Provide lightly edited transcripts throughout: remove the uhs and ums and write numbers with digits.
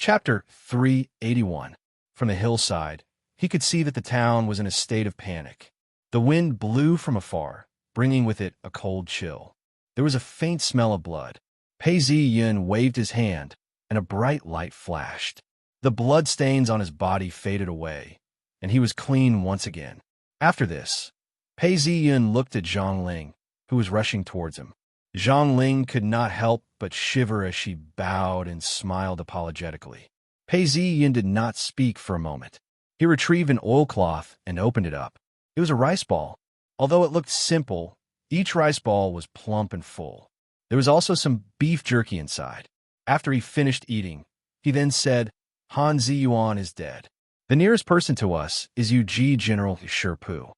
Chapter 381. From the hillside, he could see that the town was in a state of panic. The wind blew from afar, bringing with it a cold chill. There was a faint smell of blood. Pei Zi-yun waved his hand, and a bright light flashed. The bloodstains on his body faded away, and he was clean once again. After this, Pei Zi-yun looked at Zhang Ling, who was rushing towards him. Zhang Ling could not help but shiver as she bowed and smiled apologetically. Pei Zi-yun did not speak for a moment. He retrieved an oilcloth and opened it up. It was a rice ball. Although it looked simple, each rice ball was plump and full. There was also some beef jerky inside. After he finished eating, he then said, "Han Ziyuan is dead. The nearest person to us is Yuji General Sherpu.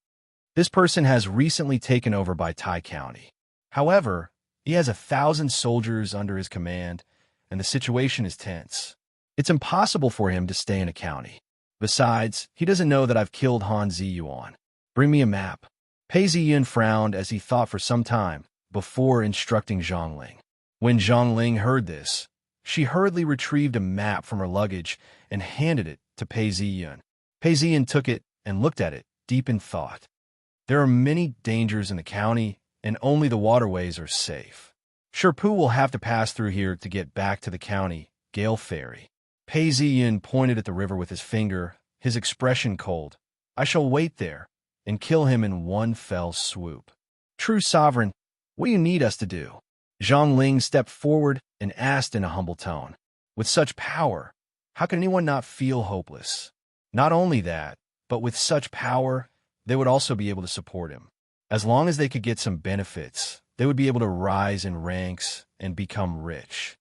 This person has recently taken over by Tai County. However, he has 1,000 soldiers under his command, and the situation is tense. It's impossible for him to stay in a county. Besides, he doesn't know that I've killed Han Ziyuan. Bring me a map." Pei Zi-yun frowned as he thought for some time before instructing Zhang Ling. When Zhang Ling heard this, she hurriedly retrieved a map from her luggage and handed it to Pei Zi-yun. Pei Zi-yun took it and looked at it, deep in thought. There are many dangers in the county, and only the waterways are safe. Sherpu will have to pass through here to get back to the county, Gale Ferry. Pei Zi-yun pointed at the river with his finger, his expression cold. "I shall wait there and kill him in one fell swoop." "True sovereign, what do you need us to do?" Zhang Ling stepped forward and asked in a humble tone. With such power, how could anyone not feel hopeless? Not only that, but with such power, they would also be able to support him. As long as they could get some benefits, they would be able to rise in ranks and become rich.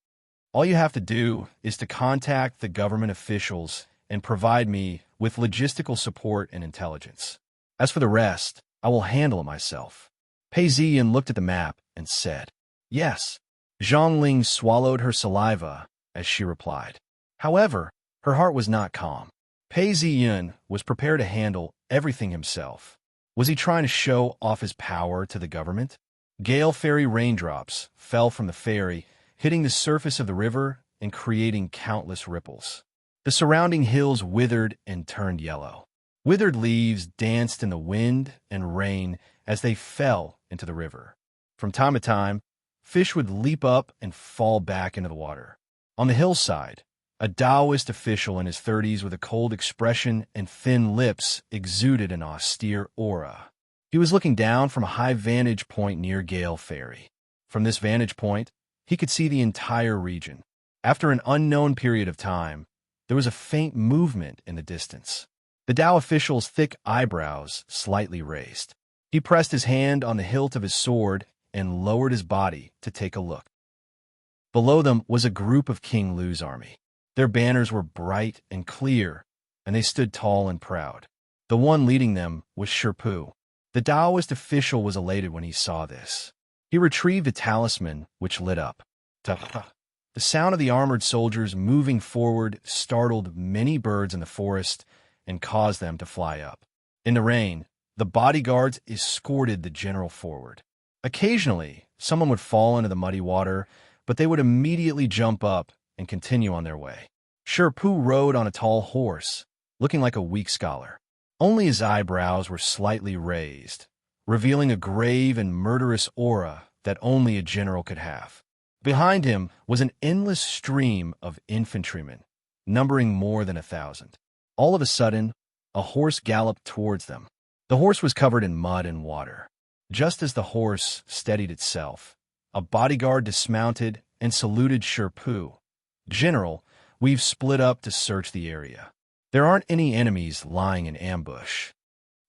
All you have to do is to contact the government officials and provide me with logistical support and intelligence. As for the rest, I will handle it myself. Pei Zi-yun looked at the map and said, "Yes." Zhang Ling swallowed her saliva as she replied. However, her heart was not calm. Pei Zi-yun was prepared to handle everything himself. Was he trying to show off his power to the government? Gale Ferry raindrops fell from the ferry, hitting the surface of the river and creating countless ripples. The surrounding hills withered and turned yellow. Withered leaves danced in the wind and rain as they fell into the river. From time to time, fish would leap up and fall back into the water. On the hillside, a Taoist official in his 30s with a cold expression and thin lips exuded an austere aura. He was looking down from a high vantage point near Gale Ferry. From this vantage point, he could see the entire region. After an unknown period of time, there was a faint movement in the distance. The Tao official's thick eyebrows slightly raised. He pressed his hand on the hilt of his sword and lowered his body to take a look. Below them was a group of King Lu's army. Their banners were bright and clear, and they stood tall and proud. The one leading them was Sherpu. The Taoist official was elated when he saw this. He retrieved a talisman which lit up. The sound of the armored soldiers moving forward startled many birds in the forest and caused them to fly up. In the rain, the bodyguards escorted the general forward. Occasionally, someone would fall into the muddy water, but they would immediately jump up and continue on their way. Sherpu rode on a tall horse, looking like a weak scholar. Only his eyebrows were slightly raised, revealing a grave and murderous aura that only a general could have. Behind him was an endless stream of infantrymen, numbering more than 1,000. All of a sudden, a horse galloped towards them. The horse was covered in mud and water. Just as the horse steadied itself, a bodyguard dismounted and saluted Sherpu. "General, we've split up to search the area. There aren't any enemies lying in ambush.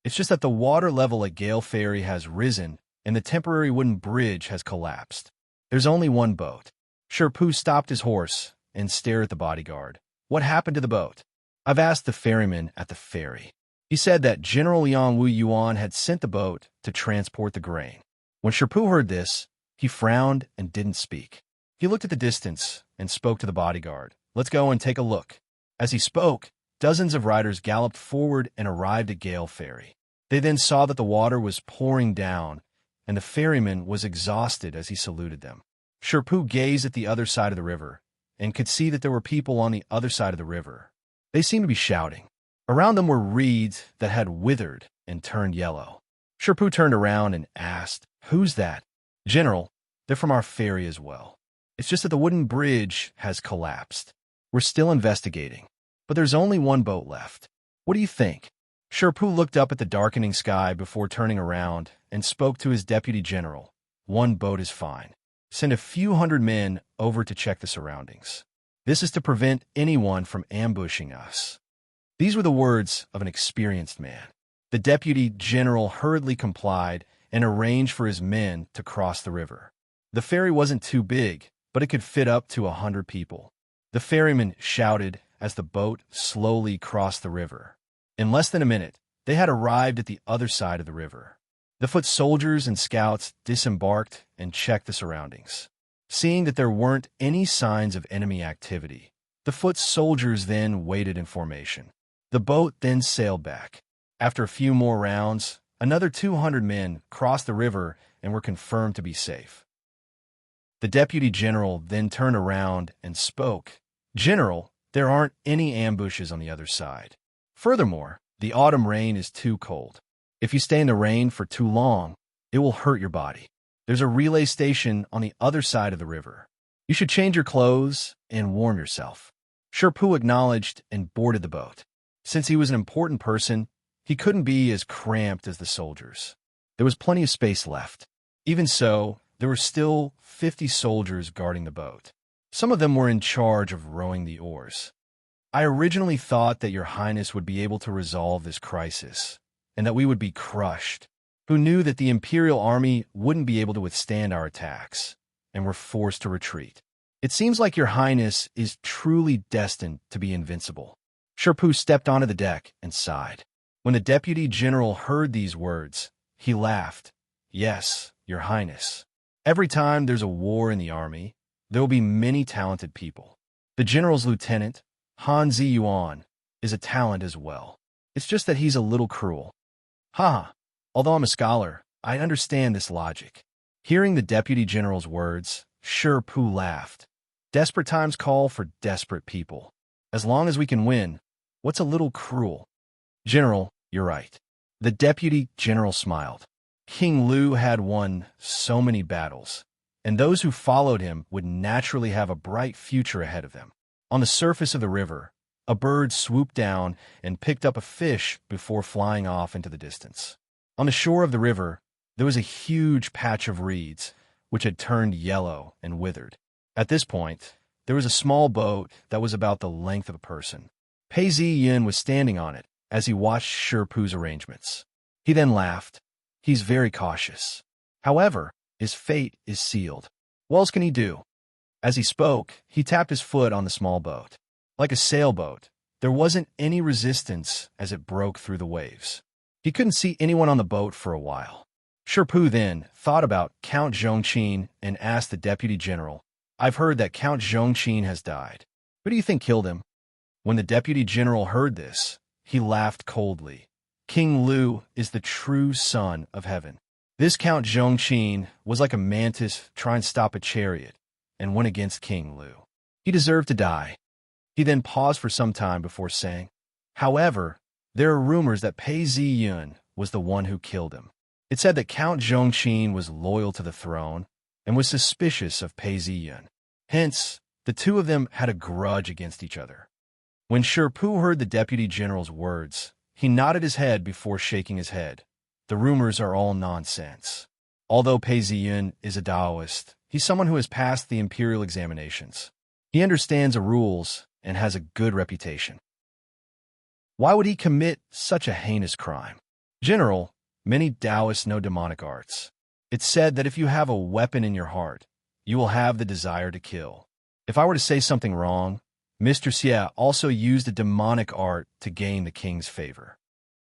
It's just that the water level at Gale Ferry has risen and the temporary wooden bridge has collapsed. There's only one boat." Sherpu stopped his horse and stared at the bodyguard. "What happened to the boat?" "I've asked the ferryman at the ferry. He said that General Yang Wu Yuan had sent the boat to transport the grain." When Sherpu heard this, he frowned and didn't speak. He looked at the distance and spoke to the bodyguard. "Let's go and take a look." As he spoke, dozens of riders galloped forward and arrived at Gale Ferry. They then saw that the water was pouring down, and the ferryman was exhausted as he saluted them. Sherpu gazed at the other side of the river and could see that there were people on the other side of the river. They seemed to be shouting. Around them were reeds that had withered and turned yellow. Sherpu turned around and asked, "Who's that?" "General, they're from our ferry as well. It's just that the wooden bridge has collapsed. We're still investigating, but there's only one boat left. What do you think?" Sherpu looked up at the darkening sky before turning around and spoke to his deputy general. "One boat is fine. Send a few hundred men over to check the surroundings. This is to prevent anyone from ambushing us." These were the words of an experienced man. The deputy general hurriedly complied and arranged for his men to cross the river. The ferry wasn't too big, but it could fit up to 100 people. The ferryman shouted as the boat slowly crossed the river. In less than a minute, they had arrived at the other side of the river. The foot soldiers and scouts disembarked and checked the surroundings. Seeing that there weren't any signs of enemy activity, the foot soldiers then waited in formation. The boat then sailed back. After a few more rounds, another 200 men crossed the river and were confirmed to be safe. The deputy general then turned around and spoke. "General, there aren't any ambushes on the other side. Furthermore, the autumn rain is too cold. If you stay in the rain for too long, it will hurt your body. There's a relay station on the other side of the river. You should change your clothes and warm yourself." Sherpu acknowledged and boarded the boat. Since he was an important person, he couldn't be as cramped as the soldiers. There was plenty of space left. Even so, there were still 50 soldiers guarding the boat. Some of them were in charge of rowing the oars. "I originally thought that Your Highness would be able to resolve this crisis, and that we would be crushed. Who knew that the Imperial Army wouldn't be able to withstand our attacks, and were forced to retreat. It seems like Your Highness is truly destined to be invincible." Sherpu stepped onto the deck and sighed. When the deputy general heard these words, he laughed. "Yes, Your Highness. Every time there's a war in the army, there will be many talented people. The general's lieutenant, Han Ziyuan, is a talent as well. It's just that he's a little cruel." "Ha! Although I'm a scholar, I understand this logic." Hearing the deputy general's words, Sherpu laughed. "Desperate times call for desperate people. As long as we can win, what's a little cruel?" "General, you're right." The deputy general smiled. King Lu had won so many battles, and those who followed him would naturally have a bright future ahead of them. On the surface of the river, a bird swooped down and picked up a fish before flying off into the distance. On the shore of the river, there was a huge patch of reeds, which had turned yellow and withered. At this point, there was a small boat that was about the length of a person. Pei Ziyin was standing on it as he watched Sherpu's arrangements. He then laughed. He's very cautious. However, his fate is sealed. What else can he do? As he spoke, he tapped his foot on the small boat. Like a sailboat, there wasn't any resistance as it broke through the waves. He couldn't see anyone on the boat for a while. Sherpu then thought about Count Zhongqin and asked the deputy general, "I've heard that Count Zhongqin has died. Who do you think killed him?" When the deputy general heard this, he laughed coldly. "King Lu is the true son of heaven. This Count Zhongqin was like a mantis trying to stop a chariot and went against King Lu. He deserved to die." He then paused for some time before saying, "However, there are rumors that Pei Ziyun was the one who killed him. It said that Count Zhongqin was loyal to the throne and was suspicious of Pei Ziyun. Hence, the two of them had a grudge against each other." When Sherpu heard the deputy general's words, he nodded his head before shaking his head. "The rumors are all nonsense. Although Pei Ziyun is a Taoist, he's someone who has passed the imperial examinations. He understands the rules and has a good reputation. Why would he commit such a heinous crime?" "General, many Taoists know demonic arts. It's said that if you have a weapon in your heart, you will have the desire to kill. If I were to say something wrong, Mr. Xie also used a demonic art to gain the king's favor.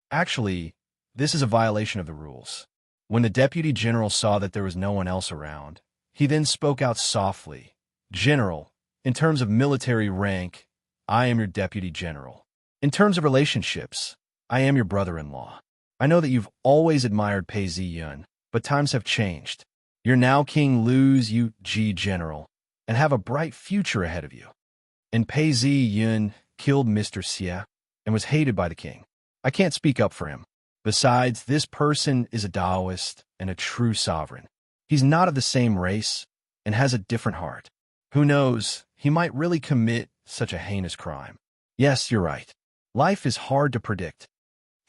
Actually, this is a violation of the rules." When the deputy general saw that there was no one else around, he then spoke out softly. "General, in terms of military rank, I am your deputy general. In terms of relationships, I am your brother-in-law. I know that you've always admired Pei Ziyun, but times have changed. You're now King Lu's Yu Ji general, and have a bright future ahead of you. and Pei Zi Yun killed Mr. Xie and was hated by the king. I can't speak up for him. Besides, this person is a Taoist and a true sovereign. He's not of the same race and has a different heart. Who knows, he might really commit such a heinous crime. Yes, you're right. Life is hard to predict.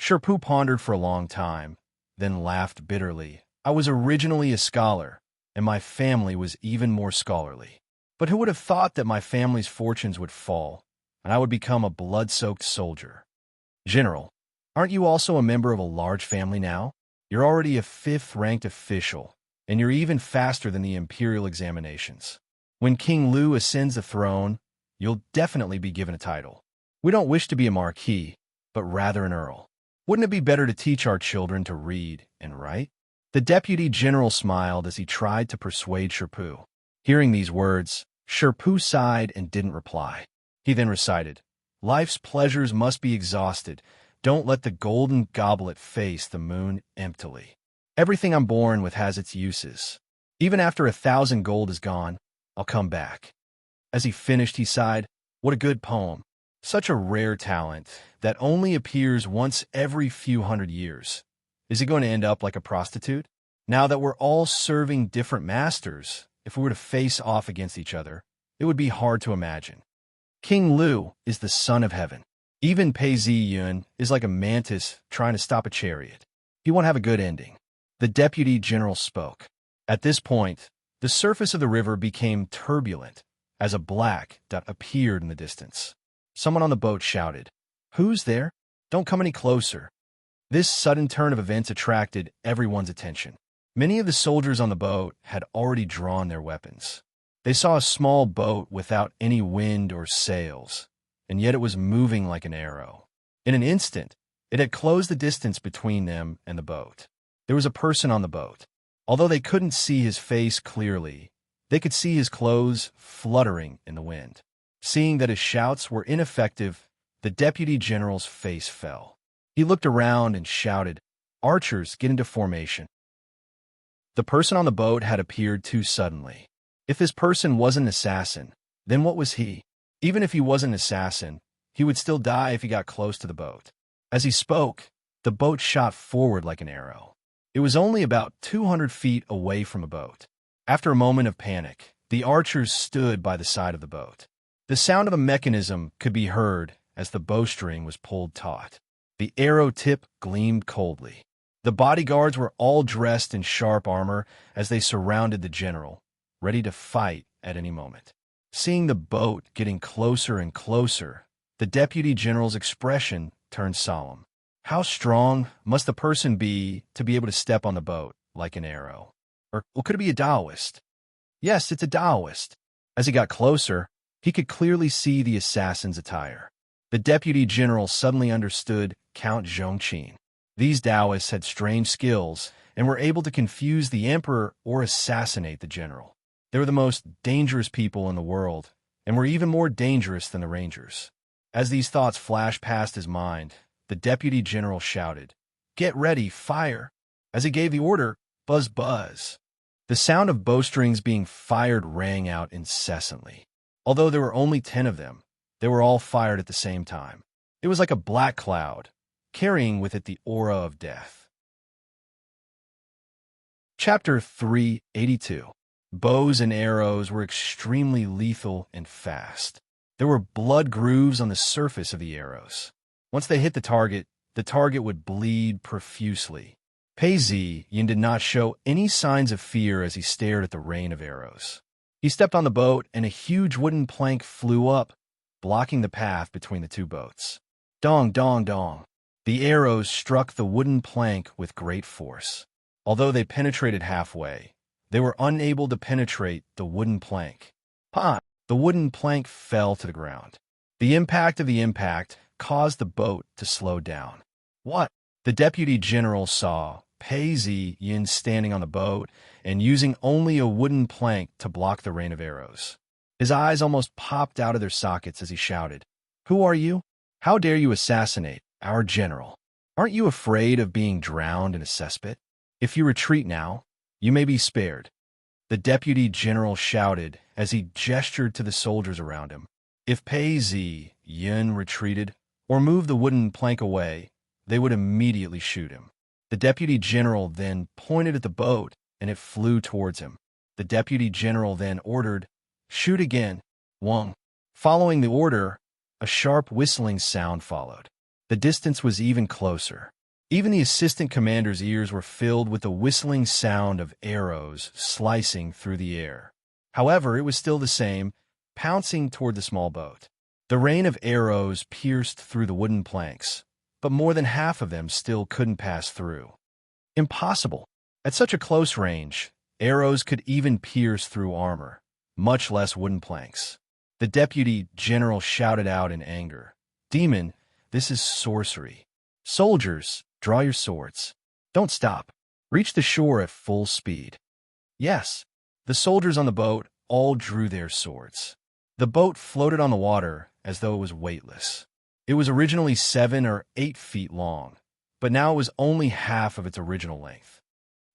Sherpu pondered for a long time, then laughed bitterly. I was originally a scholar, and my family was even more scholarly. But who would have thought that my family's fortunes would fall, and I would become a blood-soaked soldier? General, aren't you also a member of a large family now? You're already a 5th-ranked official, and you're even faster than the imperial examinations. When King Lu ascends the throne, you'll definitely be given a title. We don't wish to be a marquis, but rather an earl. Wouldn't it be better to teach our children to read and write? The deputy general smiled as he tried to persuade Sherpu. Hearing these words, Sherpu sighed and didn't reply. He then recited, "Life's pleasures must be exhausted. Don't let the golden goblet face the moon emptily. Everything I'm born with has its uses. Even after 1,000 gold is gone, I'll come back." As he finished, he sighed, "What a good poem. Such a rare talent that only appears once every few hundred years. Is he going to end up like a prostitute? Now that we're all serving different masters, if we were to face off against each other, it would be hard to imagine. King Lu is the son of heaven. Even Pei Zi Yun is like a mantis trying to stop a chariot. He won't have a good ending." The deputy general spoke. At this point, the surface of the river became turbulent as a black dot appeared in the distance. Someone on the boat shouted, "Who's there? Don't come any closer." This sudden turn of events attracted everyone's attention. Many of the soldiers on the boat had already drawn their weapons. They saw a small boat without any wind or sails, and yet it was moving like an arrow. In an instant, it had closed the distance between them and the boat. There was a person on the boat. Although they couldn't see his face clearly, they could see his clothes fluttering in the wind. Seeing that his shouts were ineffective, the deputy general's face fell. He looked around and shouted, "Archers, get into formation." The person on the boat had appeared too suddenly. If this person wasn't an assassin, then what was he? Even if he wasn't an assassin, he would still die if he got close to the boat. As he spoke, the boat shot forward like an arrow. It was only about 200 feet away from the boat. After a moment of panic, the archers stood by the side of the boat. The sound of a mechanism could be heard as the bowstring was pulled taut. The arrow tip gleamed coldly. The bodyguards were all dressed in sharp armor as they surrounded the general, ready to fight at any moment. Seeing the boat getting closer and closer, the deputy general's expression turned solemn. How strong must the person be to be able to step on the boat like an arrow? Or could it be a Taoist? Yes, it's a Taoist. As he got closer, he could clearly see the assassin's attire. The deputy general suddenly understood Count Zhongqin. These Taoists had strange skills and were able to confuse the emperor or assassinate the general. They were the most dangerous people in the world and were even more dangerous than the rangers. As these thoughts flashed past his mind, the deputy general shouted, "Get ready, fire!" As he gave the order, buzz, buzz. The sound of bowstrings being fired rang out incessantly. Although there were only 10 of them, they were all fired at the same time. It was like a black cloud, carrying with it the aura of death. Chapter 382. Bows and arrows were extremely lethal and fast. There were blood grooves on the surface of the arrows. Once they hit the target would bleed profusely. Pei Zi Yin did not show any signs of fear as he stared at the rain of arrows. He stepped on the boat, and a huge wooden plank flew up, blocking the path between the two boats. Dong, dong, dong. The arrows struck the wooden plank with great force. Although they penetrated halfway, they were unable to penetrate the wooden plank. Pa! The wooden plank fell to the ground. The impact of the impact caused the boat to slow down. What? The deputy general saw Pei Zi Yin standing on the boat and using only a wooden plank to block the rain of arrows. His eyes almost popped out of their sockets as he shouted, "Who are you? How dare you assassinate our general? Aren't you afraid of being drowned in a cesspit? If you retreat now, you may be spared." The deputy general shouted as he gestured to the soldiers around him. If Pei Zi Yun retreated or moved the wooden plank away, they would immediately shoot him. The deputy general then pointed at the boat, and it flew towards him. The deputy general then ordered, "Shoot again, Wang." Following the order, a sharp whistling sound followed. The distance was even closer. Even the assistant commander's ears were filled with the whistling sound of arrows slicing through the air. However, it was still the same, pouncing toward the small boat. The rain of arrows pierced through the wooden planks, but more than half of them still couldn't pass through. Impossible! At such a close range, arrows could even pierce through armor, much less wooden planks. The deputy general shouted out in anger, "Demon, this is sorcery. Soldiers, draw your swords. Don't stop. Reach the shore at full speed." Yes, the soldiers on the boat all drew their swords. The boat floated on the water as though it was weightless. It was originally 7 or 8 feet long, but now it was only half of its original length.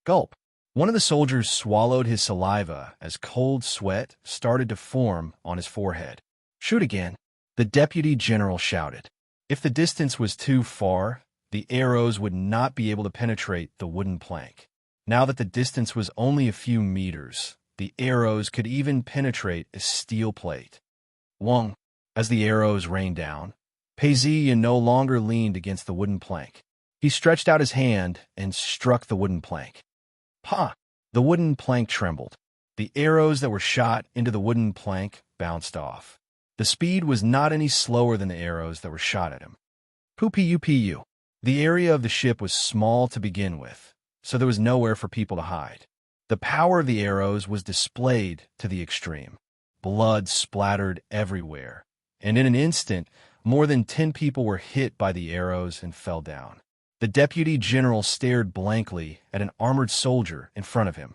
Gulp. One of the soldiers swallowed his saliva as cold sweat started to form on his forehead. "Shoot again," the deputy general shouted. If the distance was too far, the arrows would not be able to penetrate the wooden plank. Now that the distance was only a few meters, the arrows could even penetrate a steel plate. Wang. As the arrows rained down, Pei Ziyan no longer leaned against the wooden plank. He stretched out his hand and struck the wooden plank. Pa! The wooden plank trembled. The arrows that were shot into the wooden plank bounced off. The speed was not any slower than the arrows that were shot at him. Pu. The area of the ship was small to begin with, so there was nowhere for people to hide. The power of the arrows was displayed to the extreme. Blood splattered everywhere, and in an instant, more than 10 people were hit by the arrows and fell down. The deputy general stared blankly at an armored soldier in front of him.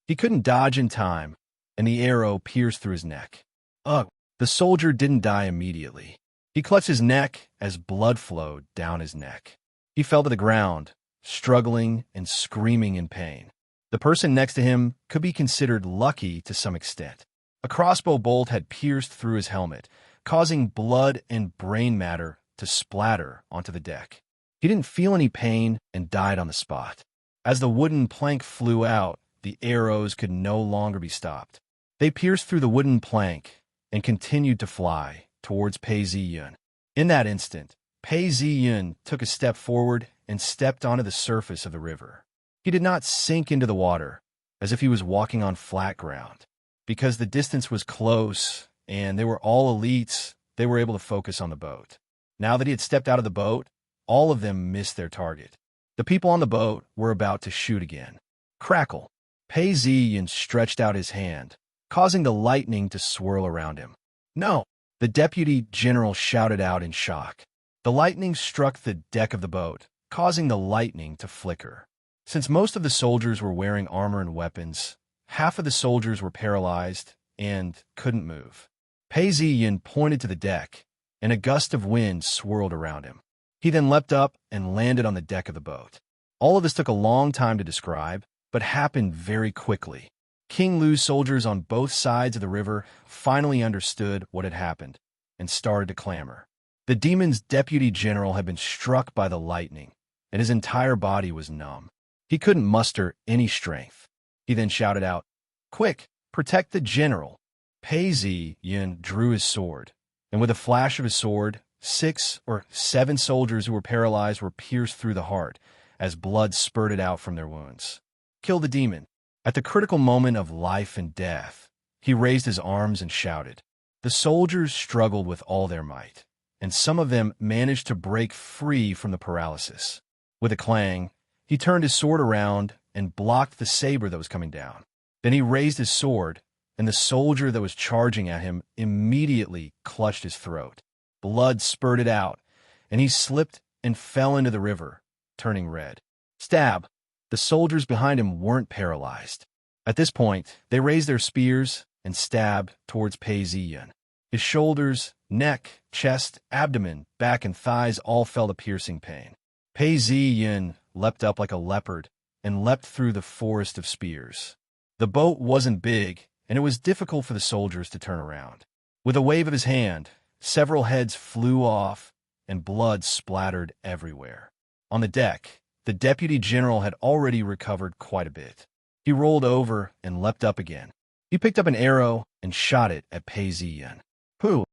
He couldn't dodge in time, and the arrow pierced through his neck. Ugh! The soldier didn't die immediately. He clutched his neck as blood flowed down his neck. He fell to the ground, struggling and screaming in pain. The person next to him could be considered lucky to some extent. A crossbow bolt had pierced through his helmet, causing blood and brain matter to splatter onto the deck. He didn't feel any pain and died on the spot. As the wooden plank flew out, the arrows could no longer be stopped. They pierced through the wooden plank and continued to fly towards Pei Ziyun. In that instant, Pei Ziyun took a step forward and stepped onto the surface of the river. He did not sink into the water as if he was walking on flat ground. Because the distance was close and they were all elites, they were able to focus on the boat. Now that he had stepped out of the boat, all of them missed their target. The people on the boat were about to shoot again. Crackle! Pei Ziyun stretched out his hand, causing the lightning to swirl around him. "No!" The deputy general shouted out in shock. The lightning struck the deck of the boat, causing the lightning to flicker. Since most of the soldiers were wearing armor and weapons, half of the soldiers were paralyzed and couldn't move. Pei Ziyun pointed to the deck, and a gust of wind swirled around him. He then leapt up and landed on the deck of the boat. All of this took a long time to describe, but happened very quickly. King Lu's soldiers on both sides of the river finally understood what had happened and started to clamor. The demon's deputy general had been struck by the lightning, and his entire body was numb. He couldn't muster any strength. He then shouted out, "Quick, protect the general." Pei Ziyun drew his sword, and with a flash of his sword, 6 or 7 soldiers who were paralyzed were pierced through the heart as blood spurted out from their wounds. Kill the demon. At the critical moment of life and death, he raised his arms and shouted. The soldiers struggled with all their might, and some of them managed to break free from the paralysis. With a clang, he turned his sword around and blocked the saber that was coming down. Then he raised his sword, and the soldier that was charging at him immediately clutched his throat. Blood spurted out, and he slipped and fell into the river, turning red. Stab! The soldiers behind him weren't paralyzed. At this point, they raised their spears and stabbed towards Pei Ziyun. His shoulders, neck, chest, abdomen, back, and thighs all felt a piercing pain. Pei Ziyun leapt up like a leopard and leapt through the forest of spears. The boat wasn't big, and it was difficult for the soldiers to turn around. With a wave of his hand, several heads flew off, and blood splattered everywhere. On the deck, the deputy general had already recovered quite a bit. He rolled over and leapt up again. He picked up an arrow and shot it at Pei Ziyan. Pooh!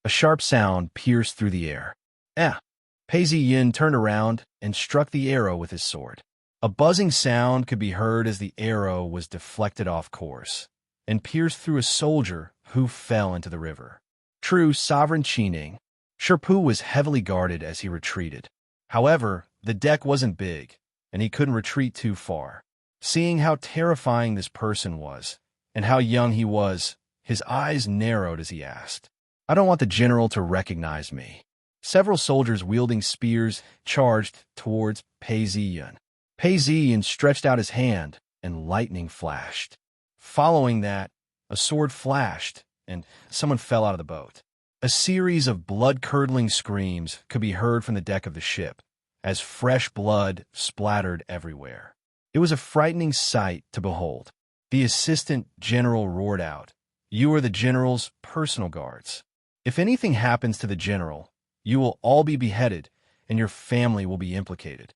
A sharp sound pierced through the air. Pei Ziyan turned around and struck the arrow with his sword. A buzzing sound could be heard as the arrow was deflected off course and pierced through a soldier who fell into the river. True sovereign Qining, Sherpu was heavily guarded as he retreated. However, the deck wasn't big, and he couldn't retreat too far. Seeing how terrifying this person was, and how young he was, his eyes narrowed as he asked, "I don't want the general to recognize me." Several soldiers wielding spears charged towards Pei Ziyan. Pei Ziyan stretched out his hand, and lightning flashed. Following that, a sword flashed, and someone fell out of the boat. A series of blood-curdling screams could be heard from the deck of the ship, as fresh blood splattered everywhere. It was a frightening sight to behold. The assistant general roared out, "You are the general's personal guards. If anything happens to the general, you will all be beheaded, and your family will be implicated.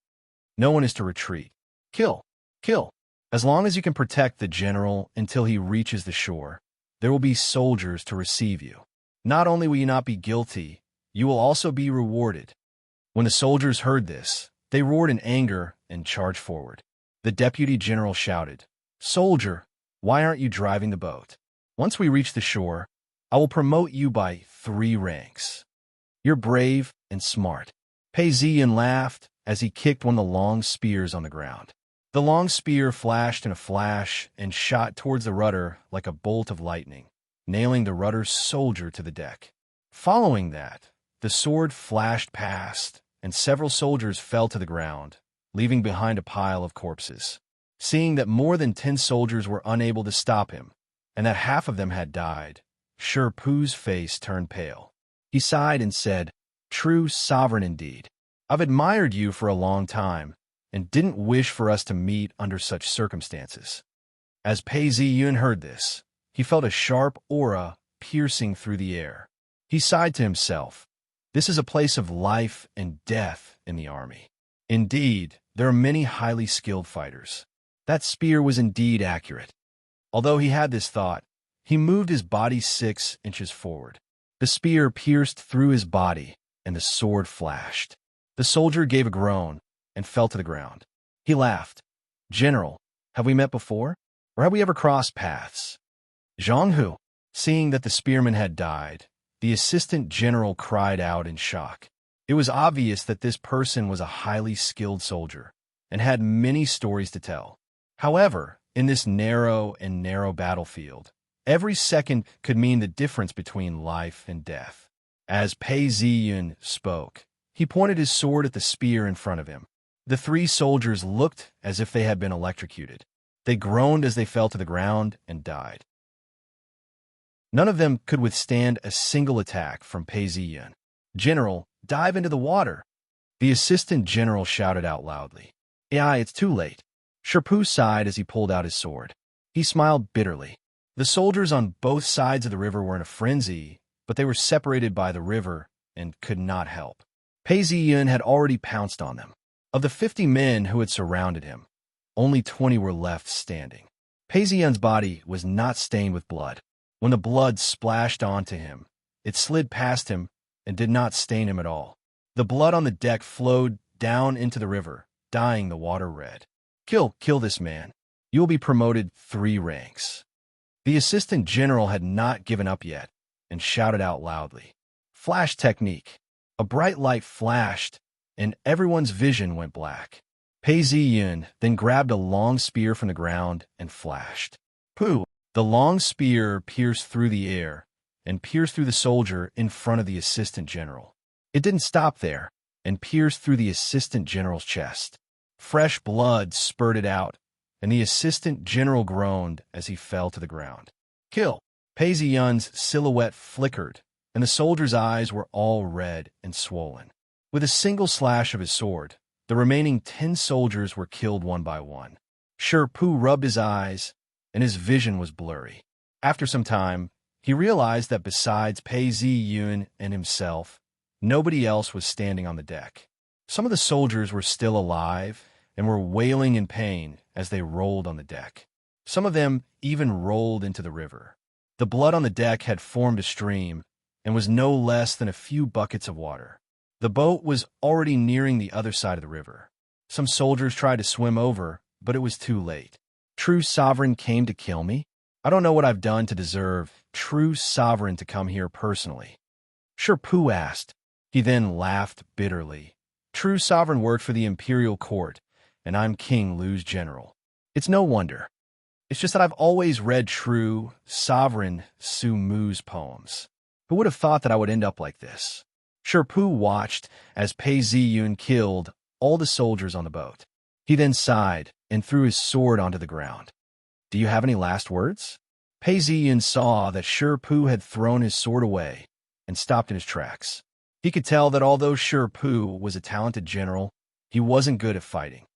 No one is to retreat. Kill! Kill! As long as you can protect the general until he reaches the shore, there will be soldiers to receive you. Not only will you not be guilty, you will also be rewarded." When the soldiers heard this, they roared in anger and charged forward. The deputy general shouted, "Soldier, why aren't you driving the boat? Once we reach the shore, I will promote you by 3 ranks. You're brave and smart." Pei Ziyan laughed as he kicked one of the long spears on the ground. The long spear flashed in a flash and shot towards the rudder like a bolt of lightning, nailing the rudder's soldier to the deck. Following that, the sword flashed past, and several soldiers fell to the ground, leaving behind a pile of corpses. Seeing that more than 10 soldiers were unable to stop him, and that half of them had died, Sherpu's face turned pale. He sighed and said, "True sovereign indeed. I've admired you for a long time, and didn't wish for us to meet under such circumstances." As Pei Ziyan heard this, he felt a sharp aura piercing through the air. He sighed to himself, "This is a place of life and death in the army. Indeed, there are many highly skilled fighters." That spear was indeed accurate. Although he had this thought, he moved his body 6 inches forward. The spear pierced through his body, and the sword flashed. The soldier gave a groan and fell to the ground. He laughed. "General, have we met before? Or have we ever crossed paths?" "Zhang Hu." Seeing that the spearman had died, the assistant general cried out in shock. It was obvious that this person was a highly skilled soldier and had many stories to tell. However, in this narrow battlefield, every second could mean the difference between life and death. As Pei Ziyan spoke, he pointed his sword at the spear in front of him. The 3 soldiers looked as if they had been electrocuted. They groaned as they fell to the ground and died. None of them could withstand a single attack from Pei Ziyan. "General, dive into the water!" The assistant general shouted out loudly. It's too late." Sherpu sighed as he pulled out his sword. He smiled bitterly. The soldiers on both sides of the river were in a frenzy, but they were separated by the river and could not help. Pei Ziyan had already pounced on them. Of the 50 men who had surrounded him, only 20 were left standing. Pei Ziyan's body was not stained with blood. When the blood splashed onto him, it slid past him and did not stain him at all. The blood on the deck flowed down into the river, dyeing the water red. Kill this man. You will be promoted 3 ranks." The assistant general had not given up yet and shouted out loudly, "Flash technique." A bright light flashed, and everyone's vision went black. Pei Ziyan then grabbed a long spear from the ground and flashed. Pooh! The long spear pierced through the air and pierced through the soldier in front of the assistant general. It didn't stop there and pierced through the assistant general's chest. Fresh blood spurted out, and the assistant general groaned as he fell to the ground. "Kill!" Pei Ziyan's silhouette flickered, and the soldier's eyes were all red and swollen. With a single slash of his sword, the remaining 10 soldiers were killed one by one. Sherpu rubbed his eyes, and his vision was blurry. After some time, He realized that besides Pei Zi-yun and himself, nobody else was standing on the deck. Some of the soldiers were still alive and were wailing in pain as they rolled on the deck. Some of them even rolled into the river. The blood on the deck had formed a stream and was no less than a few buckets of water. The boat was already nearing the other side of the river. Some soldiers tried to swim over, but it was too late. True Sovereign came to kill me? I don't know what I've done to deserve True Sovereign to come here personally. Sure, Pooh asked. He then laughed bitterly. True Sovereign worked for the imperial court, and I'm King Lu's general. It's no wonder. It's just that I've always read True Sovereign Su Mu's poems. Who would have thought that I would end up like this? Sure, Pooh watched as Pei Zi-yun killed all the soldiers on the boat. He then sighed and threw his sword onto the ground. Do you have any last words? Pei Zi-yun saw that Sure Pooh had thrown his sword away and stopped in his tracks. He could tell that although Sure Pooh was a talented general, he wasn't good at fighting.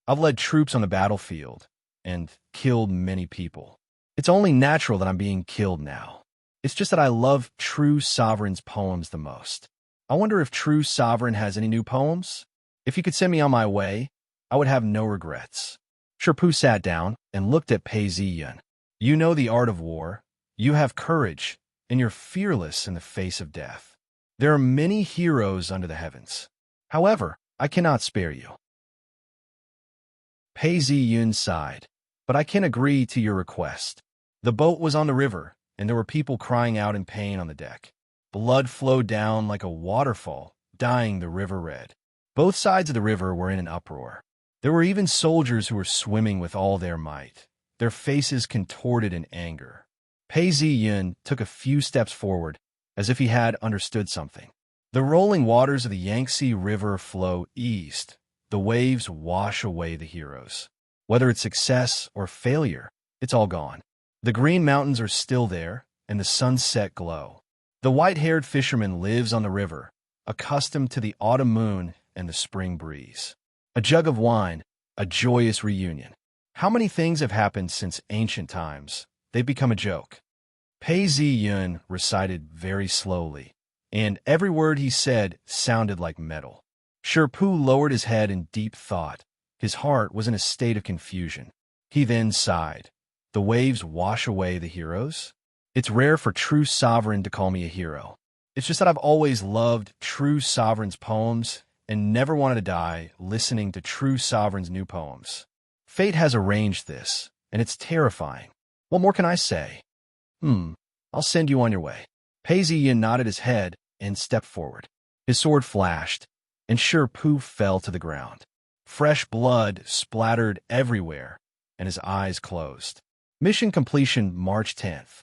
I've led troops on the battlefield and killed many people. It's only natural that I'm being killed now. It's just that I love True Sovereign's poems the most. I wonder if True Sovereign has any new poems? If he could send me on my way, I would have no regrets. Sure Pooh sat down and looked at Pei Zi-yun. You know the art of war. You have courage, and you're fearless in the face of death. There are many heroes under the heavens. However, I cannot spare you. Pei Zi-yun sighed. But I can agree to your request. The boat was on the river, and there were people crying out in pain on the deck. Blood flowed down like a waterfall, dyeing the river red. Both sides of the river were in an uproar. There were even soldiers who were swimming with all their might, their faces contorted in anger. Pei Zi-yun took a few steps forward, as if he had understood something. The rolling waters of the Yangtze River flow east. The waves wash away the heroes. Whether it's success or failure, it's all gone. The green mountains are still there, and the sunset glow. The white-haired fisherman lives on the river, accustomed to the autumn moon and the spring breeze. A jug of wine, a joyous reunion. How many things have happened since ancient times? They've become a joke. Pei Zi-yun recited very slowly, and every word he said sounded like metal. Sure Pooh lowered his head in deep thought. His heart was in a state of confusion. He then sighed. The waves wash away the heroes? It's rare for True Sovereign to call me a hero. It's just that I've always loved True Sovereign's poems and never wanted to die listening to True Sovereign's new poems. Fate has arranged this, and it's terrifying. What more can I say? I'll send you on your way. Pei Zi-yun nodded his head and stepped forward. His sword flashed, and Sure Pooh fell to the ground. Fresh blood splattered everywhere, and his eyes closed. Mission completion March 10th.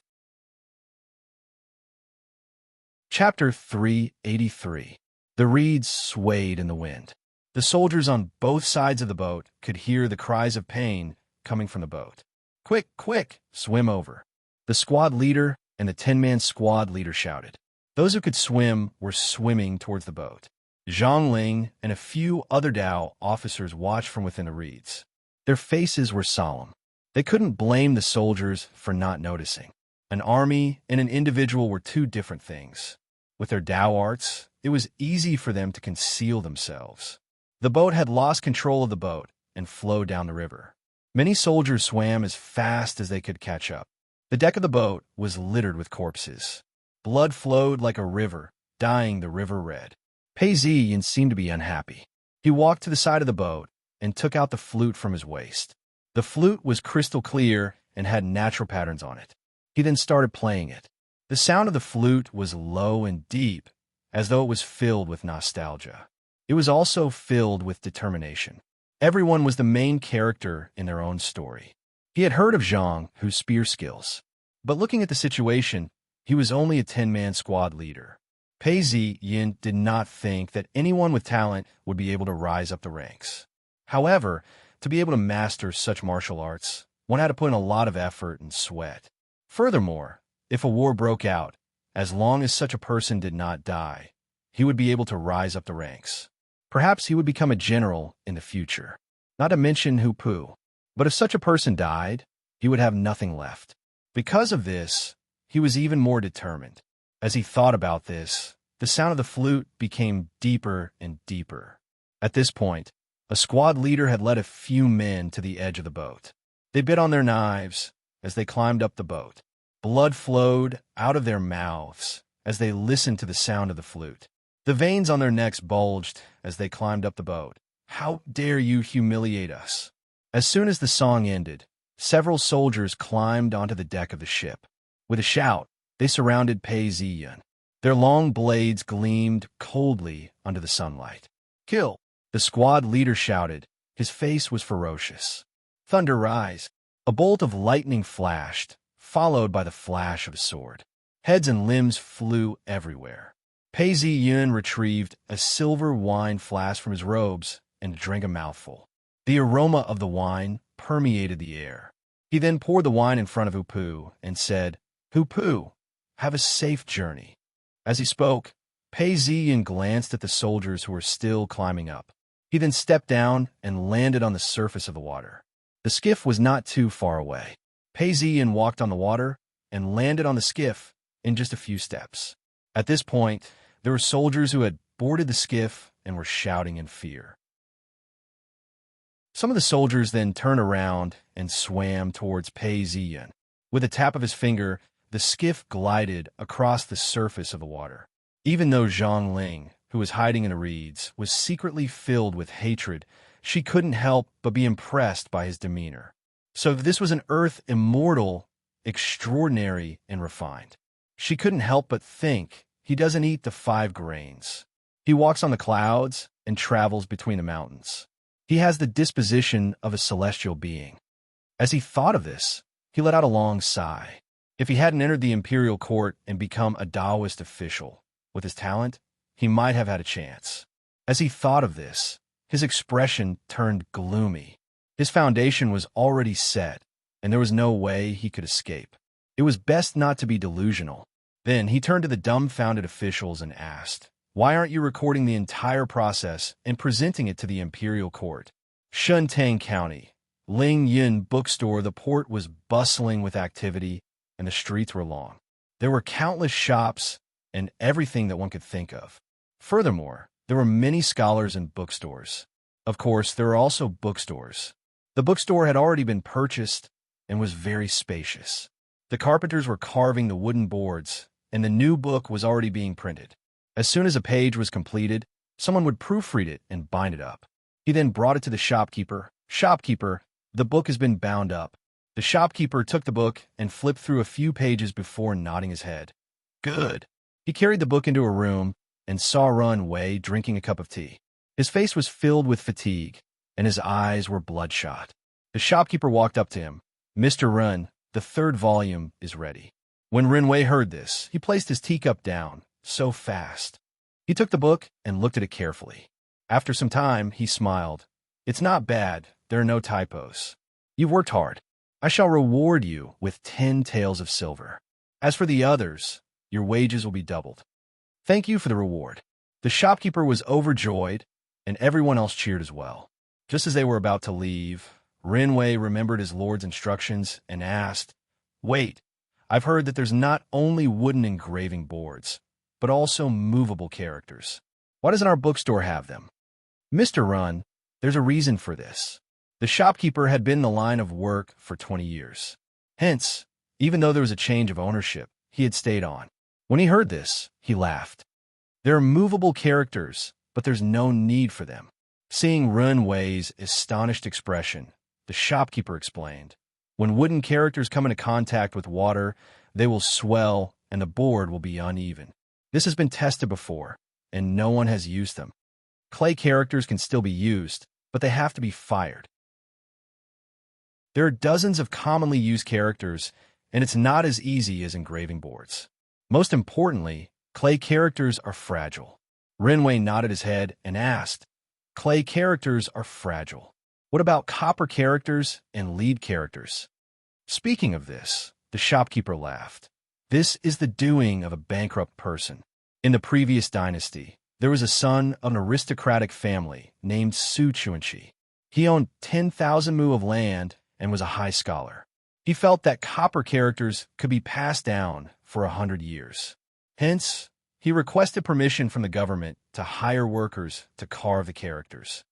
Chapter 383. The reeds swayed in the wind. The soldiers on both sides of the boat could hear the cries of pain coming from the boat. Quick, quick, swim over. The squad leader and the 10-man squad leader shouted. Those who could swim were swimming towards the boat. Zhang Ling and a few other Dao officers watched from within the reeds. Their faces were solemn. They couldn't blame the soldiers for not noticing. An army and an individual were two different things. With their Dao arts, it was easy for them to conceal themselves. The boat had lost control of the boat and flowed down the river. Many soldiers swam as fast as they could catch up. The deck of the boat was littered with corpses. Blood flowed like a river, dyeing the river red. Pei Zi-yun seemed to be unhappy. He walked to the side of the boat and took out the flute from his waist. The flute was crystal clear and had natural patterns on it. He then started playing it. The sound of the flute was low and deep, as though it was filled with nostalgia. It was also filled with determination. Everyone was the main character in their own story. He had heard of Zhang, whose spear skills. But looking at the situation, he was only a 10-man squad leader. Pei Zi-yun did not think that anyone with talent would be able to rise up the ranks. However, to be able to master such martial arts, one had to put in a lot of effort and sweat. Furthermore, if a war broke out, as long as such a person did not die, he would be able to rise up the ranks. Perhaps he would become a general in the future. Not to mention Hu Pu. But if such a person died, he would have nothing left. Because of this, he was even more determined. As he thought about this, the sound of the flute became deeper and deeper. At this point, a squad leader had led a few men to the edge of the boat. They bit on their knives as they climbed up the boat. Blood flowed out of their mouths as they listened to the sound of the flute. The veins on their necks bulged as they climbed up the boat. "How dare you humiliate us?" As soon as the song ended, several soldiers climbed onto the deck of the ship. With a shout, they surrounded Pei Ziyun. Their long blades gleamed coldly under the sunlight. "Kill!" the squad leader shouted. His face was ferocious. "Thunder rise!" A bolt of lightning flashed, followed by the flash of a sword. Heads and limbs flew everywhere. Pei Ziyun retrieved a silver wine flask from his robes and drank a mouthful. The aroma of the wine permeated the air. He then poured the wine in front of Hupu and said, "Hupu, have a safe journey." As he spoke, Pei Ziyun glanced at the soldiers who were still climbing up. He then stepped down and landed on the surface of the water. The skiff was not too far away. Pei Ziyun walked on the water and landed on the skiff in just a few steps. At this point, there were soldiers who had boarded the skiff and were shouting in fear. Some of the soldiers then turned around and swam towards Pei Ziyun. With a tap of his finger, the skiff glided across the surface of the water. Even though Zhang Ling, who was hiding in the reeds, was secretly filled with hatred, she couldn't help but be impressed by his demeanor. So this was an earth immortal, extraordinary, and refined. She couldn't help but think, he doesn't eat the 5 grains. He walks on the clouds and travels between the mountains. He has the disposition of a celestial being. As he thought of this, he let out a long sigh. If he hadn't entered the imperial court and become a Taoist official, with his talent, he might have had a chance. As he thought of this, his expression turned gloomy. His foundation was already set, and there was no way he could escape. It was best not to be delusional. Then he turned to the dumbfounded officials and asked, "Why aren't you recording the entire process and presenting it to the imperial court?" Shuntang County, Ling Yun bookstore. The port was bustling with activity, and the streets were long. There were countless shops and everything that one could think of. Furthermore, there were many scholars and bookstores. Of course, there were also bookstores. The bookstore had already been purchased and was very spacious. The carpenters were carving the wooden boards, and the new book was already being printed. As soon as a page was completed, someone would proofread it and bind it up. He then brought it to the shopkeeper. "Shopkeeper, the book has been bound up." The shopkeeper took the book and flipped through a few pages before nodding his head. "Good." He carried the book into a room and saw Run Wei drinking a cup of tea. His face was filled with fatigue, and his eyes were bloodshot. The shopkeeper walked up to him. "Mr. Run, the 3rd volume is ready." When Ren Wei heard this, he placed his teacup down, so fast. He took the book and looked at it carefully. After some time, he smiled. "It's not bad. There are no typos. You've worked hard. I shall reward you with 10 taels of silver. As for the others, your wages will be doubled." "Thank you for the reward." The shopkeeper was overjoyed, and everyone else cheered as well. Just as they were about to leave, Ren Wei remembered his lord's instructions and asked, "Wait, I've heard that there's not only wooden engraving boards, but also movable characters. Why doesn't our bookstore have them?" "Mr. Run, there's a reason for this." The shopkeeper had been in the line of work for 20 years. Hence, even though there was a change of ownership, he had stayed on. When he heard this, he laughed. "There are movable characters, but there's no need for them." Seeing Ren Wei's astonished expression, the shopkeeper explained, "When wooden characters come into contact with water, they will swell and the board will be uneven. This has been tested before, and no one has used them. Clay characters can still be used, but they have to be fired. There are dozens of commonly used characters, and it's not as easy as engraving boards. Most importantly, clay characters are fragile." Ren Wei nodded his head and asked, "Clay characters are fragile. What about copper characters and lead characters?" Speaking of this, the shopkeeper laughed. "This is the doing of a bankrupt person. In the previous dynasty, there was a son of an aristocratic family named Su Chuanqi. He owned 10,000 mu of land and was a high scholar. He felt that copper characters could be passed down for 100 years. Hence, he requested permission from the government to hire workers to carve the characters.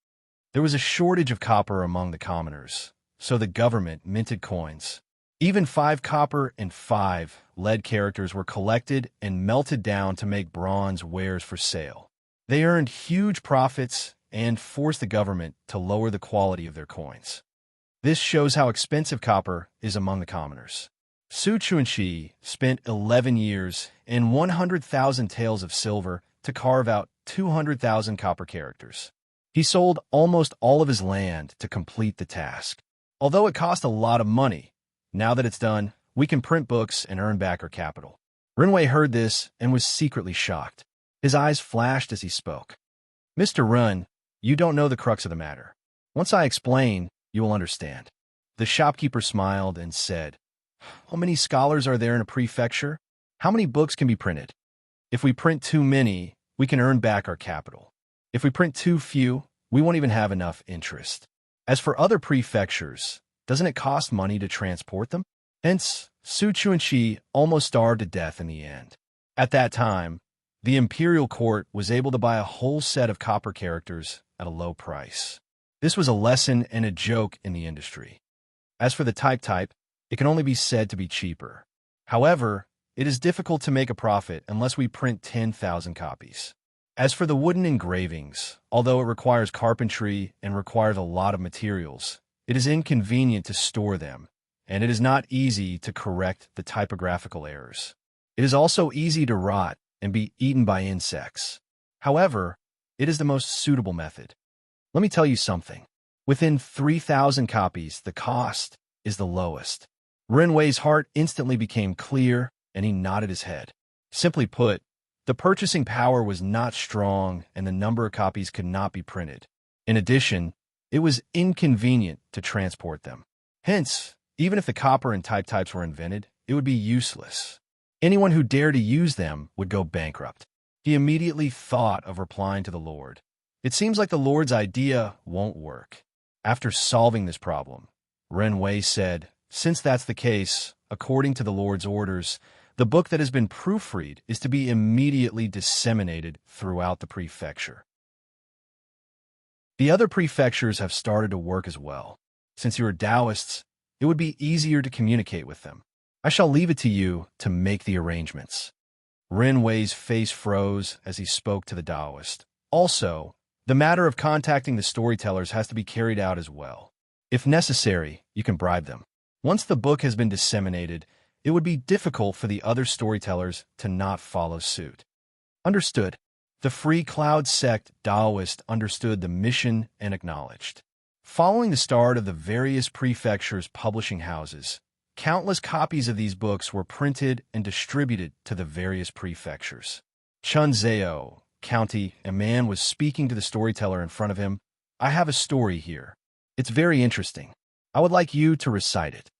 There was a shortage of copper among the commoners, so the government minted coins. Even 5 copper and 5 lead characters were collected and melted down to make bronze wares for sale. They earned huge profits and forced the government to lower the quality of their coins. This shows how expensive copper is among the commoners. Su Chuanxi spent 11 years and 100,000 taels of silver to carve out 200,000 copper characters. He sold almost all of his land to complete the task. Although it cost a lot of money, now that it's done, we can print books and earn back our capital. Renwei heard this and was secretly shocked. His eyes flashed as he spoke. Mr. Run, you don't know the crux of the matter. Once I explain, you will understand. The shopkeeper smiled and said, How many scholars are there in a prefecture? How many books can be printed? If we print too many, we can earn back our capital. If we print too few, we won't even have enough interest. As for other prefectures, doesn't it cost money to transport them? Hence, Su Chuanxi almost starved to death in the end. At that time, the imperial court was able to buy a whole set of copper characters at a low price. This was a lesson and a joke in the industry. As for the type, it can only be said to be cheaper. However, it is difficult to make a profit unless we print 10,000 copies. As for the wooden engravings, although it requires carpentry and requires a lot of materials, it is inconvenient to store them, and it is not easy to correct the typographical errors. It is also easy to rot and be eaten by insects. However, it is the most suitable method. Let me tell you something. Within 3,000 copies, the cost is the lowest. Renwei's heart instantly became clear, and he nodded his head. Simply put, the purchasing power was not strong, and the number of copies could not be printed. In addition, it was inconvenient to transport them. Hence, even if the copper and types were invented, it would be useless. Anyone who dared to use them would go bankrupt. He immediately thought of replying to the Lord. It seems like the Lord's idea won't work. After solving this problem, Renwei said, Since that's the case, according to the Lord's orders, the book that has been proofread is to be immediately disseminated throughout the prefecture. The other prefectures have started to work as well. Since you are Taoists, it would be easier to communicate with them. I shall leave it to you to make the arrangements. Renwei's face froze as he spoke to the Taoist. Also, the matter of contacting the storytellers has to be carried out as well. If necessary, you can bribe them. Once the book has been disseminated, it would be difficult for the other storytellers to not follow suit. Understood. The Free Cloud sect Taoist understood the mission and acknowledged. Following the start of the various prefectures' publishing houses, countless copies of these books were printed and distributed to the various prefectures. Chunzhou County, a man was speaking to the storyteller in front of him. I have a story here. It's very interesting. I would like you to recite it.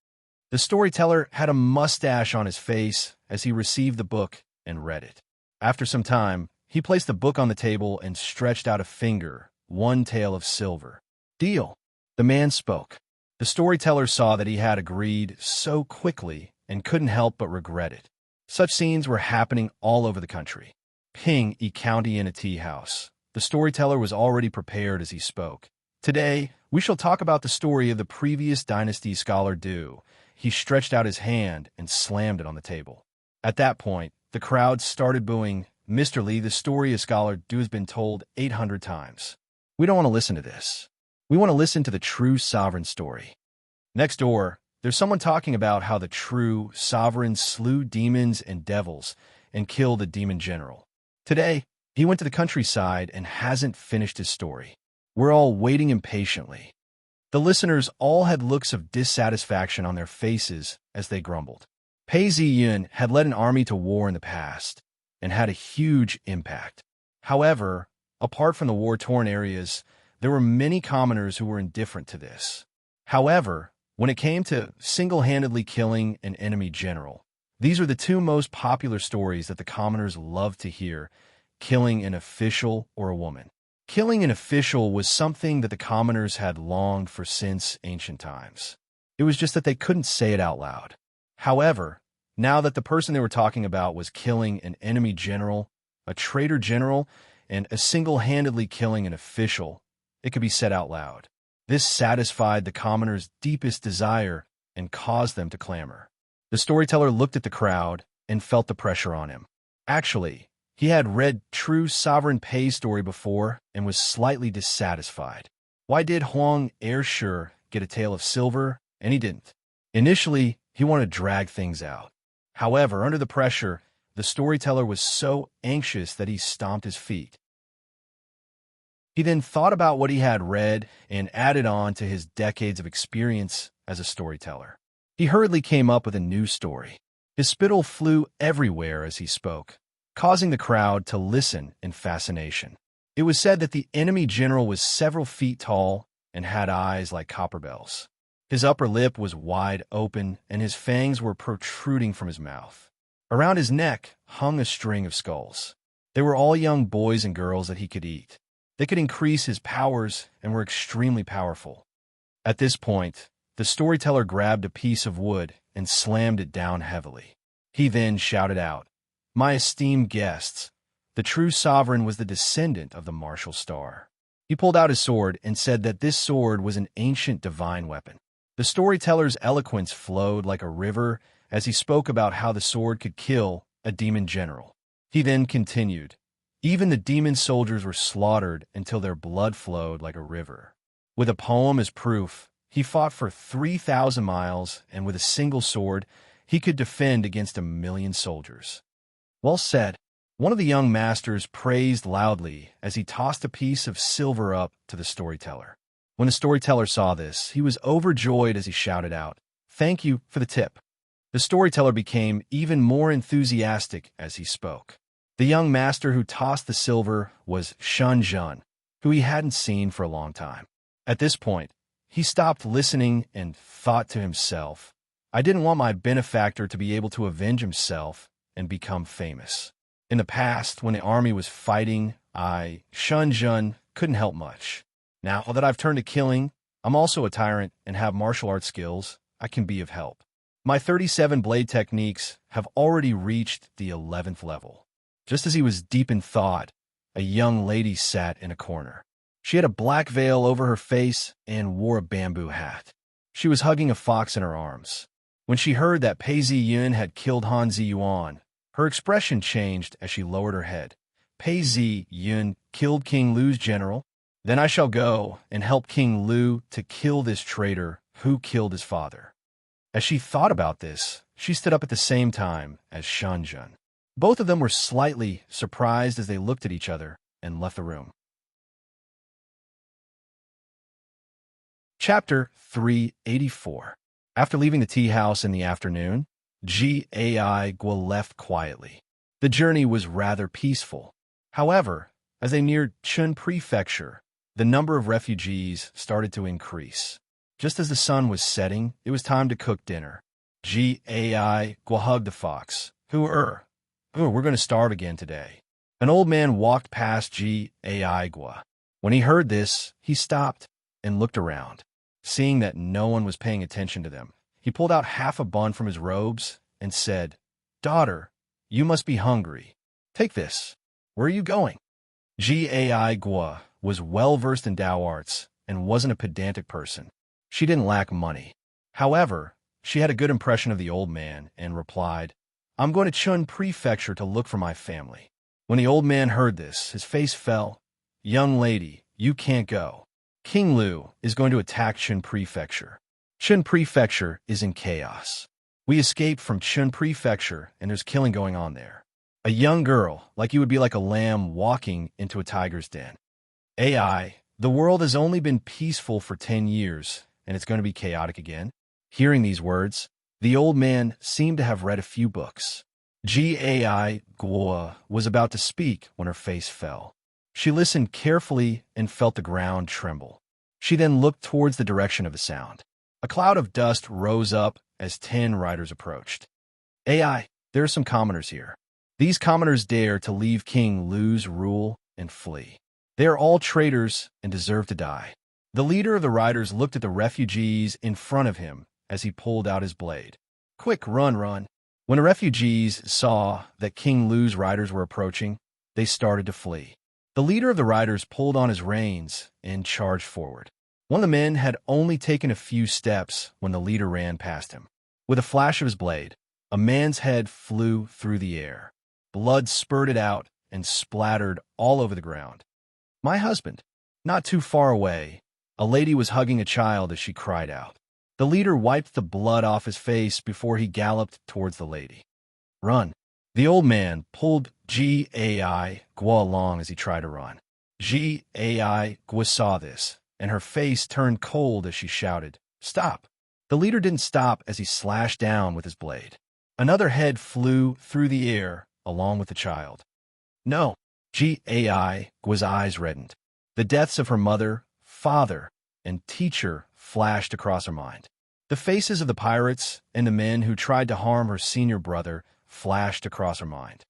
The storyteller had a mustache on his face as he received the book and read it. After some time, he placed the book on the table and stretched out a finger, 1 tael of silver. Deal. The man spoke. The storyteller saw that he had agreed so quickly and couldn't help but regret it. Such scenes were happening all over the country. Ping E County in a tea house. The storyteller was already prepared as he spoke. Today, we shall talk about the story of the previous dynasty scholar Du. He stretched out his hand and slammed it on the table. At that point, the crowd started booing, Mr. Lee, the story of scholar Du has been told 800 times. We don't want to listen to this. We want to listen to the true sovereign story. Next door, there's someone talking about how the true sovereign slew demons and devils and killed a demon general. Today, he went to the countryside and hasn't finished his story. We're all waiting impatiently. The listeners all had looks of dissatisfaction on their faces as they grumbled. Pei Ziyun had led an army to war in the past and had a huge impact. However, apart from the war-torn areas, there were many commoners who were indifferent to this. However, when it came to single-handedly killing an enemy general, these are the 2 most popular stories that the commoners loved to hear, killing an official or a woman. Killing an official was something that the commoners had longed for since ancient times. It was just that they couldn't say it out loud. However, Now that the person they were talking about was killing an enemy general, a traitor general, and single-handedly killing an official, it could be said out loud. This satisfied the commoners' deepest desire and caused them to clamor. The storyteller looked at the crowd and felt the pressure on him. Actually, he had read True Sovereign Pei's story before and was slightly dissatisfied. Why did Huang Ershur get a tale of silver and he didn't? Initially, he wanted to drag things out. However, under the pressure, the storyteller was so anxious that he stomped his feet. He then thought about what he had read and added on to his decades of experience as a storyteller. He hurriedly came up with a new story. His spittle flew everywhere as he spoke, causing the crowd to listen in fascination. It was said that the enemy general was several feet tall and had eyes like copper bells. His upper lip was wide open, and his fangs were protruding from his mouth. Around his neck hung a string of skulls. They were all young boys and girls that he could eat. They could increase his powers and were extremely powerful. At this point, the storyteller grabbed a piece of wood and slammed it down heavily. He then shouted out, "My esteemed guests, the true sovereign was the descendant of the martial star." He pulled out his sword and said that this sword was an ancient divine weapon. The storyteller's eloquence flowed like a river as he spoke about how the sword could kill a demon general. He then continued, "Even the demon soldiers were slaughtered until their blood flowed like a river." With a poem as proof, he fought for 3,000 miles, and with a single sword, he could defend against 1,000,000 soldiers. Well said. One of the young masters praised loudly as he tossed a piece of silver up to the storyteller. When the storyteller saw this, he was overjoyed as he shouted out, "Thank you for the tip." The storyteller became even more enthusiastic as he spoke. The young master who tossed the silver was Shun Jun, who he hadn't seen for a long time. At this point, he stopped listening and thought to himself, "I didn't want my benefactor to be able to avenge himself and become famous. In the past, when the army was fighting, Shun Jun, couldn't help much. Now that I've turned to killing, I'm also a tyrant and have martial arts skills. I can be of help. My 37 blade techniques have already reached the 11th level." Just as he was deep in thought, a young lady sat in a corner. She had a black veil over her face and wore a bamboo hat. She was hugging a fox in her arms. When she heard that Pei Ziyun had killed Han Ziyuan, her expression changed as she lowered her head. "Pei Ziyun killed King Lu's general? Then I shall go and help King Lu to kill this traitor who killed his father." As she thought about this, she stood up at the same time as Shunjun. Both of them were slightly surprised as they looked at each other and left the room. Chapter 384. After leaving the tea house in the afternoon, Gai Guo left quietly. The journey was rather peaceful. However, as they neared Chun Prefecture, the number of refugees started to increase. Just as the sun was setting, it was time to cook dinner. Gai Guo hugged the fox. We're going to starve again today." An old man walked past Gai Guo. When he heard this, he stopped and looked around. Seeing that no one was paying attention to them, he pulled out half a bun from his robes and said, "Daughter, you must be hungry. Take this. Where are you going?" Gai Guo was well-versed in Tao arts and wasn't a pedantic person. She didn't lack money. However, she had a good impression of the old man and replied, "I'm going to Chun Prefecture to look for my family." When the old man heard this, his face fell. "Young lady, you can't go. King Lu is going to attack Chun Prefecture. Chun Prefecture is in chaos. We escaped from Chun Prefecture, and there's killing going on there. A young girl, like you, would be like a lamb walking into a tiger's den. The world has only been peaceful for 10 years, and it's going to be chaotic again." Hearing these words, the old man seemed to have read a few books. Gai Guo was about to speak when her face fell. She listened carefully and felt the ground tremble. She then looked towards the direction of the sound. A cloud of dust rose up as 10 riders approached. "There are some commoners here. These commoners dare to leave King Lu's rule and flee. They are all traitors and deserve to die." The leader of the riders looked at the refugees in front of him as he pulled out his blade. "Quick, run, run." When the refugees saw that King Lu's riders were approaching, they started to flee. The leader of the riders pulled on his reins and charged forward. One of the men had only taken a few steps when the leader ran past him. With a flash of his blade, a man's head flew through the air. Blood spurted out and splattered all over the ground. My husband. Not too far away, a lady was hugging a child as she cried out. The leader wiped the blood off his face before he galloped towards the lady. Run. The old man pulled Gai Gua along as he tried to run. Gai Gua saw this, and her face turned cold as she shouted, "Stop!" The leader didn't stop as he slashed down with his blade. Another head flew through the air along with the child. No! Gai Gua's eyes reddened. The deaths of her mother, father, and teacher flashed across her mind. The faces of the pirates and the men who tried to harm her senior brother flashed across her mind.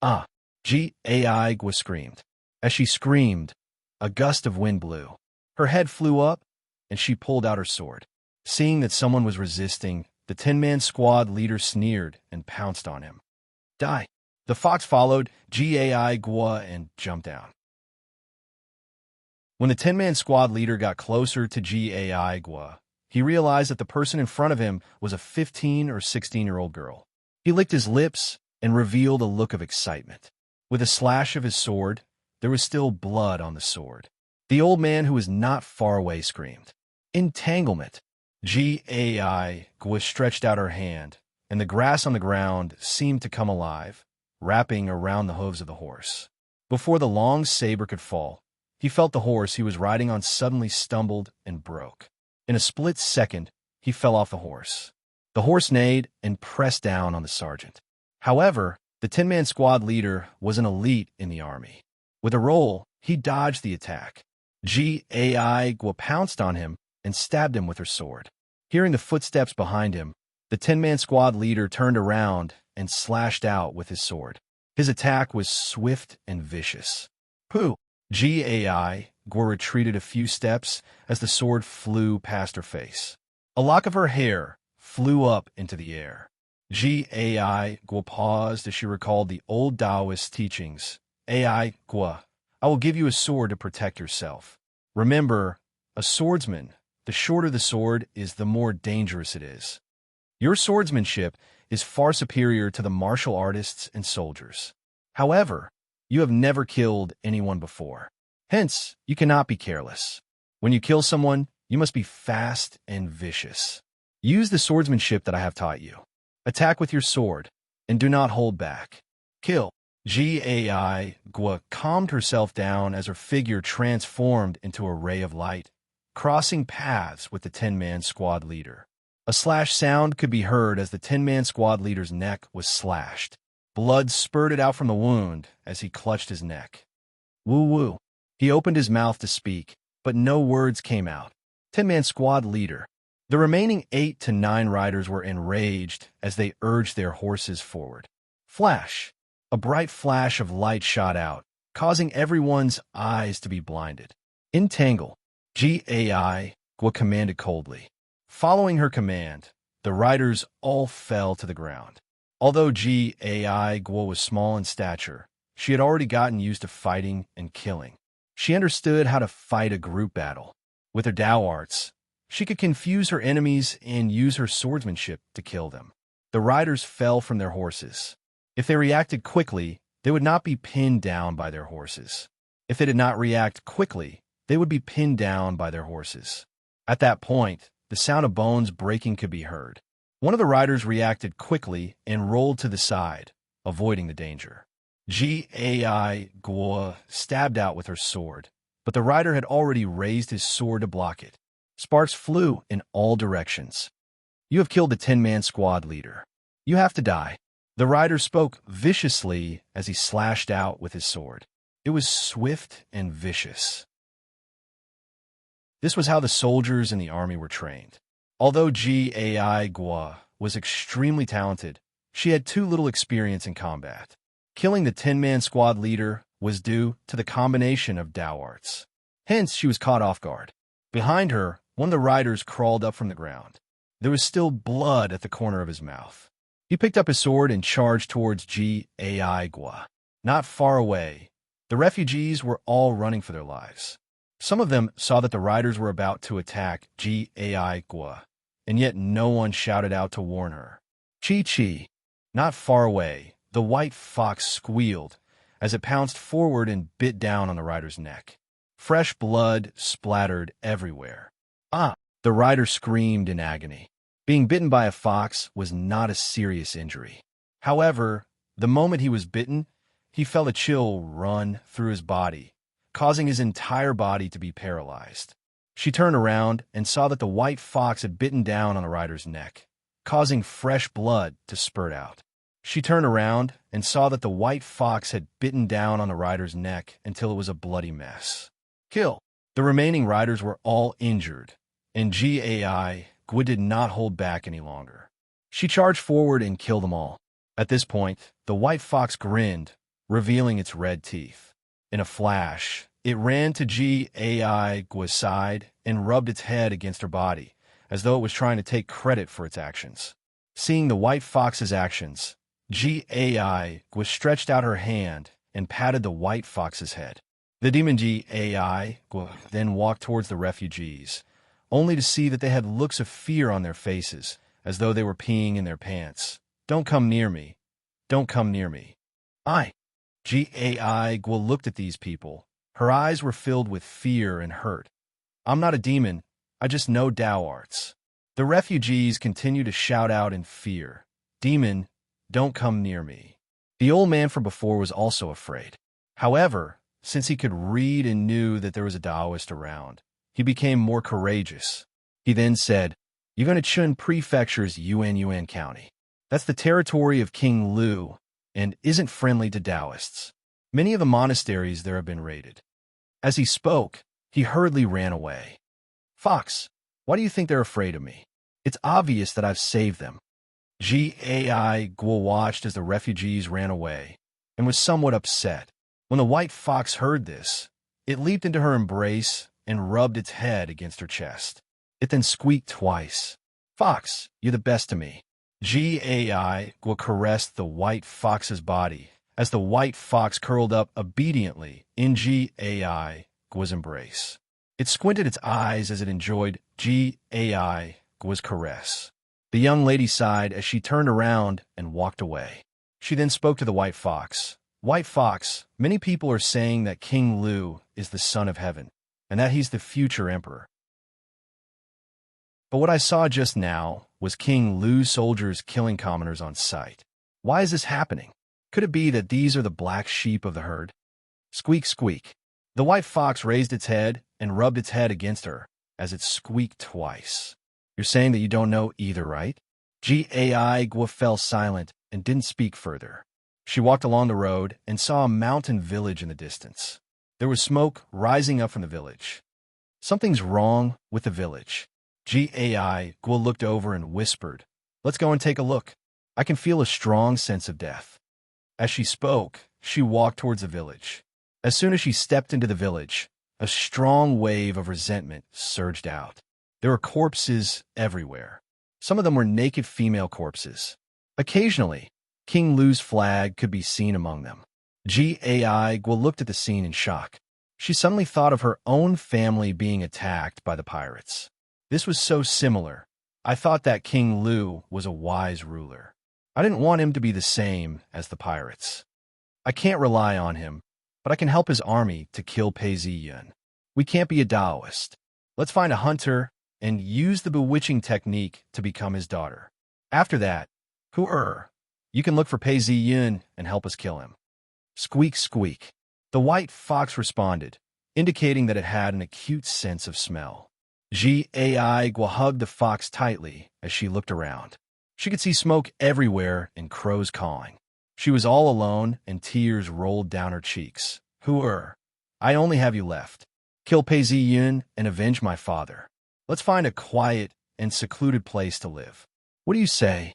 Ah! Gai Gua screamed. As she screamed, a gust of wind blew. Her head flew up, and she pulled out her sword. Seeing that someone was resisting, the 10-man squad leader sneered and pounced on him. Die! The fox followed Gai Gua and jumped down. When the 10-man squad leader got closer to Gai Gua, he realized that the person in front of him was a 15 or 16-year-old girl. He licked his lips and revealed a look of excitement. With a slash of his sword, there was still blood on the sword. The old man who was not far away screamed, "Entanglement!" Gai Gua stretched out her hand, and the grass on the ground seemed to come alive, wrapping around the hooves of the horse. Before the long saber could fall, he felt the horse he was riding on suddenly stumbled and broke. In a split second, he fell off the horse. The horse neighed and pressed down on the sergeant. However, the 10-man squad leader was an elite in the army. With a roll, he dodged the attack. Gai Gua pounced on him and stabbed him with her sword. Hearing the footsteps behind him, the 10-man squad leader turned around and slashed out with his sword. His attack was swift and vicious. Pooh! Gai Gua retreated a few steps as the sword flew past her face. A lock of her hair flew up into the air. Gai Gua paused as she recalled the old Taoist teachings. Ai Gua, I will give you a sword to protect yourself. Remember, a swordsman, the shorter the sword is, the more dangerous it is. Your swordsmanship is far superior to the martial artists and soldiers. However, you have never killed anyone before. Hence, you cannot be careless. When you kill someone, you must be fast and vicious. Use the swordsmanship that I have taught you. Attack with your sword, and do not hold back. Kill. Gai Gua calmed herself down as her figure transformed into a ray of light, crossing paths with the 10-man squad leader. A slash sound could be heard as the 10-man squad leader's neck was slashed. Blood spurted out from the wound as he clutched his neck. Woo-woo. He opened his mouth to speak, but no words came out. 10-man squad leader. The remaining 8 to 9 riders were enraged as they urged their horses forward. Flash. A bright flash of light shot out, causing everyone's eyes to be blinded. Entangle. Gai Gua commanded coldly. Following her command, the riders all fell to the ground. Although Gai Gua was small in stature, she had already gotten used to fighting and killing. She understood how to fight a group battle. With her Dao arts, she could confuse her enemies and use her swordsmanship to kill them. The riders fell from their horses. If they reacted quickly, they would not be pinned down by their horses. If they did not react quickly, they would be pinned down by their horses. At that point, the sound of bones breaking could be heard. One of the riders reacted quickly and rolled to the side, avoiding the danger. Gai Gua stabbed out with her sword, but the rider had already raised his sword to block it. Sparks flew in all directions. You have killed the 10-man squad leader. You have to die. The rider spoke viciously as he slashed out with his sword. It was swift and vicious. This was how the soldiers in the army were trained. Although Gai Gua was extremely talented, she had too little experience in combat. Killing the 10-man squad leader was due to the combination of Dao arts. Hence, she was caught off guard. Behind her, one of the riders crawled up from the ground. There was still blood at the corner of his mouth. He picked up his sword and charged towards Gaigwa. Not far away, the refugees were all running for their lives. Some of them saw that the riders were about to attack Gaigwa, and yet no one shouted out to warn her. Chi. Not far away, the white fox squealed as it pounced forward and bit down on the rider's neck. Fresh blood splattered everywhere. Ah! The rider screamed in agony. Being bitten by a fox was not a serious injury. However, the moment he was bitten, he felt a chill run through his body, causing his entire body to be paralyzed. She turned around and saw that the white fox had bitten down on the rider's neck, causing fresh blood to spurt out. She turned around and saw that the white fox had bitten down on the rider's neck until it was a bloody mess. Kill! The remaining riders were all injured, and Gaigwa did not hold back any longer. She charged forward and killed them all. At this point, the white fox grinned, revealing its red teeth. In a flash, it ran to Gaigwa's side and rubbed its head against her body, as though it was trying to take credit for its actions. Seeing the white fox's actions, Gaigwa stretched out her hand and patted the white fox's head. The demon Gaigwa then walked towards the refugees, only to see that they had looks of fear on their faces, as though they were peeing in their pants. Don't come near me. Don't come near me. Gaigwa looked at these people. Her eyes were filled with fear and hurt. I'm not a demon. I just know Tao arts. The refugees continued to shout out in fear. Demon, don't come near me. The old man from before was also afraid. However, since he could read and knew that there was a Taoist around, he became more courageous. He then said, You're going to Chun Prefecture's Yun County. That's the territory of King Lu, and isn't friendly to Taoists. Many of the monasteries there have been raided. As he spoke, he hurriedly ran away. Fox, why do you think they're afraid of me? It's obvious that I've saved them. Gaigwa watched as the refugees ran away, and was somewhat upset. When the white fox heard this, it leaped into her embrace and rubbed its head against her chest. It then squeaked twice. Fox, you're the best to me. Gaigwa caressed the white fox's body as the white fox curled up obediently in Gaigwa's embrace. It squinted its eyes as it enjoyed Gaigwa's caress. The young lady sighed as she turned around and walked away. She then spoke to the white fox. White fox, many people are saying that King Lu is the son of heaven, and that he's the future emperor. But what I saw just now was King Lu's soldiers killing commoners on sight. Why is this happening? Could it be that these are the black sheep of the herd? Squeak, squeak. The white fox raised its head and rubbed its head against her as it squeaked twice. You're saying that you don't know either, right? Gaigwa fell silent and didn't speak further. She walked along the road and saw a mountain village in the distance. There was smoke rising up from the village. Something's wrong with the village. Gaigwa looked over and whispered, Let's go and take a look. I can feel a strong sense of death. As she spoke, she walked towards the village. As soon as she stepped into the village, a strong wave of resentment surged out. There were corpses everywhere. Some of them were naked female corpses. Occasionally, King Lu's flag could be seen among them. Gaigwa looked at the scene in shock. She suddenly thought of her own family being attacked by the pirates. This was so similar. I thought that King Lu was a wise ruler. I didn't want him to be the same as the pirates. I can't rely on him, but I can help his army to kill Pei Ziyun. We can't be a Taoist. Let's find a hunter and use the bewitching technique to become his daughter. After that, you can look for Pei Ziyun and help us kill him. Squeak, squeak. The white fox responded, indicating that it had an acute sense of smell. Gaigwa hugged the fox tightly as she looked around. She could see smoke everywhere and crows cawing. She was all alone and tears rolled down her cheeks. I only have you left. Kill Pei Ziyun and avenge my father. Let's find a quiet and secluded place to live. What do you say?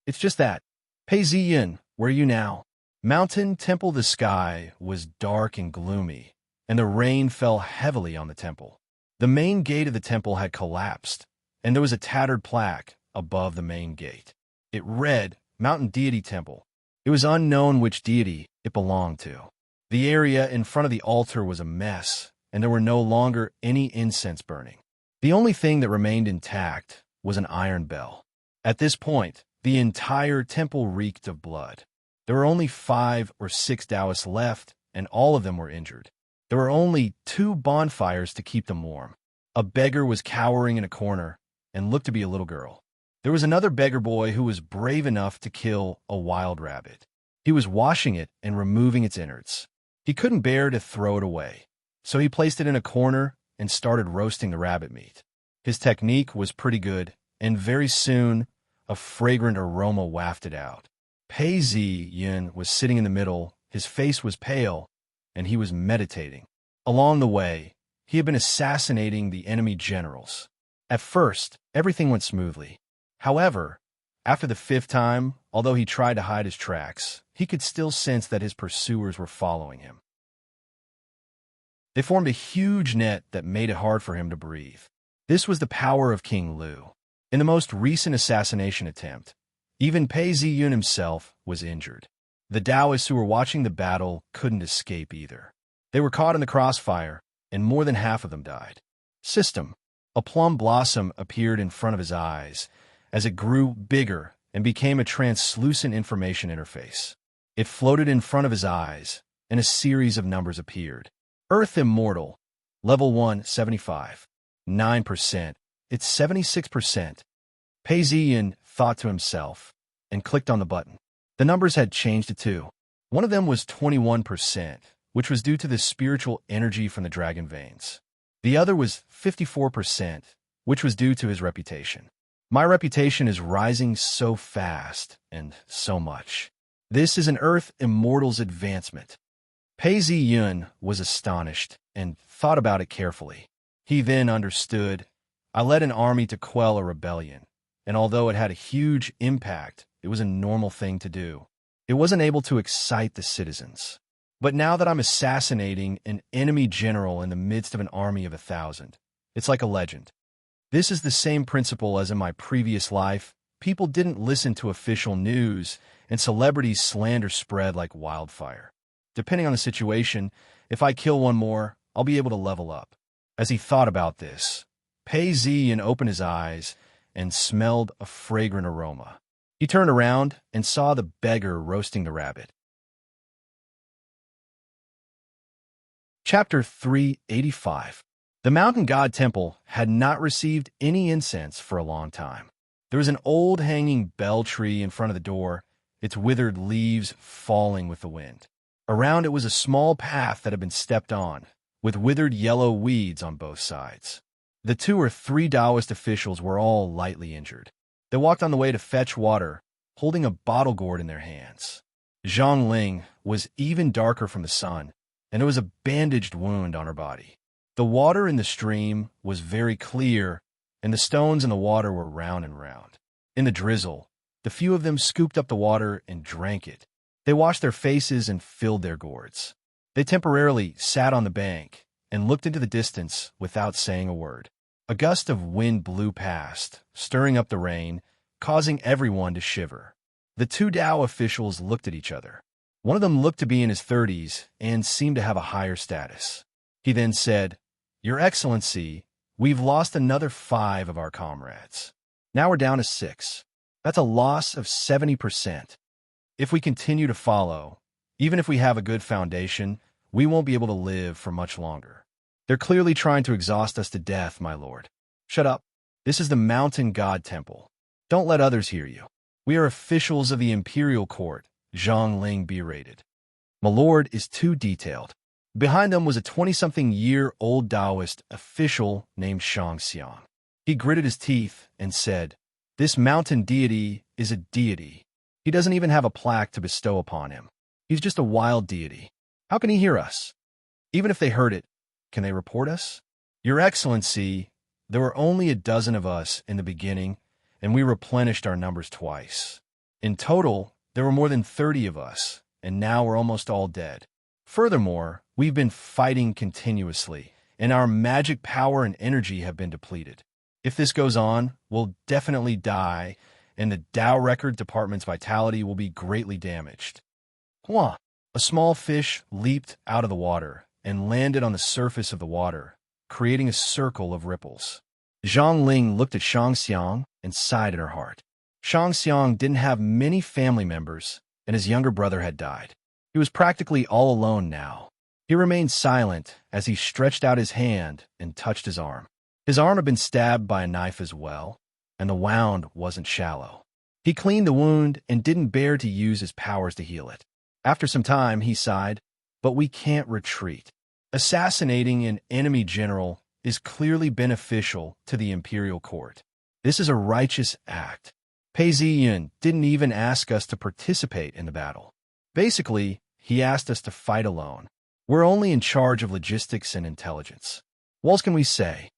It's just that. Pei Ziyun, where are you now? Mountain Temple. The sky was dark and gloomy, and the rain fell heavily on the temple. The main gate of the temple had collapsed, and there was a tattered plaque above the main gate. It read, mountain deity temple. It was unknown which deity it belonged to. The area in front of the altar was a mess, and there were no longer any incense burning. The only thing that remained intact was an iron bell. At this point, the entire temple reeked of blood. There were only 5 or 6 Taoists left, and all of them were injured. There were only 2 bonfires to keep them warm. A beggar was cowering in a corner and looked to be a little girl. There was another beggar boy who was brave enough to kill a wild rabbit. He was washing it and removing its innards. He couldn't bear to throw it away, so he placed it in a corner and started roasting the rabbit meat. His technique was pretty good, and very soon a fragrant aroma wafted out. Pei Zi-yun was sitting in the middle, his face was pale, and he was meditating. Along the way, he had been assassinating the enemy generals. At first, everything went smoothly. However, after the 5th time, although he tried to hide his tracks, he could still sense that his pursuers were following him. They formed a huge net that made it hard for him to breathe. This was the power of King Lu. In the most recent assassination attempt, even Pei Zi-yun himself was injured. The Taoists who were watching the battle couldn't escape either. They were caught in the crossfire, and more than half of them died. System. A plum blossom appeared in front of his eyes as it grew bigger and became a translucent information interface. It floated in front of his eyes, and a series of numbers appeared. Earth Immortal. Level 1, 75. 9%. It's 76%. Pei Zi-yun thought to himself and clicked on the button. The numbers had changed to 2. One of them was 21%, which was due to the spiritual energy from the dragon veins. The other was 54%, which was due to his reputation. My reputation is rising so fast and so much. This is an Earth Immortal's advancement. Pei Zi-yun was astonished and thought about it carefully. He then understood. I led an army to quell a rebellion, and although it had a huge impact, it was a normal thing to do. It wasn't able to excite the citizens. But now that I'm assassinating an enemy general in the midst of an army of 1,000, it's like a legend. This is the same principle as in my previous life. People didn't listen to official news, and celebrities' slander spread like wildfire. Depending on the situation, if I kill one more, I'll be able to level up. As he thought about this, Pei Zi-yun opened his eyes and smelled a fragrant aroma. He turned around and saw the beggar roasting the rabbit. Chapter 385. The mountain god temple had not received any incense for a long time. There was an old hanging bell tree in front of the door, its withered leaves falling with the wind. Around it was a small path that had been stepped on, with withered yellow weeds on both sides. The 2 or 3 Taoist officials were all lightly injured. They walked on the way to fetch water, holding a bottle gourd in their hands. Zhang Ling was even darker from the sun, and there was a bandaged wound on her body. The water in the stream was very clear, and the stones in the water were round and round. In the drizzle, the few of them scooped up the water and drank it. They washed their faces and filled their gourds. They temporarily sat on the bank and looked into the distance without saying a word. A gust of wind blew past, stirring up the rain, causing everyone to shiver. The 2 Tao officials looked at each other. One of them looked to be in his 30s and seemed to have a higher status. He then said, "Your Excellency, we've lost another 5 of our comrades. Now we're down to 6. That's a loss of 70%. If we continue to follow, even if we have a good foundation, we won't be able to live for much longer. They're clearly trying to exhaust us to death, my lord." "Shut up. This is the mountain god temple. Don't let others hear you. We are officials of the imperial court," Zhang Ling berated. "My lord is too detailed." Behind them was a 20-something-year-old Taoist official named Shang Xiang. He gritted his teeth and said, "This mountain deity is a deity. He doesn't even have a plaque to bestow upon him. He's just a wild deity. How can he hear us? Even if they heard it, can they report us? Your Excellency, there were only a dozen of us in the beginning, and we replenished our numbers twice. In total, there were more than 30 of us, and now we're almost all dead. Furthermore, we've been fighting continuously, and our magic power and energy have been depleted. If this goes on, we'll definitely die, and the Tao record department's vitality will be greatly damaged. Hua! A small fish leaped out of the water and landed on the surface of the water, creating a circle of ripples. Zhang Ling looked at Shang Xiang and sighed in her heart. Shang Xiang didn't have many family members, and his younger brother had died. He was practically all alone now. He remained silent as he stretched out his hand and touched his arm. His arm had been stabbed by a knife as well, and the wound wasn't shallow. He cleaned the wound and didn't bear to use his powers to heal it. After some time, he sighed, "But we can't retreat. Assassinating an enemy general is clearly beneficial to the imperial court. This is a righteous act. Pei Ziyin didn't even ask us to participate in the battle. Basically, he asked us to fight alone. We're only in charge of logistics and intelligence. What else can we say?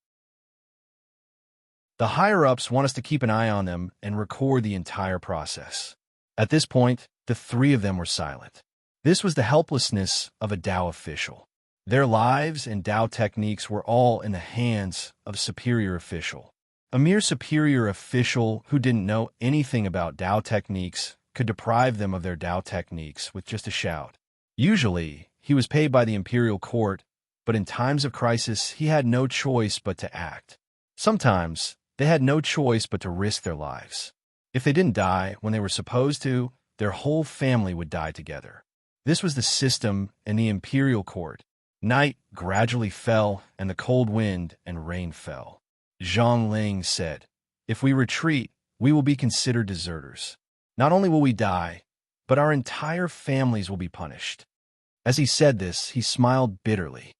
The higher-ups want us to keep an eye on them and record the entire process." At this point, the three of them were silent. This was the helplessness of a Tao official. Their lives and Tao techniques were all in the hands of a superior official. A mere superior official who didn't know anything about Tao techniques could deprive them of their Tao techniques with just a shout. Usually, he was paid by the imperial court, but in times of crisis, he had no choice but to act. Sometimes, they had no choice but to risk their lives. If they didn't die when they were supposed to, their whole family would die together. This was the system in the imperial court. Night gradually fell, and the cold wind and rain fell. Zhang Ling said, "If we retreat, we will be considered deserters. Not only will we die, but our entire families will be punished." As he said this, he smiled bitterly.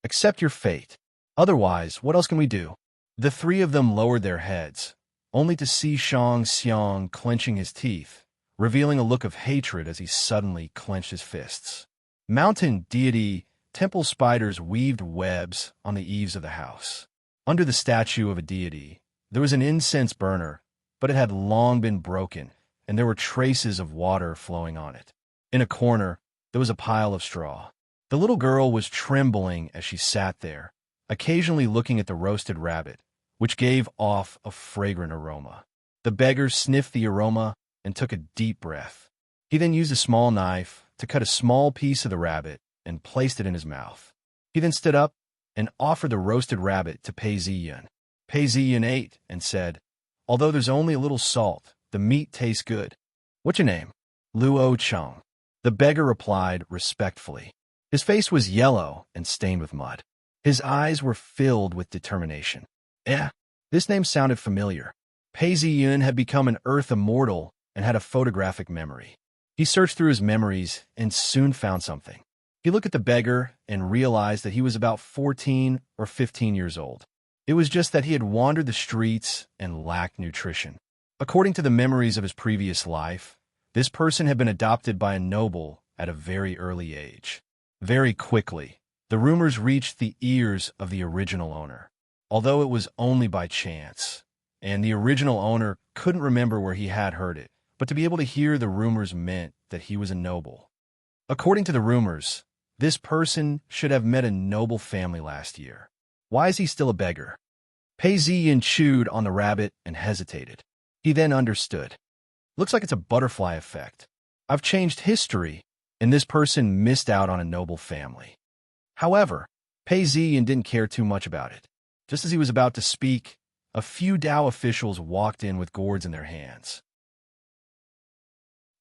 "Accept your fate. Otherwise, what else can we do?" The three of them lowered their heads, only to see Shang Xiang clenching his teeth, revealing a look of hatred as he suddenly clenched his fists. Mountain deity temple spiders weaved webs on the eaves of the house. Under the statue of a deity, there was an incense burner, but it had long been broken, and there were traces of water flowing on it. In a corner, there was a pile of straw. The little girl was trembling as she sat there, occasionally looking at the roasted rabbit, which gave off a fragrant aroma. The beggar sniffed the aroma and took a deep breath. He then used a small knife to cut a small piece of the rabbit and placed it in his mouth. He then stood up and offered the roasted rabbit to Pei Ziyin. Pei Ziyin ate and said, "Although there's only a little salt, the meat tastes good. What's your name?" "Luo Cheng." The beggar replied respectfully. His face was yellow and stained with mud. His eyes were filled with determination. This name sounded familiar. Pei Ziyin had become an Earth immortal and had a photographic memory. He searched through his memories and soon found something. He looked at the beggar and realized that he was about 14 or 15 years old. It was just that he had wandered the streets and lacked nutrition. According to the memories of his previous life, this person had been adopted by a noble at a very early age. Very quickly, the rumors reached the ears of the original owner, although it was only by chance, and the original owner couldn't remember where he had heard it, but to be able to hear the rumors meant that he was a noble. According to the rumors, this person should have met a noble family last year. Why is he still a beggar? Pei Ziyin chewed on the rabbit and hesitated. He then understood. Looks like it's a butterfly effect. I've changed history, and this person missed out on a noble family. However, Pei Ziyin didn't care too much about it. Just as he was about to speak, a few Tao officials walked in with gourds in their hands.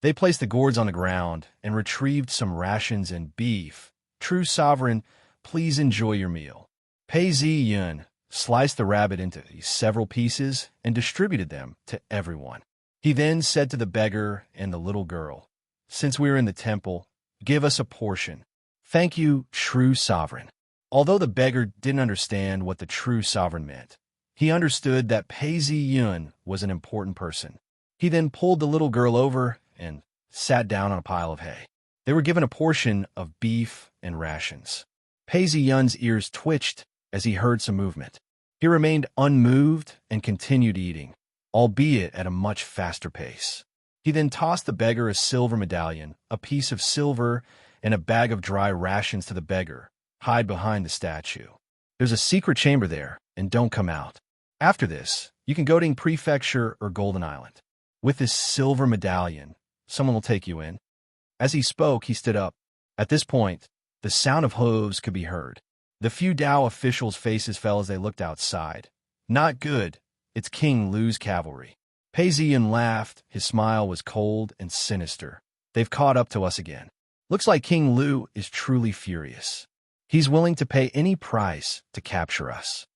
They placed the gourds on the ground and retrieved some rations and beef. "True sovereign, please enjoy your meal." Pei Ziyin sliced the rabbit into several pieces and distributed them to everyone. He then said to the beggar and the little girl, "Since we're in the temple, give us a portion." "Thank you, true sovereign." Although the beggar didn't understand what the true sovereign meant, he understood that Pei Ziyin was an important person. He then pulled the little girl over and sat down on a pile of hay. They were given a portion of beef and rations. Pei Ziyun's ears twitched as he heard some movement. He remained unmoved and continued eating, albeit at a much faster pace. He then tossed the beggar a silver medallion, a piece of silver, and a bag of dry rations to the beggar. "Hide behind the statue. There's a secret chamber there, and don't come out. After this, you can go to Ying Prefecture or Golden Island." With this silver medallion, someone will take you in. As he spoke, he stood up. At this point, the sound of hooves could be heard. The few Dao officials' faces fell as they looked outside. Not good. It's King Lu's cavalry. Pei Ziyan laughed. His smile was cold and sinister. They've caught up to us again. Looks like King Lu is truly furious. He's willing to pay any price to capture us.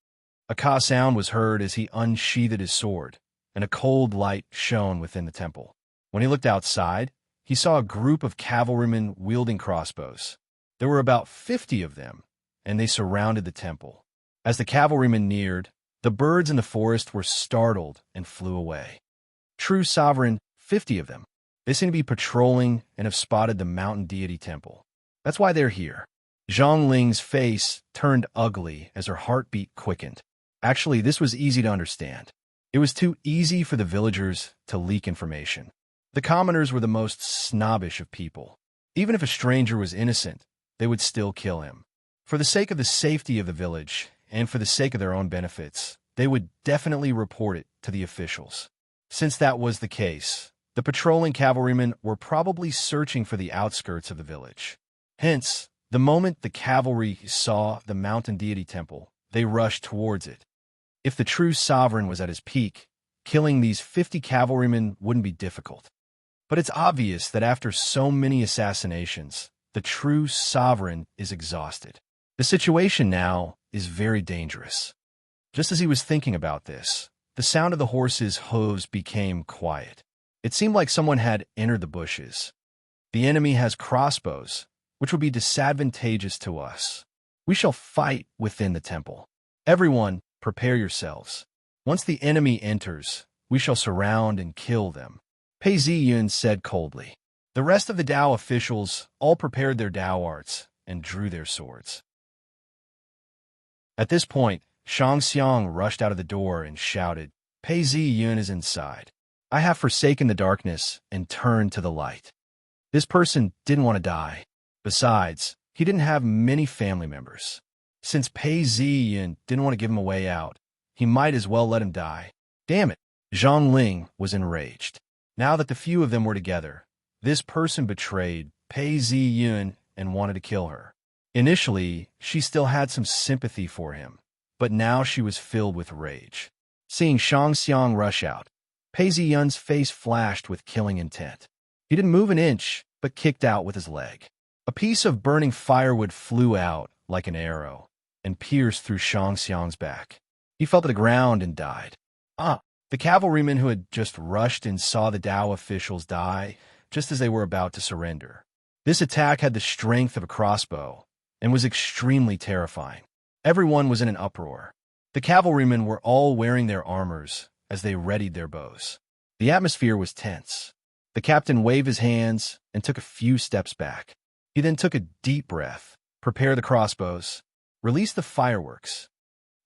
A caw sound was heard as he unsheathed his sword, and a cold light shone within the temple. When he looked outside, he saw a group of cavalrymen wielding crossbows. There were about 50 of them, and they surrounded the temple. As the cavalrymen neared, the birds in the forest were startled and flew away. True sovereign, 50 of them. They seem to be patrolling and have spotted the mountain deity temple. That's why they're here. Zhang Ling's face turned ugly as her heartbeat quickened. Actually, this was easy to understand. It was too easy for the villagers to leak information. The commoners were the most snobbish of people. Even if a stranger was innocent, they would still kill him. For the sake of the safety of the village, and for the sake of their own benefits, they would definitely report it to the officials. Since that was the case, the patrolling cavalrymen were probably searching for the outskirts of the village. Hence, the moment the cavalry saw the mountain deity temple, they rushed towards it. If the true sovereign was at his peak, killing these 50 cavalrymen wouldn't be difficult. But it's obvious that after so many assassinations, the true sovereign is exhausted. The situation now is very dangerous. Just as he was thinking about this, the sound of the horses' hooves became quiet. It seemed like someone had entered the bushes. The enemy has crossbows, which would be disadvantageous to us. We shall fight within the temple. Everyone, prepare yourselves. Once the enemy enters, we shall surround and kill them. Pei Ziyan said coldly. The rest of the Dao officials all prepared their Dao arts and drew their swords. At this point, Shang Xiang rushed out of the door and shouted, Pei Ziyan is inside. I have forsaken the darkness and turned to the light. This person didn't want to die. Besides, he didn't have many family members. Since Pei Ziyan didn't want to give him a way out, he might as well let him die. Damn it! Zhang Ling was enraged. Now that the few of them were together, this person betrayed Pei Ziyan and wanted to kill her. Initially, she still had some sympathy for him, but now she was filled with rage. Seeing Shang Xiang rush out, Pei Ziyan's face flashed with killing intent. He didn't move an inch, but kicked out with his leg. A piece of burning firewood flew out like an arrow and pierced through Shang Xiang's back. He fell to the ground and died. The cavalrymen who had just rushed in saw the Dao officials die just as they were about to surrender. This attack had the strength of a crossbow and was extremely terrifying. Everyone was in an uproar. The cavalrymen were all wearing their armors as they readied their bows. The atmosphere was tense. The captain waved his hands and took a few steps back. He then took a deep breath, prepared the crossbows, released the fireworks.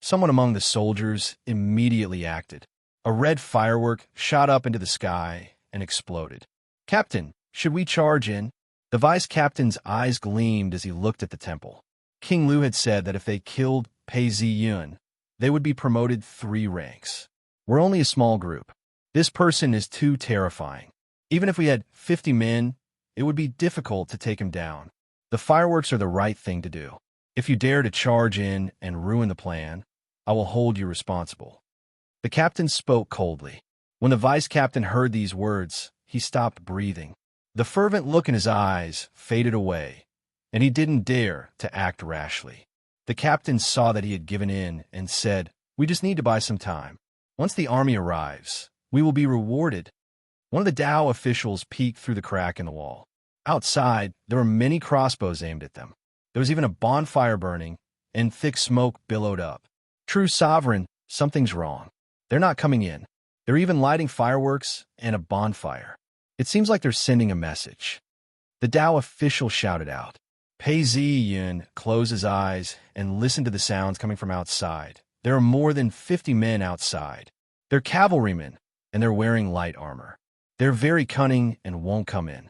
Someone among the soldiers immediately acted. A red firework shot up into the sky and exploded. Captain, should we charge in? The vice-captain's eyes gleamed as he looked at the temple. King Lu had said that if they killed Pei Ziyan, they would be promoted 3 ranks. We're only a small group. This person is too terrifying. Even if we had 50 men, it would be difficult to take him down. The fireworks are the right thing to do. If you dare to charge in and ruin the plan, I will hold you responsible. The captain spoke coldly. When the vice-captain heard these words, he stopped breathing. The fervent look in his eyes faded away, and he didn't dare to act rashly. The captain saw that he had given in and said, We just need to buy some time. Once the army arrives, we will be rewarded. One of the Dao officials peeked through the crack in the wall. Outside, there were many crossbows aimed at them. There was even a bonfire burning, and thick smoke billowed up. True sovereign, something's wrong. They're not coming in. They're even lighting fireworks and a bonfire. It seems like they're sending a message. The Dao official shouted out. Pei Ziyan closed his eyes and listened to the sounds coming from outside. There are more than 50 men outside. They're cavalrymen, and they're wearing light armor. They're very cunning and won't come in.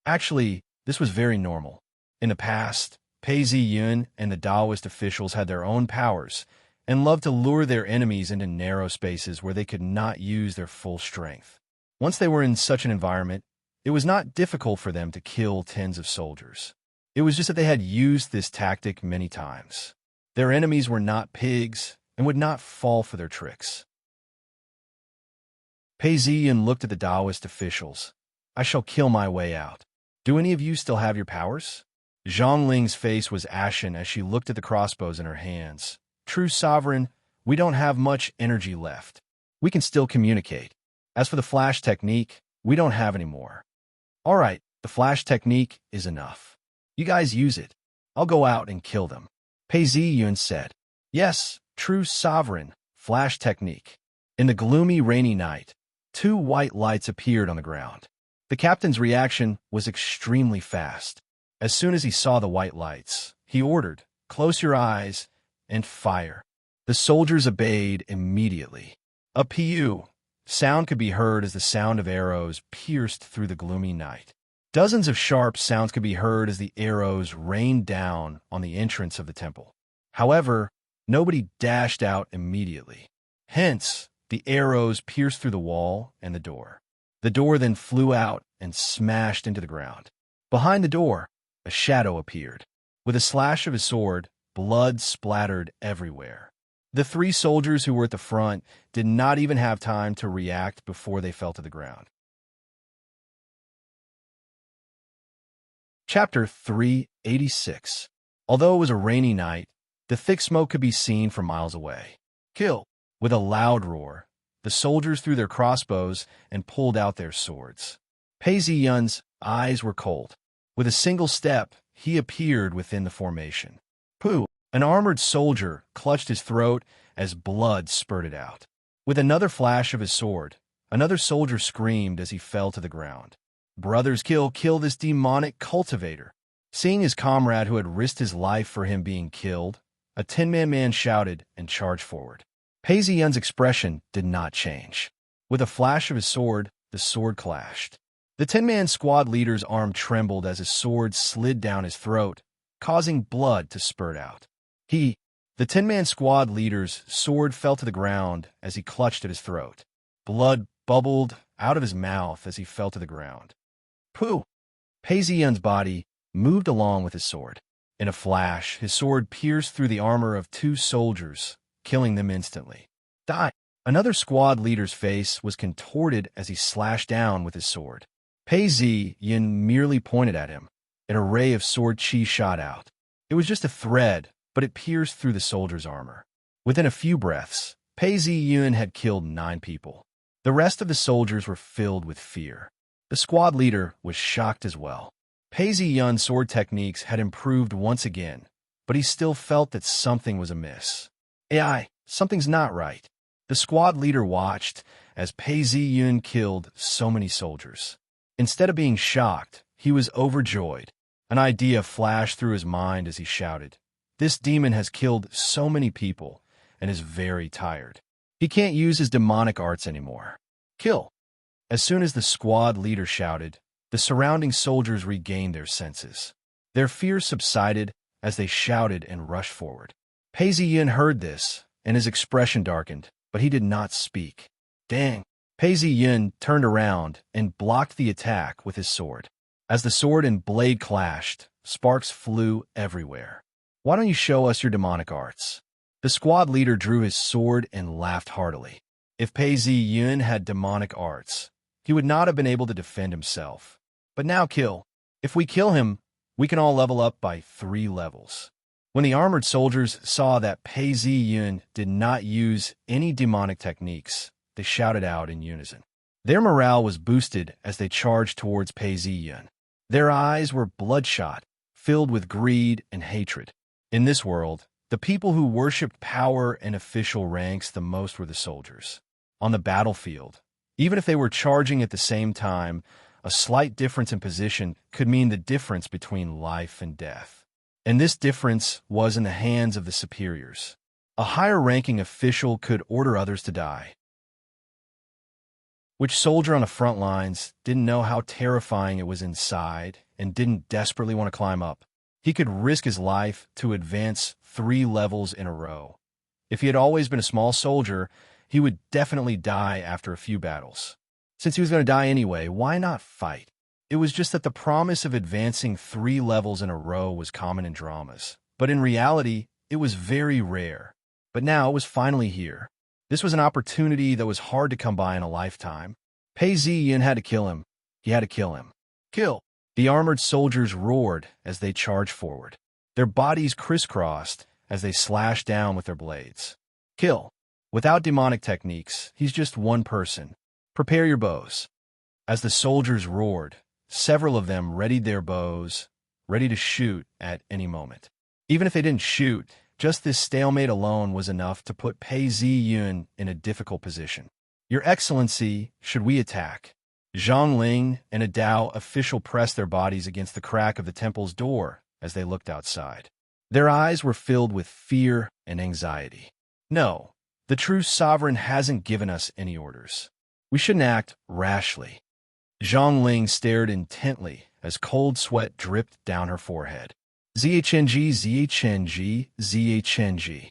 Actually, this was very normal. In the past, Pei Ziyan and the Daoist officials had their own powers and loved to lure their enemies into narrow spaces where they could not use their full strength. Once they were in such an environment, it was not difficult for them to kill tens of soldiers. It was just that they had used this tactic many times. Their enemies were not pigs and would not fall for their tricks. Pei Ziyan looked at the Taoist officials. I shall kill my way out. Do any of you still have your powers? Zhang Ling's face was ashen as she looked at the crossbows in her hands. True sovereign, we don't have much energy left. We can still communicate. As for the flash technique, we don't have any more. All right, the flash technique is enough. You guys use it. I'll go out and kill them. Pei Ziyan said. Yes, true sovereign, flash technique. In the gloomy, rainy night, 2 white lights appeared on the ground. The captain's reaction was extremely fast. As soon as he saw the white lights, he ordered, close your eyes and fire. The soldiers obeyed immediately. A pew sound could be heard as the sound of arrows pierced through the gloomy night. Dozens of sharp sounds could be heard as the arrows rained down on the entrance of the temple. However, nobody dashed out immediately. Hence, the arrows pierced through the wall and the door. The door then flew out and smashed into the ground. Behind the door, a shadow appeared. With a slash of his sword, blood splattered everywhere. The 3 soldiers who were at the front did not even have time to react before they fell to the ground. Chapter 386. Although it was a rainy night, the thick smoke could be seen from miles away. Kill! With a loud roar, the soldiers threw their crossbows and pulled out their swords. Pei Ziyan's eyes were cold. With a single step, he appeared within the formation. Pooh! An armored soldier clutched his throat as blood spurted out. With another flash of his sword, another soldier screamed as he fell to the ground. Brothers, kill this demonic cultivator. Seeing his comrade who had risked his life for him being killed, a 10-man man shouted and charged forward. Pei Ziyan's expression did not change. With a flash of his sword, the sword clashed. The 10-man squad leader's arm trembled as his sword slid down his throat, causing blood to spurt out. The 10-man squad leader's sword fell to the ground as he clutched at his throat. Blood bubbled out of his mouth as he fell to the ground. Pooh! Pei Ziyan's body moved along with his sword. In a flash, his sword pierced through the armor of 2 soldiers, killing them instantly. Die! Another squad leader's face was contorted as he slashed down with his sword. Pei Ziyan merely pointed at him. An array of sword chi shot out. It was just a thread, but it pierced through the soldier's armor. Within a few breaths, Pei Ziyan had killed 9 people. The rest of the soldiers were filled with fear. The squad leader was shocked as well. Pei Ziyan's sword techniques had improved once again, but he still felt that something was amiss. Something's not right. The squad leader watched as Pei Ziyan killed so many soldiers. Instead of being shocked, he was overjoyed. An idea flashed through his mind as he shouted, "This demon has killed so many people and is very tired. He can't use his demonic arts anymore. Kill!" As soon as the squad leader shouted, the surrounding soldiers regained their senses. Their fear subsided as they shouted and rushed forward. Pei Ziyan heard this, and his expression darkened, but he did not speak. Dang! Pei Ziyan turned around and blocked the attack with his sword. As the sword and blade clashed, sparks flew everywhere. "Why don't you show us your demonic arts?" The squad leader drew his sword and laughed heartily. If Pei Ziyan had demonic arts, he would not have been able to defend himself. But now kill. If we kill him, we can all level up by 3 levels. When the armored soldiers saw that Pei Ziyan did not use any demonic techniques, they shouted out in unison. Their morale was boosted as they charged towards Pei Ziyan. Their eyes were bloodshot, filled with greed and hatred. In this world, the people who worshipped power and official ranks the most were the soldiers. On the battlefield, even if they were charging at the same time, a slight difference in position could mean the difference between life and death. And this difference was in the hands of the superiors. A higher-ranking official could order others to die. Which soldier on the front lines didn't know how terrifying it was inside and didn't desperately want to climb up? He could risk his life to advance 3 levels in a row. If he had always been a small soldier, he would definitely die after a few battles. Since he was going to die anyway, why not fight? It was just that the promise of advancing 3 levels in a row was common in dramas. But in reality, it was very rare. But now it was finally here. This was an opportunity that was hard to come by in a lifetime. Pei Ziyin had to kill him. He had to kill him. Kill! The armored soldiers roared as they charged forward. Their bodies crisscrossed as they slashed down with their blades. Kill! Without demonic techniques, he's just one person. Prepare your bows. As the soldiers roared, several of them readied their bows, ready to shoot at any moment. Even if they didn't shoot, just this stalemate alone was enough to put Pei Ziyun in a difficult position. Your Excellency, should we attack? Zhang Ling and a Dao official pressed their bodies against the crack of the temple's door as they looked outside. Their eyes were filled with fear and anxiety. No, the true sovereign hasn't given us any orders. We shouldn't act rashly. Zhang Ling stared intently as cold sweat dripped down her forehead. Zhng, Zhng, Zhng.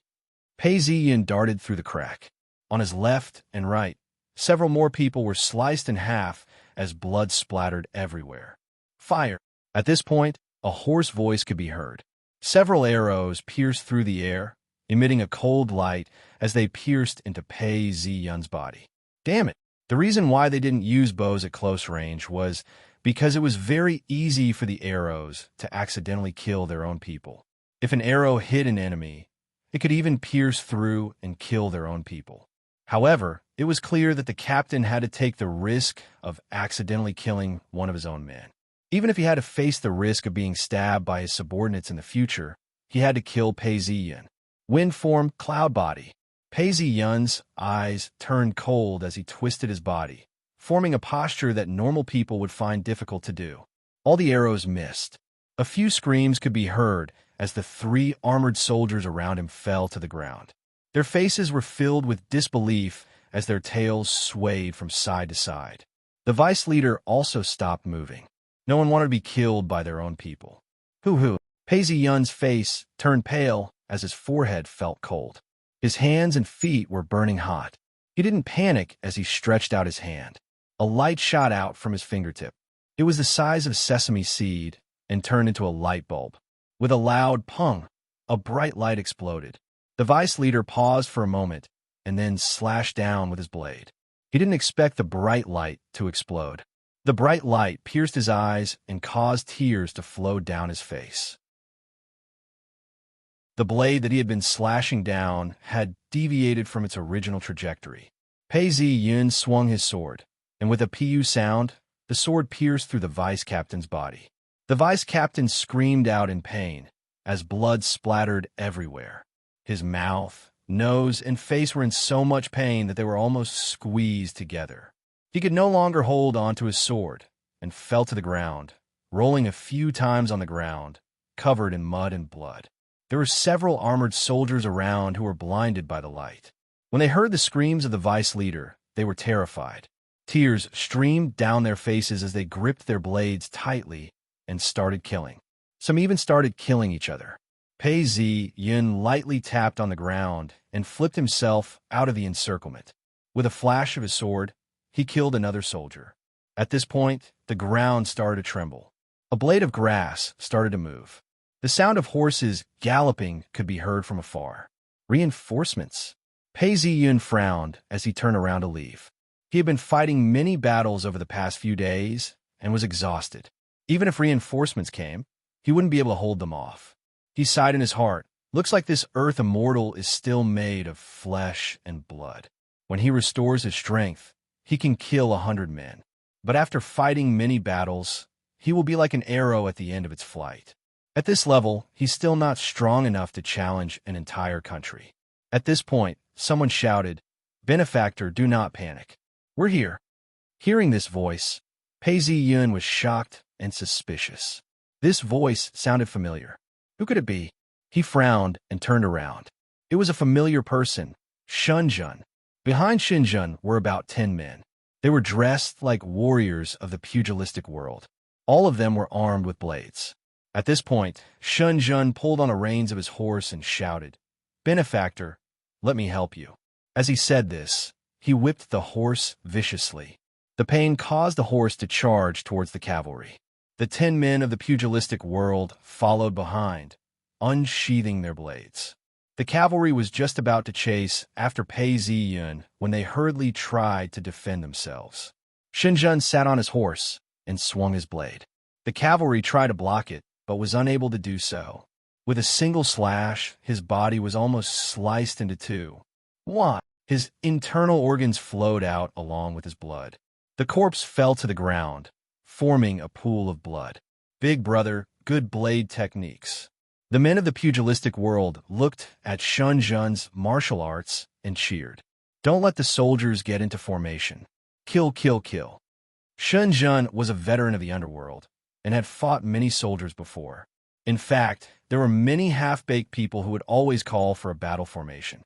Pei Ziyin darted through the crack. On his left and right, several more people were sliced in half as blood splattered everywhere. Fire! At this point, a hoarse voice could be heard. Several arrows pierced through the air, emitting a cold light as they pierced into Pei Ziyun's body. Damn it! The reason why they didn't use bows at close range was because it was very easy for the arrows to accidentally kill their own people. If an arrow hit an enemy, it could even pierce through and kill their own people. However, it was clear that the captain had to take the risk of accidentally killing one of his own men. Even if he had to face the risk of being stabbed by his subordinates in the future, he had to kill Pei Ziyun. Wind form, cloud body. Pei Ziyun's eyes turned cold as he twisted his body, forming a posture that normal people would find difficult to do. All the arrows missed. A few screams could be heard as the 3 armored soldiers around him fell to the ground. Their faces were filled with disbelief as their tails swayed from side to side. The vice leader also stopped moving. No one wanted to be killed by their own people. Hoo-hoo. Pei Ziyun's face turned pale as his forehead felt cold. His hands and feet were burning hot. He didn't panic as he stretched out his hand. A light shot out from his fingertip. It was the size of a sesame seed and turned into a light bulb. With a loud pung, a bright light exploded. The vice leader paused for a moment and then slashed down with his blade. He didn't expect the bright light to explode. The bright light pierced his eyes and caused tears to flow down his face. The blade that he had been slashing down had deviated from its original trajectory. Pei Ziyun swung his sword, and with a pu sound, the sword pierced through the vice captain's body. The vice captain screamed out in pain as blood splattered everywhere. His mouth, nose, and face were in so much pain that they were almost squeezed together. He could no longer hold onto his sword and fell to the ground, rolling a few times on the ground, covered in mud and blood. There were several armored soldiers around who were blinded by the light. When they heard the screams of the vice leader, they were terrified. Tears streamed down their faces as they gripped their blades tightly and started killing. Some even started killing each other. Pei Ziyun lightly tapped on the ground and flipped himself out of the encirclement. With a flash of his sword, he killed another soldier. At this point, the ground started to tremble. A blade of grass started to move. The sound of horses galloping could be heard from afar. Reinforcements. Pei Ziyun frowned as he turned around to leave. He had been fighting many battles over the past few days and was exhausted. Even if reinforcements came, he wouldn't be able to hold them off. He sighed in his heart. Looks like this earth immortal is still made of flesh and blood. When he restores his strength, he can kill 100 men. But after fighting many battles, he will be like an arrow at the end of its flight. At this level, he's still not strong enough to challenge an entire country. At this point, someone shouted, "Benefactor, do not panic. We're here." Hearing this voice, Pei Ziyun was shocked and suspicious. This voice sounded familiar. Who could it be? He frowned and turned around. It was a familiar person, Shunjun. Behind Shunjun were about 10 men. They were dressed like warriors of the pugilistic world. All of them were armed with blades. At this point, Shunjun pulled on the reins of his horse and shouted, "Benefactor, let me help you." As he said this, he whipped the horse viciously. The pain caused the horse to charge towards the cavalry. The 10 men of the pugilistic world followed behind, unsheathing their blades. The cavalry was just about to chase after Pei Ziyun when they hurriedly tried to defend themselves. Shinjun sat on his horse and swung his blade. The cavalry tried to block it, but was unable to do so. With a single slash, his body was almost sliced into two. Why? His internal organs flowed out along with his blood. The corpse fell to the ground, forming a pool of blood. Big brother, good blade techniques. The men of the pugilistic world looked at Shun Jun's martial arts and cheered. Don't let the soldiers get into formation. Kill, kill, kill. Shun Jun was a veteran of the underworld and had fought many soldiers before. In fact, there were many half-baked people who would always call for a battle formation.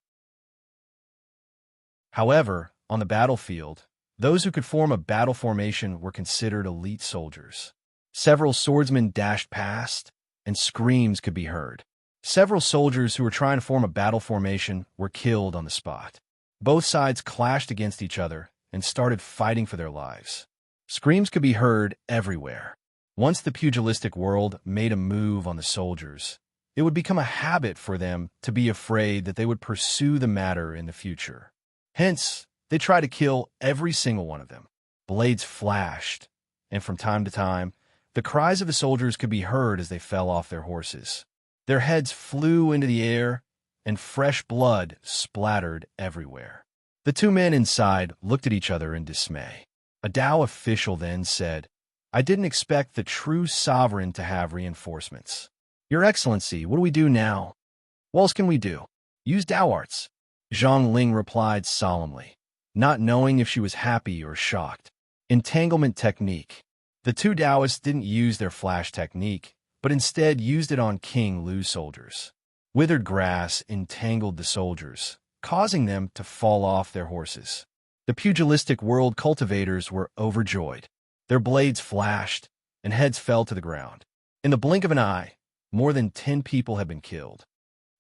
However, on the battlefield, those who could form a battle formation were considered elite soldiers. Several swordsmen dashed past, and screams could be heard. Several soldiers who were trying to form a battle formation were killed on the spot. Both sides clashed against each other and started fighting for their lives. Screams could be heard everywhere. Once the pugilistic world made a move on the soldiers, it would become a habit for them to be afraid that they would pursue the matter in the future. Hence, they tried to kill every single one of them. Blades flashed, and from time to time, the cries of the soldiers could be heard as they fell off their horses. Their heads flew into the air, and fresh blood splattered everywhere. The two men inside looked at each other in dismay. A Dao official then said, I didn't expect the true sovereign to have reinforcements. Your Excellency, what do we do now? What else can we do? Use Dao arts. Zhang Ling replied solemnly, not knowing if she was happy or shocked. Entanglement technique. The two Taoists didn't use their flash technique, but instead used it on King Lu's soldiers. Withered grass entangled the soldiers, causing them to fall off their horses. The pugilistic world cultivators were overjoyed. Their blades flashed, and heads fell to the ground. In the blink of an eye, more than 10 people had been killed.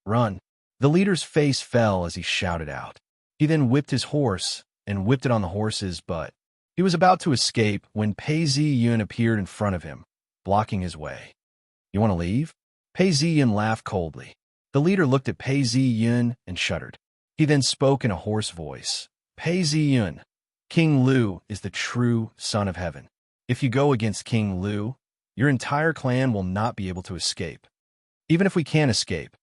Run! The leader's face fell as he shouted out. He then whipped his horse and whipped it on the horse's butt. He was about to escape when Pei Ziyun appeared in front of him, blocking his way. You want to leave? Pei Ziyun laughed coldly. The leader looked at Pei Ziyun and shuddered. He then spoke in a hoarse voice. Pei Ziyun, King Lu is the true son of heaven. If you go against King Lu, your entire clan will not be able to escape. Even if we can't escape,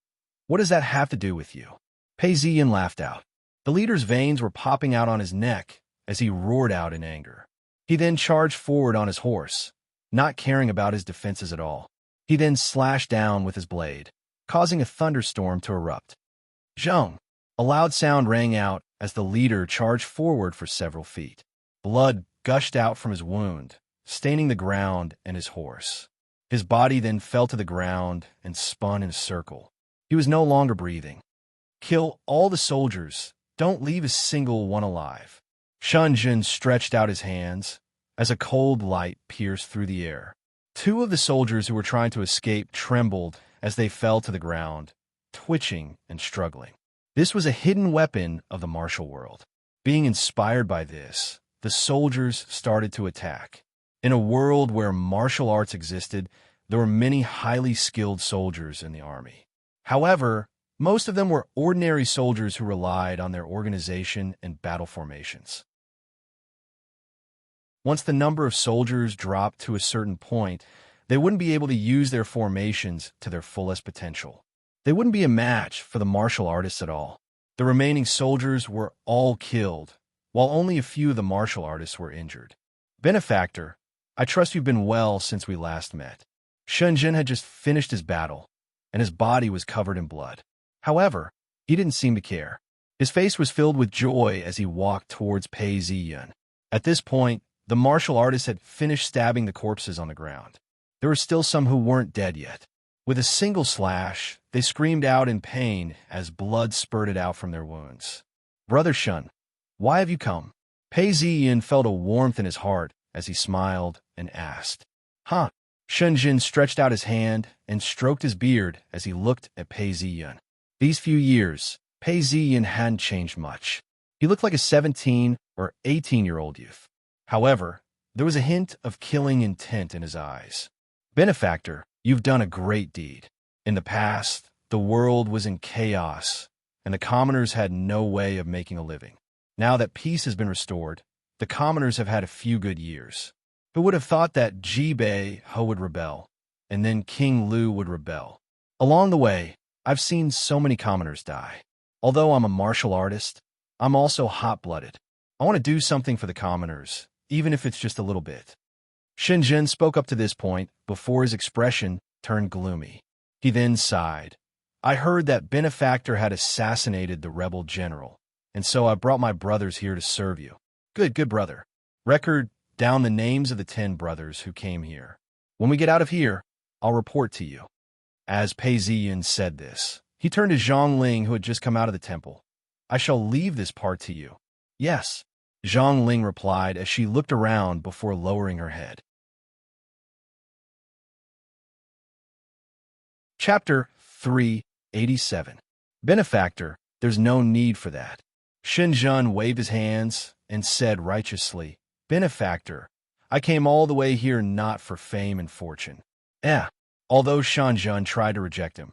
what does that have to do with you? Pei Ziyun laughed out. The leader's veins were popping out on his neck as he roared out in anger. He then charged forward on his horse, not caring about his defenses at all. He then slashed down with his blade, causing a thunderstorm to erupt. Zhong! A loud sound rang out as the leader charged forward for several feet. Blood gushed out from his wound, staining the ground and his horse. His body then fell to the ground and spun in a circle. He was no longer breathing. Kill all the soldiers. Don't leave a single one alive. Shun Jun stretched out his hands as a cold light pierced through the air. Two of the soldiers who were trying to escape trembled as they fell to the ground, twitching and struggling. This was a hidden weapon of the martial world. Being inspired by this, the soldiers started to attack. In a world where martial arts existed, there were many highly skilled soldiers in the army. However, most of them were ordinary soldiers who relied on their organization and battle formations. Once the number of soldiers dropped to a certain point, they wouldn't be able to use their formations to their fullest potential. They wouldn't be a match for the martial artists at all. The remaining soldiers were all killed, while only a few of the martial artists were injured. Benefactor, I trust you've been well since we last met. Shunjin had just finished his battle, and his body was covered in blood. However, he didn't seem to care. His face was filled with joy as he walked towards Pei Ziyun. At this point, the martial artists had finished stabbing the corpses on the ground. There were still some who weren't dead yet. With a single slash, they screamed out in pain as blood spurted out from their wounds. Brother Shun, why have you come? Pei Ziyun felt a warmth in his heart as he smiled and asked. Huh? Shunjin stretched out his hand and stroked his beard as he looked at Pei Ziyun. These few years, Pei Ziyun hadn't changed much. He looked like a 17 or 18-year-old youth. However, there was a hint of killing intent in his eyes. Benefactor, you've done a great deed. In the past, the world was in chaos, and the commoners had no way of making a living. Now that peace has been restored, the commoners have had a few good years. Who would have thought that Jibei Ho would rebel, and then King Lu would rebel? Along the way, I've seen so many commoners die. Although I'm a martial artist, I'm also hot-blooded. I want to do something for the commoners, even if it's just a little bit. Shenzhen spoke up to this point before his expression turned gloomy. He then sighed. I heard that Benefactor had assassinated the rebel general, and so I brought my brothers here to serve you. Good brother. Record down the names of the 10 brothers who came here. When we get out of here, I'll report to you. As Pei Ziyin said this, he turned to Zhang Ling, who had just come out of the temple. I shall leave this part to you. Yes, Zhang Ling replied as she looked around before lowering her head. Chapter 387. Benefactor, there's no need for that. Shenzhen waved his hands and said righteously, Benefactor, I came all the way here not for fame and fortune. Although Shenzhen tried to reject him,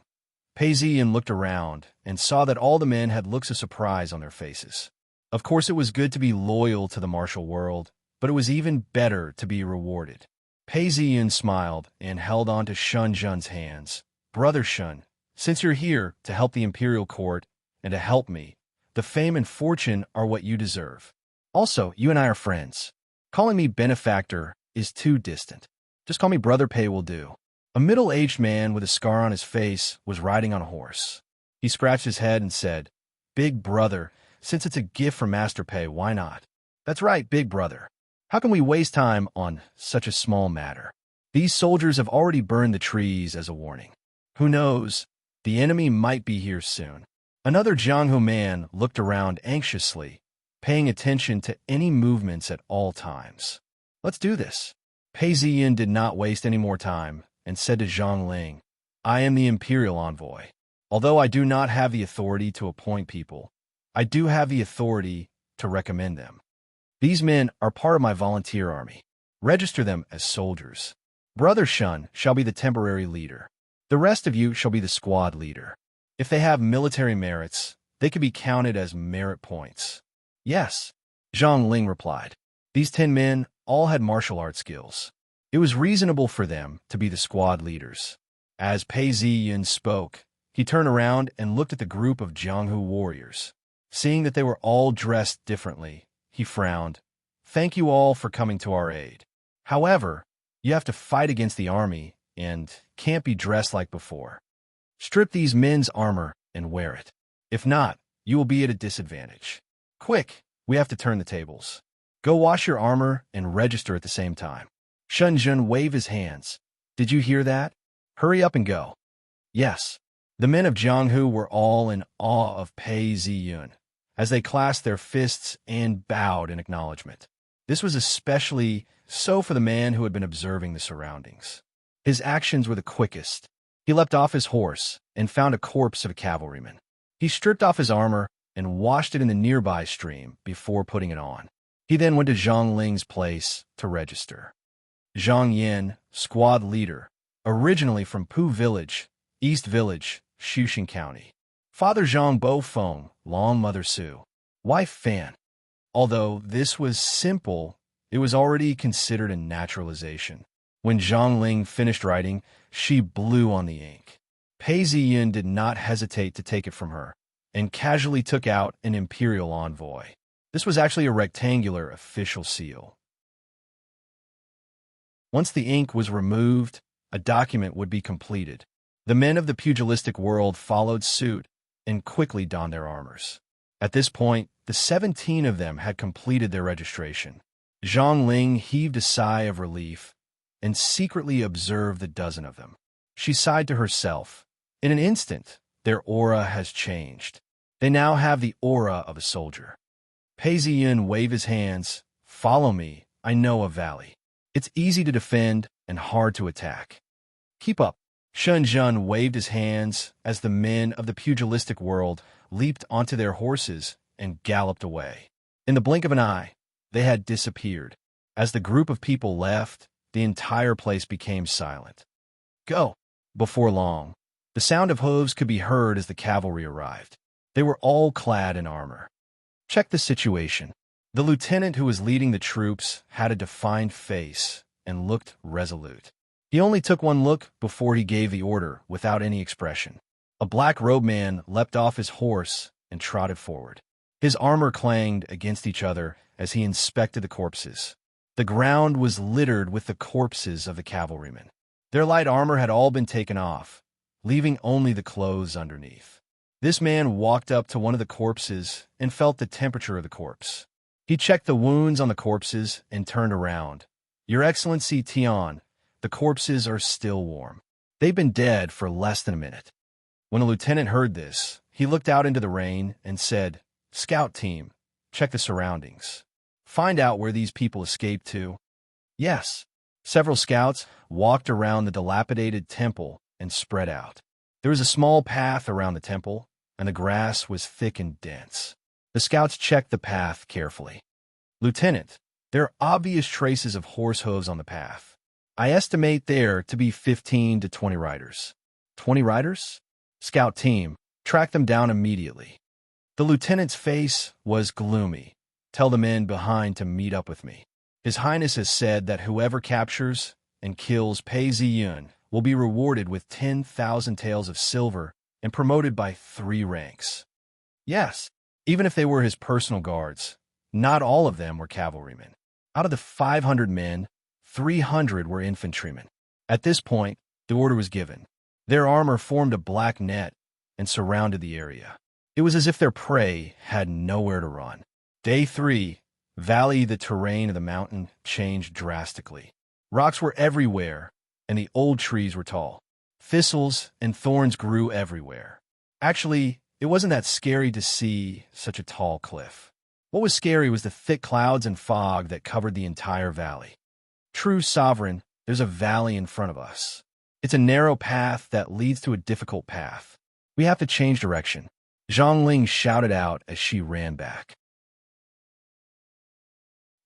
Pei Ziyin looked around and saw that all the men had looks of surprise on their faces. Of course, it was good to be loyal to the martial world, but it was even better to be rewarded. Pei Ziyin smiled and held on to Shenzhen's hands. Brother Shun, since you're here to help the imperial court and to help me, the fame and fortune are what you deserve. Also, you and I are friends. Calling me Benefactor is too distant. Just call me Brother Pei will do. A middle-aged man with a scar on his face was riding on a horse. He scratched his head and said, Big brother, since it's a gift from Master Pei, why not? That's right, big brother. How can we waste time on such a small matter? These soldiers have already burned the trees as a warning. Who knows? The enemy might be here soon. Another Jianghu man looked around anxiously, paying attention to any movements at all times. Let's do this. Pei Ziyin did not waste any more time and said to Zhang Ling, I am the imperial envoy. Although I do not have the authority to appoint people, I do have the authority to recommend them. These men are part of my volunteer army. Register them as soldiers. Brother Shun shall be the temporary leader. The rest of you shall be the squad leader. If they have military merits, they could be counted as merit points. Yes, Zhang Ling replied. These 10 men all had martial arts skills. It was reasonable for them to be the squad leaders. As Pei Ziyin spoke, he turned around and looked at the group of Jianghu warriors. Seeing that they were all dressed differently, he frowned. Thank you all for coming to our aid. However, you have to fight against the army and can't be dressed like before. Strip these men's armor and wear it. If not, you will be at a disadvantage. Quick, we have to turn the tables. Go wash your armor and register at the same time. Shenzhen waved his hands. Did you hear that? Hurry up and go. Yes. The men of Jianghu were all in awe of Pei Ziyin, as they clasped their fists and bowed in acknowledgement. This was especially so for the man who had been observing the surroundings. His actions were the quickest. He leapt off his horse and found a corpse of a cavalryman. He stripped off his armor and washed it in the nearby stream before putting it on. He then went to Zhang Ling's place to register. Zhang Yin, squad leader, originally from Pu Village, East Village, Xuxing County. Father Zhang Bo Feng, long mother Su. Wife Fan. Although this was simple, it was already considered a naturalization. When Zhang Ling finished writing, she blew on the ink. Pei Ziyin did not hesitate to take it from her, and casually took out an imperial envoy. This was actually a rectangular official seal. Once the ink was removed, a document would be completed. The men of the pugilistic world followed suit and quickly donned their armors. At this point, the 17 of them had completed their registration. Zhang Ling heaved a sigh of relief and secretly observed the dozen of them. She sighed to herself. In an instant, their aura has changed. They now have the aura of a soldier. Pei Ziyin waved his hands. Follow me, I know a valley. It's easy to defend and hard to attack. Keep up. Shenzhen waved his hands as the men of the pugilistic world leaped onto their horses and galloped away. In the blink of an eye, they had disappeared. As the group of people left, the entire place became silent. Go! Before long, the sound of hooves could be heard as the cavalry arrived. They were all clad in armor. Check the situation. The lieutenant who was leading the troops had a defined face and looked resolute. He only took one look before he gave the order without any expression. A black-robed man leapt off his horse and trotted forward. His armor clanged against each other as he inspected the corpses. The ground was littered with the corpses of the cavalrymen. Their light armor had all been taken off, leaving only the clothes underneath. This man walked up to one of the corpses and felt the temperature of the corpse. He checked the wounds on the corpses and turned around. "Your Excellency Tian, the corpses are still warm. They've been dead for less than a minute." When the lieutenant heard this, he looked out into the rain and said, "Scout team, check the surroundings. Find out where these people escaped to." Yes. Several scouts walked around the dilapidated temple and spread out. There was a small path around the temple, and the grass was thick and dense. The scouts checked the path carefully. "Lieutenant, there are obvious traces of horse hooves on the path. I estimate there to be 15 to 20 riders." 20 riders? Scout team, track them down immediately. The lieutenant's face was gloomy. "Tell the men behind to meet up with me. His Highness has said that whoever captures and kills Pei Ziyun will be rewarded with 10,000 taels of silver and promoted by 3 ranks. Yes, even if they were his personal guards, not all of them were cavalrymen. Out of the 500 men, 300 were infantrymen. At this point, the order was given. Their armor formed a black net and surrounded the area. It was as if their prey had nowhere to run. Day 3, the terrain of the mountain changed drastically. Rocks were everywhere, and the old trees were tall. Thistles and thorns grew everywhere. Actually, it wasn't that scary to see such a tall cliff. What was scary was the thick clouds and fog that covered the entire valley. "True sovereign, there's a valley in front of us. It's a narrow path that leads to a difficult path. We have to change direction," Zhongling shouted out as she ran back.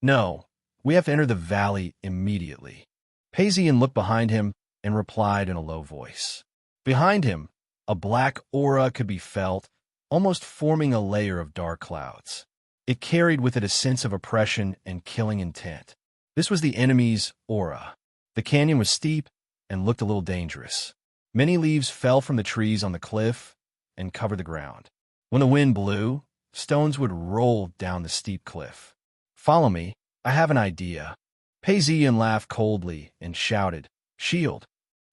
"No, we have to enter the valley immediately." Pei Ziyan looked behind him and replied in a low voice. Behind him, a black aura could be felt, almost forming a layer of dark clouds. It carried with it a sense of oppression and killing intent. This was the enemy's aura. The canyon was steep and looked a little dangerous. Many leaves fell from the trees on the cliff and covered the ground. When the wind blew, stones would roll down the steep cliff. "Follow me, I have an idea." Pei Ziyan laughed coldly and shouted, "Shield!"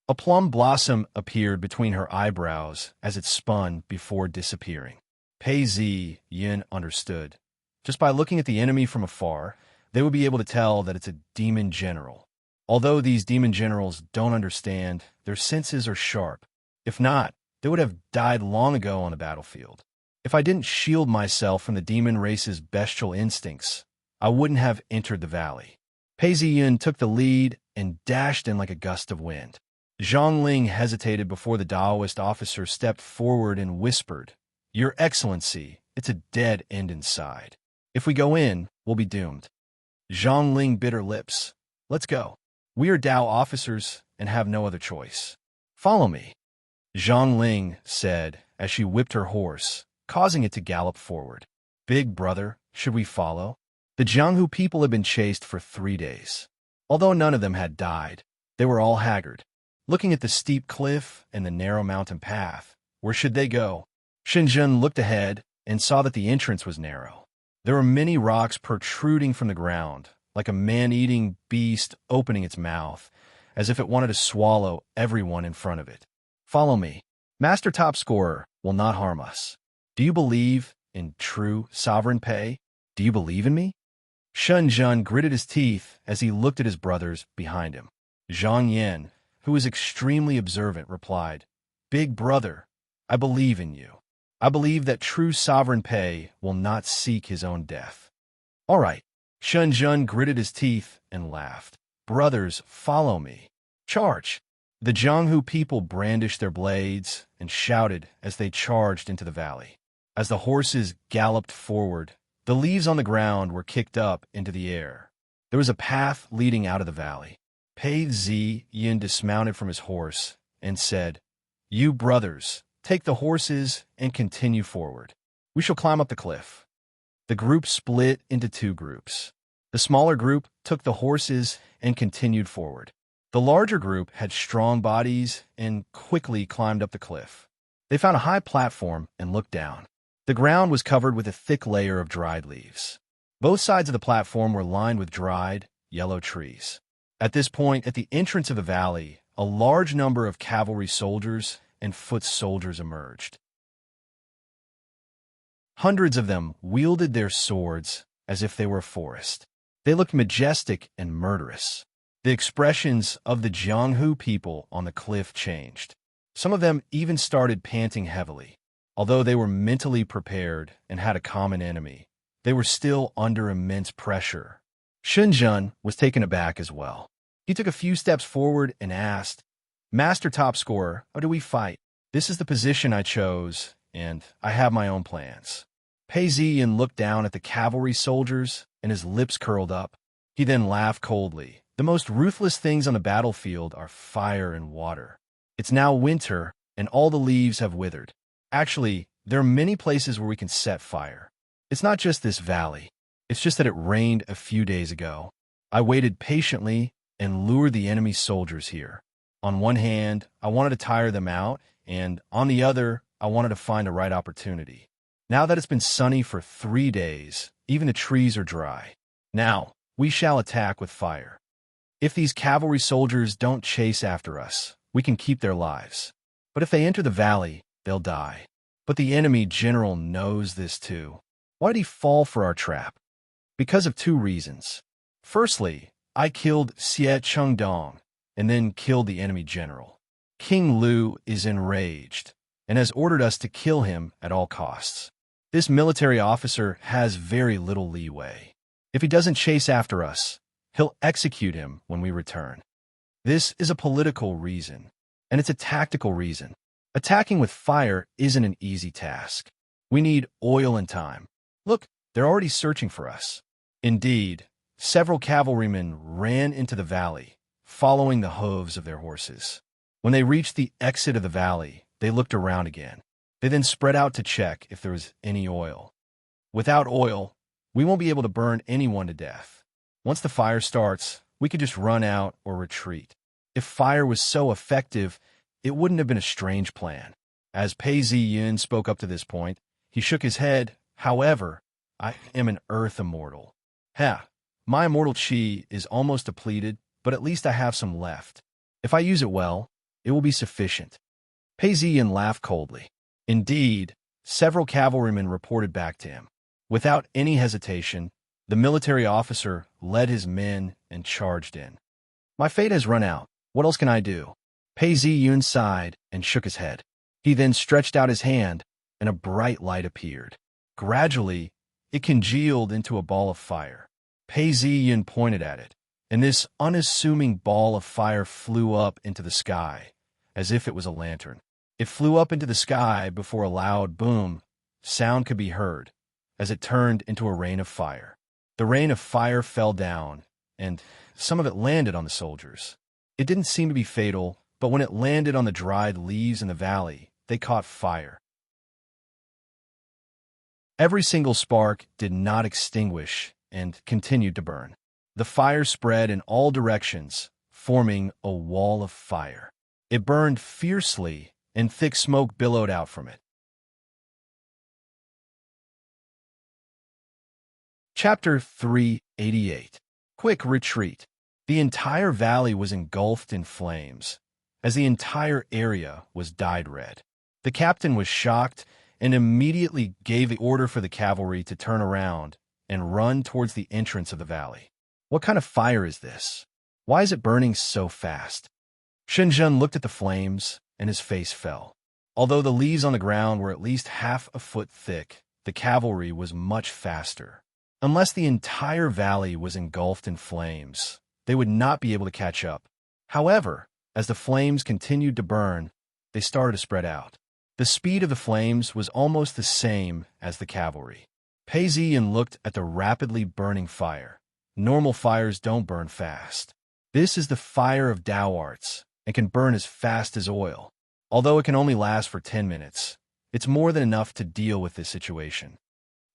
A plum blossom appeared between her eyebrows as it spun before disappearing. Pei Ziyan understood. Just by looking at the enemy from afar, they would be able to tell that it's a demon general. Although these demon generals don't understand, their senses are sharp. If not, they would have died long ago on the battlefield. If I didn't shield myself from the demon race's bestial instincts, I wouldn't have entered the valley. Pei Ziyan took the lead and dashed in like a gust of wind. Zhongling hesitated before the Taoist officer stepped forward and whispered, "Your Excellency, it's a dead end inside. If we go in, we'll be doomed." Zhongling bit her lips. "Let's go. We are Tao officers and have no other choice. Follow me," Zhongling said as she whipped her horse, causing it to gallop forward. "Big brother, should we follow?" The Jianghu people had been chased for 3 days. Although none of them had died, they were all haggard. Looking at the steep cliff and the narrow mountain path, where should they go? Shenzhen looked ahead and saw that the entrance was narrow. There were many rocks protruding from the ground, like a man-eating beast opening its mouth, as if it wanted to swallow everyone in front of it. "Follow me. Master Top Scorer will not harm us. Do you believe in true sovereign Pei? Do you believe in me?" Shenzhen gritted his teeth as he looked at his brothers behind him. Zhang Yan, who was extremely observant, replied, "Big brother, I believe in you. I believe that true sovereign Pei will not seek his own death." "All right." Shenzhen gritted his teeth and laughed. "Brothers, follow me. Charge!" The Jianghu people brandished their blades and shouted as they charged into the valley. As the horses galloped forward, the leaves on the ground were kicked up into the air. There was a path leading out of the valley. Pei Zi Yin dismounted from his horse and said, "You brothers, take the horses and continue forward. We shall climb up the cliff." The group split into two groups. The smaller group took the horses and continued forward. The larger group had strong bodies and quickly climbed up the cliff. They found a high platform and looked down. The ground was covered with a thick layer of dried leaves. Both sides of the platform were lined with dried, yellow trees. At this point, at the entrance of the valley, a large number of cavalry soldiers and foot soldiers emerged. Hundreds of them wielded their swords as if they were a forest. They looked majestic and murderous. The expressions of the Jianghu people on the cliff changed. Some of them even started panting heavily. Although they were mentally prepared and had a common enemy, they were still under immense pressure. Shenzhen was taken aback as well. He took a few steps forward and asked, "Master top scorer, how do we fight? This is the position I chose, and I have my own plans." Pei Ziyin looked down at the cavalry soldiers, and his lips curled up. He then laughed coldly. "The most ruthless things on the battlefield are fire and water. It's now winter, and all the leaves have withered. Actually, there are many places where we can set fire. It's not just this valley. It's just that it rained a few days ago. I waited patiently and lured the enemy soldiers here. On one hand, I wanted to tire them out, and on the other, I wanted to find the right opportunity. Now that it's been sunny for 3 days, even the trees are dry. Now, we shall attack with fire. If these cavalry soldiers don't chase after us, we can keep their lives. But if they enter the valley, they'll die. But the enemy general knows this too. Why did he fall for our trap? Because of 2 reasons. Firstly, I killed Xie Chengdong and then killed the enemy general. King Lu is enraged and has ordered us to kill him at all costs. This military officer has very little leeway. If he doesn't chase after us, he'll execute him when we return. This is a political reason, and it's a tactical reason. Attacking with fire isn't an easy task. We need oil and time. Look, they're already searching for us." Indeed, several cavalrymen ran into the valley, following the hooves of their horses. When they reached the exit of the valley, they looked around again. They then spread out to check if there was any oil. Without oil, we won't be able to burn anyone to death. Once the fire starts, we could just run out or retreat. If fire was so effective, it wouldn't have been a strange plan. As Pei Ziyin spoke up to this point, he shook his head. "However, I am an earth immortal. My immortal chi is almost depleted, but at least I have some left. If I use it well, it will be sufficient." Pei Ziyin laughed coldly. Indeed, several cavalrymen reported back to him. Without any hesitation, the military officer led his men and charged in. "My fate has run out. What else can I do?" Pei Ziyun sighed and shook his head. He then stretched out his hand, and a bright light appeared. Gradually, it congealed into a ball of fire. Pei Ziyun pointed at it, and this unassuming ball of fire flew up into the sky, as if it was a lantern. It flew up into the sky before a loud boom sound could be heard, as it turned into a rain of fire. The rain of fire fell down, and some of it landed on the soldiers. It didn't seem to be fatal, but when it landed on the dried leaves in the valley, they caught fire. Every single spark did not extinguish and continued to burn. The fire spread in all directions, forming a wall of fire. It burned fiercely, and thick smoke billowed out from it. Chapter 388. Quick Retreat. The entire valley was engulfed in flames, as the entire area was dyed red. The captain was shocked and immediately gave the order for the cavalry to turn around and run towards the entrance of the valley. What kind of fire is this? Why is it burning so fast? Shenzhen looked at the flames, and his face fell. Although the leaves on the ground were at least half a foot thick, the cavalry was much faster. Unless the entire valley was engulfed in flames, they would not be able to catch up. However, as the flames continued to burn, they started to spread out. The speed of the flames was almost the same as the cavalry. Pei Ziyin looked at the rapidly burning fire, Normal fires don't burn fast. This is the fire of Tao arts and can burn as fast as oil. Although it can only last for 10 minutes, it's more than enough to deal with this situation.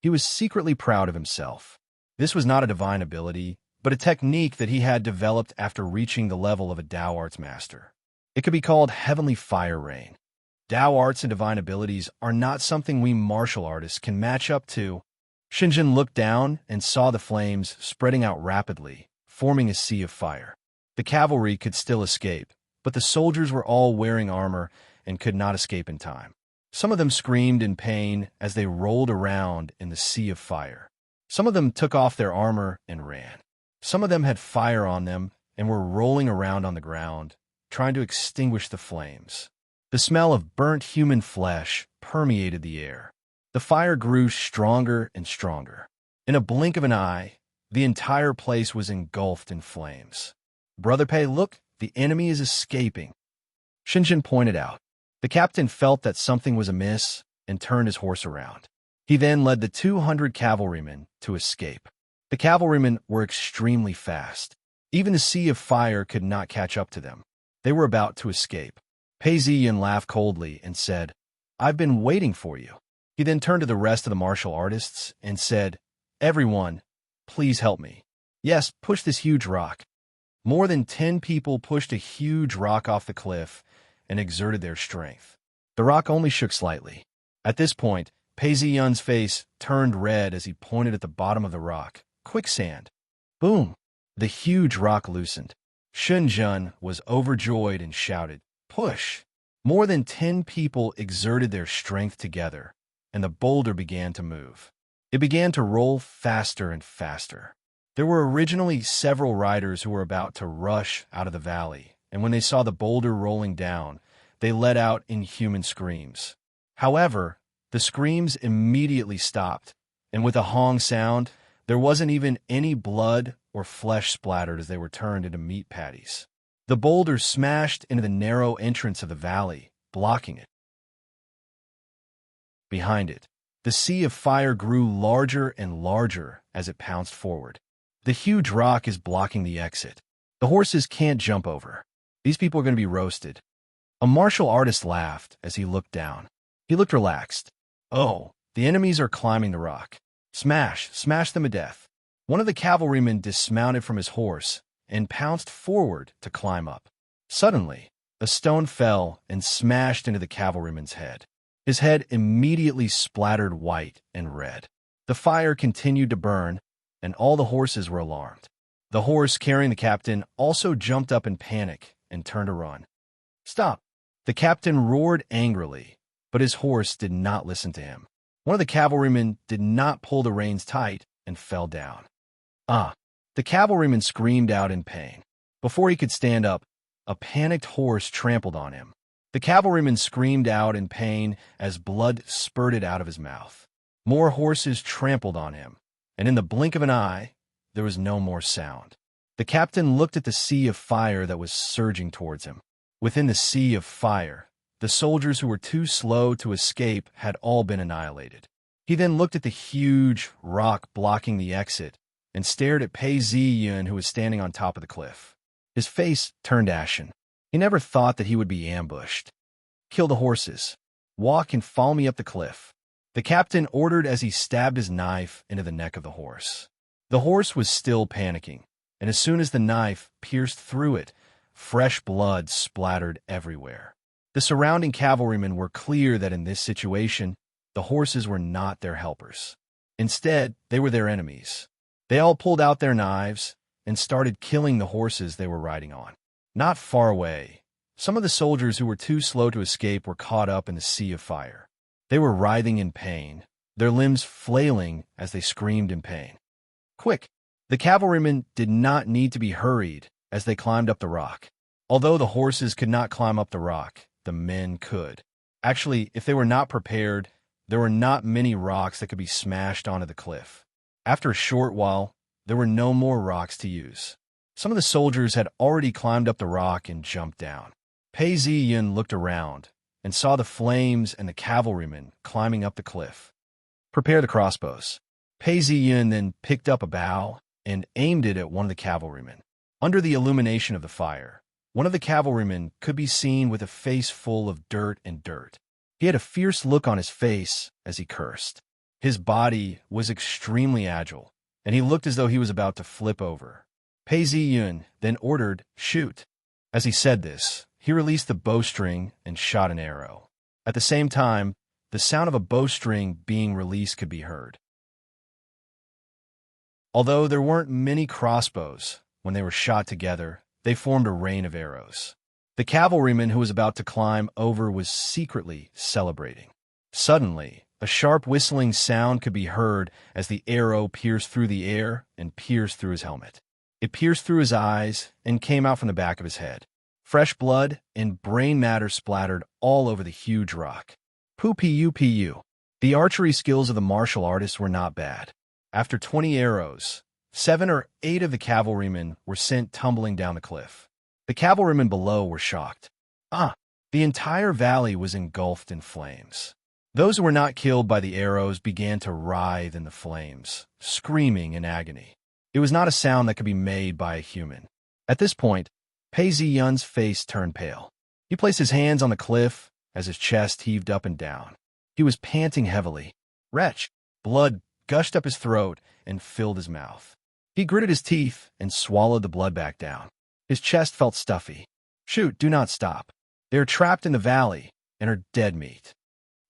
He was secretly proud of himself. This was not a divine ability, but a technique that he had developed after reaching the level of a Tao arts master. It could be called heavenly fire rain. Tao arts and divine abilities are not something we martial artists can match up to. Xinjun looked down and saw the flames spreading out rapidly, forming a sea of fire. The cavalry could still escape, but the soldiers were all wearing armor and could not escape in time. Some of them screamed in pain as they rolled around in the sea of fire. Some of them took off their armor and ran. Some of them had fire on them and were rolling around on the ground, trying to extinguish the flames. The smell of burnt human flesh permeated the air. The fire grew stronger and stronger. In a blink of an eye, the entire place was engulfed in flames. "Brother Pei, look, the enemy is escaping," Xinjun pointed out. The captain felt that something was amiss and turned his horse around. He then led the 200 cavalrymen to escape. The cavalrymen were extremely fast. Even the sea of fire could not catch up to them. They were about to escape. Pei Ziyan laughed coldly and said, "I've been waiting for you." He then turned to the rest of the martial artists and said, "Everyone, please help me. Yes, push this huge rock." More than 10 people pushed a huge rock off the cliff and exerted their strength. The rock only shook slightly. At this point, Pei Ziyan's face turned red as he pointed at the bottom of the rock. Quicksand. Boom! The huge rock loosened. Xinjun was overjoyed and shouted, "Push!" More than 10 people exerted their strength together, and the boulder began to move. It began to roll faster and faster. There were originally several riders who were about to rush out of the valley, and when they saw the boulder rolling down, they let out inhuman screams. However, the screams immediately stopped, and with a hong sound, there wasn't even any blood or flesh splattered as they were turned into meat patties. The boulder smashed into the narrow entrance of the valley, blocking it. Behind it, the sea of fire grew larger and larger as it pounced forward. The huge rock is blocking the exit. The horses can't jump over. These people are going to be roasted. A martial artist laughed as he looked down. He looked relaxed. "Oh, the enemies are climbing the rock. Smash, smash them to death." One of the cavalrymen dismounted from his horse and pounced forward to climb up. Suddenly, a stone fell and smashed into the cavalryman's head. His head immediately splattered white and red. The fire continued to burn, and all the horses were alarmed. The horse carrying the captain also jumped up in panic and turned to run. "Stop!" The captain roared angrily, but his horse did not listen to him. One of the cavalrymen did not pull the reins tight and fell down. "Ah!" The cavalryman screamed out in pain. Before he could stand up, a panicked horse trampled on him. The cavalryman screamed out in pain as blood spurted out of his mouth. More horses trampled on him, and in the blink of an eye, there was no more sound. The captain looked at the sea of fire that was surging towards him. Within the sea of fire, the soldiers who were too slow to escape had all been annihilated. He then looked at the huge rock blocking the exit and stared at Pei Ziyan, who was standing on top of the cliff. His face turned ashen. He never thought that he would be ambushed. "Kill the horses. Walk and follow me up the cliff," the captain ordered as he stabbed his knife into the neck of the horse. The horse was still panicking, and as soon as the knife pierced through it, fresh blood splattered everywhere. The surrounding cavalrymen were clear that in this situation, the horses were not their helpers. Instead, they were their enemies. They all pulled out their knives and started killing the horses they were riding on. Not far away, some of the soldiers who were too slow to escape were caught up in the sea of fire. They were writhing in pain, their limbs flailing as they screamed in pain. "Quick!" The cavalrymen did not need to be hurried as they climbed up the rock. Although the horses could not climb up the rock, the men could. Actually, if they were not prepared, there were not many rocks that could be smashed onto the cliff. After a short while, there were no more rocks to use. Some of the soldiers had already climbed up the rock and jumped down. Pei Ziyan looked around and saw the flames and the cavalrymen climbing up the cliff. "Prepare the crossbows." Pei Ziyan then picked up a bow and aimed it at one of the cavalrymen. Under the illumination of the fire, one of the cavalrymen could be seen with a face full of dirt and dirt. He had a fierce look on his face as he cursed. His body was extremely agile, and he looked as though he was about to flip over. Pei Ziyun then ordered, "Shoot." As he said this, he released the bowstring and shot an arrow. At the same time, the sound of a bowstring being released could be heard. Although there weren't many crossbows, when they were shot together, they formed a rain of arrows. The cavalryman who was about to climb over was secretly celebrating. Suddenly, a sharp whistling sound could be heard as the arrow pierced through the air and pierced through his helmet. It pierced through his eyes and came out from the back of his head. Fresh blood and brain matter splattered all over the huge rock. Pu. The archery skills of the martial artists were not bad. After 20 arrows, 7 or 8 of the cavalrymen were sent tumbling down the cliff. The cavalrymen below were shocked. The entire valley was engulfed in flames. Those who were not killed by the arrows began to writhe in the flames, screaming in agony. It was not a sound that could be made by a human. At this point, Pei Ziyun's face turned pale. He placed his hands on the cliff as his chest heaved up and down. He was panting heavily. Wretch! Blood gushed up his throat and filled his mouth. He gritted his teeth and swallowed the blood back down. His chest felt stuffy. Shoot, do not stop. They are trapped in the valley and are dead meat.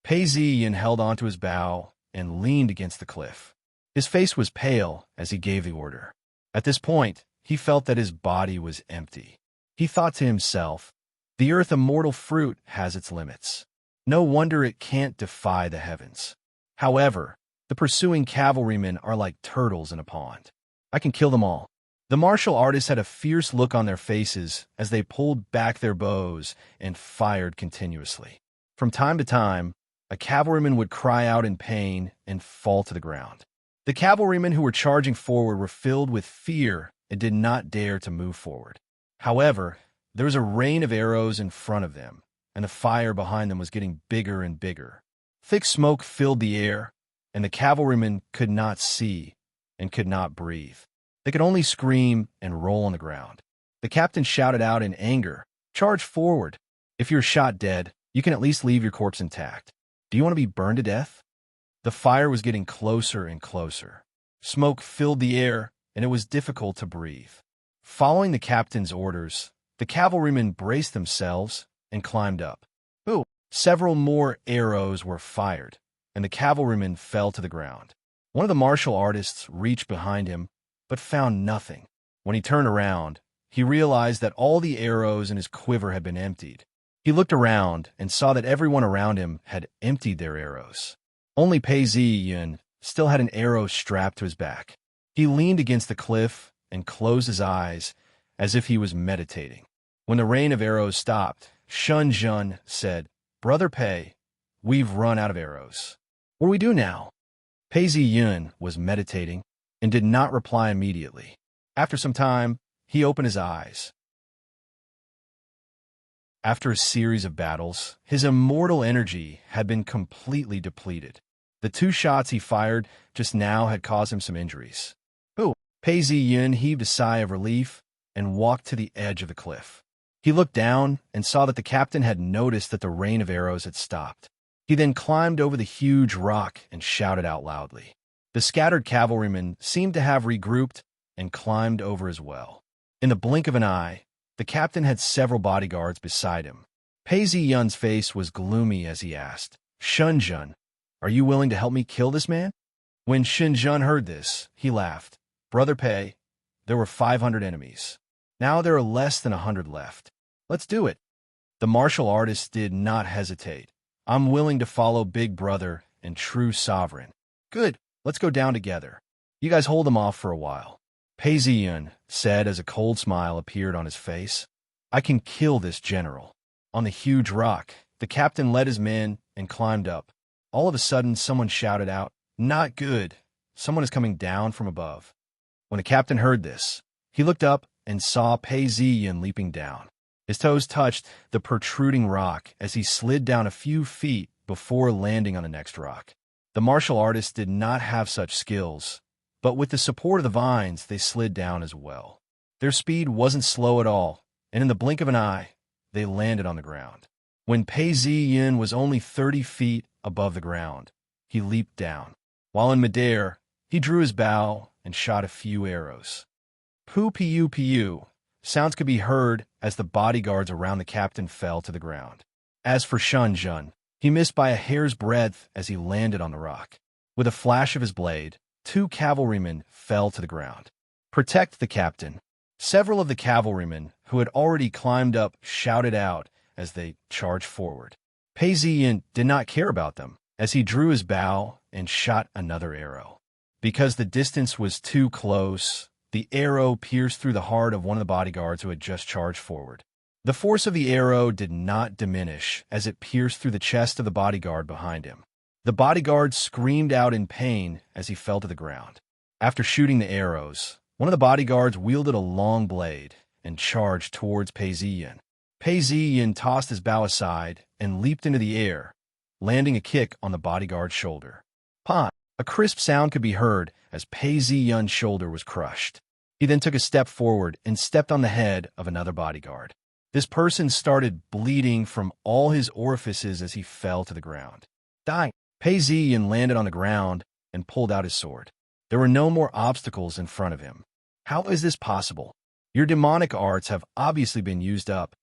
Pei Ziyun held onto his bow and leaned against the cliff. His face was pale as he gave the order. At this point, he felt that his body was empty. He thought to himself, the earth immortal fruit has its limits. No wonder it can't defy the heavens. However, the pursuing cavalrymen are like turtles in a pond. I can kill them all. The martial artists had a fierce look on their faces as they pulled back their bows and fired continuously. From time to time, a cavalryman would cry out in pain and fall to the ground. The cavalrymen who were charging forward were filled with fear and did not dare to move forward. However, there was a rain of arrows in front of them, and the fire behind them was getting bigger and bigger. Thick smoke filled the air, and the cavalrymen could not see and could not breathe. They could only scream and roll on the ground. The captain shouted out in anger, "Charge forward! If you're shot dead, you can at least leave your corpse intact. Do you want to be burned to death?" The fire was getting closer and closer. Smoke filled the air, and it was difficult to breathe. Following the captain's orders, the cavalrymen braced themselves and climbed up. Several more arrows were fired, and the cavalryman fell to the ground. One of the martial artists reached behind him, but found nothing. When he turned around, he realized that all the arrows in his quiver had been emptied. He looked around and saw that everyone around him had emptied their arrows. Only Pei Ziyun still had an arrow strapped to his back. He leaned against the cliff and closed his eyes as if he was meditating. When the rain of arrows stopped, Shun Jun said, "Brother Pei, we've run out of arrows. What do we do now?" Pei Ziyun was meditating and did not reply immediately. After some time, he opened his eyes. After a series of battles, his immortal energy had been completely depleted. The 2 shots he fired just now had caused him some injuries. Pei Ziyun heaved a sigh of relief and walked to the edge of the cliff. He looked down and saw that the captain had noticed that the rain of arrows had stopped. He then climbed over the huge rock and shouted out loudly. The scattered cavalrymen seemed to have regrouped and climbed over as well. In the blink of an eye, the captain had several bodyguards beside him. Pei Ziyun's face was gloomy as he asked, "Shunjun, are you willing to help me kill this man?" When Shunjun heard this, he laughed. "Brother Pei, there were 500 enemies. Now there are less than 100 left. Let's do it." The martial artist did not hesitate. "I'm willing to follow Big Brother and True Sovereign." "Good, let's go down together. You guys hold them off for a while." Pei Ziyun said as a cold smile appeared on his face. "I can kill this general." On the huge rock, the captain led his men and climbed up. All of a sudden, someone shouted out, "Not good. Someone is coming down from above." When the captain heard this, he looked up and saw Pei Ziyun leaping down. His toes touched the protruding rock as he slid down a few feet before landing on the next rock. The martial artist did not have such skills, but with the support of the vines, they slid down as well. Their speed wasn't slow at all, and in the blink of an eye, they landed on the ground. When Pei Ziyin was only 30 feet above the ground, he leaped down. While in midair, he drew his bow and shot a few arrows. Poo-pee-oo-pee-oo, sounds could be heard as the bodyguards around the captain fell to the ground. As for Shunjun, he missed by a hair's breadth as he landed on the rock. With a flash of his blade, 2 cavalrymen fell to the ground. Protect the captain. Several of the cavalrymen, who had already climbed up, shouted out as they charged forward. Pei Ziyin did not care about them, as he drew his bow and shot another arrow. Because the distance was too close, the arrow pierced through the heart of one of the bodyguards who had just charged forward. The force of the arrow did not diminish as it pierced through the chest of the bodyguard behind him. The bodyguard screamed out in pain as he fell to the ground. After shooting the arrows, one of the bodyguards wielded a long blade and charged towards Pei Ziyin. Pei Ziyin tossed his bow aside and leaped into the air, landing a kick on the bodyguard's shoulder. Pah! A crisp sound could be heard as Pei Ziyin's shoulder was crushed. He then took a step forward and stepped on the head of another bodyguard. This person started bleeding from all his orifices as he fell to the ground. Dying, Pei Ziyin landed on the ground and pulled out his sword. There were no more obstacles in front of him. How is this possible? Your demonic arts have obviously been used up.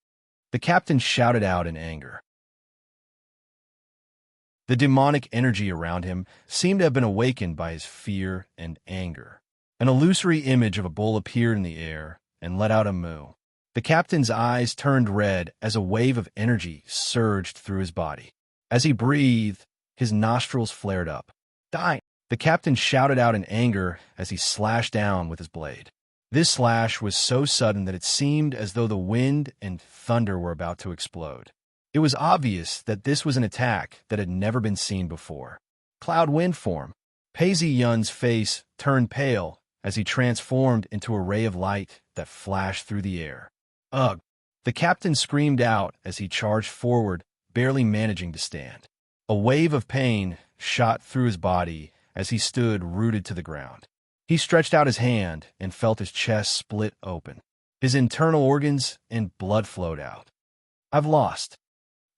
The captain shouted out in anger. The demonic energy around him seemed to have been awakened by his fear and anger. An illusory image of a bull appeared in the air and let out a moo. The captain's eyes turned red as a wave of energy surged through his body. As he breathed, his nostrils flared up. Die! The captain shouted out in anger as he slashed down with his blade. This slash was so sudden that it seemed as though the wind and thunder were about to explode. It was obvious that this was an attack that had never been seen before. Cloud wind form. Pei Ziyin's face turned pale as he transformed into a ray of light that flashed through the air. Ugh! The captain screamed out as he charged forward, barely managing to stand. A wave of pain shot through his body as he stood rooted to the ground. He stretched out his hand and felt his chest split open. His internal organs and blood flowed out. I've lost.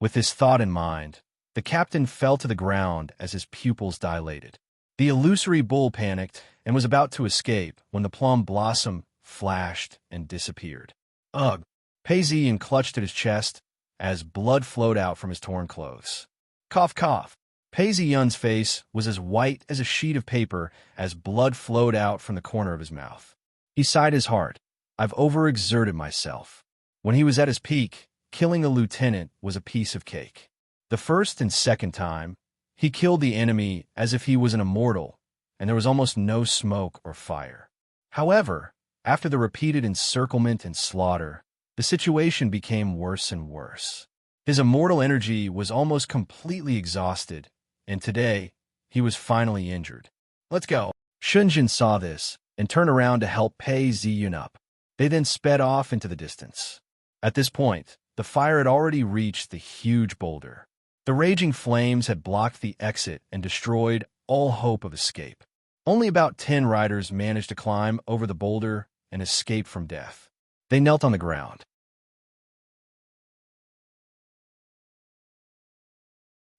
With this thought in mind, the captain fell to the ground as his pupils dilated. The illusory bull panicked and was about to escape when the plum blossom flashed and disappeared. Ugh! Pei Ziyin clutched at his chest as blood flowed out from his torn clothes. Cough, cough. Pei Ziyin's face was as white as a sheet of paper as blood flowed out from the corner of his mouth. He sighed his heart. I've overexerted myself. When he was at his peak, killing a lieutenant was a piece of cake. The first and second time, he killed the enemy as if he was an immortal, and there was almost no smoke or fire. However, after the repeated encirclement and slaughter, the situation became worse and worse. His immortal energy was almost completely exhausted, and today, he was finally injured. Let's go. Shunjin saw this and turned around to help Pei Ziyin up. They then sped off into the distance. At this point, the fire had already reached the huge boulder. The raging flames had blocked the exit and destroyed all hope of escape. Only about 10 riders managed to climb over the boulder and escape from death. They knelt on the ground.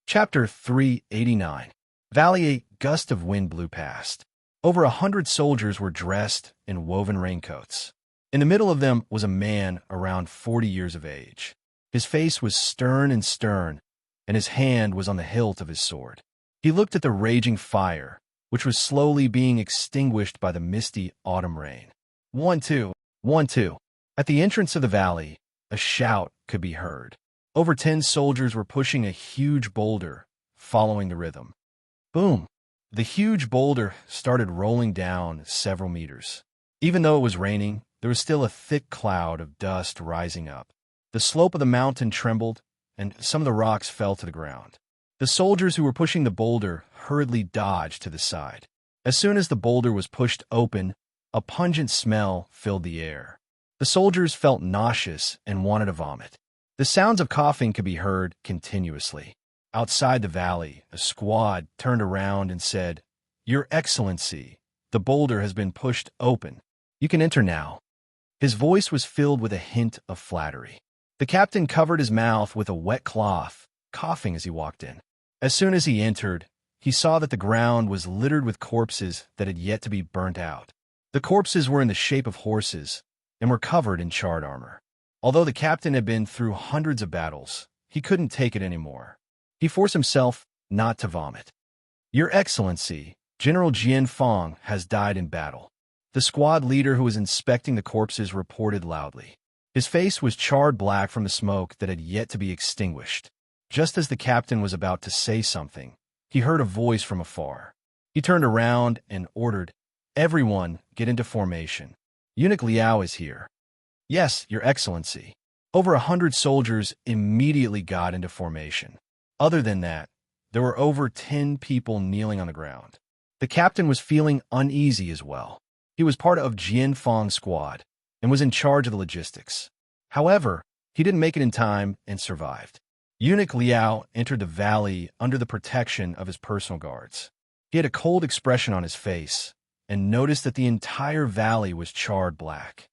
Chapter 389. Valley 8. Gust of wind blew past. Over 100 soldiers were dressed in woven raincoats. In the middle of them was a man around 40 years of age. His face was stern, and his hand was on the hilt of his sword. He looked at the raging fire, which was slowly being extinguished by the misty autumn rain. 1-2, 1-2. At the entrance of the valley, a shout could be heard. Over 10 soldiers were pushing a huge boulder, following the rhythm. Boom! The huge boulder started rolling down several meters. Even though it was raining, there was still a thick cloud of dust rising up. The slope of the mountain trembled, and some of the rocks fell to the ground. The soldiers who were pushing the boulder hurriedly dodged to the side. As soon as the boulder was pushed open, a pungent smell filled the air. The soldiers felt nauseous and wanted to vomit. The sounds of coughing could be heard continuously. Outside the valley, a squad turned around and said, "Your Excellency, The boulder has been pushed open. You can enter now." His voice was filled with a hint of flattery. The captain covered his mouth with a wet cloth, coughing as he walked in. As soon as he entered, he saw that the ground was littered with corpses that had yet to be burnt out. The corpses were in the shape of horses and were covered in charred armor. Although the captain had been through hundreds of battles, he couldn't take it anymore. He forced himself not to vomit. "Your Excellency, General Jian Fong has died in battle," the squad leader who was inspecting the corpses reported loudly. His face was charred black from the smoke that had yet to be extinguished. Just as the captain was about to say something, he heard a voice from afar. He turned around and ordered, "Everyone, get into formation. Eunuch Liao is here." "Yes, Your Excellency." Over 100 soldiers immediately got into formation. Other than that, there were over 10 people kneeling on the ground. The captain was feeling uneasy as well. He was part of Jian Fong's squad and was in charge of the logistics. However, he didn't make it in time and survived. Eunuch Liao entered the valley under the protection of his personal guards. He had a cold expression on his face and noticed that the entire valley was charred black.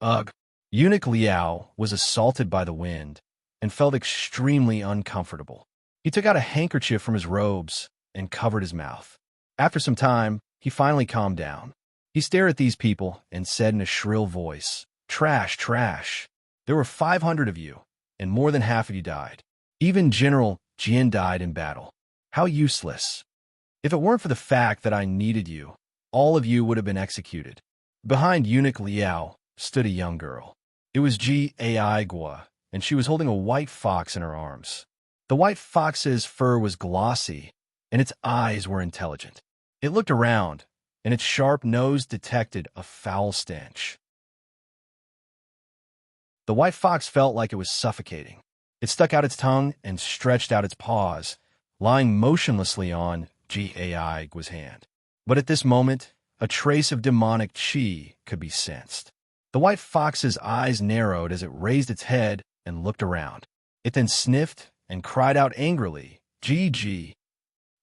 Ugh! Eunuch Liao was assaulted by the wind and felt extremely uncomfortable. He took out a handkerchief from his robes and covered his mouth. After some time, he finally calmed down. He stared at these people and said in a shrill voice, "Trash, trash. There were 500 of you, and more than half of you died. Even General Jian died in battle. How useless. If it weren't for the fact that I needed you, all of you would have been executed." Behind Eunuch Liao stood a young girl. It was Gai Gua, and she was holding a white fox in her arms. The white fox's fur was glossy, and its eyes were intelligent. It looked around, and its sharp nose detected a foul stench. The white fox felt like it was suffocating. It stuck out its tongue and stretched out its paws, lying motionlessly on Gai Gua's hand. But at this moment, a trace of demonic qi could be sensed. The white fox's eyes narrowed as it raised its head and looked around. It then sniffed and cried out angrily, "G."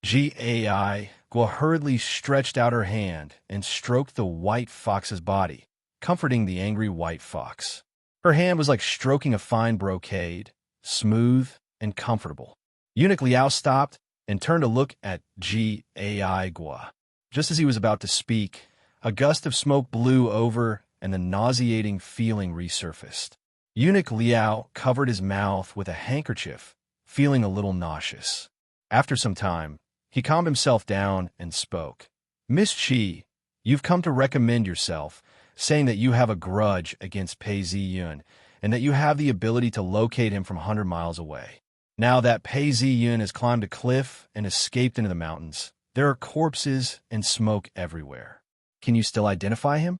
Gai Gua hurriedly stretched out her hand and stroked the white fox's body, comforting the angry white fox. Her hand was like stroking a fine brocade, smooth and comfortable. Eunuch Liao stopped and turned to look at Gai Gua. Just as he was about to speak, a gust of smoke blew over and the nauseating feeling resurfaced. Eunuch Liao covered his mouth with a handkerchief, feeling a little nauseous. After some time, he calmed himself down and spoke. "Miss Qi, you've come to recommend yourself, saying that you have a grudge against Pei Ziyun and that you have the ability to locate him from 100 miles away. Now that Pei Ziyun has climbed a cliff and escaped into the mountains, there are corpses and smoke everywhere. Can you still identify him?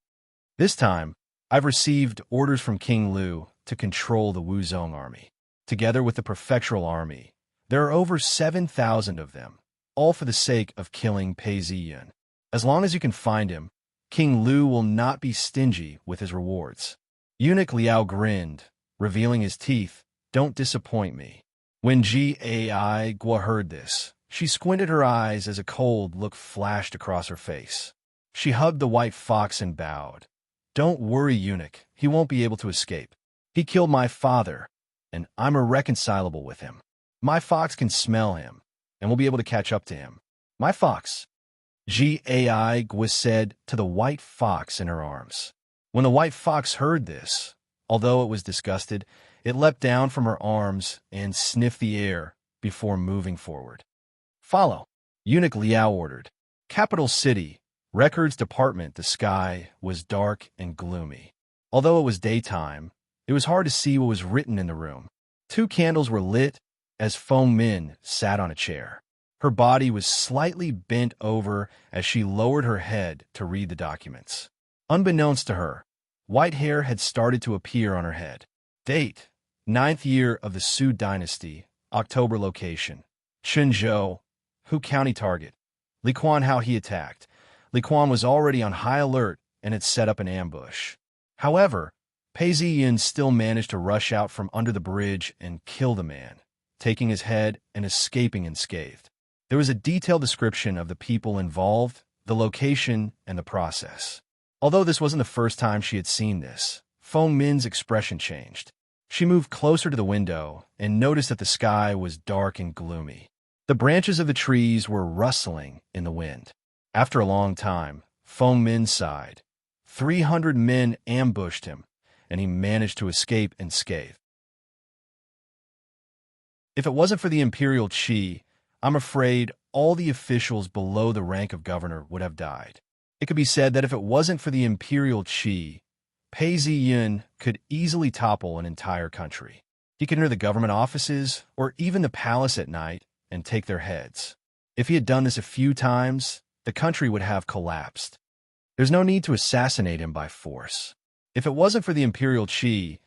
This time, I've received orders from King Lu to control the Wuzong army. Together with the prefectural army, there are over 7,000 of them, all for the sake of killing Pei Ziyun. As long as you can find him, King Lu will not be stingy with his rewards." Eunuch Liao grinned, revealing his teeth. "Don't disappoint me." When Gai Gua heard this, she squinted her eyes as a cold look flashed across her face. She hugged the white fox and bowed. "Don't worry, Eunuch. He won't be able to escape. He killed my father, and I'm irreconcilable with him. My fox can smell him, and will be able to catch up to him. My fox," Gai Gua said to the white fox in her arms. When the white fox heard this, although it was disgusted, it leapt down from her arms and sniffed the air before moving forward. "Follow," Eunuch Liao ordered. Capital City, Records Department. The sky was dark and gloomy. Although it was daytime, it was hard to see what was written in the room. 2 candles were lit as Feng Min sat on a chair. Her body was slightly bent over as she lowered her head to read the documents. Unbeknownst to her, white hair had started to appear on her head. Date: 9th year of the Su Dynasty, October. Location: Chenzhou. Hu County. Target: Liquan. How he attacked: Liquan was already on high alert and had set up an ambush. However, Pei Ziyun still managed to rush out from under the bridge and kill the man, taking his head and escaping unscathed. There was a detailed description of the people involved the location, and the process. Although this wasn't the first time she had seen this, Feng Min's expression changed. She moved closer to the window and noticed that the sky was dark and gloomy. The branches of the trees were rustling in the wind. After a long time, Feng Min sighed. 300 men ambushed him, and he managed to escape unscathed. If it wasn't for the imperial qi, I'm afraid all the officials below the rank of governor would have died. It could be said that if it wasn't for the imperial qi, Pei Ziyun could easily topple an entire country. He could enter the government offices or even the palace at night and take their heads. If he had done this a few times, the country would have collapsed. There's no need to assassinate him by force. If it wasn't for the imperial qi,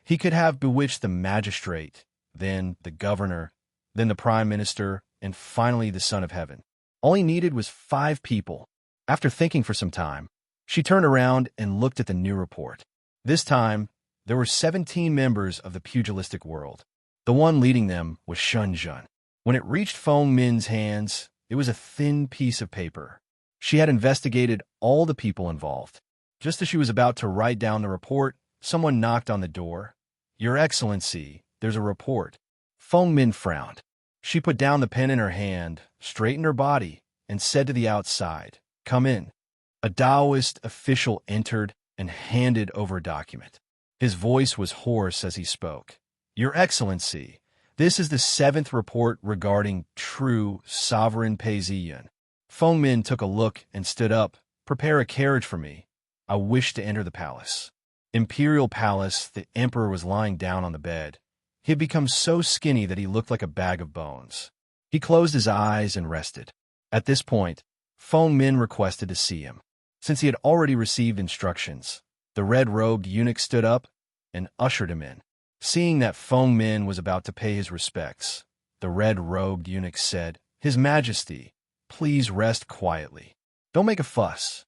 he could have bewitched the magistrate, then the governor, then the prime minister, and finally the son of heaven. All he needed was 5 people. After thinking for some time, she turned around and looked at the new report. This time, there were 17 members of the pugilistic world. The one leading them was Shun Jun. When it reached Feng Min's hands, it was a thin piece of paper. She had investigated all the people involved. Just as she was about to write down the report, someone knocked on the door. "Your Excellency, there's a report." Feng Min frowned. She put down the pen in her hand, straightened her body, and said to the outside, "Come in." A Taoist official entered and handed over a document. His voice was hoarse as he spoke. "Your Excellency, this is the 7th report regarding true sovereign Pei Ziyun." Feng Min took a look and stood up. "Prepare a carriage for me. I wish to enter the palace." Imperial Palace, the emperor was lying down on the bed. He had become so skinny that he looked like a bag of bones. He closed his eyes and rested. At this point, Feng Min requested to see him. Since he had already received instructions, the red-robed eunuch stood up and ushered him in. Seeing that Feng Min was about to pay his respects, the red-robed eunuch said, "His Majesty, please rest quietly. Don't make a fuss."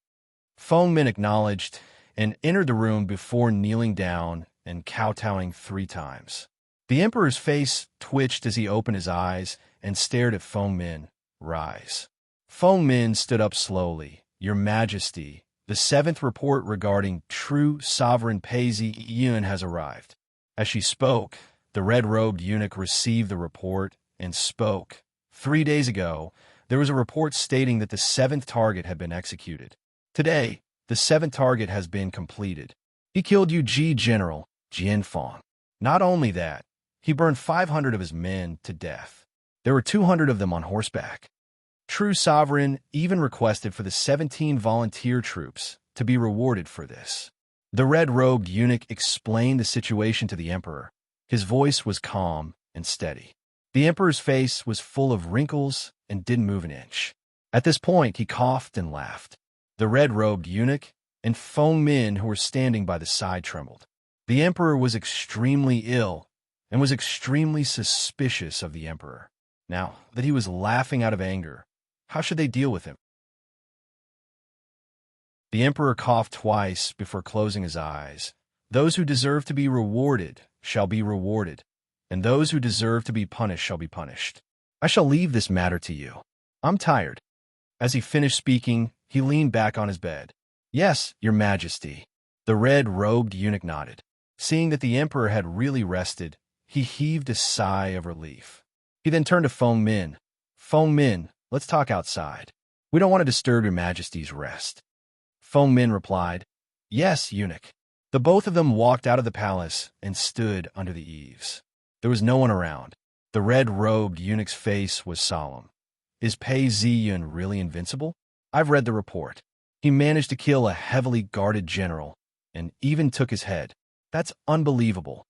Feng Min acknowledged and entered the room before kneeling down and kowtowing 3 times. The emperor's face twitched as he opened his eyes and stared at Feng Min. "Rise." Feng Min stood up slowly. "Your Majesty, the 7th report regarding true sovereign Pei Ziyun has arrived." As she spoke, the red-robed eunuch received the report and spoke. 3 days ago, there was a report stating that the 7th target had been executed. Today, the 7th target has been completed. He killed Yu General Jianfang. Not only that, he burned 500 of his men to death. There were 200 of them on horseback. True Sovereign even requested for the 17 volunteer troops to be rewarded for this. The red-robed eunuch explained the situation to the emperor. His voice was calm and steady. The emperor's face was full of wrinkles and didn't move an inch. At this point, he coughed and laughed. The red-robed eunuch and Feng Min, who were standing by the side, trembled. The emperor was extremely ill and was extremely suspicious of the emperor. Now that he was laughing out of anger, how should they deal with him? The emperor coughed twice before closing his eyes. "Those who deserve to be rewarded shall be rewarded, and those who deserve to be punished shall be punished. I shall leave this matter to you. I'm tired." As he finished speaking, he leaned back on his bed. "Yes, Your Majesty." The red-robed eunuch nodded. Seeing that the emperor had really rested, he heaved a sigh of relief. He then turned to Feng Min. "Feng Min, let's talk outside. We don't want to disturb Your Majesty's rest." Feng Min replied, "Yes, eunuch." The both of them walked out of the palace and stood under the eaves. There was no one around. The red-robed eunuch's face was solemn. "Is Pei Ziyun really invincible? I've read the report. He managed to kill a heavily guarded general and even took his head. That's unbelievable."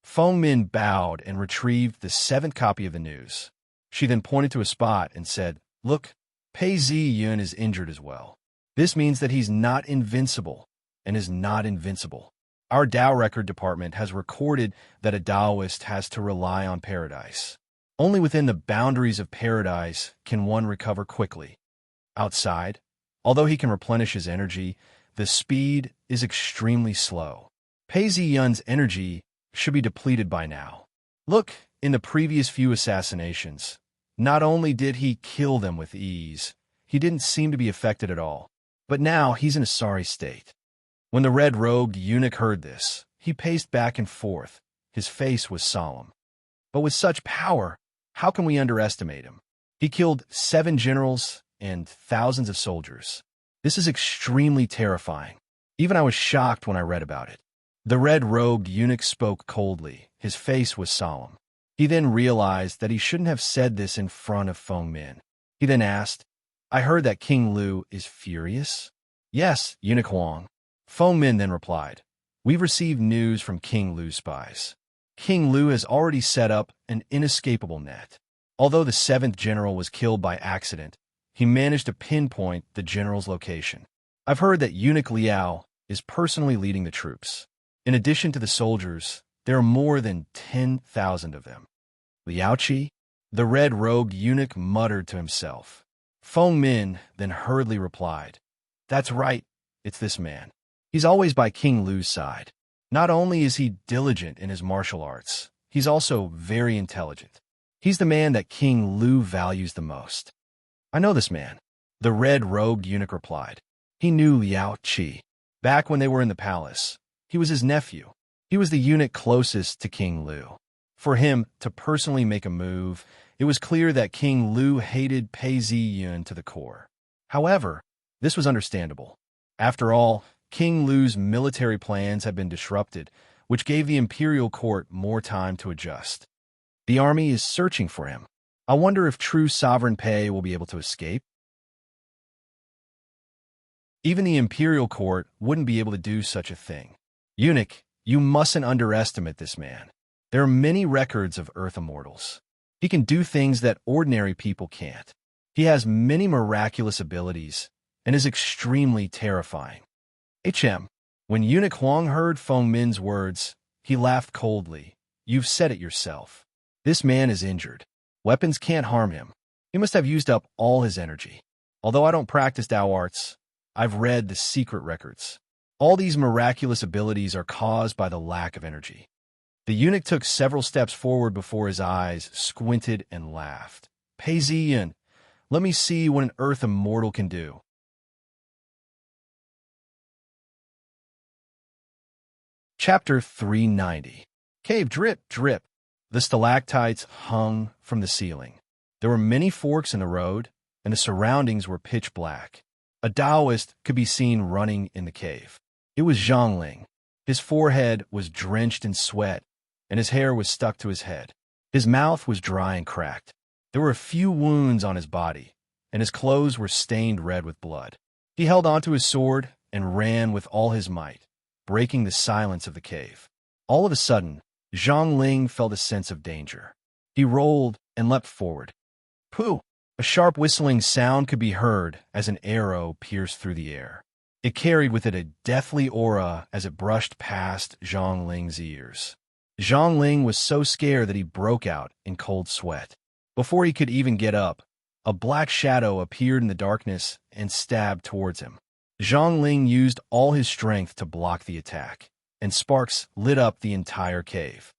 Feng Min bowed and retrieved the 7th copy of the news. She then pointed to a spot and said, "Look, Pei Ziyun is injured as well. This means that he's not invincible and is not invincible. Our Tao record department has recorded that a Taoist has to rely on paradise. Only within the boundaries of paradise can one recover quickly. Outside, although he can replenish his energy, the speed is extremely slow. Pei Ziyun's energy should be depleted by now. Look, in the previous few assassinations, not only did he kill them with ease, he didn't seem to be affected at all. But now he's in a sorry state. When the red-robed eunuch heard this, he paced back and forth. His face was solemn. But with such power, how can we underestimate him? He killed 7 generals and thousands of soldiers. This is extremely terrifying. Even I was shocked when I read about it. The red-robed eunuch spoke coldly. His face was solemn. He then realized that he shouldn't have said this in front of Feng Min. He then asked, "I heard that King Lu is furious?" "Yes, Eunuch Huang." Feng Min then replied, "We've received news from King Lu's spies. King Lu has already set up an inescapable net. Although the 7th general was killed by accident, he managed to pinpoint the general's location. I've heard that Eunuch Liao is personally leading the troops. In addition to the soldiers, there are more than 10,000 of them." "Liao Qi?" The red-robed eunuch muttered to himself. Feng Min then hurriedly replied, "That's right, it's this man. He's always by King Lu's side. Not only is he diligent in his martial arts, he's also very intelligent. He's the man that King Lu values the most." "I know this man," the red-robed eunuch replied. He knew Liao Qi. Back when they were in the palace, he was his nephew. He was the eunuch closest to King Lu. For him to personally make a move, it was clear that King Lu hated Pei Ziyun to the core. However, this was understandable. After all, King Lu's military plans had been disrupted, which gave the imperial court more time to adjust. The army is searching for him. I wonder if true sovereign Pei will be able to escape. Even the imperial court wouldn't be able to do such a thing. "Eunuch, you mustn't underestimate this man. There are many records of Earth immortals. He can do things that ordinary people can't. He has many miraculous abilities and is extremely terrifying." When Eunuch Huang heard Feng Min's words, he laughed coldly. "You've said it yourself. This man is injured. Weapons can't harm him. He must have used up all his energy. Although I don't practice Dao arts, I've read the secret records. All these miraculous abilities are caused by the lack of energy." The eunuch took several steps forward before his eyes squinted and laughed. "Pei Ziyun, let me see what an Earth immortal can do." Chapter 390. Cave drip, drip. The stalactites hung from the ceiling. There were many forks in the road, and the surroundings were pitch black. A Taoist could be seen running in the cave. It was Zhongling. His forehead was drenched in sweat, and his hair was stuck to his head. His mouth was dry and cracked. There were a few wounds on his body, and his clothes were stained red with blood. He held onto his sword and ran with all his might, breaking the silence of the cave. All of a sudden, Zhongling felt a sense of danger. He rolled and leapt forward. Pooh! A sharp whistling sound could be heard as an arrow pierced through the air. It carried with it a deathly aura as it brushed past Zhongling's ears. Zhongling was so scared that he broke out in cold sweat. Before he could even get up, a black shadow appeared in the darkness and stabbed towards him. Zhongling used all his strength to block the attack, and sparks lit up the entire cave.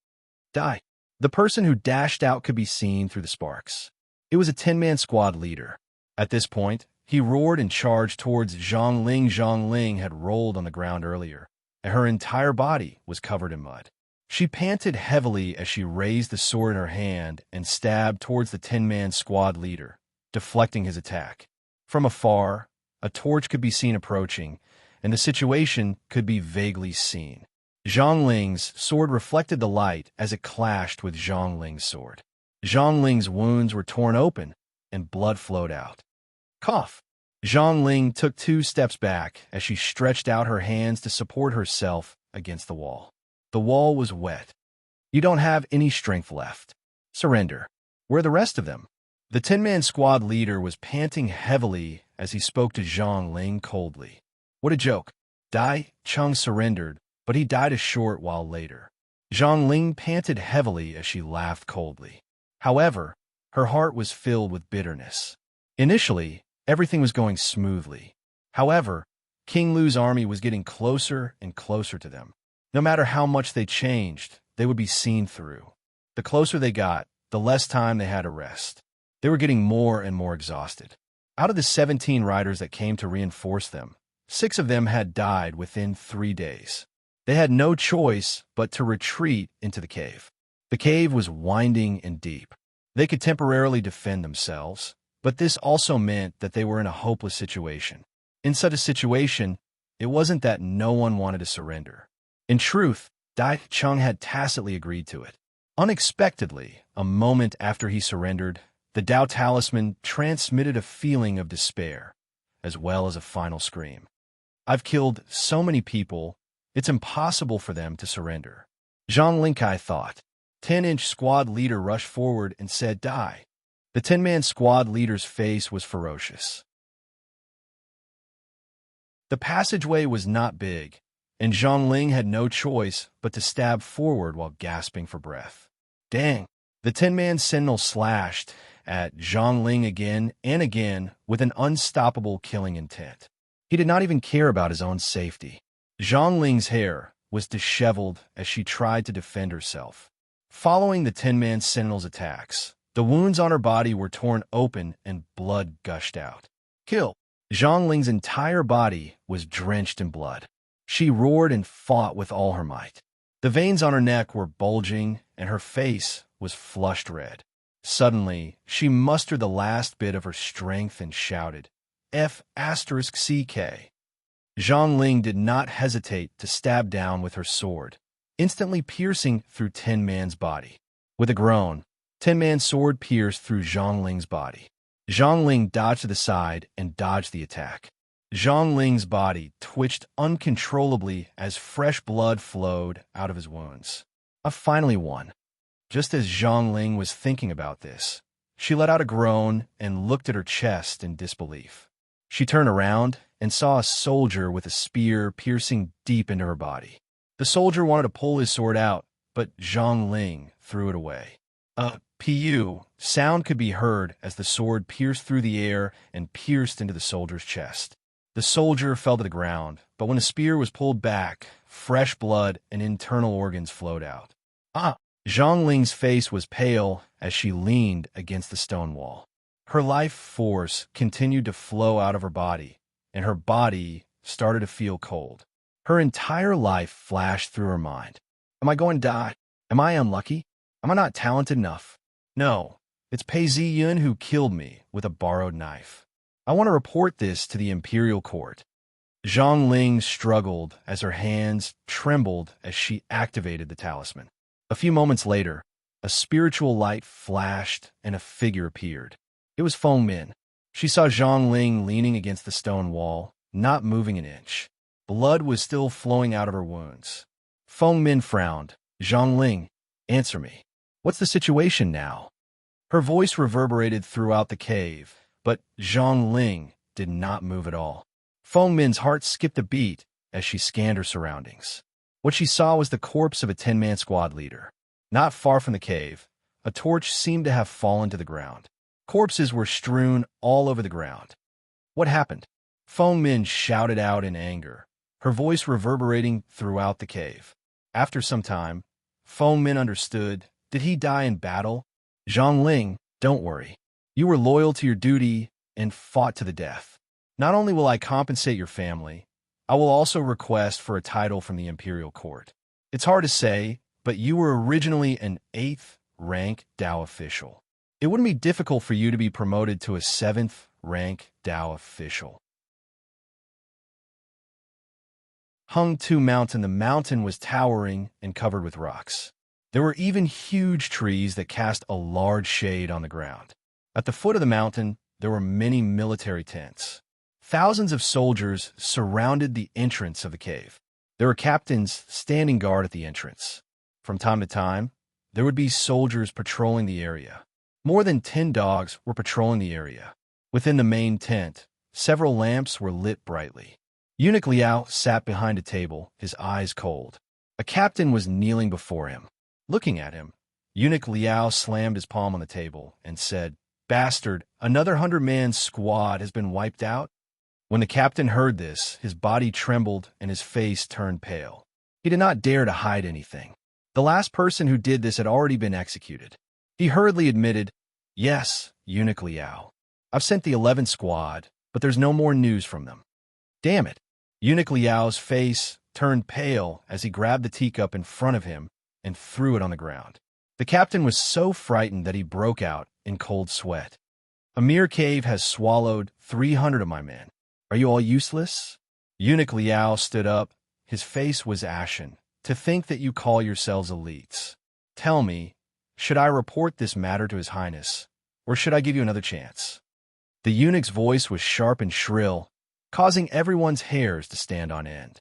Die! The person who dashed out could be seen through the sparks. It was a 10-man squad leader. At this point, he roared and charged towards Zhongling. Zhongling had rolled on the ground earlier, and her entire body was covered in mud. She panted heavily as she raised the sword in her hand and stabbed towards the 10-man squad leader, deflecting his attack. From afar, a torch could be seen approaching, and the situation could be vaguely seen. Zhongling's sword reflected the light as it clashed with Zhongling's sword. Zhongling's wounds were torn open, and blood flowed out. Cough! Zhongling took 2 steps back as she stretched out her hands to support herself against the wall. The wall was wet. You don't have any strength left. Surrender. Where are the rest of them? The 10-man squad leader was panting heavily as he spoke to Zhongling coldly. What a joke. Dai Chung surrendered, but he died a short while later. Zhongling panted heavily as she laughed coldly. However, her heart was filled with bitterness. Initially, everything was going smoothly. However, King Lu's army was getting closer and closer to them. No matter how much they changed, they would be seen through. The closer they got, the less time they had to rest. They were getting more and more exhausted. Out of the 17 riders that came to reinforce them, 6 of them had died within 3 days. They had no choice but to retreat into the cave. The cave was winding and deep. They could temporarily defend themselves, but this also meant that they were in a hopeless situation. In such a situation, it wasn't that no one wanted to surrender. In truth, Dai Chung had tacitly agreed to it. Unexpectedly, a moment after he surrendered, the Dao talisman transmitted a feeling of despair, as well as a final scream. I've killed so many people, it's impossible for them to surrender. Zhang Linkai thought. 10-inch squad leader rushed forward and said, Die. The 10-man squad leader's face was ferocious. The passageway was not big, and Zhang Ling had no choice but to stab forward while gasping for breath. Dang! The 10-man sentinel slashed at Zhang Ling again and again with an unstoppable killing intent. He did not even care about his own safety. Zhang Ling's hair was disheveled as she tried to defend herself. Following the 10-man sentinel's attacks, the wounds on her body were torn open and blood gushed out. Kill! Zhang Ling's entire body was drenched in blood. She roared and fought with all her might. The veins on her neck were bulging, and her face was flushed red. Suddenly, she mustered the last bit of her strength and shouted, F***CK. Zhang Ling did not hesitate to stab down with her sword, instantly piercing through 10-man's body. With a groan, 10-man's sword pierced through Zhang Ling's body. Zhang Ling dodged to the side and dodged the attack. Zhang Ling's body twitched uncontrollably as fresh blood flowed out of his wounds. I finally won. Just as Zhang Ling was thinking about this, she let out a groan and looked at her chest in disbelief. She turned around and saw a soldier with a spear piercing deep into her body. The soldier wanted to pull his sword out, but Zhang Ling threw it away. Pu sound could be heard as the sword pierced through the air and pierced into the soldier's chest. The soldier fell to the ground, but when the spear was pulled back, fresh blood and internal organs flowed out. Zhang Ling's face was pale as she leaned against the stone wall. Her life force continued to flow out of her body, and her body started to feel cold. Her entire life flashed through her mind. Am I going to die? Am I unlucky? Am I not talented enough? No, it's Pei Ziyun who killed me with a borrowed knife. I want to report this to the imperial court. Zhang Ling struggled as her hands trembled as she activated the talisman. A few moments later, a spiritual light flashed and a figure appeared. It was Feng Min. She saw Zhang Ling leaning against the stone wall, not moving an inch. Blood was still flowing out of her wounds. Feng Min frowned. Zhang Ling, answer me. What's the situation now? Her voice reverberated throughout the cave, but Zhang Ling did not move at all. Feng Min's heart skipped a beat as she scanned her surroundings. What she saw was the corpse of a 10-man squad leader. Not far from the cave, a torch seemed to have fallen to the ground. Corpses were strewn all over the ground. What happened? Feng Min shouted out in anger, her voice reverberating throughout the cave. After some time, Feng Min understood. Did he die in battle? Zhang Ling, don't worry. You were loyal to your duty and fought to the death. Not only will I compensate your family, I will also request for a title from the imperial court. It's hard to say, but you were originally an 8th rank Dao official. It wouldn't be difficult for you to be promoted to a 7th rank Dao official. Hung Tu Mountain. The mountain was towering and covered with rocks. There were even huge trees that cast a large shade on the ground. At the foot of the mountain, there were many military tents. Thousands of soldiers surrounded the entrance of the cave. There were captains standing guard at the entrance. From time to time, there would be soldiers patrolling the area. More than 10 dogs were patrolling the area. Within the main tent, several lamps were lit brightly. Eunuch Liao sat behind a table, his eyes cold. A captain was kneeling before him. Looking at him, Eunuch Liao slammed his palm on the table and said, Bastard, another 100-man squad has been wiped out? When the captain heard this, his body trembled and his face turned pale. He did not dare to hide anything. The last person who did this had already been executed. He hurriedly admitted, Yes, Eunuch Liao. I've sent the 11th squad, but there's no more news from them. Damn it. Eunuch Liao's face turned pale as he grabbed the teacup in front of him and threw it on the ground. The captain was so frightened that he broke out in cold sweat. Amir Cave has swallowed 300 of my men. Are you all useless? Eunuch Liao stood up. His face was ashen. To think that you call yourselves elites. Tell me, should I report this matter to His Highness, or should I give you another chance? The eunuch's voice was sharp and shrill, causing everyone's hairs to stand on end.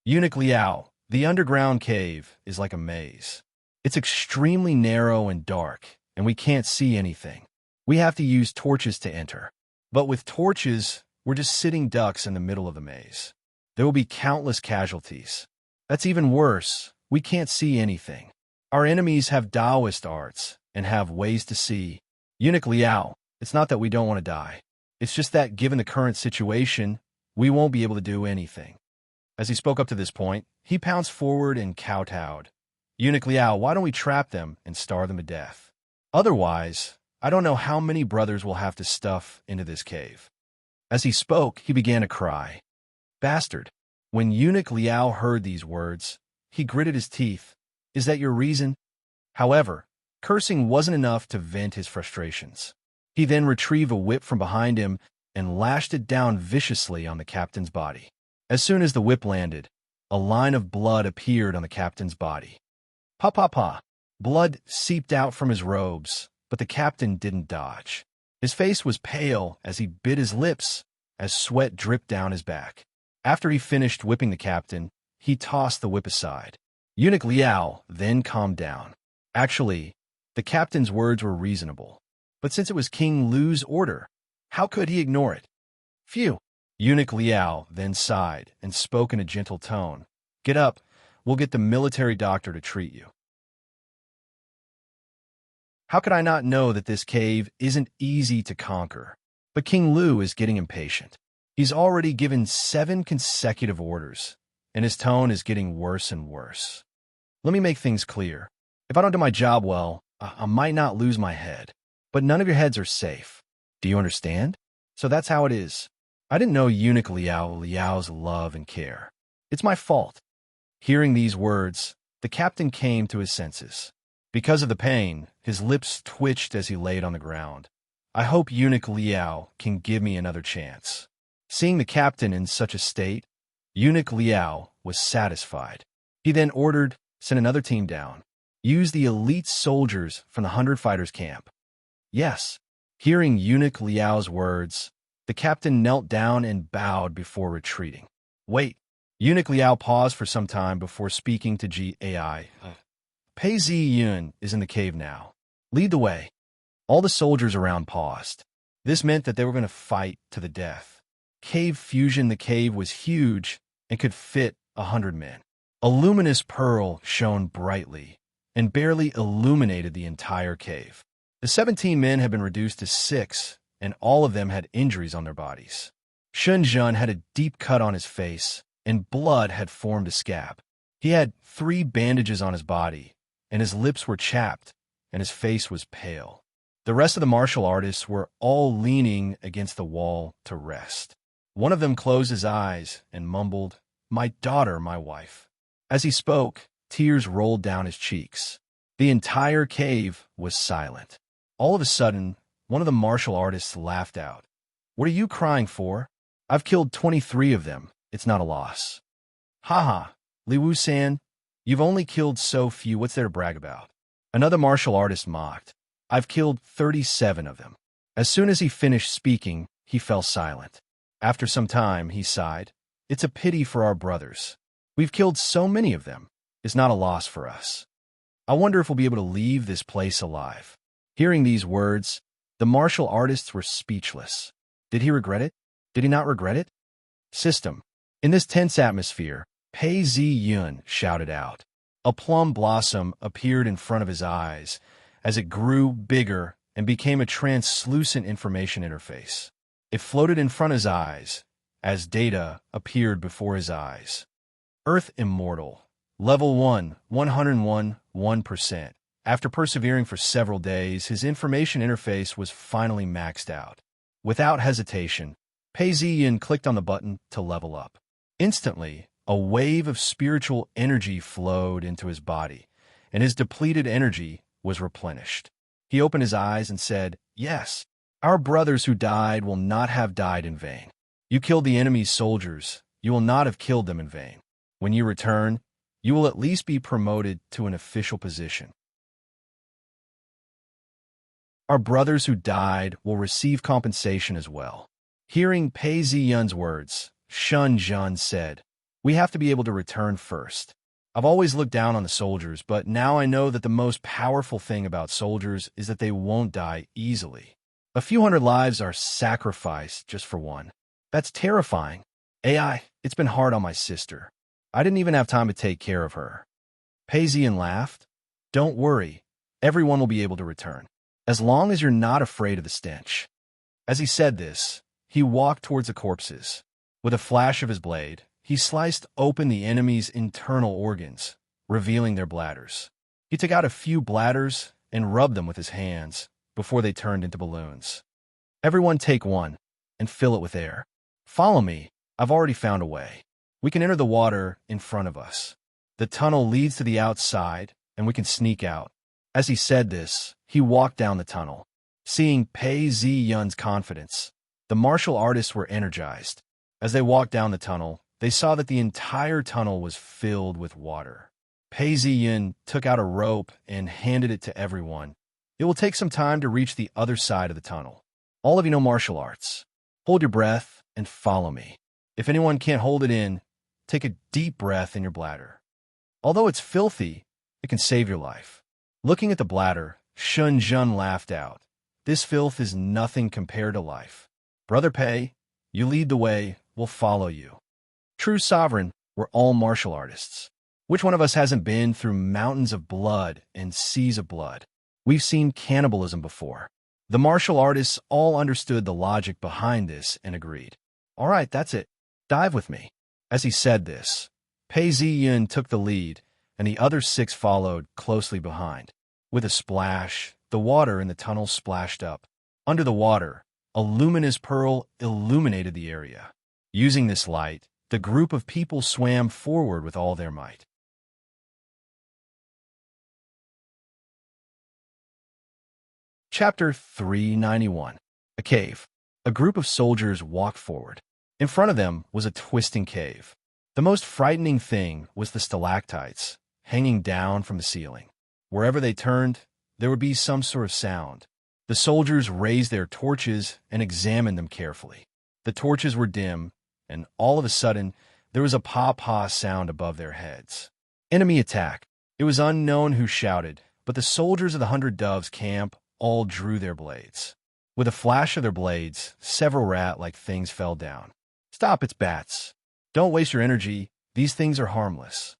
Eunuch Liao, the underground cave is like a maze. It's extremely narrow and dark, and we can't see anything. We have to use torches to enter. But with torches, we're just sitting ducks in the middle of the maze. There will be countless casualties. That's even worse. We can't see anything. Our enemies have Taoist arts and have ways to see. Eunuch Liao, it's not that we don't want to die. It's just that given the current situation, we won't be able to do anything. As he spoke up to this point, he pounced forward and kowtowed. Eunuch Liao, why don't we trap them and starve them to death? Otherwise, I don't know how many brothers will have to stuff into this cave. As he spoke, he began to cry. Bastard. When Eunuch Liao heard these words, he gritted his teeth. Is that your reason? However, cursing wasn't enough to vent his frustrations. He then retrieved a whip from behind him and lashed it down viciously on the captain's body. As soon as the whip landed, a line of blood appeared on the captain's body. Pa pa pa. Blood seeped out from his robes, but the captain didn't dodge. His face was pale as he bit his lips as sweat dripped down his back. After he finished whipping the captain, he tossed the whip aside. Eunuch Liao then calmed down. Actually, the captain's words were reasonable. But since it was King Lu's order, how could he ignore it? Phew. Eunuch Liao then sighed and spoke in a gentle tone. Get up. We'll get the military doctor to treat you. How could I not know that this cave isn't easy to conquer? But King Lu is getting impatient. He's already given 7 consecutive orders, and his tone is getting worse and worse. Let me make things clear. If I don't do my job well, I might not lose my head. But none of your heads are safe. Do you understand? So that's how it is. I didn't know Eunuch Liao's love and care. It's my fault. Hearing these words, the captain came to his senses. Because of the pain, his lips twitched as he laid on the ground. I hope Eunuch Liao can give me another chance. Seeing the captain in such a state, Eunuch Liao was satisfied. He then ordered, send another team down. Use the elite soldiers from the 100 fighters camp. Yes. Hearing Eunuch Liao's words, the captain knelt down and bowed before retreating. Wait. Eunuch Liao paused for some time before speaking to GAI. Pei Zi Yun is in the cave now. Lead the way. All the soldiers around paused. This meant that they were going to fight to the death. Cave fusion. The cave was huge and could fit 100 men. A luminous pearl shone brightly and barely illuminated the entire cave. The 17 men had been reduced to 6, and all of them had injuries on their bodies. Shun Jun had a deep cut on his face, and blood had formed a scab. He had 3 bandages on his body, and his lips were chapped, and his face was pale. The rest of the martial artists were all leaning against the wall to rest. One of them closed his eyes and mumbled, "My daughter, my wife." As he spoke, tears rolled down his cheeks. The entire cave was silent. All of a sudden, one of the martial artists laughed out. "What are you crying for? I've killed 23 of them. It's not a loss." "Ha, Li Wu-san, you've only killed so few. What's there to brag about?" Another martial artist mocked. "I've killed 37 of them." As soon as he finished speaking, he fell silent. After some time, he sighed. "It's a pity for our brothers. We've killed so many of them. It's not a loss for us. I wonder if we'll be able to leave this place alive." Hearing these words, the martial artists were speechless. Did he regret it? Did he not regret it? System. In this tense atmosphere, Pei Zi Yun shouted out. A plum blossom appeared in front of his eyes as it grew bigger and became a translucent information interface. It floated in front of his eyes as data appeared before his eyes. Earth Immortal. Level 1, 101, 1%. After persevering for several days, his information interface was finally maxed out. Without hesitation, Pei Ziyin clicked on the button to level up. Instantly, a wave of spiritual energy flowed into his body, and his depleted energy was replenished. He opened his eyes and said, "Yes, our brothers who died will not have died in vain. You killed the enemy's soldiers. You will not have killed them in vain. When you return, you will at least be promoted to an official position. Our brothers who died will receive compensation as well." Hearing Pei Ziyun's words, Shun Jun said, "We have to be able to return first. I've always looked down on the soldiers, but now I know that the most powerful thing about soldiers is that they won't die easily. A few hundred lives are sacrificed just for one. That's terrifying. AI, it's been hard on my sister. I didn't even have time to take care of her." Pei Ziyun laughed. "Don't worry, everyone will be able to return, as long as you're not afraid of the stench." As he said this, he walked towards the corpses. With a flash of his blade, he sliced open the enemy's internal organs, revealing their bladders. He took out a few bladders and rubbed them with his hands before they turned into balloons. "Everyone take one and fill it with air. Follow me, I've already found a way. We can enter the water in front of us. The tunnel leads to the outside, and we can sneak out." As he said this, he walked down the tunnel. Seeing Pei Ziyun's confidence, the martial artists were energized. As they walked down the tunnel, they saw that the entire tunnel was filled with water. Pei Ziyun took out a rope and handed it to everyone. "It will take some time to reach the other side of the tunnel. All of you know martial arts. Hold your breath and follow me. If anyone can't hold it in, take a deep breath in your bladder. Although it's filthy, it can save your life." Looking at the bladder, Shun Jun laughed out. "This filth is nothing compared to life. Brother Pei, you lead the way, we'll follow you. True sovereign, we're all martial artists. Which one of us hasn't been through mountains of blood and seas of blood? We've seen cannibalism before." The martial artists all understood the logic behind this and agreed. "All right, that's it. Dive with me." As he said this, Pei Ziyun took the lead, and the other 6 followed closely behind. With a splash, the water in the tunnel splashed up. Under the water, a luminous pearl illuminated the area. Using this light, the group of people swam forward with all their might. Chapter 391. A Cave. A group of soldiers walked forward. In front of them was a twisting cave. The most frightening thing was the stalactites hanging down from the ceiling. Wherever they turned, there would be some sort of sound. The soldiers raised their torches and examined them carefully. The torches were dim, and all of a sudden, there was a paw-paw sound above their heads. Enemy attack. It was unknown who shouted, but the soldiers of the 100 Doves camp all drew their blades. With a flash of their blades, several rat-like things fell down. "Stop, it's bats. Don't waste your energy. These things are harmless."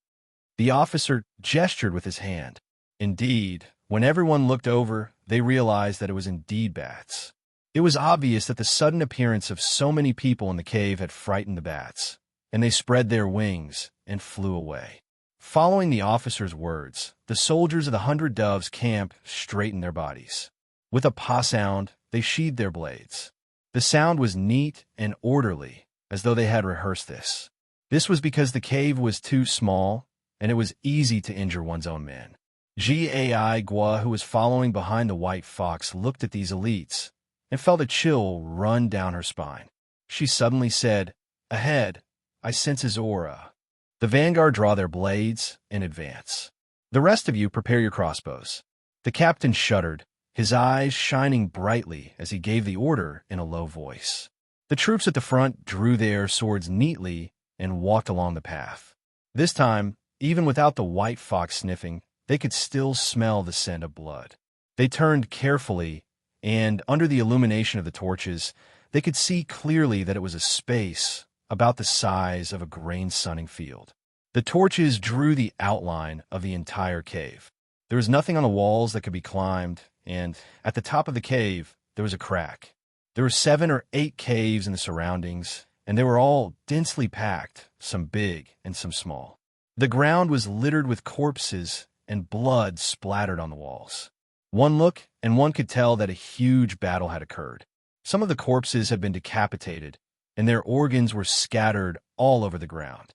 The officer gestured with his hand. Indeed, when everyone looked over, they realized that it was indeed bats. It was obvious that the sudden appearance of so many people in the cave had frightened the bats, and they spread their wings and flew away. Following the officer's words, the soldiers of the 100 Doves camp straightened their bodies. With a paw sound, they sheathed their blades. The sound was neat and orderly, as though they had rehearsed this. This was because the cave was too small, and it was easy to injure one's own men. Gai Gua, who was following behind the white fox, looked at these elites and felt a chill run down her spine. She suddenly said, "Ahead, I sense his aura." The vanguard draw their blades and advance. "The rest of you prepare your crossbows." The captain shuddered, his eyes shining brightly as he gave the order in a low voice. The troops at the front drew their swords neatly and walked along the path. This time, even without the white fox sniffing, they could still smell the scent of blood. They turned carefully, and under the illumination of the torches, they could see clearly that it was a space about the size of a grain-sunning field. The torches drew the outline of the entire cave. There was nothing on the walls that could be climbed, and at the top of the cave, there was a crack. There were 7 or 8 caves in the surroundings, and they were all densely packed, some big and some small. The ground was littered with corpses, and blood splattered on the walls. One look, and one could tell that a huge battle had occurred. Some of the corpses had been decapitated, and their organs were scattered all over the ground.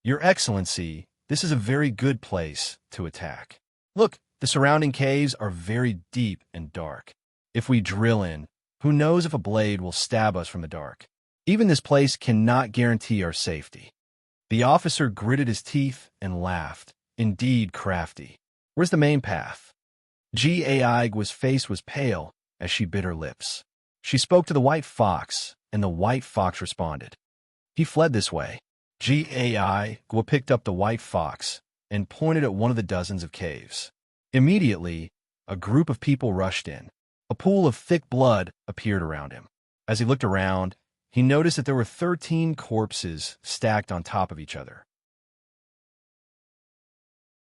Your Excellency, this is a very good place to attack. Look, the surrounding caves are very deep and dark. If we drill in, who knows if a blade will stab us from the dark. Even this place cannot guarantee our safety. The officer gritted his teeth and laughed. Indeed crafty. Where's the main path? Gaigwa's face was pale as she bit her lips. She spoke to the white fox, and the white fox responded. He fled this way. Gaigwa picked up the white fox and pointed at one of the dozens of caves. Immediately, a group of people rushed in. A pool of thick blood appeared around him. As he looked around, he noticed that there were 13 corpses stacked on top of each other.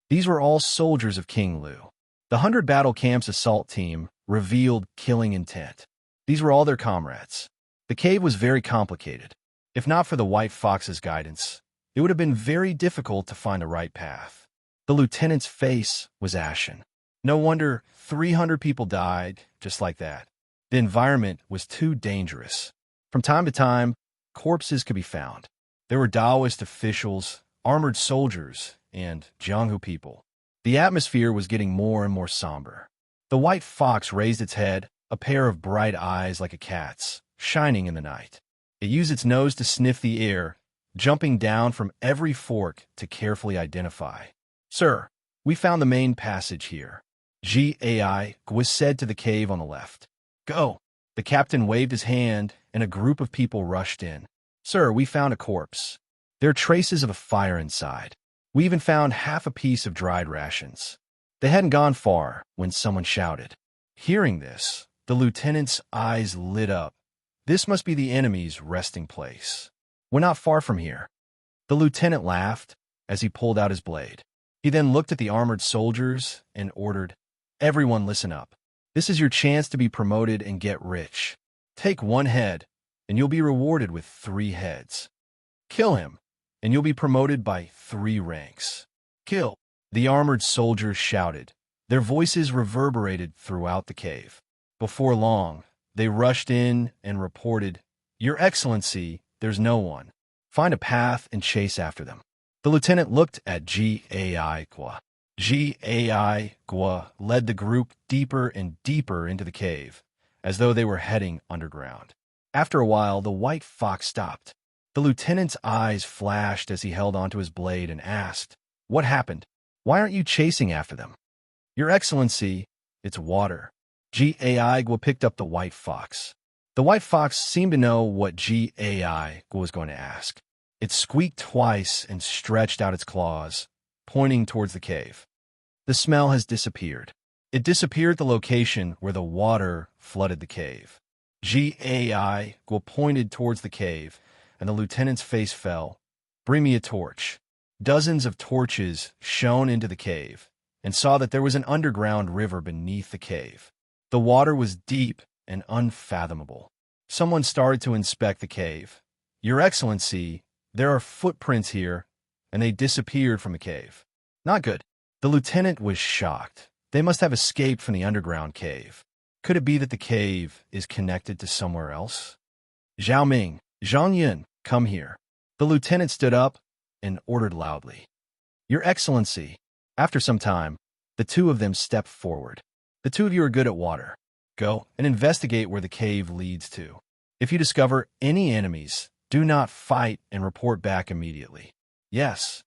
These were all soldiers of King Lu. The 100 Battle Camp's assault team revealed killing intent. These were all their comrades. The cave was very complicated. If not for the White Fox's guidance, it would have been very difficult to find the right path. The lieutenant's face was ashen. No wonder 300 people died just like that. The environment was too dangerous. From time to time, corpses could be found. There were Taoist officials, armored soldiers, and Jianghu people. The atmosphere was getting more and more somber. The white fox raised its head, a pair of bright eyes like a cat's, shining in the night. It used its nose to sniff the air, jumping down from every fork to carefully identify. Sir, we found the main passage here. Gaigwa said to the cave on the left. Go. The captain waved his hand, and a group of people rushed in. Sir, we found a corpse. There are traces of a fire inside. We even found half a piece of dried rations. They hadn't gone far when someone shouted. Hearing this, the lieutenant's eyes lit up. This must be the enemy's resting place. We're not far from here. The lieutenant laughed as he pulled out his blade. He then looked at the armored soldiers and ordered, Everyone listen up. This is your chance to be promoted and get rich. Take one head, and you'll be rewarded with 3 heads. Kill him, and you'll be promoted by 3 ranks. Kill. The armored soldiers shouted. Their voices reverberated throughout the cave. Before long, they rushed in and reported, Your Excellency, there's no one. Find a path and chase after them. The lieutenant looked at Gaigwa. Gaigwa led the group deeper and deeper into the cave, as though they were heading underground. After a while, the white fox stopped. The lieutenant's eyes flashed as he held onto his blade and asked, What happened? Why aren't you chasing after them? Your Excellency, it's water. Gaigwa picked up the white fox. The white fox seemed to know what Gaigwa was going to ask. It squeaked twice and stretched out its claws, pointing towards the cave. The smell has disappeared. It disappeared at the location where the water flooded the cave. Gaigwa pointed towards the cave, and the lieutenant's face fell. Bring me a torch. Dozens of torches shone into the cave, and saw that there was an underground river beneath the cave. The water was deep and unfathomable. Someone started to inspect the cave. Your Excellency, there are footprints here, and they disappeared from the cave. Not good. The lieutenant was shocked. They must have escaped from the underground cave. Could it be that the cave is connected to somewhere else? Zhao Ming, Zhang Yun, come here. The lieutenant stood up and ordered loudly. Your Excellency. After some time, the 2 of them stepped forward. The 2 of you are good at water. Go and investigate where the cave leads to. If you discover any enemies, do not fight and report back immediately. Yes.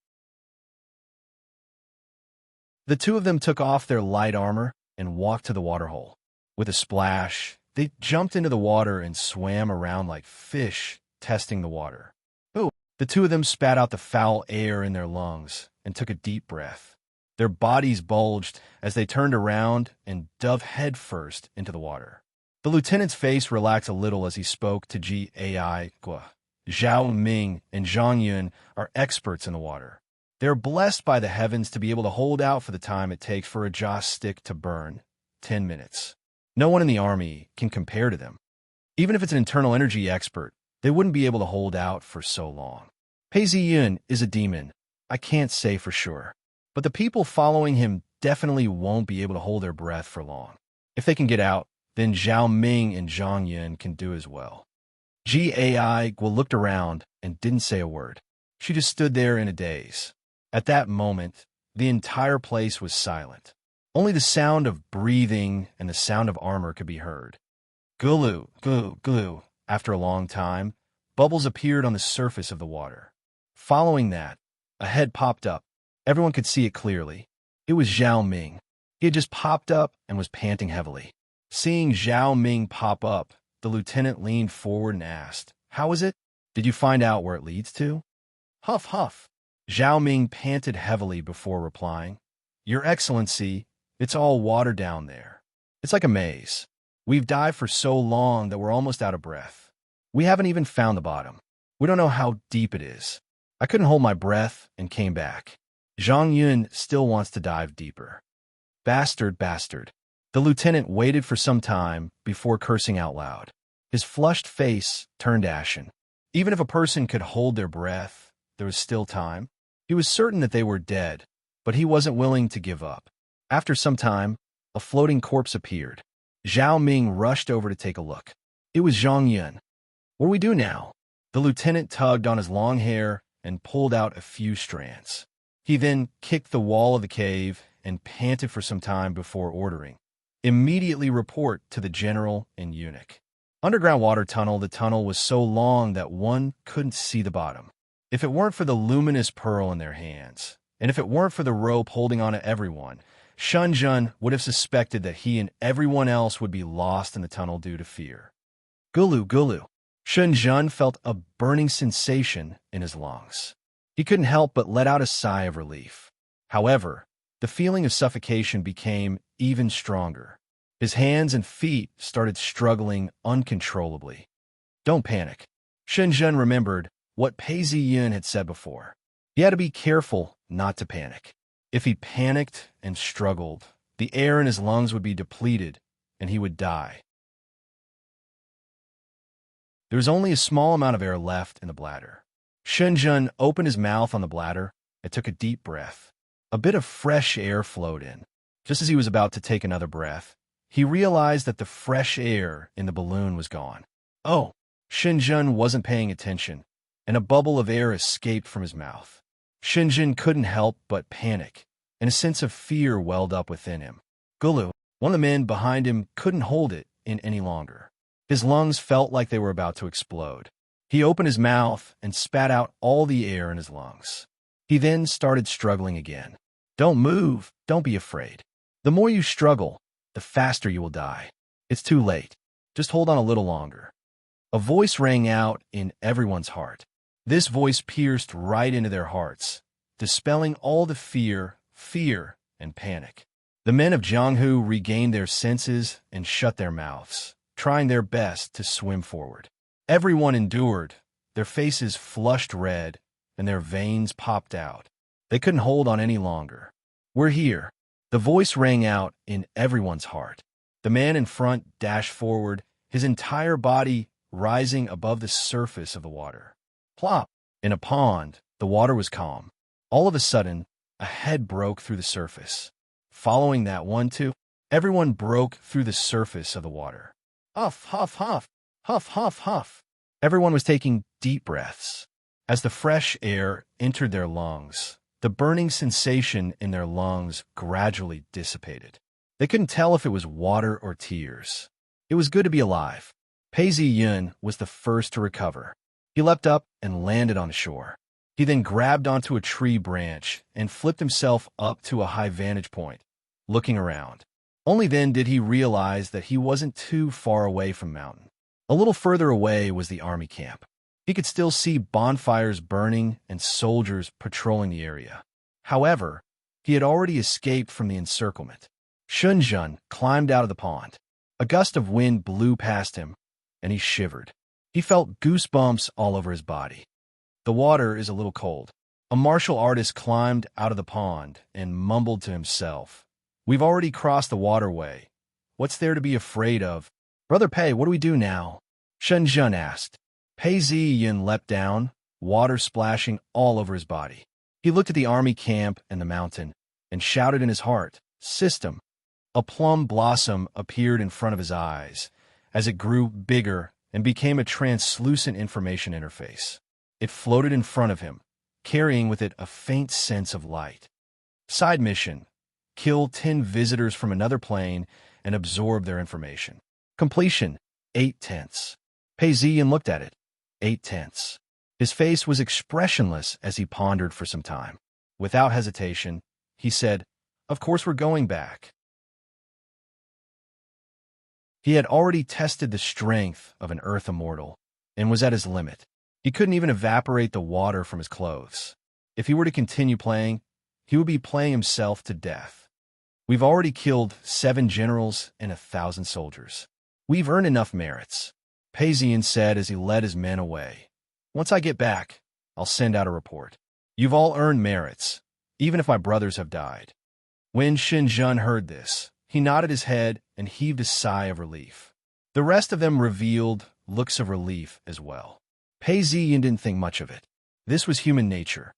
The 2 of them took off their light armor and walked to the waterhole. With a splash, they jumped into the water and swam around like fish, testing the water. Ooh! The 2 of them spat out the foul air in their lungs and took a deep breath. Their bodies bulged as they turned around and dove headfirst into the water. The lieutenant's face relaxed a little as he spoke to Gaigwa. Zhao Ming and Zhang Yun are experts in the water. They are blessed by the heavens to be able to hold out for the time it takes for a joss stick to burn, 10 minutes. No one in the army can compare to them. Even if it's an internal energy expert, they wouldn't be able to hold out for so long. Pei Ziyun is a demon. I can't say for sure. But the people following him definitely won't be able to hold their breath for long. If they can get out, then Zhao Ming and Zhang Yun can do as well. Gai looked around and didn't say a word. She just stood there in a daze. At that moment, the entire place was silent. Only the sound of breathing and the sound of armor could be heard. Glue, glue, glue. After a long time, bubbles appeared on the surface of the water. Following that, a head popped up. Everyone could see it clearly. It was Zhao Ming. He had just popped up and was panting heavily. Seeing Zhao Ming pop up, the lieutenant leaned forward and asked, "How is it? Did you find out where it leads to?" Huff, huff. Zhao Ming panted heavily before replying, "Your Excellency, it's all water down there. It's like a maze. We've dived for so long that we're almost out of breath. We haven't even found the bottom. We don't know how deep it is. I couldn't hold my breath and came back. Zhang Yun still wants to dive deeper." Bastard, bastard. The lieutenant waited for some time before cursing out loud. His flushed face turned ashen. Even if a person could hold their breath, there was still time. He was certain that they were dead, but he wasn't willing to give up. After some time, a floating corpse appeared. Zhao Ming rushed over to take a look. It was Zhang Yun. "What do we do now?" The lieutenant tugged on his long hair and pulled out a few strands. He then kicked the wall of the cave and panted for some time before ordering, "Immediately report to the general and eunuch." Underground water tunnel, the tunnel was so long that one couldn't see the bottom. If it weren't for the luminous pearl in their hands, and if it weren't for the rope holding on to everyone, Shunjun would have suspected that he and everyone else would be lost in the tunnel due to fear. Gulu, gulu. Shunjun felt a burning sensation in his lungs. He couldn't help but let out a sigh of relief. However, the feeling of suffocation became even stronger. His hands and feet started struggling uncontrollably. "Don't panic." Shunjun remembered what Pei Ziyun had said before. He had to be careful not to panic. If he panicked and struggled, the air in his lungs would be depleted and he would die. There was only a small amount of air left in the bladder. Shunjun opened his mouth on the bladder and took a deep breath. A bit of fresh air flowed in. Just as he was about to take another breath, he realized that the fresh air in the balloon was gone. Oh! Shunjun wasn't paying attention, and a bubble of air escaped from his mouth. Shunjun couldn't help but panic, and a sense of fear welled up within him. Gulu, one of the men behind him, couldn't hold it in any longer. His lungs felt like they were about to explode. He opened his mouth and spat out all the air in his lungs. He then started struggling again. "Don't move. Don't be afraid. The more you struggle, the faster you will die. It's too late. Just hold on a little longer." A voice rang out in everyone's heart. This voice pierced right into their hearts, dispelling all the fear, and panic. The men of Jianghu regained their senses and shut their mouths, trying their best to swim forward. Everyone endured, their faces flushed red, and their veins popped out. They couldn't hold on any longer. "We're here." The voice rang out in everyone's heart. The man in front dashed forward, his entire body rising above the surface of the water. Plop! In a pond, the water was calm. All of a sudden, a head broke through the surface. Following that 1-2, everyone broke through the surface of the water. Huff, huff, huff, huff, huff, huff. Everyone was taking deep breaths. As the fresh air entered their lungs, the burning sensation in their lungs gradually dissipated. They couldn't tell if it was water or tears. It was good to be alive. Pei Ziyun was the first to recover. He leapt up and landed on the shore. He then grabbed onto a tree branch and flipped himself up to a high vantage point, looking around. Only then did he realize that he wasn't too far away from the mountain. A little further away was the army camp. He could still see bonfires burning and soldiers patrolling the area. However, he had already escaped from the encirclement. Shunjun climbed out of the pond. A gust of wind blew past him, and he shivered. He felt goosebumps all over his body. The water is a little cold. A martial artist climbed out of the pond and mumbled to himself. "We've already crossed the waterway. What's there to be afraid of?" "Brother Pei, what do we do now?" Shunjun asked. Pei Ziyun leapt down, water splashing all over his body. He looked at the army camp and the mountain and shouted in his heart, "System, A plum blossom appeared in front of his eyes as it grew bigger and became a translucent information interface. It floated in front of him, carrying with it a faint sense of light. Side mission: kill 10 visitors from another plane and absorb their information. Completion: 8/10. Payzian looked at it. 8/10. His face was expressionless as he pondered for some time. Without hesitation, he said, "Of course we're going back." He had already tested the strength of an Earth immortal and was at his limit. He couldn't even evaporate the water from his clothes. If he were to continue playing, he would be playing himself to death. "We've already killed 7 generals and 1,000 soldiers. We've earned enough merits," Payzian said as he led his men away. "Once I get back, I'll send out a report. You've all earned merits, even if my brothers have died." When Shinjun heard this, he nodded his head and heaved a sigh of relief. The rest of them revealed looks of relief as well. Payzian didn't think much of it. This was human nature.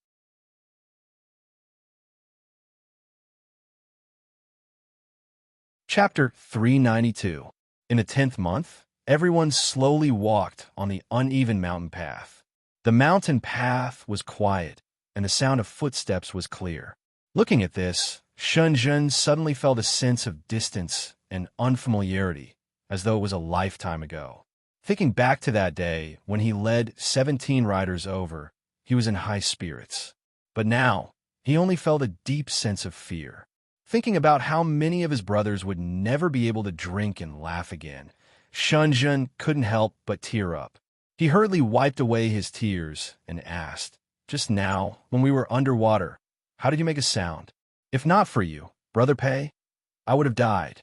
Chapter 392. In the 10th month, everyone slowly walked on the uneven mountain path. The mountain path was quiet, and the sound of footsteps was clear. Looking at this, Shunjun suddenly felt a sense of distance and unfamiliarity, as though it was a lifetime ago. Thinking back to that day when he led 17 riders over, he was in high spirits. But now, he only felt a deep sense of fear. Thinking about how many of his brothers would never be able to drink and laugh again, Shunjun couldn't help but tear up. He hurriedly wiped away his tears and asked, "Just now, when we were underwater, how did you make a sound? If not for you, Brother Pei, I would have died."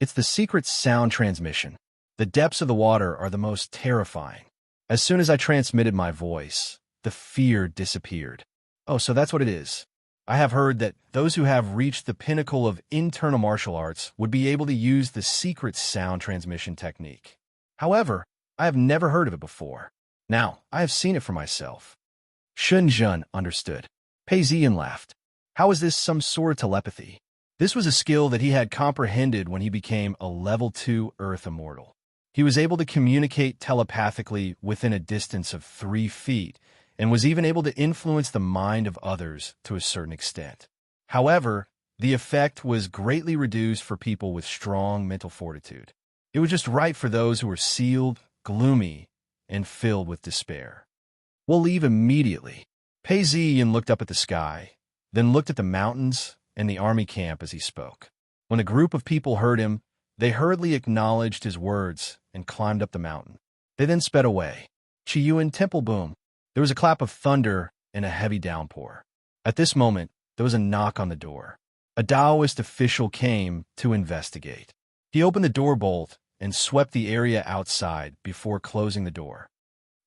"It's the secret sound transmission. The depths of the water are the most terrifying. As soon as I transmitted my voice, the fear disappeared." "Oh, so that's what it is. I have heard that those who have reached the pinnacle of internal martial arts would be able to use the secret sound transmission technique. However, I have never heard of it before. Now, I have seen it for myself." Shunjun understood. Payzian laughed. How is this some sort of telepathy? This was a skill that he had comprehended when he became a level 2 Earth immortal. He was able to communicate telepathically within a distance of 3 feet, and was even able to influence the mind of others to a certain extent. However, the effect was greatly reduced for people with strong mental fortitude. It was just right for those who were sealed, gloomy, and filled with despair. "We'll leave immediately." Payzian looked up at the sky, then looked at the mountains and the army camp as he spoke. When a group of people heard him, they hurriedly acknowledged his words and climbed up the mountain. They then sped away. Chiyuan temple boom. There was a clap of thunder and a heavy downpour. At this moment, there was a knock on the door. A Taoist official came to investigate. He opened the door bolt and swept the area outside before closing the door.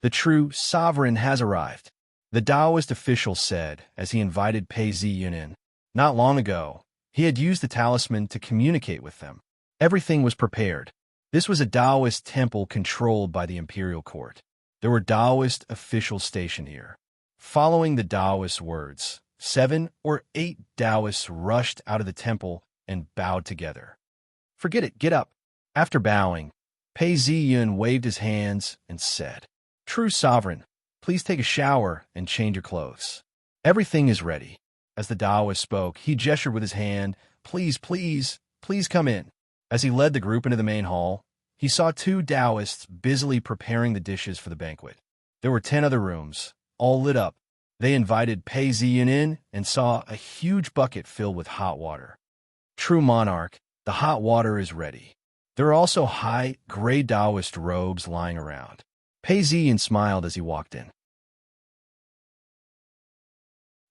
"The true sovereign has arrived," the Taoist official said as he invited Payzian in. Not long ago, he had used the talisman to communicate with them. Everything was prepared. This was a Taoist temple controlled by the imperial court. There were Taoist officials stationed here. Following the Taoist's words, 7 or 8 Taoists rushed out of the temple and bowed together. "Forget it, get up." After bowing, Payzian waved his hands and said, "True sovereign, please take a shower and change your clothes. Everything is ready." As the Taoist spoke, he gestured with his hand, "Please, please, please come in." As he led the group into the main hall, he saw 2 Taoists busily preparing the dishes for the banquet. There were 10 other rooms, all lit up. They invited Payzian in and saw a huge bucket filled with hot water. "True monarch, the hot water is ready." There were also high, gray Taoist robes lying around. Payzian smiled as he walked in.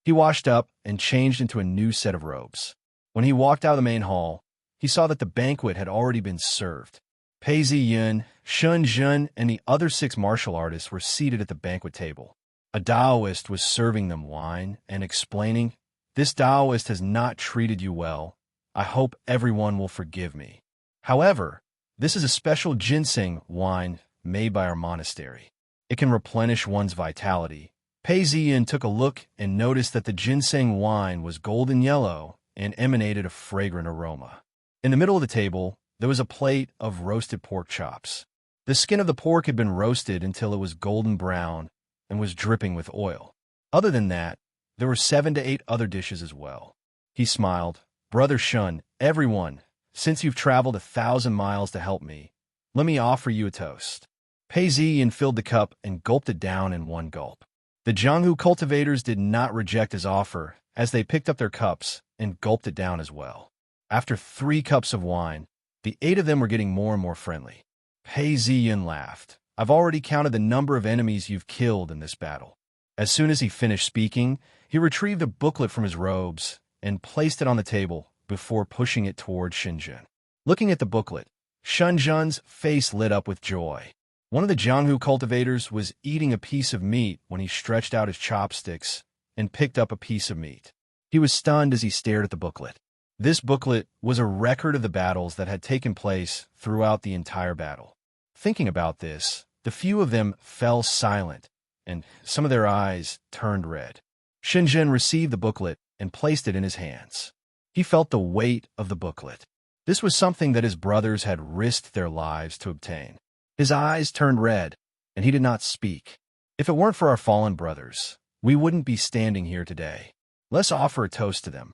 He washed up and changed into a new set of robes. When he walked out of the main hall, he saw that the banquet had already been served. Payzian, Shunjun, and the other 6 martial artists were seated at the banquet table. A Taoist was serving them wine and explaining, "This Taoist has not treated you well. I hope everyone will forgive me. However, this is a special ginseng wine made by our monastery. It can replenish one's vitality." Payzian took a look and noticed that the ginseng wine was golden yellow and emanated a fragrant aroma. In the middle of the table, there was a plate of roasted pork chops. The skin of the pork had been roasted until it was golden brown and was dripping with oil. Other than that, there were 7 to 8 other dishes as well. He smiled. Brother Shun, everyone, since you've traveled 1,000 miles to help me, let me offer you a toast. Pei Ziyin filled the cup and gulped it down in one gulp. The Jianghu cultivators did not reject his offer as they picked up their cups and gulped it down as well. After 3 cups of wine, the 8 of them were getting more and more friendly. Pei Ziyin laughed. I've already counted the number of enemies you've killed in this battle. As soon as he finished speaking, he retrieved a booklet from his robes and placed it on the table before pushing it toward Shenzhen. Looking at the booklet, Shenzhen's face lit up with joy. One of the Jianghu cultivators was eating a piece of meat when he stretched out his chopsticks and picked up a piece of meat. He was stunned as he stared at the booklet. This booklet was a record of the battles that had taken place throughout the entire battle. Thinking about this, the few of them fell silent, and some of their eyes turned red. Shenzhen received the booklet and placed it in his hands. He felt the weight of the booklet. This was something that his brothers had risked their lives to obtain. His eyes turned red, and he did not speak. If it weren't for our fallen brothers, we wouldn't be standing here today. Let's offer a toast to them.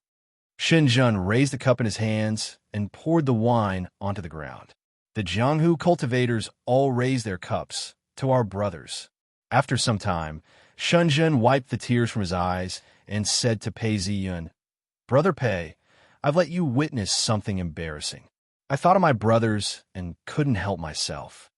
Shenzhen raised the cup in his hands and poured the wine onto the ground. The Jianghu cultivators all raised their cups to our brothers. After some time, Shenzhen wiped the tears from his eyes and said to Pei Ziyun, Brother Pei, I've let you witness something embarrassing. I thought of my brothers and couldn't help myself.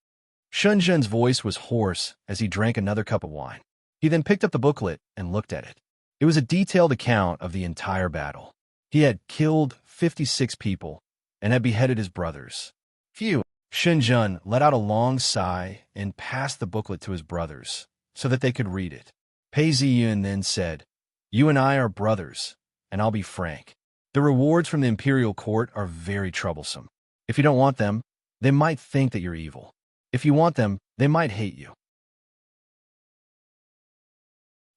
Shenzhen's voice was hoarse as he drank another cup of wine. He then picked up the booklet and looked at it. It was a detailed account of the entire battle. He had killed 56 people and had beheaded his brothers. Phew! Shenzhen let out a long sigh and passed the booklet to his brothers so that they could read it. Pei Ziyun then said, You and I are brothers, and I'll be frank. The rewards from the imperial court are very troublesome. If you don't want them, they might think that you're evil. If you want them, they might hate you.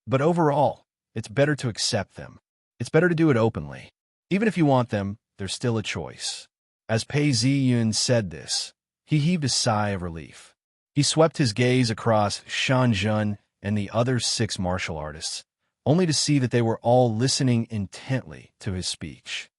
But overall, it's better to accept them. It's better to do it openly. Even if you want them, there's still a choice. As Pei Ziyun said this, he heaved a sigh of relief. He swept his gaze across Shenzhen and the other 6 martial artists, only to see that they were all listening intently to his speech.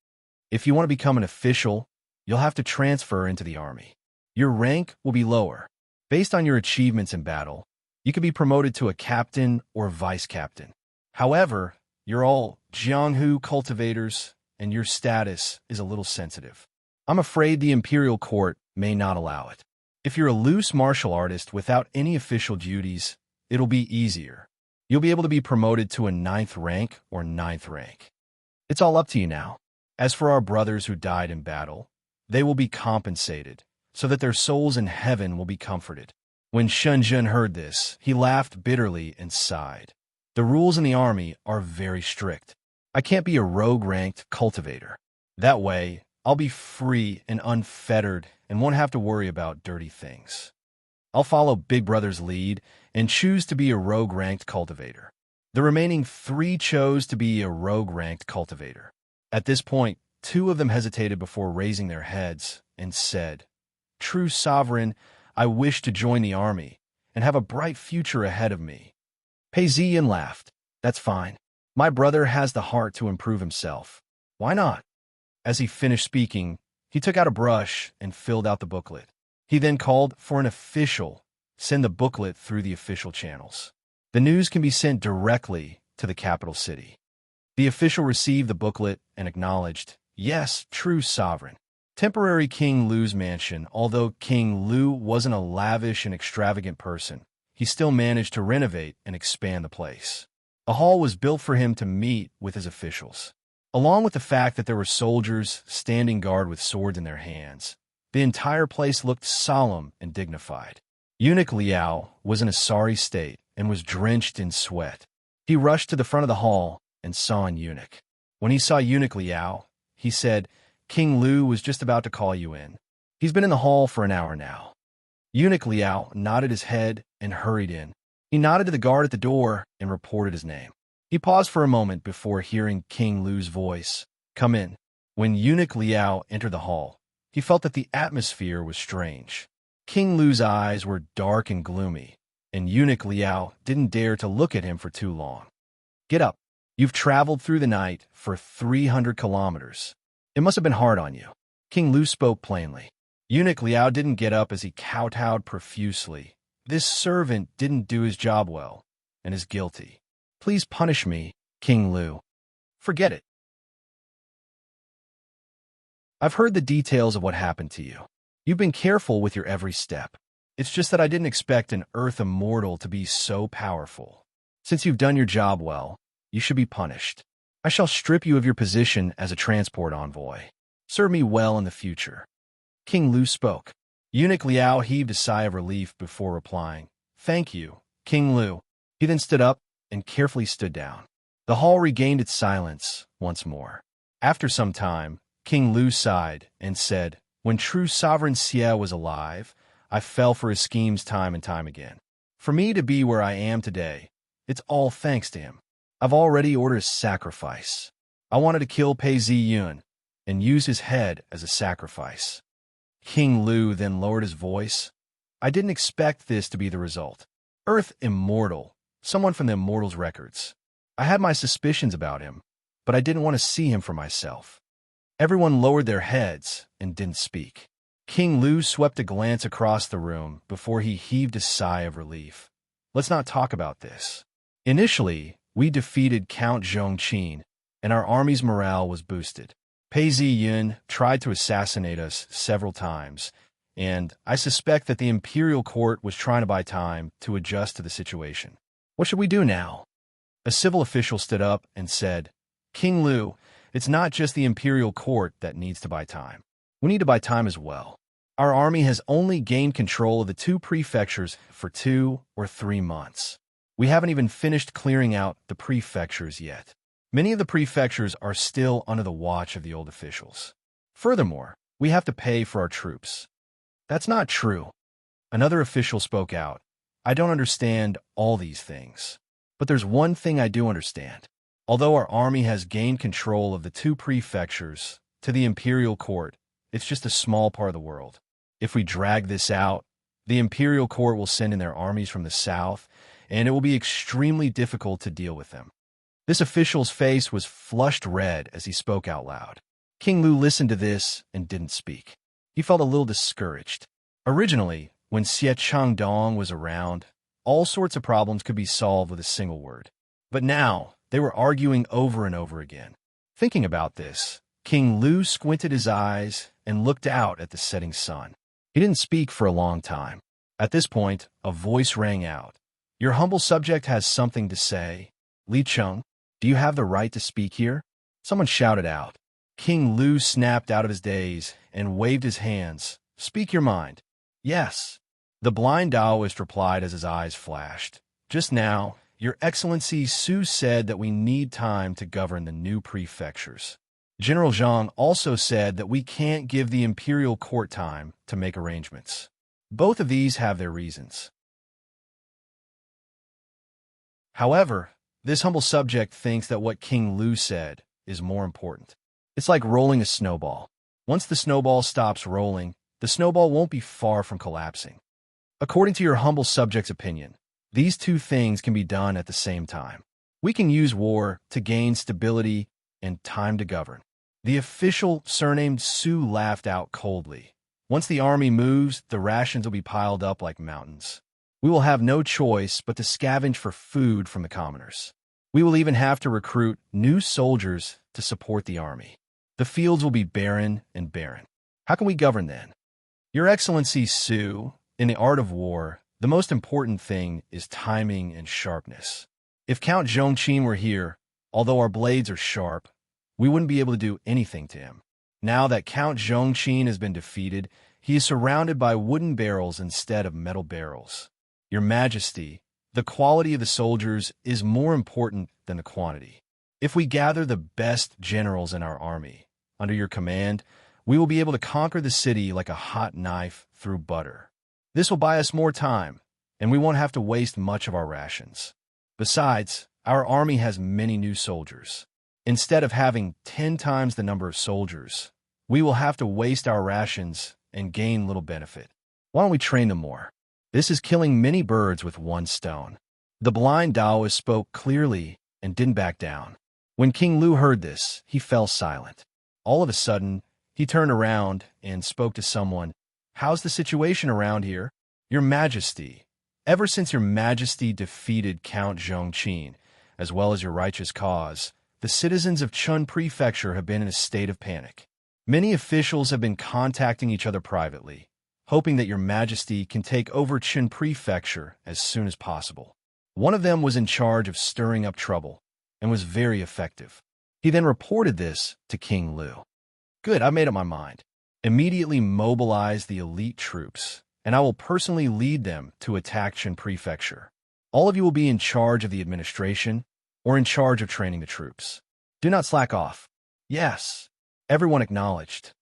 If you want to become an official, you'll have to transfer into the army. Your rank will be lower. Based on your achievements in battle, you can be promoted to a captain or vice captain. However, you're all Jianghu cultivators, and your status is a little sensitive. I'm afraid the imperial court may not allow it. If you're a loose martial artist without any official duties, it'll be easier. You'll be able to be promoted to a 9th rank or 9th rank. It's all up to you now. As for our brothers who died in battle, they will be compensated, so that their souls in heaven will be comforted. When Shenzhen heard this, he laughed bitterly and sighed. The rules in the army are very strict. I can't be a rogue-ranked cultivator. That way, I'll be free and unfettered and won't have to worry about dirty things. I'll follow Big Brother's lead and choose to be a rogue-ranked cultivator. The remaining 3 chose to be a rogue-ranked cultivator. At this point, 2 of them hesitated before raising their heads and said, True Sovereign, I wish to join the army and have a bright future ahead of me. Pei Ziyin laughed. That's fine. My brother has the heart to improve himself. Why not? As he finished speaking, he took out a brush and filled out the booklet. He then called for an official to send the booklet through the official channels. The news can be sent directly to the capital city. The official received the booklet and acknowledged, Yes, true sovereign. Temporary King Lu's mansion. Although King Lu wasn't a lavish and extravagant person, he still managed to renovate and expand the place. A hall was built for him to meet with his officials. Along with the fact that there were soldiers standing guard with swords in their hands, the entire place looked solemn and dignified. Eunuch Liao was in a sorry state and was drenched in sweat. He rushed to the front of the hall and saw an eunuch. When he saw Eunuch Liao, he said, King Lu was just about to call you in. He's been in the hall for an hour now. Eunuch Liao nodded his head and hurried in. He nodded to the guard at the door and reported his name. He paused for a moment before hearing King Lu's voice, Come in. When Eunuch Liao entered the hall, He felt that the atmosphere was strange. King Lu's eyes were dark and gloomy, and Eunuch Liao didn't dare to look at him for too long. Get up. You've traveled through the night for 300 kilometers. It must have been hard on you. King Lu spoke plainly. Eunuch Liao didn't get up as he kowtowed profusely. This servant didn't do his job well, and is guilty. Please punish me, King Lu. Forget it. I've heard the details of what happened to you. You've been careful with your every step. It's just that I didn't expect an Earth immortal to be so powerful. Since you've done your job well, you should be punished. I shall strip you of your position as a transport envoy. Serve me well in the future. King Lu spoke. Eunuch Liao heaved a sigh of relief before replying. Thank you, King Lu. He then stood up and carefully stood down. The hall regained its silence once more. After some time, King Lu sighed and said, when true sovereign Xie was alive, I fell for his schemes time and time again. For me to be where I am today, it's all thanks to him. I've already ordered a sacrifice. I wanted to kill Pei Ziyun and use his head as a sacrifice. King Lu then lowered his voice. I didn't expect this to be the result. Earth immortal, someone from the Immortals records. I had my suspicions about him, but I didn't want to see him for myself. Everyone lowered their heads and didn't speak. King Lu swept a glance across the room before he heaved a sigh of relief. Let's not talk about this. Initially, we defeated Count Zhongqin, and our army's morale was boosted. Pei Ziyun tried to assassinate us several times, and I suspect that the imperial court was trying to buy time to adjust to the situation. What should we do now? A civil official stood up and said, King Lu, it's not just the imperial court that needs to buy time. We need to buy time as well. Our army has only gained control of the 2 prefectures for 2 or 3 months. We haven't even finished clearing out the prefectures yet. Many of the prefectures are still under the watch of the old officials. Furthermore, we have to pay for our troops. That's not true. Another official spoke out. I don't understand all these things. But there's one thing I do understand. Although our army has gained control of the 2 prefectures to the imperial court, it's just a small part of the world. If we drag this out, the imperial court will send in their armies from the south, and it will be extremely difficult to deal with them. This official's face was flushed red as he spoke out loud. King Lu listened to this and didn't speak. He felt a little discouraged. Originally, when Xie Changdong was around, all sorts of problems could be solved with a single word. But now, they were arguing over and over again. Thinking about this, King Lu squinted his eyes and looked out at the setting sun. He didn't speak for a long time. At this point, a voice rang out. Your humble subject has something to say. Li Cheng, do you have the right to speak here? Someone shouted out. King Lu snapped out of his daze and waved his hands. Speak your mind. Yes. The blind Taoist replied as his eyes flashed. Just now, Your Excellency Su said that we need time to govern the new prefectures. General Zhang also said that we can't give the imperial court time to make arrangements. Both of these have their reasons. However, this humble subject thinks that what King Lu said is more important. It's like rolling a snowball. Once the snowball stops rolling, the snowball won't be far from collapsing. According to your humble subject's opinion, these 2 things can be done at the same time. We can use war to gain stability and time to govern. The official, surnamed Su, laughed out coldly. Once the army moves, the rations will be piled up like mountains. We will have no choice but to scavenge for food from the commoners. We will even have to recruit new soldiers to support the army. The fields will be barren and barren. How can we govern then? Your Excellency Su, in the art of war, the most important thing is timing and sharpness. If Count Zhongqin were here, although our blades are sharp, we wouldn't be able to do anything to him. Now that Count Zhongqin has been defeated, he is surrounded by wooden barrels instead of metal barrels. Your Majesty, the quality of the soldiers is more important than the quantity. If we gather the best generals in our army under your command, we will be able to conquer the city like a hot knife through butter. This will buy us more time, and we won't have to waste much of our rations. Besides, our army has many new soldiers. Instead of having 10 times the number of soldiers, we will have to waste our rations and gain little benefit. Why don't we train them more? This is killing many birds with one stone. The blind Taoist spoke clearly and didn't back down. When King Lu heard this, he fell silent. All of a sudden, he turned around and spoke to someone. How's the situation around here? Your Majesty, ever since your Majesty defeated Count Zhongqin, as well as your righteous cause, the citizens of Chun Prefecture have been in a state of panic. Many officials have been contacting each other privately, hoping that your Majesty can take over Chun Prefecture as soon as possible. One of them was in charge of stirring up trouble and was very effective. He then reported this to King Lu. Good, I made up my mind. Immediately mobilize the elite troops, and I will personally lead them to attack Chun Prefecture. All of you will be in charge of the administration or in charge of training the troops. Do not slack off. Yes, everyone acknowledged.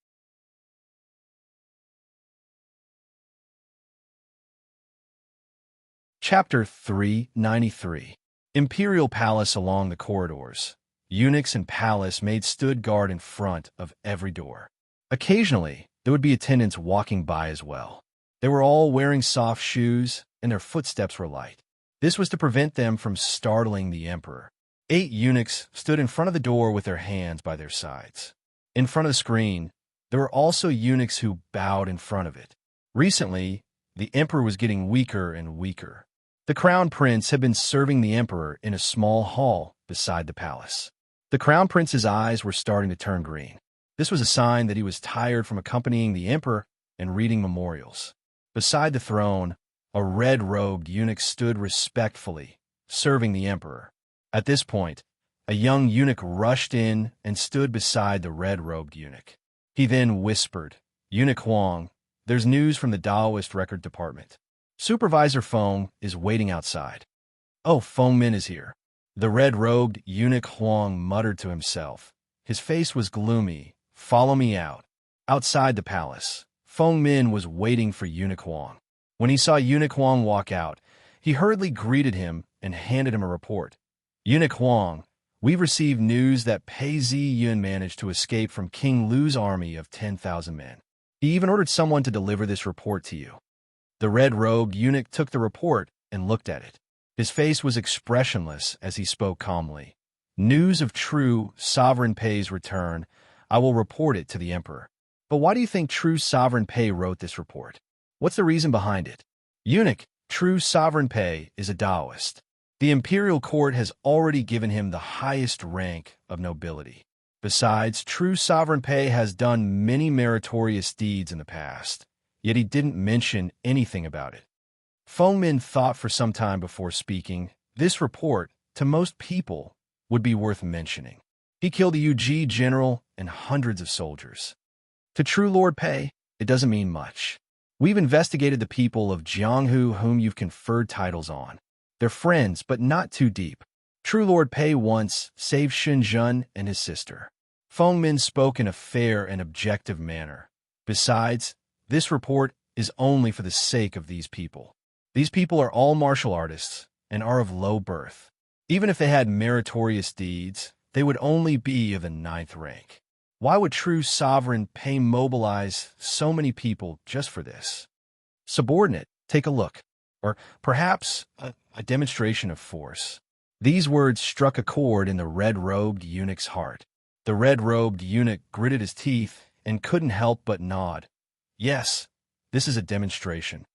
Chapter 393. Imperial Palace. Along the corridors, eunuchs and palace maids stood guard in front of every door. Occasionally, there would be attendants walking by as well. They were all wearing soft shoes, and their footsteps were light. This was to prevent them from startling the emperor. 8 eunuchs stood in front of the door with their hands by their sides. In front of the screen, there were also eunuchs who bowed in front of it. Recently, the emperor was getting weaker and weaker. The crown prince had been serving the emperor in a small hall beside the palace. The crown prince's eyes were starting to turn green. This was a sign that he was tired from accompanying the emperor and reading memorials. Beside the throne, a red-robed eunuch stood respectfully, serving the emperor. At this point, a young eunuch rushed in and stood beside the red-robed eunuch. He then whispered, "Eunuch Huang, there's news from the Taoist record department. Supervisor Feng is waiting outside." "Oh, Feng Min is here." The red-robed eunuch Huang muttered to himself. His face was gloomy. "Follow me out." Outside the palace, Feng Min was waiting for eunuch Huang. When he saw eunuch Huang walk out, he hurriedly greeted him and handed him a report. "Eunuch Huang, we've received news that Pei Ziyun managed to escape from King Lu's army of 10,000 men. He even ordered someone to deliver this report to you." The red-robed eunuch took the report and looked at it. His face was expressionless as he spoke calmly. "News of true Sovereign Pei's return. I will report it to the emperor." "But why do you think true Sovereign Pei wrote this report? What's the reason behind it?" "Eunuch, true Sovereign Pei is a Taoist. The imperial court has already given him the highest rank of nobility. Besides, true Sovereign Pei has done many meritorious deeds in the past, yet he didn't mention anything about it." Feng Min thought for some time before speaking. This report, to most people, would be worth mentioning. He killed a UG general and hundreds of soldiers. To true Lord Pei, it doesn't mean much. We've investigated the people of Jianghu whom you've conferred titles on. They're friends, but not too deep. True Lord Pei once saved Shenzhen and his sister. Feng Min spoke in a fair and objective manner. Besides, this report is only for the sake of these people. These people are all martial artists and are of low birth. Even if they had meritorious deeds, they would only be of the 9th rank. Why would true Sovereign Pei mobilize so many people just for this? Subordinate, take a look. Or perhaps a demonstration of force. These words struck a chord in the red-robed eunuch's heart. The red-robed eunuch gritted his teeth and couldn't help but nod. Yes, this is a demonstration.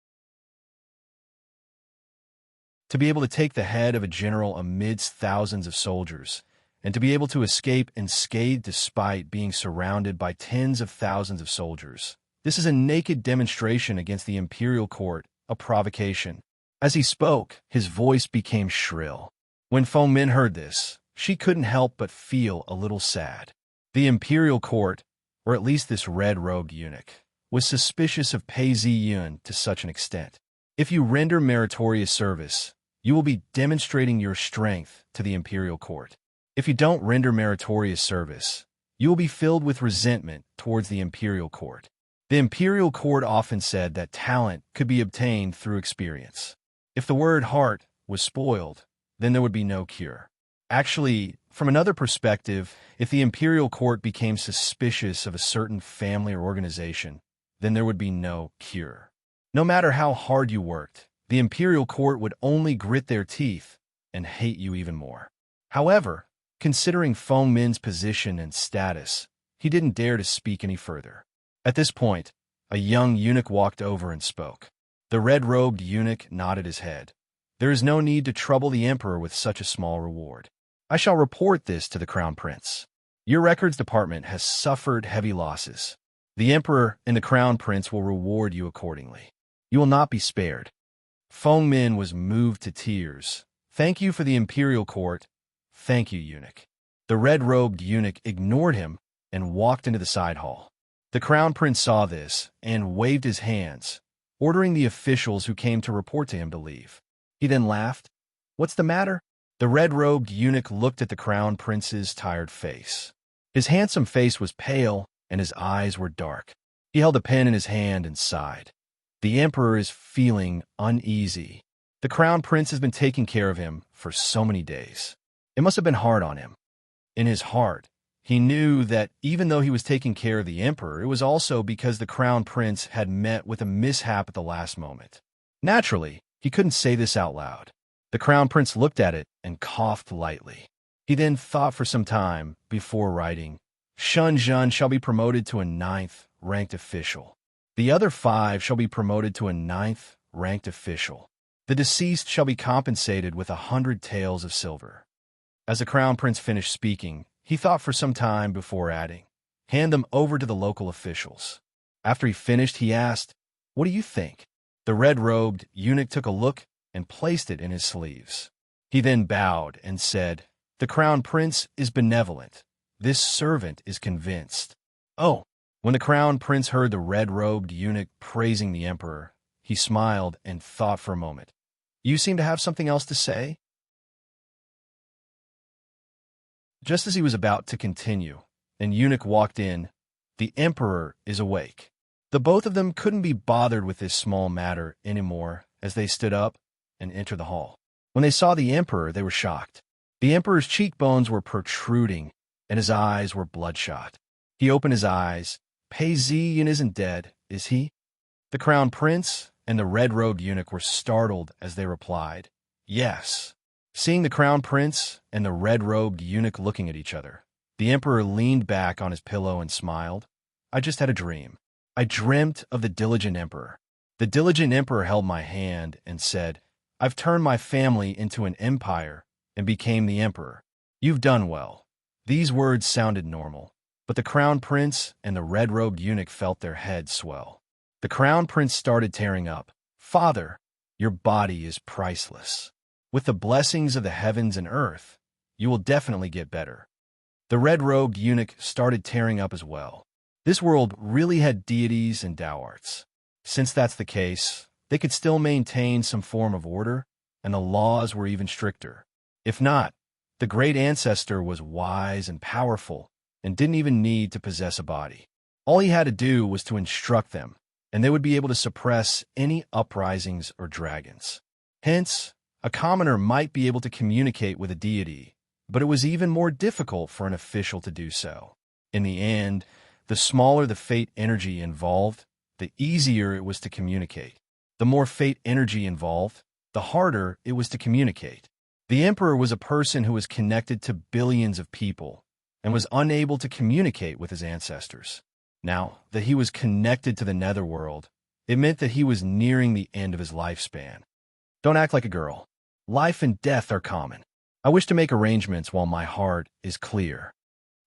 To be able to take the head of a general amidst thousands of soldiers, and to be able to escape unscathed despite being surrounded by tens of thousands of soldiers. This is a naked demonstration against the imperial court, a provocation. As he spoke, his voice became shrill. When Feng Min heard this, she couldn't help but feel a little sad. The imperial court, or at least this red-robed eunuch, was suspicious of Pei Ziyun to such an extent. If you render meritorious service, you will be demonstrating your strength to the imperial court. If you don't render meritorious service, you will be filled with resentment towards the imperial court. The imperial court often said that talent could be obtained through experience. If the word heart was spoiled, then there would be no cure. Actually, From another perspective, if the imperial court became suspicious of a certain family or organization, then there would be no cure. No matter how hard you worked, the imperial court would only grit their teeth and hate you even more. However, considering Feng Min's position and status, he didn't dare to speak any further. At this point, a young eunuch walked over and spoke. The red-robed eunuch nodded his head. There is no need to trouble the emperor with such a small reward. I shall report this to the crown prince. Your records department has suffered heavy losses. The emperor and the crown prince will reward you accordingly. You will not be spared. Feng Min was moved to tears. Thank you for the imperial court. Thank you, eunuch. The red-robed eunuch ignored him and walked into the side hall. The crown prince saw this and waved his hands, ordering the officials who came to report to him to leave. He then laughed. What's the matter? The red-robed eunuch looked at the crown prince's tired face. His handsome face was pale, and his eyes were dark. He held a pen in his hand and sighed. The emperor is feeling uneasy. The crown prince has been taking care of him for so many days. It must have been hard on him. In his heart, he knew that even though he was taking care of the emperor, it was also because the crown prince had met with a mishap at the last moment. Naturally, he couldn't say this out loud. The crown prince looked at it and coughed lightly. He then thought for some time before writing, Shun Jun shall be promoted to a 9th ranked official. The other 5 shall be promoted to a 9th ranked official. The deceased shall be compensated with 100 taels of silver. As the crown prince finished speaking, he thought for some time before adding, hand them over to the local officials. After he finished, he asked, what do you think? The red-robed eunuch took a look and placed it in his sleeves. He then bowed and said, the crown prince is benevolent. This servant is convinced. Oh, when the crown prince heard the red-robed eunuch praising the emperor, he smiled and thought for a moment. You seem to have something else to say? Just as he was about to continue, an eunuch walked in. The emperor is awake. The both of them couldn't be bothered with this small matter anymore as they stood up and entered the hall. When they saw the emperor, they were shocked. The emperor's cheekbones were protruding, and his eyes were bloodshot. He opened his eyes. Pei Ziyin isn't dead, is he? The crown prince and the red-robed eunuch were startled as they replied, yes. Seeing the crown prince and the red-robed eunuch looking at each other, the emperor leaned back on his pillow and smiled. I just had a dream. I dreamt of the diligent emperor. The diligent emperor held my hand and said, I've turned my family into an empire and became the emperor. You've done well. These words sounded normal, but the crown prince and the red-robed eunuch felt their heads swell. The crown prince started tearing up. Father, your body is priceless. With the blessings of the heavens and earth, you will definitely get better. The red-robed eunuch started tearing up as well. This world really had deities and Tao arts. Since that's the case, they could still maintain some form of order, and the laws were even stricter. If not, the great ancestor was wise and powerful and didn't even need to possess a body. All he had to do was to instruct them, and they would be able to suppress any uprisings or dragons. Hence, a commoner might be able to communicate with a deity, but it was even more difficult for an official to do so. In the end, the smaller the fate energy involved, the easier it was to communicate. The more fate energy involved, the harder it was to communicate. The emperor was a person who was connected to billions of people and was unable to communicate with his ancestors. Now that he was connected to the netherworld, it meant that he was nearing the end of his lifespan. Don't act like a girl. Life and death are common. I wish to make arrangements while my heart is clear.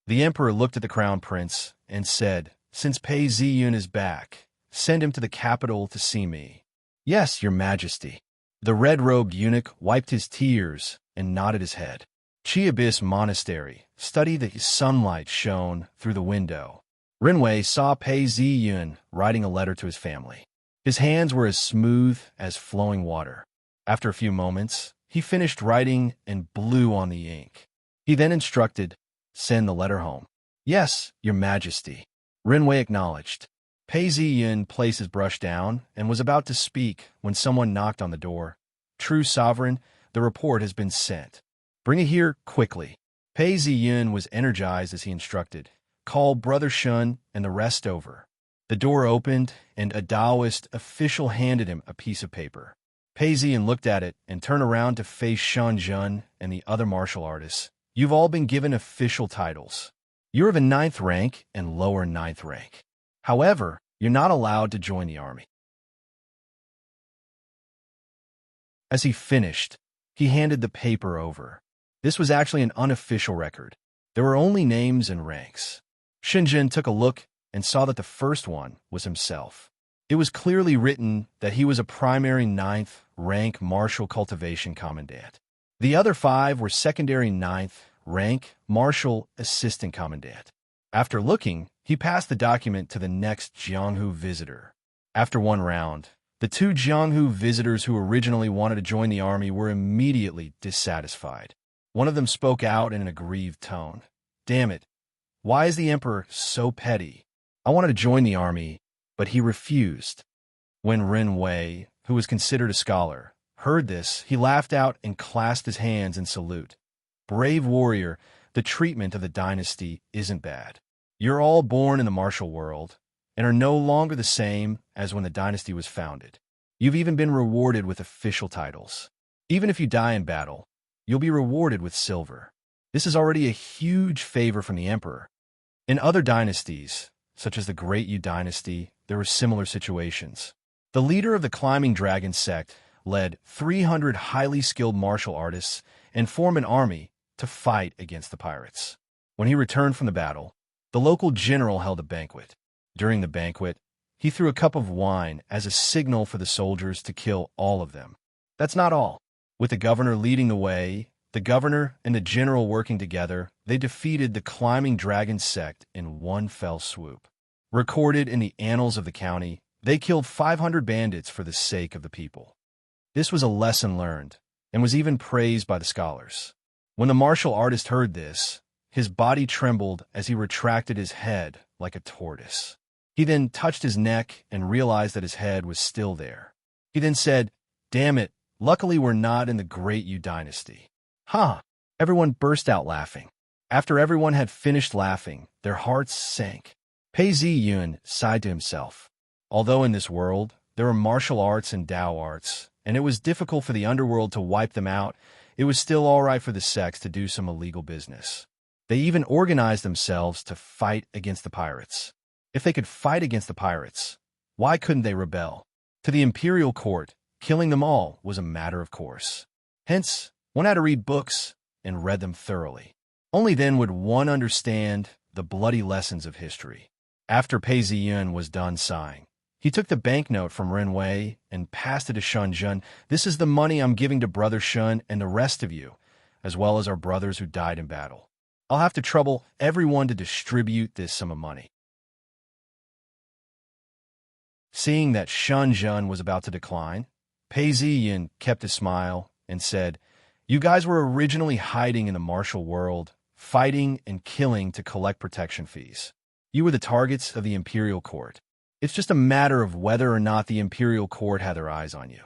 The emperor looked at the crown prince and said, since Pei Ziyun is back, send him to the capital to see me. Yes, your majesty. The red-robed eunuch wiped his tears and nodded his head. Chi Abyss Monastery, study the sunlight shone through the window. Rinwei saw Pei Ziyun writing a letter to his family. His hands were as smooth as flowing water. After a few moments, he finished writing and blew on the ink. He then instructed, send the letter home. Yes, your majesty. Rinwei acknowledged. Pei Ziyun placed his brush down and was about to speak when someone knocked on the door. True sovereign, the report has been sent. Bring it here quickly. Pei Ziyun was energized as he instructed. Call Brother Shun and the rest over. The door opened, and a Taoist official handed him a piece of paper. Pei Ziyun looked at it and turned around to face Shan Jun and the other martial artists. You've all been given official titles. You're of a 9th rank and lower 9th rank. However, you're not allowed to join the army. As he finished, he handed the paper over. This was actually an unofficial record. There were only names and ranks. Shinjin took a look and saw that the first one was himself. It was clearly written that he was a primary 9th rank martial cultivation commandant. The other 5 were secondary 9th rank martial assistant commandant. After looking, he passed the document to the next Jianghu visitor. After one round, the 2 Jianghu visitors who originally wanted to join the army were immediately dissatisfied. One of them spoke out in an aggrieved tone. Damn it, why is the emperor so petty? I wanted to join the army, but he refused. When Ren Wei, who was considered a scholar, heard this, he laughed out and clasped his hands in salute. Brave warrior, the treatment of the dynasty isn't bad. You're all born in the martial world, and are no longer the same as when the dynasty was founded. You've even been rewarded with official titles. Even if you die in battle, you'll be rewarded with silver. This is already a huge favor from the emperor. In other dynasties, such as the Great Yu dynasty, there were similar situations. The leader of the Climbing Dragon sect led 300 highly skilled martial artists and formed an army to fight against the pirates. When he returned from the battle, the local general held a banquet. During the banquet, he threw a cup of wine as a signal for the soldiers to kill all of them. That's not all. With the governor leading the way, the governor and the general working together, they defeated the Climbing Dragon sect in one fell swoop. Recorded in the annals of the county, they killed 500 bandits for the sake of the people. This was a lesson learned, and was even praised by the scholars. When the martial artist heard this, his body trembled as he retracted his head like a tortoise. He then touched his neck and realized that his head was still there. He then said, "Damn it, luckily we're not in the Great Yu dynasty." Ha! Everyone burst out laughing. After everyone had finished laughing, their hearts sank. Pei Ziyun sighed to himself. Although in this world, there are martial arts and Tao arts, and it was difficult for the underworld to wipe them out, it was still all right for the sects to do some illegal business. They even organized themselves to fight against the pirates. If they could fight against the pirates, why couldn't they rebel? To the imperial court, killing them all was a matter of course. Hence, one had to read books and read them thoroughly. Only then would one understand the bloody lessons of history. After Pei Ziyun was done sighing, he took the banknote from Ren Wei and passed it to Shun Jun. This is the money I'm giving to Brother Shun and the rest of you, as well as our brothers who died in battle. I'll have to trouble everyone to distribute this sum of money. Seeing that Shun Jun was about to decline, Pei Ziyun kept his smile and said, "You guys were originally hiding in the martial world, fighting and killing to collect protection fees. You were the targets of the imperial court. It's just a matter of whether or not the imperial court had their eyes on you.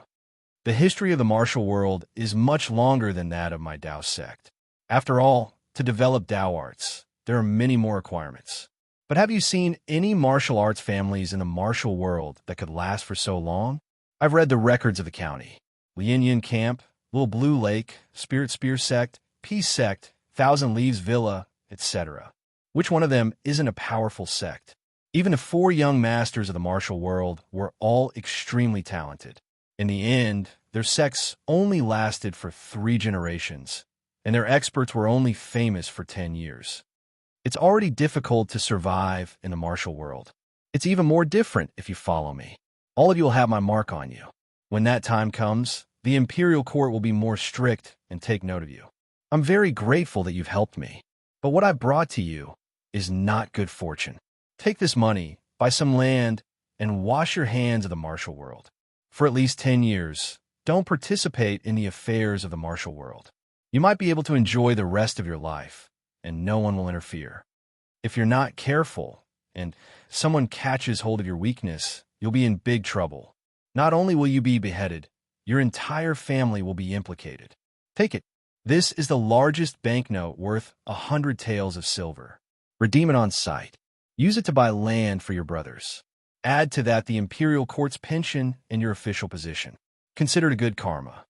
The history of the martial world is much longer than that of my Tao sect. After all, to develop Tao arts, there are many more requirements. But have you seen any martial arts families in the martial world that could last for so long? I've read the records of the county. Lien Yin Camp, Little Blue Lake, Spirit Spear Sect, Peace Sect, Thousand Leaves Villa, etc. Which one of them isn't a powerful sect? Even the 4 young masters of the martial world were all extremely talented. In the end, their sects only lasted for 3 generations, and their experts were only famous for 10 years. It's already difficult to survive in the martial world. It's even more different if you follow me. All of you will have my mark on you. When that time comes, the imperial court will be more strict and take note of you. I'm very grateful that you've helped me, but what I've brought to you is not good fortune. Take this money, buy some land, and wash your hands of the martial world. For at least 10 years, don't participate in the affairs of the martial world. You might be able to enjoy the rest of your life, and no one will interfere. If you're not careful, and someone catches hold of your weakness, you'll be in big trouble. Not only will you be beheaded, your entire family will be implicated. Take it. This is the largest banknote worth 100 taels of silver. Redeem it on sight. Use it to buy land for your brothers. Add to that the imperial court's pension and your official position. Consider it good karma.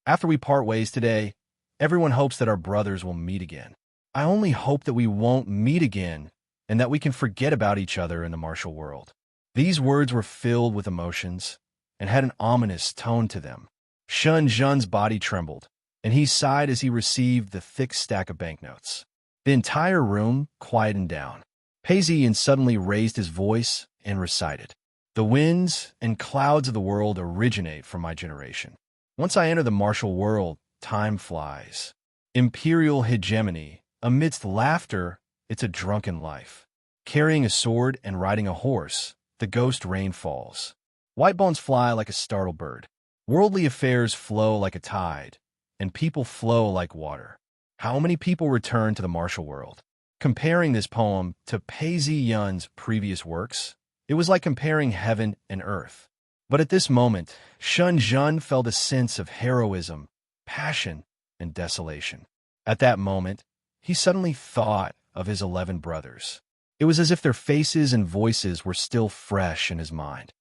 After we part ways today, everyone hopes that our brothers will meet again. I only hope that we won't meet again and that we can forget about each other in the martial world. These words were filled with emotions and had an ominous tone to them. Shun Jun's body trembled, and he sighed as he received the thick stack of banknotes. The entire room quietened down. Peizian suddenly raised his voice and recited, "The winds and clouds of the world originate from my generation. Once I enter the martial world, time flies. Imperial hegemony, amidst laughter, it's a drunken life. Carrying a sword and riding a horse, the ghost rain falls. White bones fly like a startled bird. Worldly affairs flow like a tide, and people flow like water. How many people return to the martial world?" Comparing this poem to Peizian's previous works, it was like comparing heaven and earth. But at this moment, Shun Jun felt a sense of heroism, passion, and desolation. At that moment, he suddenly thought of his 11 brothers. It was as if their faces and voices were still fresh in his mind.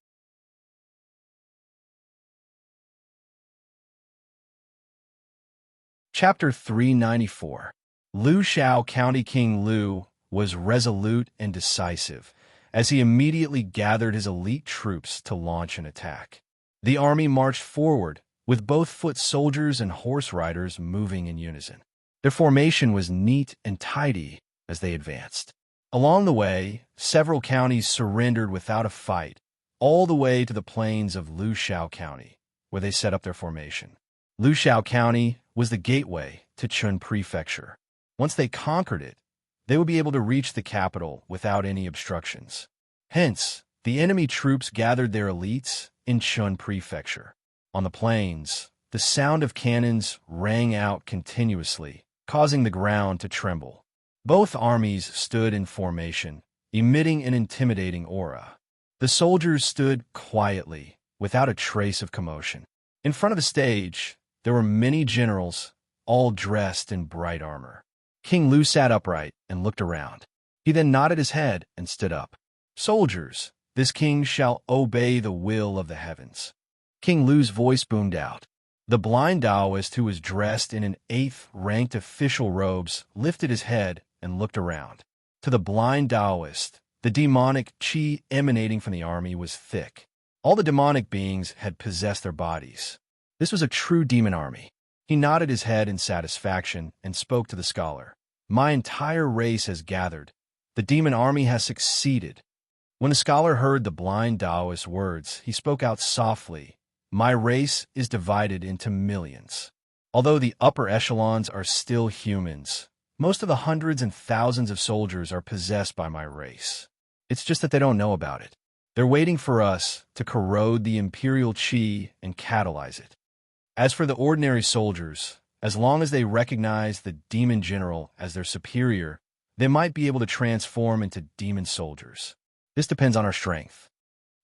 Chapter 394. Lu Shao County King Lu was resolute and decisive as he immediately gathered his elite troops to launch an attack. The army marched forward, with both foot soldiers and horse riders moving in unison. Their formation was neat and tidy as they advanced. Along the way, several counties surrendered without a fight, all the way to the plains of Lu Shao County, where they set up their formation. Lu Shao County was the gateway to Chun Prefecture. Once they conquered it, they would be able to reach the capital without any obstructions. Hence, the enemy troops gathered their elites in Chun Prefecture. On the plains, the sound of cannons rang out continuously, causing the ground to tremble. Both armies stood in formation, emitting an intimidating aura. The soldiers stood quietly, without a trace of commotion. In front of the stage, there were many generals, all dressed in bright armor. King Lu sat upright and looked around. He then nodded his head and stood up. "Soldiers, this king shall obey the will of the heavens." King Lu's voice boomed out. The blind Taoist, who was dressed in an 8th-ranked official robes, lifted his head and looked around. To the blind Taoist, the demonic qi emanating from the army was thick. All the demonic beings had possessed their bodies. This was a true demon army. He nodded his head in satisfaction and spoke to the scholar. "My entire race has gathered. The demon army has succeeded." When the scholar heard the blind Taoist's words, he spoke out softly. "My race is divided into millions. Although the upper echelons are still humans, most of the hundreds and thousands of soldiers are possessed by my race. It's just that they don't know about it. They're waiting for us to corrode the imperial qi and catalyze it. As for the ordinary soldiers, as long as they recognize the demon general as their superior, they might be able to transform into demon soldiers. This depends on our strength.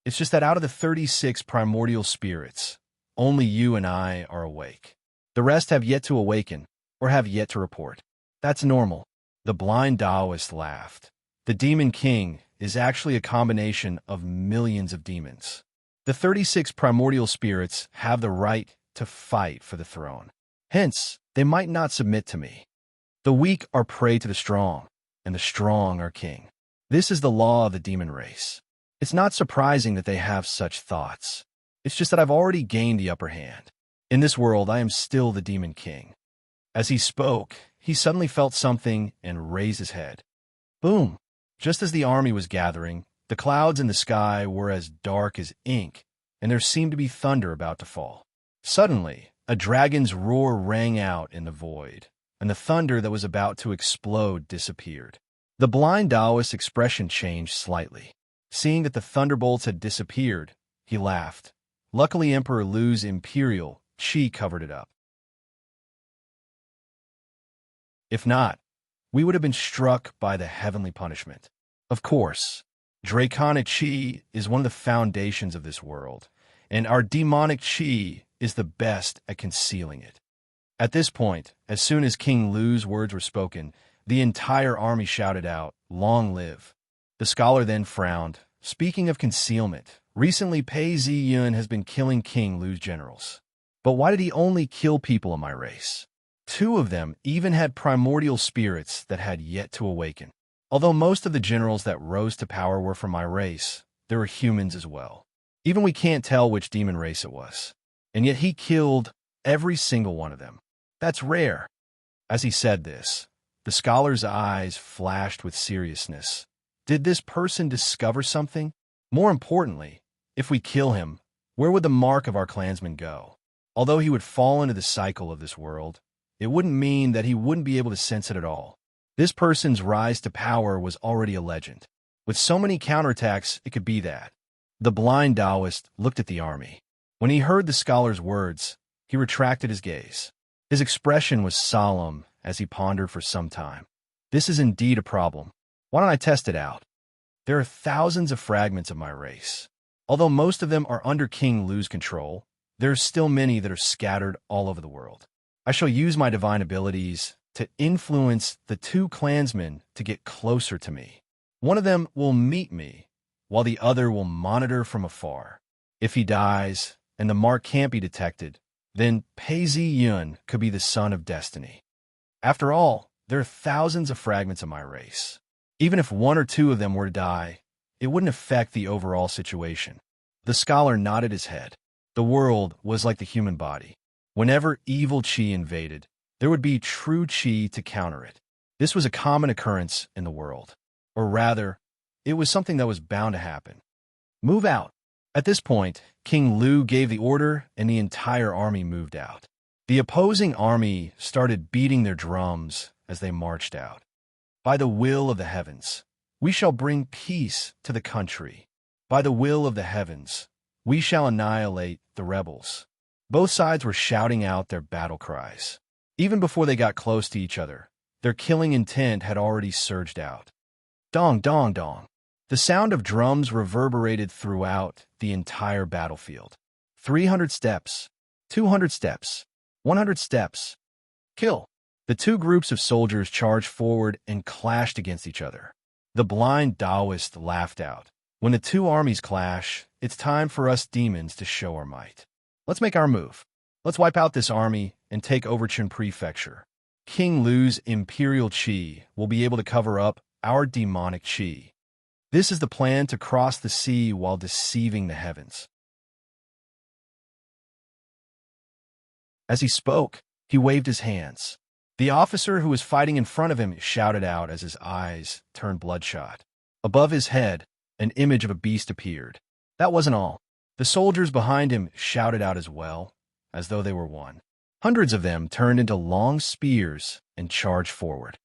It's just that out of the 36 primordial spirits, only you and I are awake. The rest have yet to awaken or have yet to report. That's normal." The blind Taoist laughed. "The demon king is actually a combination of millions of demons. The 36 primordial spirits have the right to fight for the throne. Hence, they might not submit to me. The weak are prey to the strong, and the strong are king. This is the law of the demon race. It's not surprising that they have such thoughts. It's just that I've already gained the upper hand. In this world, I am still the demon king." As he spoke, he suddenly felt something and raised his head. Boom! Just as the army was gathering, the clouds in the sky were as dark as ink, and there seemed to be thunder about to fall. Suddenly, a dragon's roar rang out in the void, and the thunder that was about to explode disappeared. The blind Taoist's expression changed slightly. Seeing that the thunderbolts had disappeared, he laughed. Luckily, Emperor Lu's imperial qi covered it up. If not, we would have been struck by the heavenly punishment. Of course, draconic qi is one of the foundations of this world, and our demonic qi is the best at concealing it. At this point, as soon as King Lu's words were spoken, the entire army shouted out, "Long live!" The scholar then frowned. Speaking of concealment, recently Pei Ziyun has been killing King Lu's generals. But why did he only kill people of my race? Two of them even had primordial spirits that had yet to awaken. Although most of the generals that rose to power were from my race, there were humans as well. Even we can't tell which demon race it was. And yet he killed every single one of them. That's rare. As he said this, the scholar's eyes flashed with seriousness. Did this person discover something? More importantly, if we kill him, where would the mark of our clansmen go? Although he would fall into the cycle of this world, it wouldn't mean that he wouldn't be able to sense it at all. This person's rise to power was already a legend. With so many counterattacks, it could be that. The blind Taoist looked at the army. When he heard the scholar's words, he retracted his gaze. His expression was solemn as he pondered for some time. This is indeed a problem. Why don't I test it out? There are thousands of fragments of my race. Although most of them are under King Lu's control, there are still many that are scattered all over the world. I shall use my divine abilities to influence the two clansmen to get closer to me. One of them will meet me, while the other will monitor from afar. If he dies, and the mark can't be detected, then Pei Ziyun could be the son of destiny. After all, there are thousands of fragments of my race. Even if one or two of them were to die, it wouldn't affect the overall situation. The scholar nodded his head. The world was like the human body. Whenever evil qi invaded, there would be true qi to counter it. This was a common occurrence in the world. Or rather, it was something that was bound to happen. Move out. At this point, King Lu gave the order and the entire army moved out. The opposing army started beating their drums as they marched out. By the will of the heavens, we shall bring peace to the country. By the will of the heavens, we shall annihilate the rebels. Both sides were shouting out their battle cries. Even before they got close to each other, their killing intent had already surged out. Dong, dong, dong. The sound of drums reverberated throughout the entire battlefield. 300 steps, 200 steps, 100 steps. Kill. The two groups of soldiers charged forward and clashed against each other. The blind Taoist laughed out. When the two armies clash, it's time for us demons to show our might. Let's make our move. Let's wipe out this army and take over Chen Prefecture. King Lu's imperial qi will be able to cover up our demonic qi. This is the plan to cross the sea while deceiving the heavens. As he spoke, he waved his hands. The officer who was fighting in front of him shouted out as his eyes turned bloodshot. Above his head, an image of a beast appeared. That wasn't all. The soldiers behind him shouted out as well, as though they were one. Hundreds of them turned into long spears and charged forward.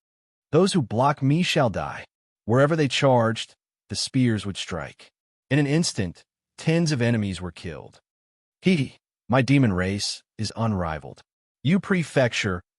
Those who block me shall die. Wherever they charged, the spears would strike. In an instant, tens of enemies were killed. My demon race is unrivaled.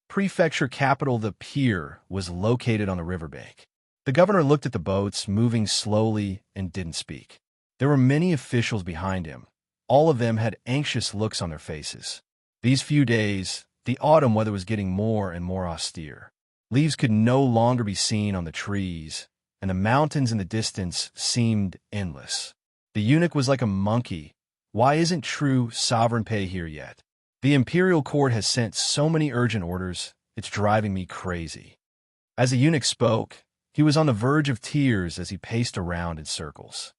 Prefecture capital, the pier, was located on the riverbank. The governor looked at the boats moving slowly and didn't speak. There were many officials behind him. All of them had anxious looks on their faces. These few days, the autumn weather was getting more and more austere. Leaves could no longer be seen on the trees, and the mountains in the distance seemed endless. The eunuch was like a monkey. Why isn't true sovereign Pei here yet? The imperial court has sent so many urgent orders, it's driving me crazy. As the eunuch spoke, he was on the verge of tears as he paced around in circles.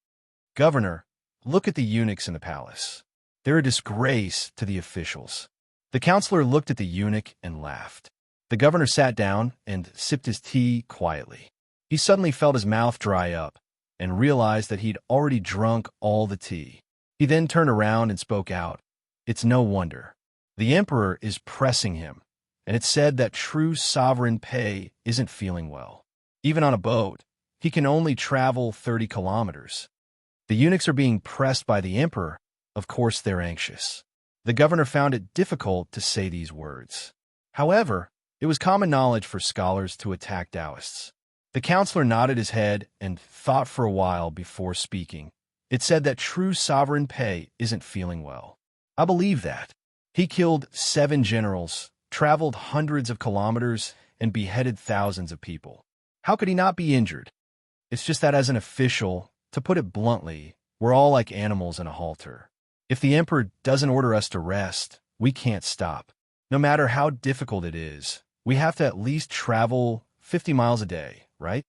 Governor, look at the eunuchs in the palace. They're a disgrace to the officials. The counselor looked at the eunuch and laughed. The governor sat down and sipped his tea quietly. He suddenly felt his mouth dry up and realized that he'd already drunk all the tea. He then turned around and spoke out. It's no wonder. The emperor is pressing him, and it's said that true sovereign Pei isn't feeling well. Even on a boat, he can only travel 30 kilometers. The eunuchs are being pressed by the emperor. Of course they're anxious. The governor found it difficult to say these words. However, it was common knowledge for scholars to attack Taoists. The counselor nodded his head and thought for a while before speaking. It said that true sovereign Pei isn't feeling well. I believe that. He killed 7 generals traveled hundreds of kilometers, and beheaded thousands of people. How could he not be injured? It's just that as an official, to put it bluntly, we're all like animals in a halter. If the emperor doesn't order us to rest, we can't stop. No matter how difficult it is, we have to at least travel 50 miles a day, right?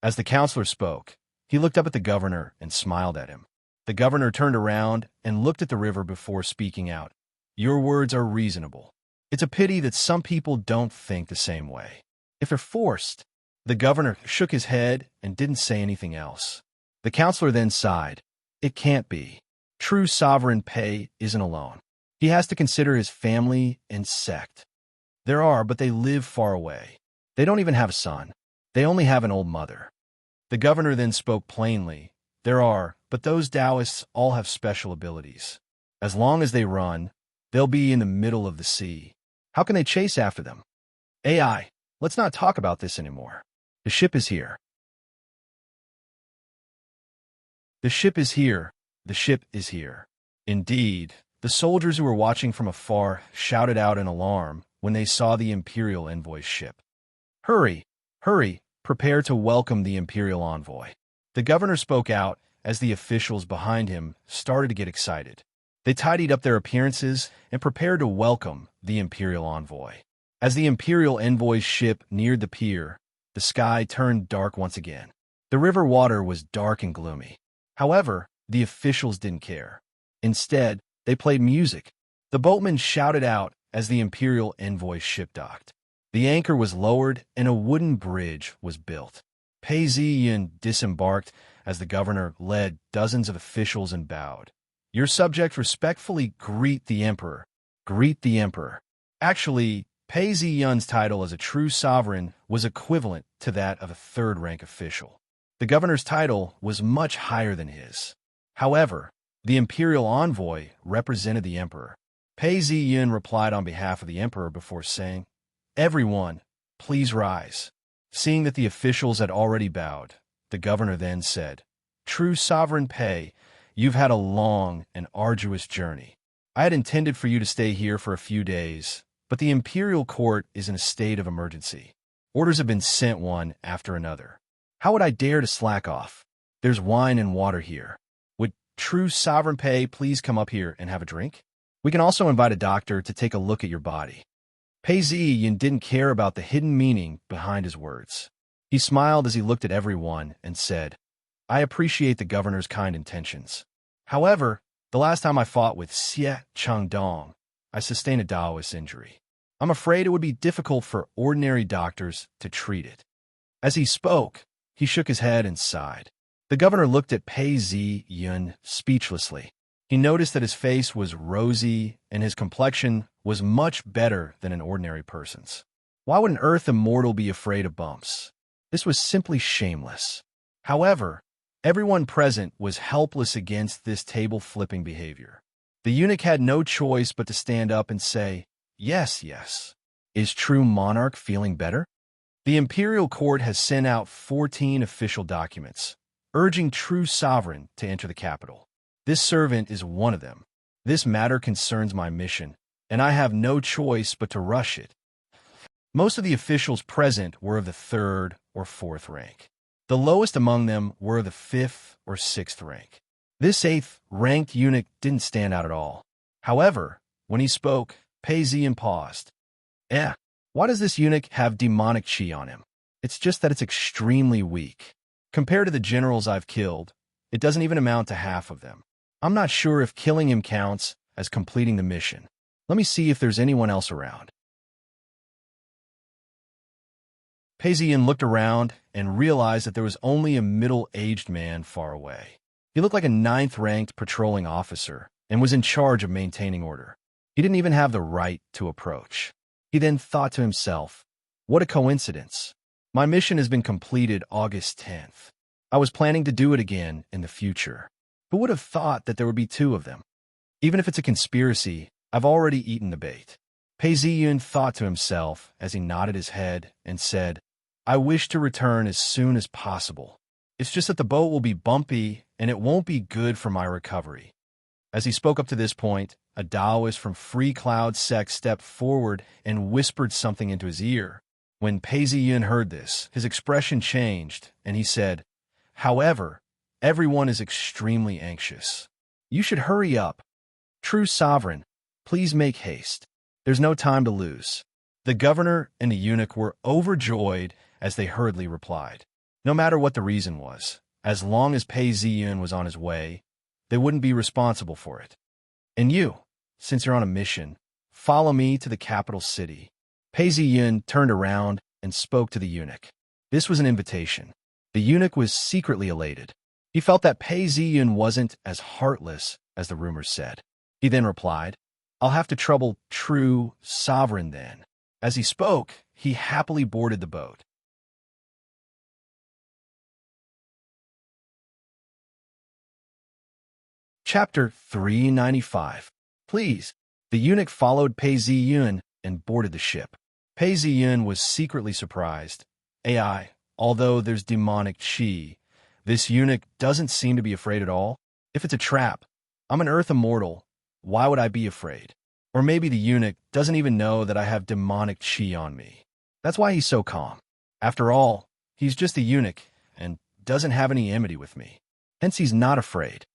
As the counselor spoke, he looked up at the governor and smiled at him. The governor turned around and looked at the river before speaking out. Your words are reasonable. It's a pity that some people don't think the same way. If they're forced. The governor shook his head and didn't say anything else. The counselor then sighed. It can't be. True sovereign pay isn't alone. He has to consider his family and sect. There are, but they live far away. They don't even have a son. They only have an old mother. The governor then spoke plainly. There are, but those Taoists all have special abilities. As long as they run, they'll be in the middle of the sea. How can they chase after them? AI, let's not talk about this anymore. The ship is here. The ship is here. The ship is here. Indeed, the soldiers who were watching from afar shouted out in alarm when they saw the imperial envoy's ship. Hurry, hurry, prepare to welcome the imperial envoy. The governor spoke out as the officials behind him started to get excited. They tidied up their appearances and prepared to welcome the imperial envoy. As the imperial envoy's ship neared the pier, the sky turned dark once again. The river water was dark and gloomy. However, the officials didn't care. Instead, they played music. The boatmen shouted out as the imperial envoy's ship docked. The anchor was lowered and a wooden bridge was built. Pei Ziyin disembarked as the governor led dozens of officials and bowed. Your subjects respectfully greet the emperor. Greet the emperor. Actually, Pei Ziyun's title as a true sovereign was equivalent to that of a third-rank official. The governor's title was much higher than his. However, the imperial envoy represented the emperor. Pei Ziyun replied on behalf of the emperor before saying, Everyone, please rise. Seeing that the officials had already bowed, the governor then said, True sovereign Pei, you've had a long and arduous journey. I had intended for you to stay here for a few days, but the imperial court is in a state of emergency. Orders have been sent one after another. How would I dare to slack off? There's wine and water here. Would true sovereign Pei please come up here and have a drink? We can also invite a doctor to take a look at your body. Pei Ziyin didn't care about the hidden meaning behind his words. He smiled as he looked at everyone and said, I appreciate the governor's kind intentions. However, the last time I fought with Xie Changdong, I sustained a Taoist injury. I'm afraid it would be difficult for ordinary doctors to treat it. As he spoke, he shook his head and sighed. The governor looked at Pei Ziyun speechlessly. He noticed that his face was rosy and his complexion was much better than an ordinary person's. Why would an earth immortal be afraid of bumps? This was simply shameless. However, everyone present was helpless against this table-flipping behavior. The eunuch had no choice but to stand up and say, Yes, yes. Is true monarch feeling better? The imperial court has sent out 14 official documents, urging true sovereign to enter the capital. This servant is one of them. This matter concerns my mission, and I have no choice but to rush it. Most of the officials present were of the 3rd or 4th rank. The lowest among them were of the 5th or 6th rank. This 8th-ranked eunuch didn't stand out at all. However, when he spoke, Pei Ziyin paused. Why does this eunuch have demonic chi on him? It's just that it's extremely weak. Compared to the generals I've killed, it doesn't even amount to half of them. I'm not sure if killing him counts as completing the mission. Let me see if there's anyone else around. Pei Ziyin looked around and realized that there was only a middle-aged man far away. He looked like a 9th-ranked patrolling officer and was in charge of maintaining order. He didn't even have the right to approach. He then thought to himself, what a coincidence. My mission has been completed August 10th. I was planning to do it again in the future. Who would have thought that there would be 2 of them? Even if it's a conspiracy, I've already eaten the bait. Pei Ziyun thought to himself as he nodded his head and said, I wish to return as soon as possible. It's just that the boat will be bumpy and it won't be good for my recovery. As he spoke up to this point, a Taoist from Free Cloud sect, stepped forward and whispered something into his ear. When Pei Ziyun heard this, his expression changed, and he said, "However, everyone is extremely anxious. You should hurry up. True sovereign, please make haste. There's no time to lose." The governor and the eunuch were overjoyed as they hurriedly replied. No matter what the reason was, as long as Pei Ziyun was on his way, they wouldn't be responsible for it. "And you, since you're on a mission, follow me to the capital city." Pei Ziyun turned around and spoke to the eunuch. This was an invitation. The eunuch was secretly elated. He felt that Pei Ziyun wasn't as heartless as the rumors said. He then replied, "I'll have to trouble true sovereign then." As he spoke, he happily boarded the boat. Chapter 395. Please. The eunuch followed Pei Ziyun and boarded the ship. Pei Ziyun was secretly surprised. AI, although there's demonic chi, this eunuch doesn't seem to be afraid at all. If it's a trap, I'm an earth immortal. Why would I be afraid? Or maybe the eunuch doesn't even know that I have demonic chi on me. That's why he's so calm. After all, he's just a eunuch and doesn't have any enmity with me. Hence he's not afraid.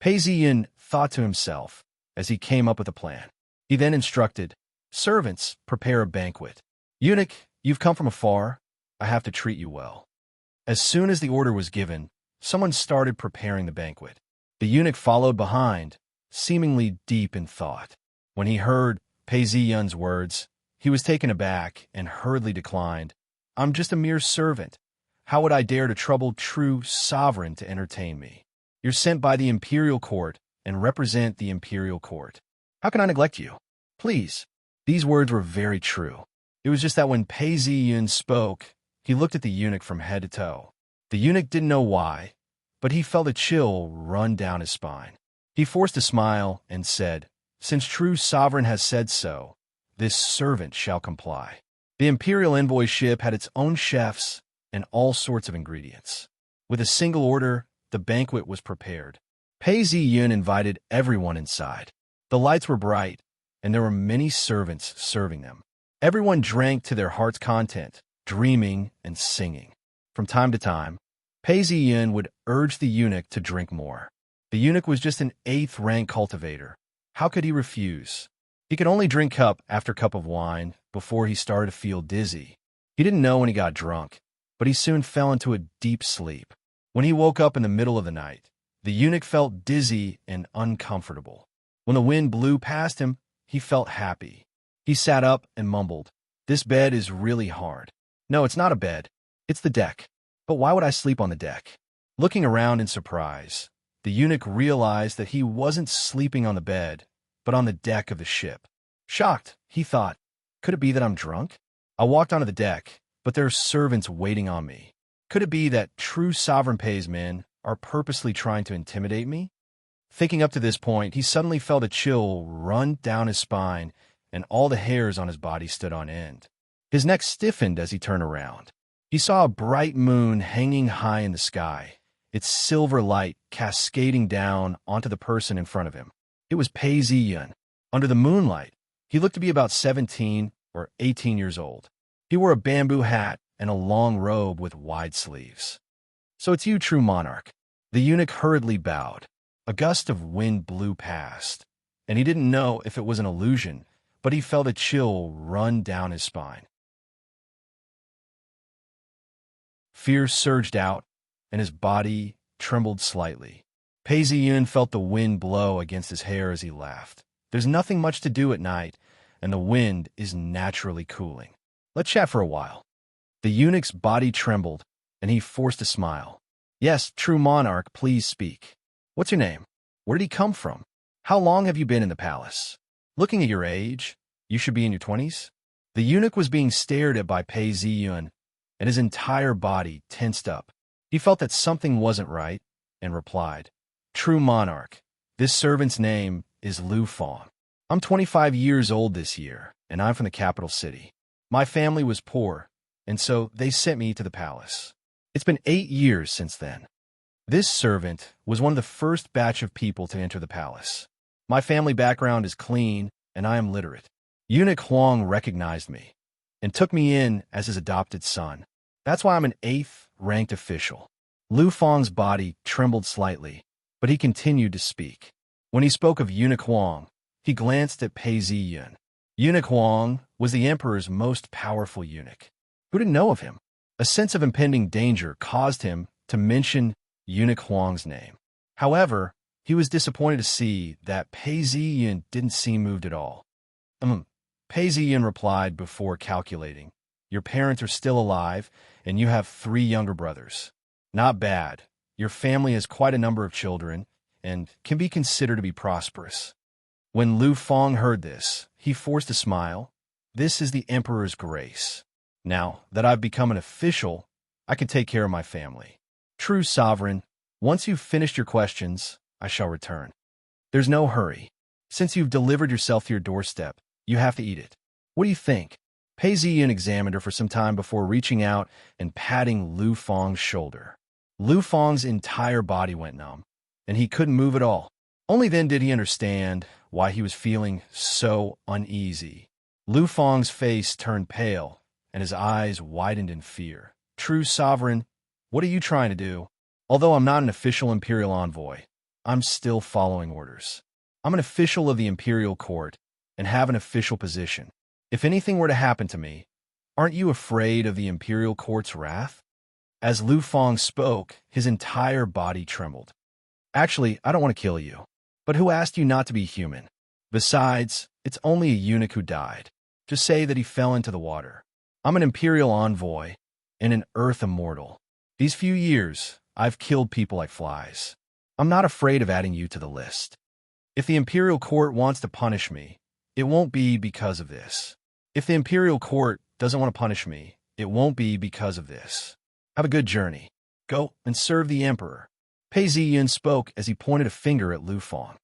Pei Ziyun thought to himself as he came up with a plan. He then instructed, "Servants, prepare a banquet. Eunuch, you've come from afar. I have to treat you well." As soon as the order was given, someone started preparing the banquet. The eunuch followed behind, seemingly deep in thought. When he heard Pei Ziyun's words, he was taken aback and hurriedly declined. "I'm just a mere servant. How would I dare to trouble true sovereign to entertain me? You're sent by the imperial court and represent the imperial court. How can I neglect you? Please." These words were very true. It was just that when Pei Ziyun spoke, he looked at the eunuch from head to toe. The eunuch didn't know why, but he felt a chill run down his spine. He forced a smile and said, "Since true sovereign has said so, this servant shall comply." The imperial envoy ship had its own chefs and all sorts of ingredients. With a single order, the banquet was prepared. Pei Ziyun invited everyone inside. The lights were bright, and there were many servants serving them. Everyone drank to their heart's content, dreaming and singing. From time to time, Pei Ziyun would urge the eunuch to drink more. The eunuch was just an 8th rank cultivator. How could he refuse? He could only drink cup after cup of wine before he started to feel dizzy. He didn't know when he got drunk, but he soon fell into a deep sleep. When he woke up in the middle of the night, the eunuch felt dizzy and uncomfortable. When the wind blew past him, he felt happy. He sat up and mumbled, "This bed is really hard. No, it's not a bed. It's the deck. But why would I sleep on the deck?" Looking around in surprise, the eunuch realized that he wasn't sleeping on the bed, but on the deck of the ship. Shocked, he thought, "Could it be that I'm drunk? I walked onto the deck, but there are servants waiting on me. Could it be that true sovereign Pei's men are purposely trying to intimidate me?" Thinking up to this point, he suddenly felt a chill run down his spine, and all the hairs on his body stood on end. His neck stiffened as he turned around. He saw a bright moon hanging high in the sky, its silver light cascading down onto the person in front of him. It was Pei Ziyun. Under the moonlight, he looked to be about 17 or 18 years old. He wore a bamboo hat and a long robe with wide sleeves. "So it's you, true monarch." The eunuch hurriedly bowed. A gust of wind blew past, and he didn't know if it was an illusion, but he felt a chill run down his spine. Fear surged out, and his body trembled slightly. Pei Ziyun felt the wind blow against his hair as he laughed. There's nothing much to do at night, and the wind is naturally cooling. Let's chat for a while. The eunuch's body trembled, and he forced a smile. "Yes, true monarch, please speak. What's your name? Where did he come from? How long have you been in the palace? Looking at your age, you should be in your 20s. The eunuch was being stared at by Pei Ziyun, and his entire body tensed up. He felt that something wasn't right, and replied, "True monarch, this servant's name is Lu Fong. I'm 25 years old this year, and I'm from the capital city. My family was poor, and so they sent me to the palace. It's been 8 years since then." This servant was one of the first batch of people to enter the palace. My family background is clean, and I am literate. Eunuch Huang recognized me and took me in as his adopted son. That's why I'm an 8th-ranked official. Lu Fang's body trembled slightly, but he continued to speak. When he spoke of Eunuch Huang, he glanced at Pei Ziyun. Eunuch Huang was the emperor's most powerful eunuch. Who didn't know of him? A sense of impending danger caused him to mention Eunuch Huang's name. However, he was disappointed to see that Pei Ziyun didn't seem moved at all. Pei Ziyun replied before calculating. Your parents are still alive, and you have 3 younger brothers. Not bad. Your family has quite a number of children, and can be considered to be prosperous. When Lu Fang heard this, he forced a smile. This is the emperor's grace. Now that I've become an official, I can take care of my family. True sovereign, once you've finished your questions, I shall return. There's no hurry. Since you've delivered yourself to your doorstep, you have to eat it. What do you think? Pei Ziyun examined her for some time before reaching out and patting Lu Fang's shoulder. Lu Fang's entire body went numb, and he couldn't move at all. Only then did he understand why he was feeling so uneasy. Lu Fang's face turned pale, and his eyes widened in fear. True sovereign, what are you trying to do? Although I'm not an official imperial envoy, I'm still following orders. I'm an official of the imperial court and have an official position. If anything were to happen to me, aren't you afraid of the imperial court's wrath? As Lu Fang spoke, his entire body trembled. Actually, I don't want to kill you. But who asked you not to be human? Besides, it's only a eunuch who died. Just say that he fell into the water. I'm an imperial envoy and an earth immortal. These few years, I've killed people like flies. I'm not afraid of adding you to the list. If the imperial court wants to punish me, it won't be because of this. If the imperial court doesn't want to punish me, it won't be because of this. Have a good journey. Go and serve the emperor. Pei Ziyun spoke as he pointed a finger at Lu Fang.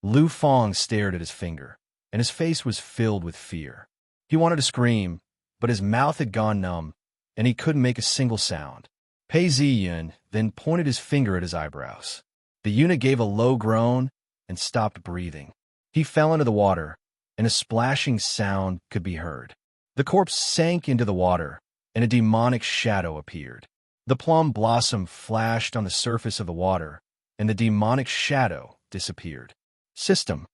Lu Fang stared at his finger, and his face was filled with fear. He wanted to scream, but his mouth had gone numb, and he couldn't make a single sound. Pei Ziyun then pointed his finger at his eyebrows. The eunuch gave a low groan and stopped breathing. He fell into the water, and a splashing sound could be heard. The corpse sank into the water, and a demonic shadow appeared. The plum blossom flashed on the surface of the water, and the demonic shadow disappeared. System.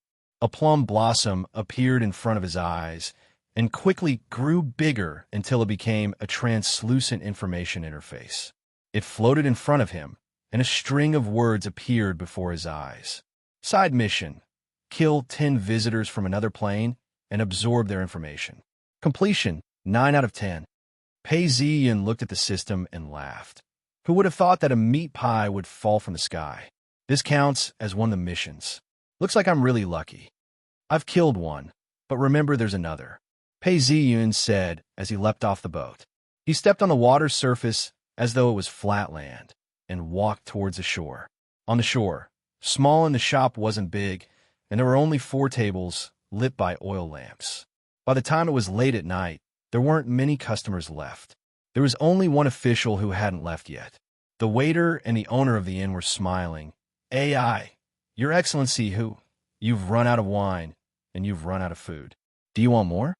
A plum blossom appeared in front of his eyes and quickly grew bigger until it became a translucent information interface. It floated in front of him, and a string of words appeared before his eyes. Side mission. Kill 10 visitors from another plane and absorb their information. Completion, 9 out of 10. Pei Ziyun looked at the system and laughed. Who would have thought that a meat pie would fall from the sky? This counts as one of the missions. Looks like I'm really lucky. I've killed one, but remember there's another. Pei Ziyun said as he leapt off the boat. He stepped on the water's surface as though it was flat land and walked towards the shore. On the shore, small and the shop wasn't big, and there were only 4 tables lit by oil lamps. By the time it was late at night, there weren't many customers left. There was only one official who hadn't left yet. The waiter and the owner of the inn were smiling. AI, Your Excellency, you've run out of wine, and you've run out of food. Do you want more?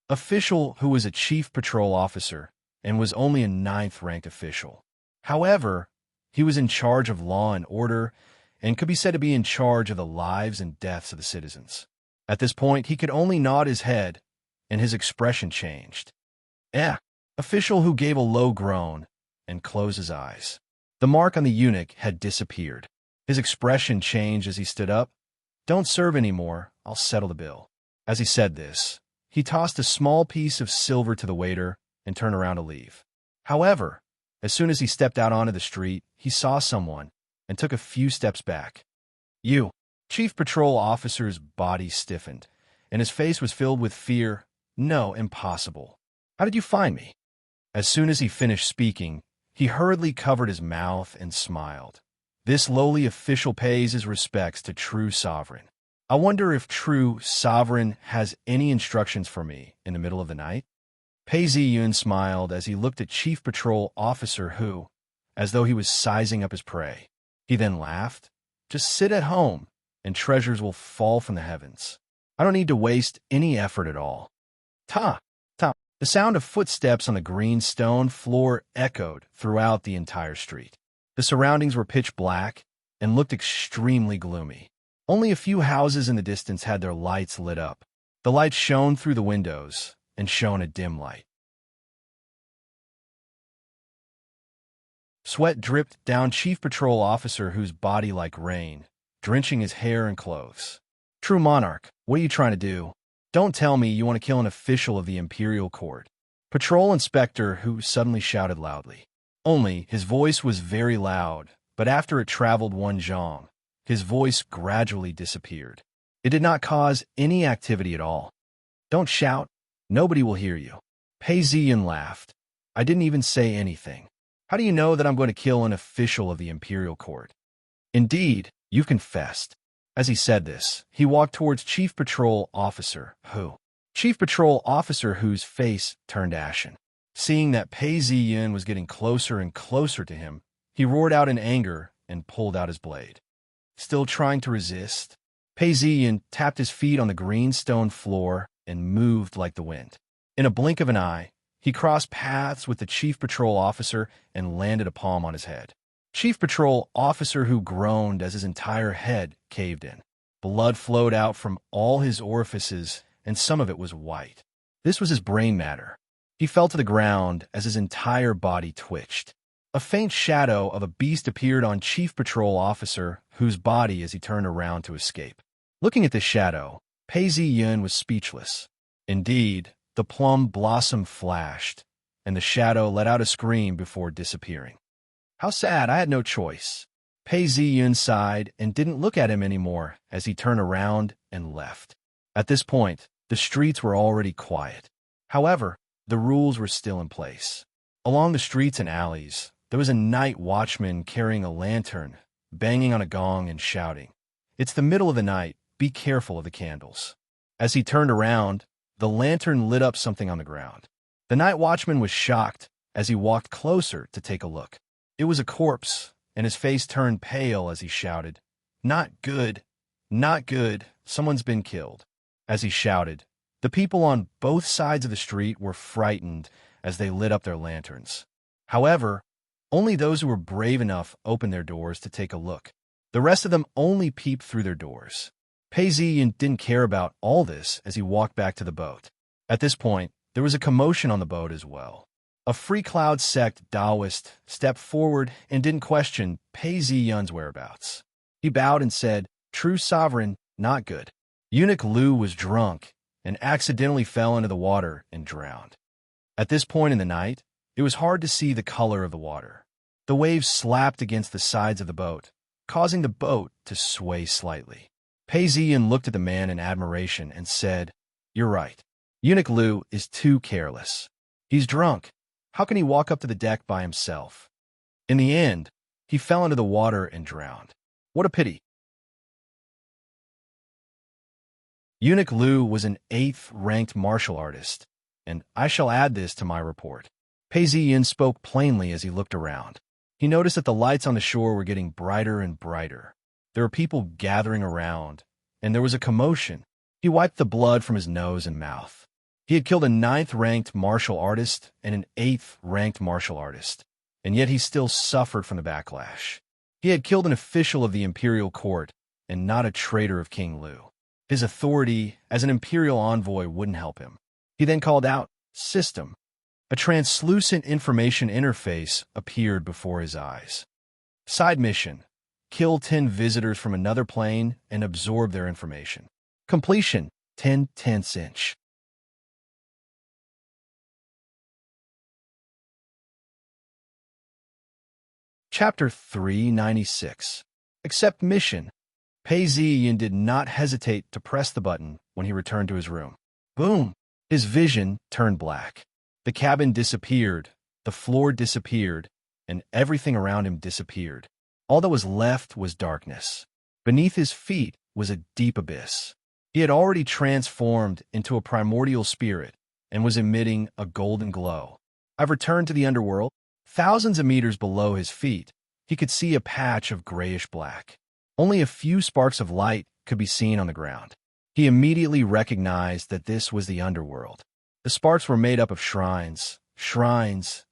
Official who was a chief patrol officer and was only a 9th-ranked official. However, he was in charge of law and order and could be said to be in charge of the lives and deaths of the citizens. At this point, he could only nod his head, and his expression changed. Official who gave a low groan and closed his eyes. The mark on the eunuch had disappeared. His expression changed as he stood up. Don't serve anymore, I'll settle the bill. As he said this, he tossed a small piece of silver to the waiter and turned around to leave. However, as soon as he stepped out onto the street, he saw someone and took a few steps back. You, Chief Patrol Officer's body stiffened, and his face was filled with fear. No, impossible. How did you find me? As soon as he finished speaking, he hurriedly covered his mouth and smiled. This lowly official pays his respects to True Sovereign. I wonder if True Sovereign has any instructions for me in the middle of the night? Pei Ziyun smiled as he looked at Chief Patrol Officer Hu, as though he was sizing up his prey. He then laughed. Just sit at home, and treasures will fall from the heavens. I don't need to waste any effort at all. Ta! Ta! The sound of footsteps on the green stone floor echoed throughout the entire street. The surroundings were pitch black and looked extremely gloomy. Only a few houses in the distance had their lights lit up. The lights shone through the windows and shone a dim light. Sweat dripped down Chief Patrol Officer whose body like rain, drenching his hair and clothes. True Monarch, what are you trying to do? Don't tell me you want to kill an official of the Imperial Court. Patrol Inspector who suddenly shouted loudly. Only his voice was very loud, but after it traveled one zhang, his voice gradually disappeared. It did not cause any activity at all. Don't shout. Nobody will hear you. Pei Ziyan laughed. I didn't even say anything. How do you know that I'm going to kill an official of the Imperial Court? Indeed, you've confessed. As he said this, he walked towards Chief Patrol Officer Hu. Chief Patrol Officer Hu's face turned ashen. Seeing that Pei Ziyan was getting closer and closer to him, he roared out in anger and pulled out his blade. Still trying to resist, Pei Ziyan tapped his feet on the green stone floor and moved like the wind. In a blink of an eye, he crossed paths with the Chief Patrol Officer and landed a palm on his head. Chief Patrol Officer Hu groaned as his entire head caved in. Blood flowed out from all his orifices, and some of it was white. This was his brain matter. He fell to the ground as his entire body twitched. A faint shadow of a beast appeared on Chief Patrol Officer Hu's body as he turned around to escape. Looking at this shadow, Pei Ziyan was speechless. Indeed, the plum blossom flashed, and the shadow let out a scream before disappearing. How sad, I had no choice. Pei Ziyan sighed and didn't look at him anymore as he turned around and left. At this point, the streets were already quiet. However, the rules were still in place. Along the streets and alleys, there was a night watchman carrying a lantern, banging on a gong and shouting, "It's the middle of the night, be careful of the candles." As he turned around, the lantern lit up something on the ground. The night watchman was shocked as he walked closer to take a look. It was a corpse, and his face turned pale as he shouted, "Not good, not good, someone's been killed." As he shouted, the people on both sides of the street were frightened as they lit up their lanterns. However, only those who were brave enough opened their doors to take a look. The rest of them only peeped through their doors. Pei Ziyan didn't care about all this as he walked back to the boat. At this point, there was a commotion on the boat as well. A Free Cloud sect Taoist stepped forward and didn't question Pei Ziyan's whereabouts. He bowed and said, "True sovereign, not good." Eunuch Lu was drunk and accidentally fell into the water and drowned. At this point in the night, it was hard to see the color of the water. The waves slapped against the sides of the boat, causing the boat to sway slightly. Pei Ziyan looked at the man in admiration and said, "You're right. Eunuch Lu is too careless. He's drunk. How can he walk up to the deck by himself?" In the end, he fell into the water and drowned. What a pity. Eunuch Lu was an 8th-ranked martial artist, and I shall add this to my report. Pei Ziyan spoke plainly as he looked around. He noticed that the lights on the shore were getting brighter and brighter. There were people gathering around, and there was a commotion. He wiped the blood from his nose and mouth. He had killed a 9th-ranked martial artist and an 8th-ranked martial artist, and yet he still suffered from the backlash. He had killed an official of the Imperial Court and not a traitor of King Lu. His authority as an Imperial envoy wouldn't help him. He then called out, "System." A translucent information interface appeared before his eyes. Side mission: kill 10 visitors from another plane and absorb their information. Completion: 10/10 inch. Chapter 396. Accept mission. Pei Ziyan did not hesitate to press the button when he returned to his room. Boom! His vision turned black. The cabin disappeared, the floor disappeared, and everything around him disappeared. All that was left was darkness. Beneath his feet was a deep abyss. He had already transformed into a primordial spirit and was emitting a golden glow. I've returned to the underworld. Thousands of meters below his feet, he could see a patch of grayish black. Only a few sparks of light could be seen on the ground. He immediately recognized that this was the underworld. The sparks were made up of shrines,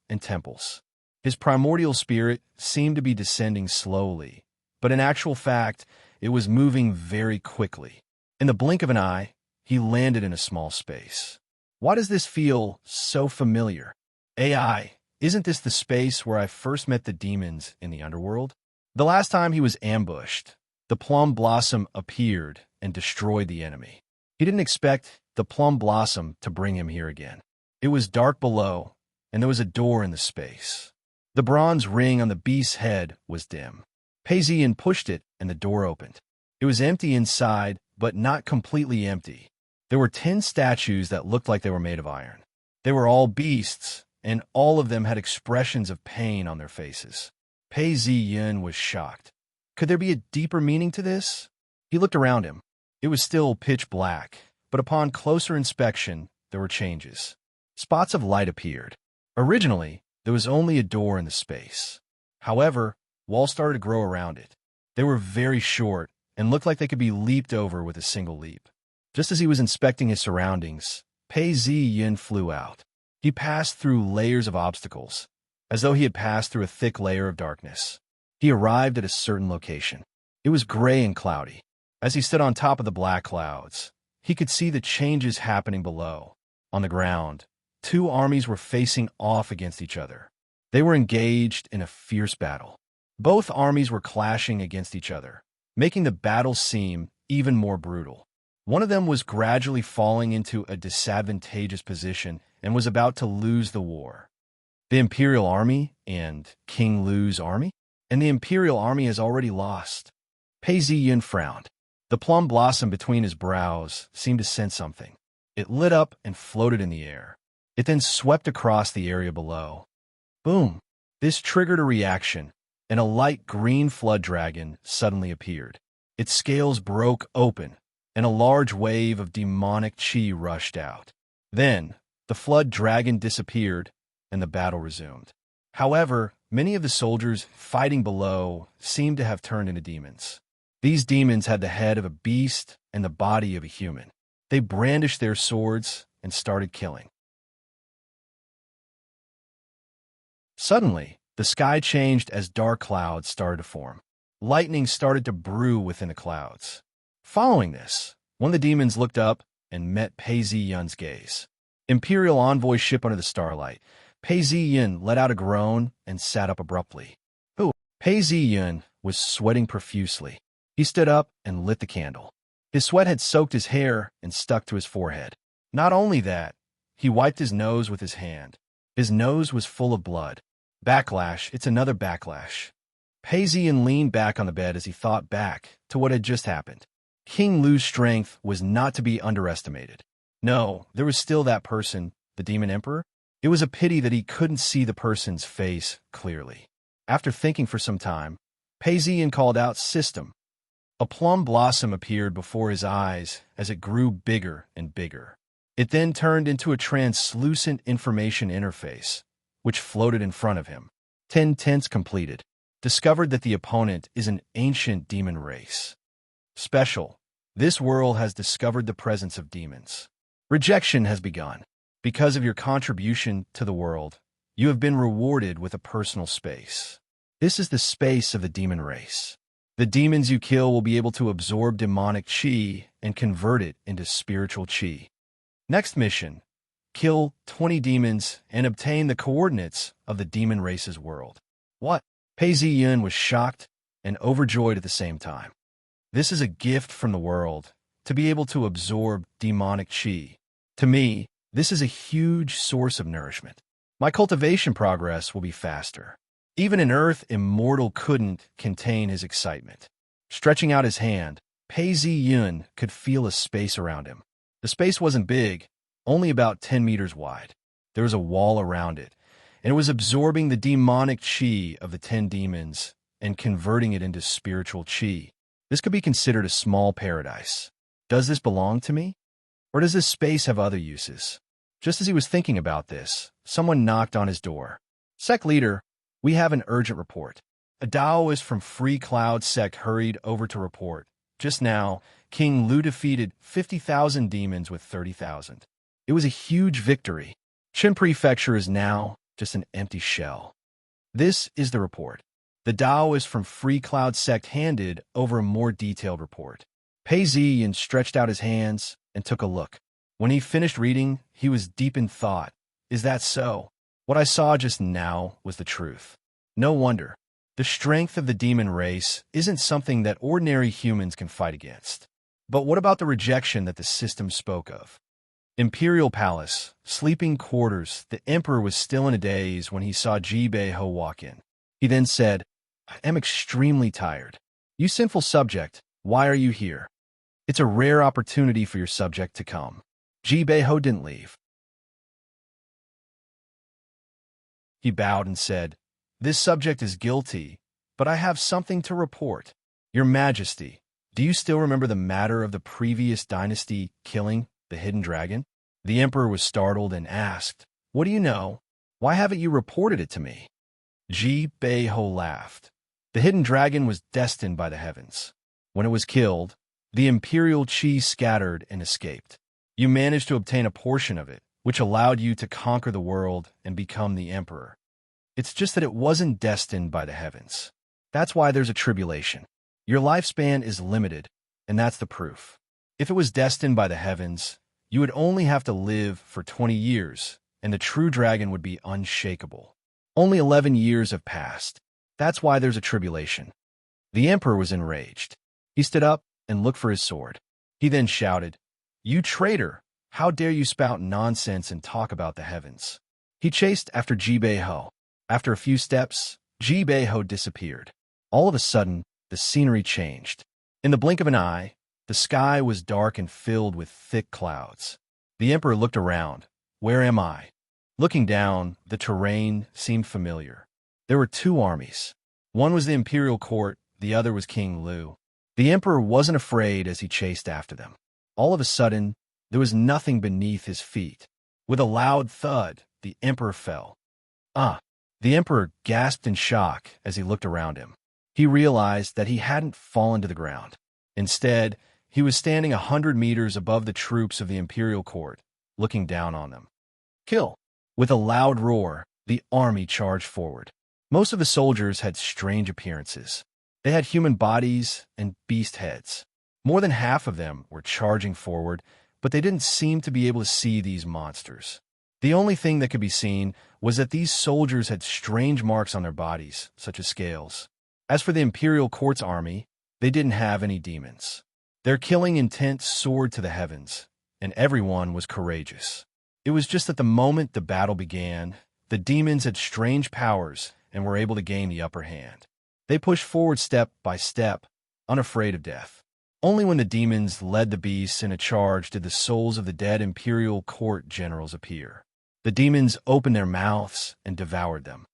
and temples. His primordial spirit seemed to be descending slowly, but in actual fact, it was moving very quickly. In the blink of an eye, he landed in a small space. Why does this feel so familiar? AI, isn't this the space where I first met the demons in the underworld? The last time he was ambushed, the plum blossom appeared and destroyed the enemy. He didn't expect the plum blossom to bring him here again. It was dark below, and there was a door in the space. The bronze ring on the beast's head was dim. Paizian pushed it, and the door opened. It was empty inside, but not completely empty. There were 10 statues that looked like they were made of iron. They were all beasts, and all of them had expressions of pain on their faces. Pei Ziyin was shocked. Could there be a deeper meaning to this? He looked around him. It was still pitch black, but upon closer inspection, there were changes. Spots of light appeared. Originally, there was only a door in the space. However, walls started to grow around it. They were very short and looked like they could be leaped over with a single leap. Just as he was inspecting his surroundings, Pei Ziyin flew out. He passed through layers of obstacles, as though he had passed through a thick layer of darkness. He arrived at a certain location. It was gray and cloudy. As he stood on top of the black clouds, he could see the changes happening below. On the ground, 2 armies were facing off against each other. They were engaged in a fierce battle. Both armies were clashing against each other, making the battle seem even more brutal. One of them was gradually falling into a disadvantageous position and was about to lose the war. The Imperial Army and King Lu's army? And the Imperial Army has already lost. Pei Ziyin frowned. The plum blossom between his brows seemed to sense something. It lit up and floated in the air. It then swept across the area below. Boom! This triggered a reaction, and a light green flood dragon suddenly appeared. Its scales broke open, and a large wave of demonic chi rushed out. Then, the flood dragon disappeared, and the battle resumed. However, many of the soldiers fighting below seemed to have turned into demons. These demons had the head of a beast and the body of a human. They brandished their swords and started killing. Suddenly, the sky changed as dark clouds started to form. Lightning started to brew within the clouds. Following this, one of the demons looked up and met Pei Ziyin's gaze. Imperial envoy ship under the starlight. Pei Ziyin let out a groan and sat up abruptly. Pei Ziyin was sweating profusely. He stood up and lit the candle. His sweat had soaked his hair and stuck to his forehead. Not only that, he wiped his nose with his hand. His nose was full of blood. Backlash, it's another backlash. Pei Ziyin leaned back on the bed as he thought back to what had just happened. King Lu's strength was not to be underestimated. No, there was still that person, the Demon Emperor. It was a pity that he couldn't see the person's face clearly. After thinking for some time, Pei Ziyin called out, "System." A plum blossom appeared before his eyes as it grew bigger and bigger. It then turned into a translucent information interface, which floated in front of him. 10 tenths completed. Discovered that the opponent is an ancient demon race. Special. This world has discovered the presence of demons. Rejection has begun. Because of your contribution to the world, you have been rewarded with a personal space. This is the space of the demon race. The demons you kill will be able to absorb demonic chi and convert it into spiritual chi. Next mission, kill 20 demons and obtain the coordinates of the demon race's world. What? Pei Ziyin was shocked and overjoyed at the same time. This is a gift from the world, to be able to absorb demonic chi. To me, this is a huge source of nourishment. My cultivation progress will be faster. Even an earth immortal couldn't contain his excitement. Stretching out his hand, Pei Ziyin could feel a space around him. The space wasn't big, only about 10 meters wide. There was a wall around it, and it was absorbing the demonic chi of the 10 demons and converting it into spiritual chi. This could be considered a small paradise. Does this belong to me? Or does this space have other uses? Just as he was thinking about this, someone knocked on his door. Sec Leader, we have an urgent report. A Daoist from Free Cloud sect hurried over to report. Just now, King Lu defeated 50,000 demons with 30,000. It was a huge victory. Qin Prefecture is now just an empty shell. This is the report. The Daoist from Free Cloud sect handed over a more detailed report. Pei Ziyan stretched out his hands and took a look. When he finished reading, he was deep in thought. Is that so? What I saw just now was the truth. No wonder. The strength of the demon race isn't something that ordinary humans can fight against. But what about the rejection that the system spoke of? Imperial Palace, sleeping quarters, the Emperor was still in a daze when he saw Ji Bei-ho walk in. He then said, I am extremely tired. You sinful subject, why are you here? It's a rare opportunity for your subject to come. Ji Bei-ho didn't leave. He bowed and said, This subject is guilty, but I have something to report. Your Majesty, do you still remember the matter of the previous dynasty killing the hidden dragon? The Emperor was startled and asked, What do you know? Why haven't you reported it to me? Ji Bei-ho laughed. The hidden dragon was destined by the heavens. When it was killed, the imperial chi scattered and escaped. You managed to obtain a portion of it, which allowed you to conquer the world and become the emperor. It's just that it wasn't destined by the heavens. That's why there's a tribulation. Your lifespan is limited, and that's the proof. If it was destined by the heavens, you would only have to live for 20 years, and the true dragon would be unshakable. Only 11 years have passed. That's why there's a tribulation. The emperor was enraged. He stood up and looked for his sword. He then shouted, You traitor! How dare you spout nonsense and talk about the heavens? He chased after Ji Bei-ho. After a few steps, Ji Bei-ho disappeared. All of a sudden, the scenery changed. In the blink of an eye, the sky was dark and filled with thick clouds. The emperor looked around. Where am I? Looking down, the terrain seemed familiar. There were two armies. One was the imperial court, the other was King Lu. The emperor wasn't afraid as he chased after them. All of a sudden, there was nothing beneath his feet. With a loud thud, the emperor fell. The emperor gasped in shock as he looked around him. He realized that he hadn't fallen to the ground. Instead, he was standing 100 meters above the troops of the imperial court, looking down on them. Kill! With a loud roar, the army charged forward. Most of the soldiers had strange appearances. They had human bodies and beast heads. More than half of them were charging forward, but they didn't seem to be able to see these monsters. The only thing that could be seen was that these soldiers had strange marks on their bodies, such as scales. As for the imperial court's army, they didn't have any demons. Their killing intent soared to the heavens, and everyone was courageous. It was just that the moment the battle began, the demons had strange powers and were able to gain the upper hand. They pushed forward step by step, unafraid of death. Only when the demons led the beasts in a charge did the souls of the dead imperial court generals appear. The demons opened their mouths and devoured them.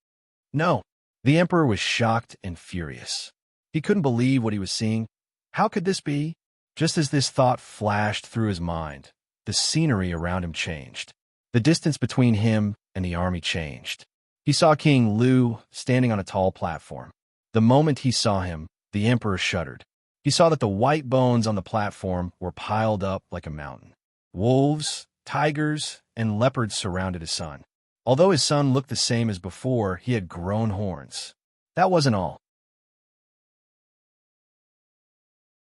No, the emperor was shocked and furious. He couldn't believe what he was seeing. How could this be? Just as this thought flashed through his mind, the scenery around him changed. The distance between him and the army changed. He saw King Lu standing on a tall platform. The moment he saw him, the emperor shuddered. He saw that the white bones on the platform were piled up like a mountain. Wolves, tigers, and leopards surrounded his son. Although his son looked the same as before, he had grown horns. That wasn't all.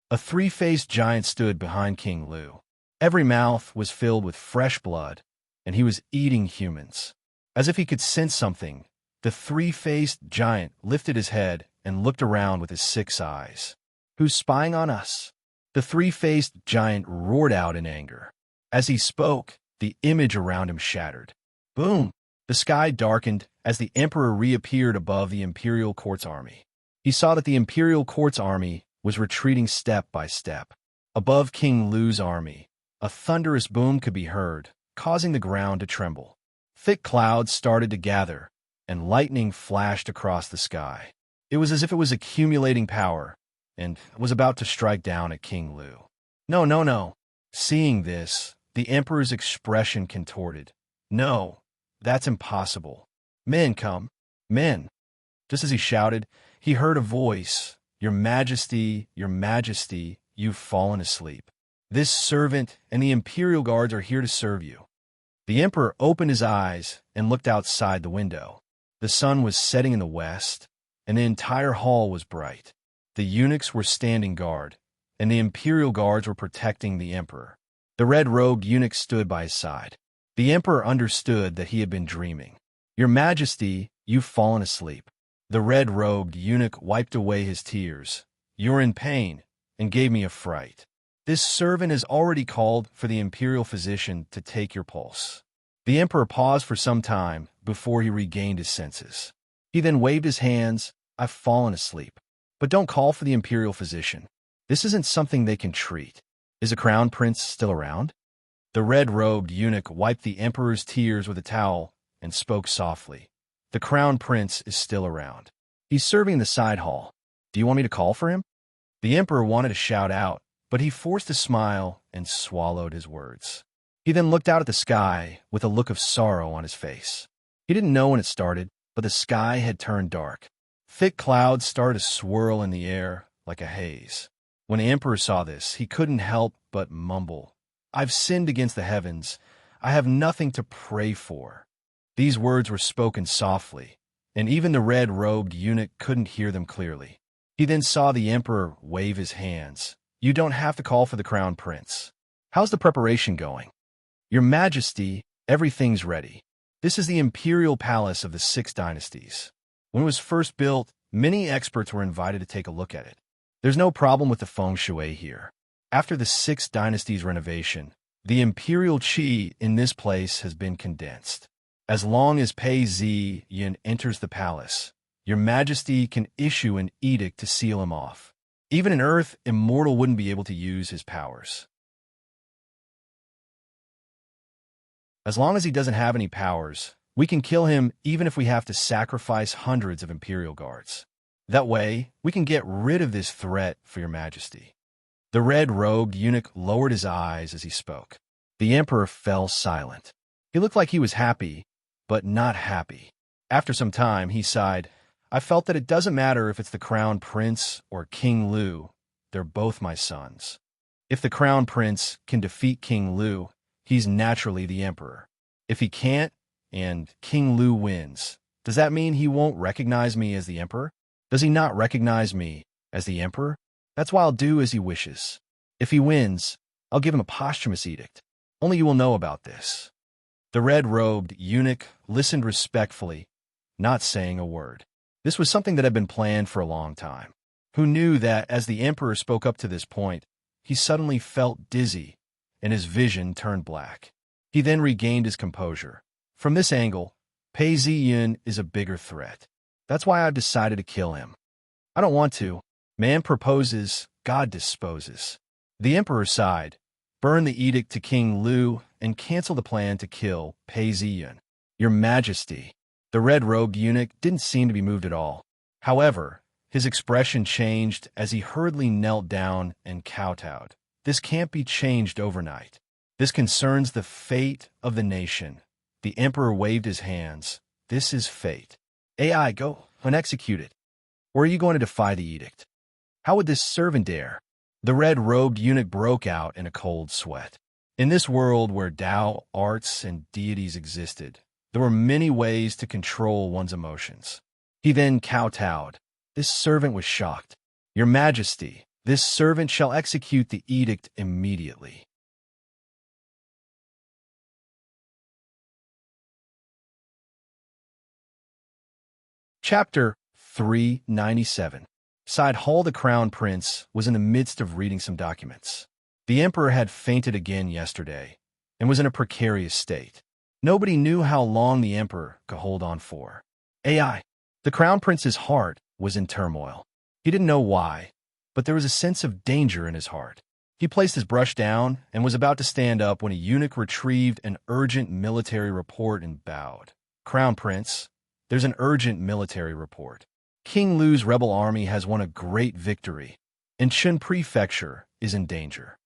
A three-faced giant stood behind King Lu. Every mouth was filled with fresh blood, and he was eating humans. As if he could sense something, the three-faced giant lifted his head and looked around with his 6 eyes. Who's spying on us? The three-faced giant roared out in anger. As he spoke, the image around him shattered. Boom! The sky darkened as the emperor reappeared above the imperial court's army. He saw that the imperial court's army was retreating step by step. Above King Lu's army, a thunderous boom could be heard, causing the ground to tremble. Thick clouds started to gather, and lightning flashed across the sky. It was as if it was accumulating power, and was about to strike down at King Lu. No, no, no. Seeing this, the emperor's expression contorted. No, that's impossible. Men come. Men. Just as he shouted, he heard a voice, Your Majesty, you've fallen asleep. This servant and the imperial guards are here to serve you. The emperor opened his eyes and looked outside the window. The sun was setting in the west, and the entire hall was bright. The eunuchs were standing guard, and the imperial guards were protecting the emperor. The red-robed eunuch stood by his side. The emperor understood that he had been dreaming. Your Majesty, you've fallen asleep. The red-robed eunuch wiped away his tears. You're in pain, and gave me a fright. This servant has already called for the imperial physician to take your pulse. The emperor paused for some time before he regained his senses. He then waved his hands. I've fallen asleep. But don't call for the imperial physician. This isn't something they can treat. Is the crown prince still around? The red-robed eunuch wiped the emperor's tears with a towel and spoke softly. The crown prince is still around. He's serving in the side hall. Do you want me to call for him? The emperor wanted to shout out, but he forced a smile and swallowed his words. He then looked out at the sky with a look of sorrow on his face. He didn't know when it started, but the sky had turned dark. Thick clouds started to swirl in the air like a haze. When the emperor saw this, he couldn't help but mumble, I've sinned against the heavens. I have nothing to pray for. These words were spoken softly, and even the red-robed eunuch couldn't hear them clearly. He then saw the emperor wave his hands. You don't have to call for the crown prince. How's the preparation going? Your Majesty, everything's ready. This is the imperial palace of the 6 dynasties. When it was first built, many experts were invited to take a look at it. There's no problem with the feng shui here. After the 6 dynasties renovation, the imperial qi in this place has been condensed. As long as Pei Zi Yin enters the palace, Your Majesty can issue an edict to seal him off. Even an Earth immortal wouldn't be able to use his powers. As long as he doesn't have any powers, we can kill him even if we have to sacrifice hundreds of imperial guards. That way, we can get rid of this threat for Your Majesty. The red-robed eunuch lowered his eyes as he spoke. The emperor fell silent. He looked like he was happy, but not happy. After some time, he sighed, I felt that it doesn't matter if it's the crown prince or King Lu. They're both my sons. If the crown prince can defeat King Lu, he's naturally the emperor. If he can't, and King Lu wins, does that mean he won't recognize me as the emperor? Does he not recognize me as the emperor? That's why I'll do as he wishes. If he wins, I'll give him a posthumous edict. Only you will know about this. The red-robed eunuch listened respectfully, not saying a word. This was something that had been planned for a long time. Who knew that as the emperor spoke up to this point, he suddenly felt dizzy, and his vision turned black. He then regained his composure. From this angle, Pei Ziyin is a bigger threat. That's why I've decided to kill him. I don't want to. Man proposes, God disposes. The emperor sighed, burned the edict to King Lu, and canceled the plan to kill Pei Ziyin. Your Majesty. The red-robed eunuch didn't seem to be moved at all. However, his expression changed as he hurriedly knelt down and kowtowed. This can't be changed overnight. This concerns the fate of the nation. The emperor waved his hands. This is fate. AI, go and execute it. Or are you going to defy the edict? How would this servant dare? The red-robed eunuch broke out in a cold sweat. In this world where Tao, arts, and deities existed, there were many ways to control one's emotions. He then kowtowed. This servant was shocked. Your Majesty, this servant shall execute the edict immediately. Chapter 397. Side Hall, the crown prince was in the midst of reading some documents. The emperor had fainted again yesterday and was in a precarious state. Nobody knew how long the emperor could hold on for. AI. The crown prince's heart was in turmoil. He didn't know why, but there was a sense of danger in his heart. He placed his brush down and was about to stand up when a eunuch retrieved an urgent military report and bowed. Crown Prince, there's an urgent military report. King Lu's rebel army has won a great victory, and Chun Prefecture is in danger.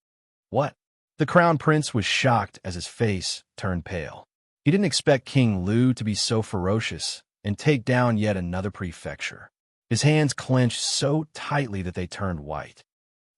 What? The crown prince was shocked as his face turned pale. He didn't expect King Lu to be so ferocious and take down yet another prefecture. His hands clenched so tightly that they turned white.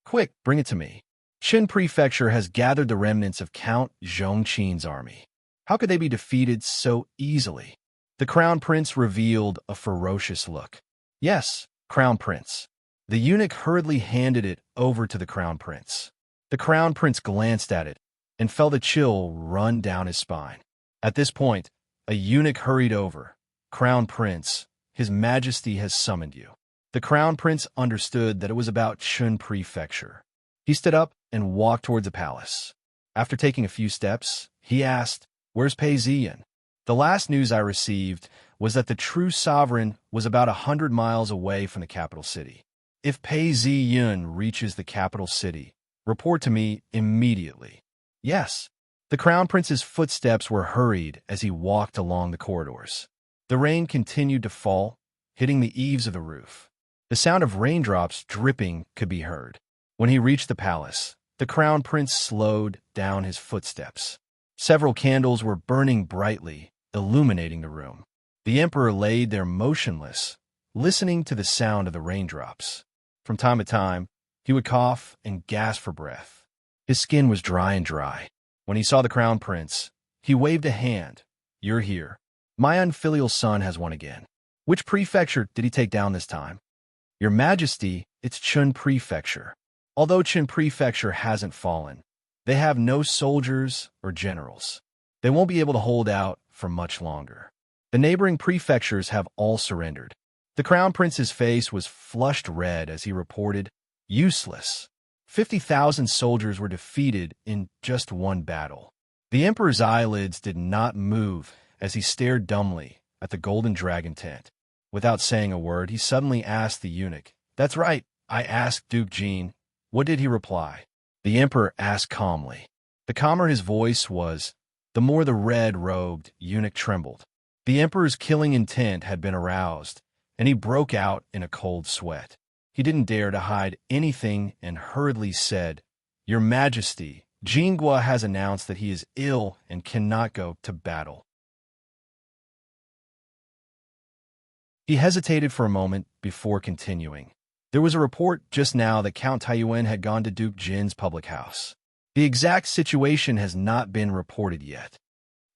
Quick, bring it to me. Qin Prefecture has gathered the remnants of Count Zhongqin's army. How could they be defeated so easily? The Crown Prince revealed a ferocious look. Yes, Crown Prince. The eunuch hurriedly handed it over to the Crown Prince. The Crown Prince glanced at it and felt a chill run down his spine. At this point, a eunuch hurried over. Crown Prince, His Majesty has summoned you. The Crown Prince understood that it was about Qin Prefecture. He stood up and walked towards the palace. After taking a few steps, he asked, "Where's Pei Ziyan?" The last news I received was that the true sovereign was about 100 miles away from the capital city. If Pei Ziyan reaches the capital city, report to me immediately. Yes. The Crown Prince's footsteps were hurried as he walked along the corridors. The rain continued to fall, hitting the eaves of the roof. The sound of raindrops dripping could be heard. When he reached the palace, the Crown Prince slowed down his footsteps. Several candles were burning brightly, illuminating the room. The emperor laid there motionless, listening to the sound of the raindrops. From time to time, he would cough and gasp for breath. His skin was dry. When he saw the Crown Prince, he waved a hand. "You're here. My unfilial son has won again." "Which prefecture did he take down this time?" "Your Majesty, it's Qin Prefecture. Although Qin Prefecture hasn't fallen, they have no soldiers or generals. They won't be able to hold out for much longer. The neighboring prefectures have all surrendered." The Crown Prince's face was flushed red as he reported, "Useless. 50,000 soldiers were defeated in just one battle." The emperor's eyelids did not move as he stared dumbly at the golden dragon tent. Without saying a word, he suddenly asked the eunuch, "That's right, I asked Duke Jin. What did he reply?" The emperor asked calmly. The calmer his voice was, the more the red-robed eunuch trembled. The emperor's killing intent had been aroused, and he broke out in a cold sweat. He didn't dare to hide anything and hurriedly said, "Your Majesty, Jingua has announced that he is ill and cannot go to battle." He hesitated for a moment before continuing. "There was a report just now that Count Taiyuan had gone to Duke Jin's public house. The exact situation has not been reported yet."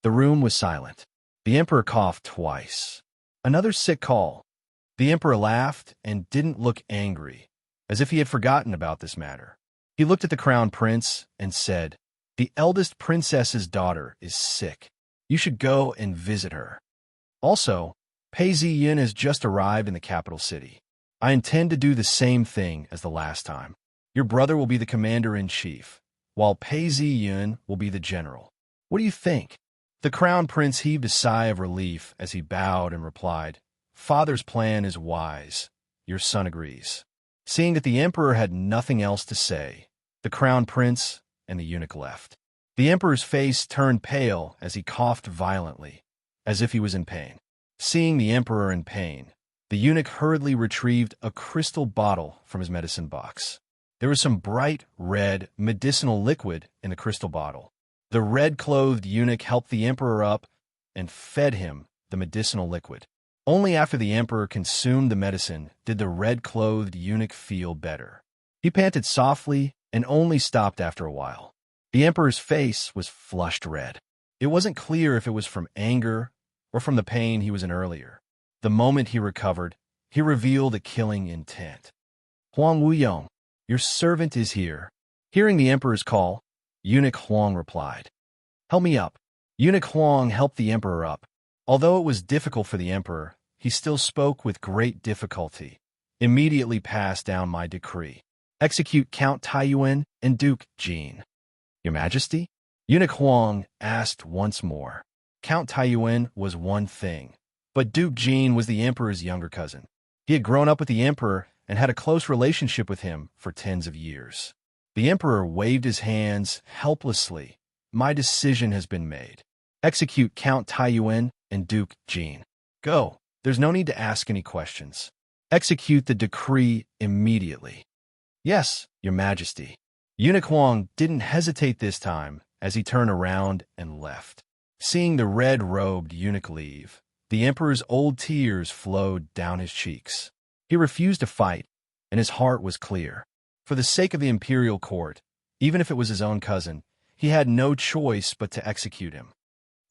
The room was silent. The emperor coughed twice. "Another sick call." The emperor laughed and didn't look angry, as if he had forgotten about this matter. He looked at the Crown Prince and said, "The eldest princess's daughter is sick. You should go and visit her. Also, Pei Ziyan has just arrived in the capital city. I intend to do the same thing as the last time. Your brother will be the commander-in-chief, while Pei Ziyan will be the general. What do you think?" The Crown Prince heaved a sigh of relief as he bowed and replied, "Father's plan is wise. Your son agrees." Seeing that the emperor had nothing else to say, the Crown Prince and the eunuch left. The emperor's face turned pale as he coughed violently, as if he was in pain. Seeing the emperor in pain, the eunuch hurriedly retrieved a crystal bottle from his medicine box. There was some bright red medicinal liquid in the crystal bottle. The red-clothed eunuch helped the emperor up and fed him the medicinal liquid. Only after the emperor consumed the medicine did the red-clothed eunuch feel better. He panted softly and only stopped after a while. The emperor's face was flushed red. It wasn't clear if it was from anger or from the pain he was in earlier. The moment he recovered, he revealed a killing intent. "Huang Wuyong, your servant is here." Hearing the emperor's call, Eunuch Huang replied, "Help me up." Eunuch Huang helped the emperor up. Although it was difficult for the emperor, he still spoke with great difficulty. "Immediately pass down my decree. Execute Count Taiyuan and Duke Jin." "Your Majesty?" Eunuch Huang asked once more. Count Taiyuan was one thing, but Duke Jin was the emperor's younger cousin. He had grown up with the emperor and had a close relationship with him for tens of years. The emperor waved his hands helplessly. "My decision has been made. Execute Count Taiyuan and Duke Jin. Go. There's no need to ask any questions. Execute the decree immediately." "Yes, Your Majesty." Eunuch Huang didn't hesitate this time as he turned around and left. Seeing the red-robed eunuch leave, The emperor's old tears flowed down his cheeks. He refused to fight, and his heart was clear. For the sake of the imperial court, even if it was his own cousin, he had no choice but to execute him.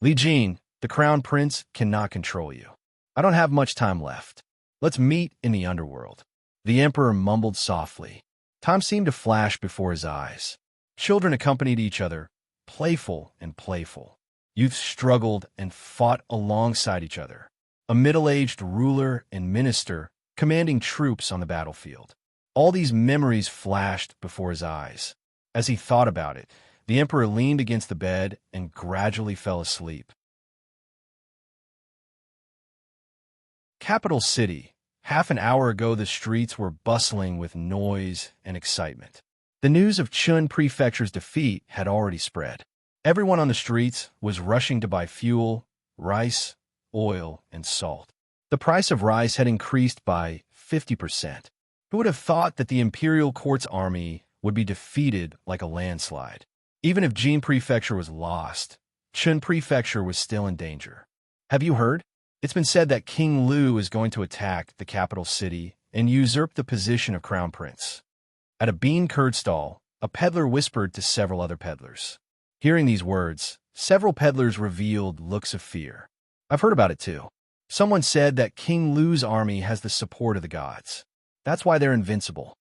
Li Jin, the crown prince, cannot control you. I don't have much time left. Let's meet in the underworld. The emperor mumbled softly. Time seemed to flash before his eyes. Children accompanied each other, playful and playful. Youth struggled and fought alongside each other. A middle-aged ruler and minister commanding troops on the battlefield. All these memories flashed before his eyes. As he thought about it, the emperor leaned against the bed and gradually fell asleep. Capital City. Half an hour ago, the streets were bustling with noise and excitement. The news of Chun Prefecture's defeat had already spread. Everyone on the streets was rushing to buy fuel, rice, oil, and salt. The price of rice had increased by 50%. Who would have thought that the imperial court's army would be defeated like a landslide? Even if Jin Prefecture was lost, Chun Prefecture was still in danger. Have you heard? It's been said that King Lu is going to attack the capital city and usurp the position of crown prince. At a bean curd stall, a peddler whispered to several other peddlers. Hearing these words, several peddlers revealed looks of fear. I've heard about it too. Someone said that King Lu's army has the support of the gods. That's why they're invincible.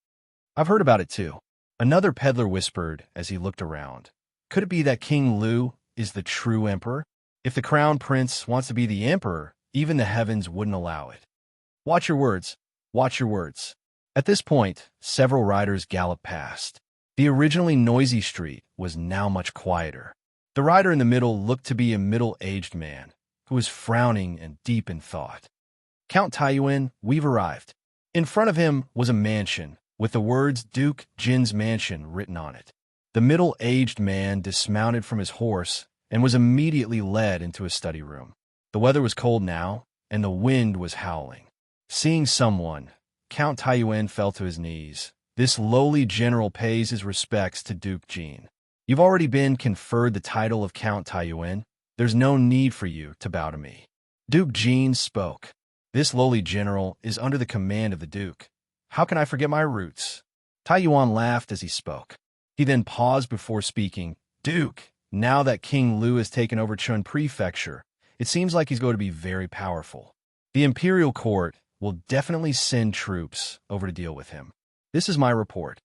I've heard about it too. Another peddler whispered as he looked around. Could it be that King Lu is the true emperor? If the crown prince wants to be the emperor, even the heavens wouldn't allow it. Watch your words. Watch your words. At this point, several riders galloped past. The originally noisy street was now much quieter. The rider in the middle looked to be a middle-aged man who was frowning and deep in thought. Count Taiyuan, we've arrived. In front of him was a mansion with the words Duke Jin's Mansion written on it. The middle-aged man dismounted from his horse and was immediately led into a study room. The weather was cold now, and the wind was howling. Seeing someone, Count Taiyuan fell to his knees. This lowly general pays his respects to Duke Jin. You've already been conferred the title of Count Taiyuan. There's no need for you to bow to me. Duke Jin spoke. This lowly general is under the command of the Duke. How can I forget my roots? Taiyuan laughed as he spoke. He then paused before speaking. Duke, now that King Lu has taken over Chun Prefecture, it seems like he's going to be very powerful. The imperial court will definitely send troops over to deal with him. This is my report.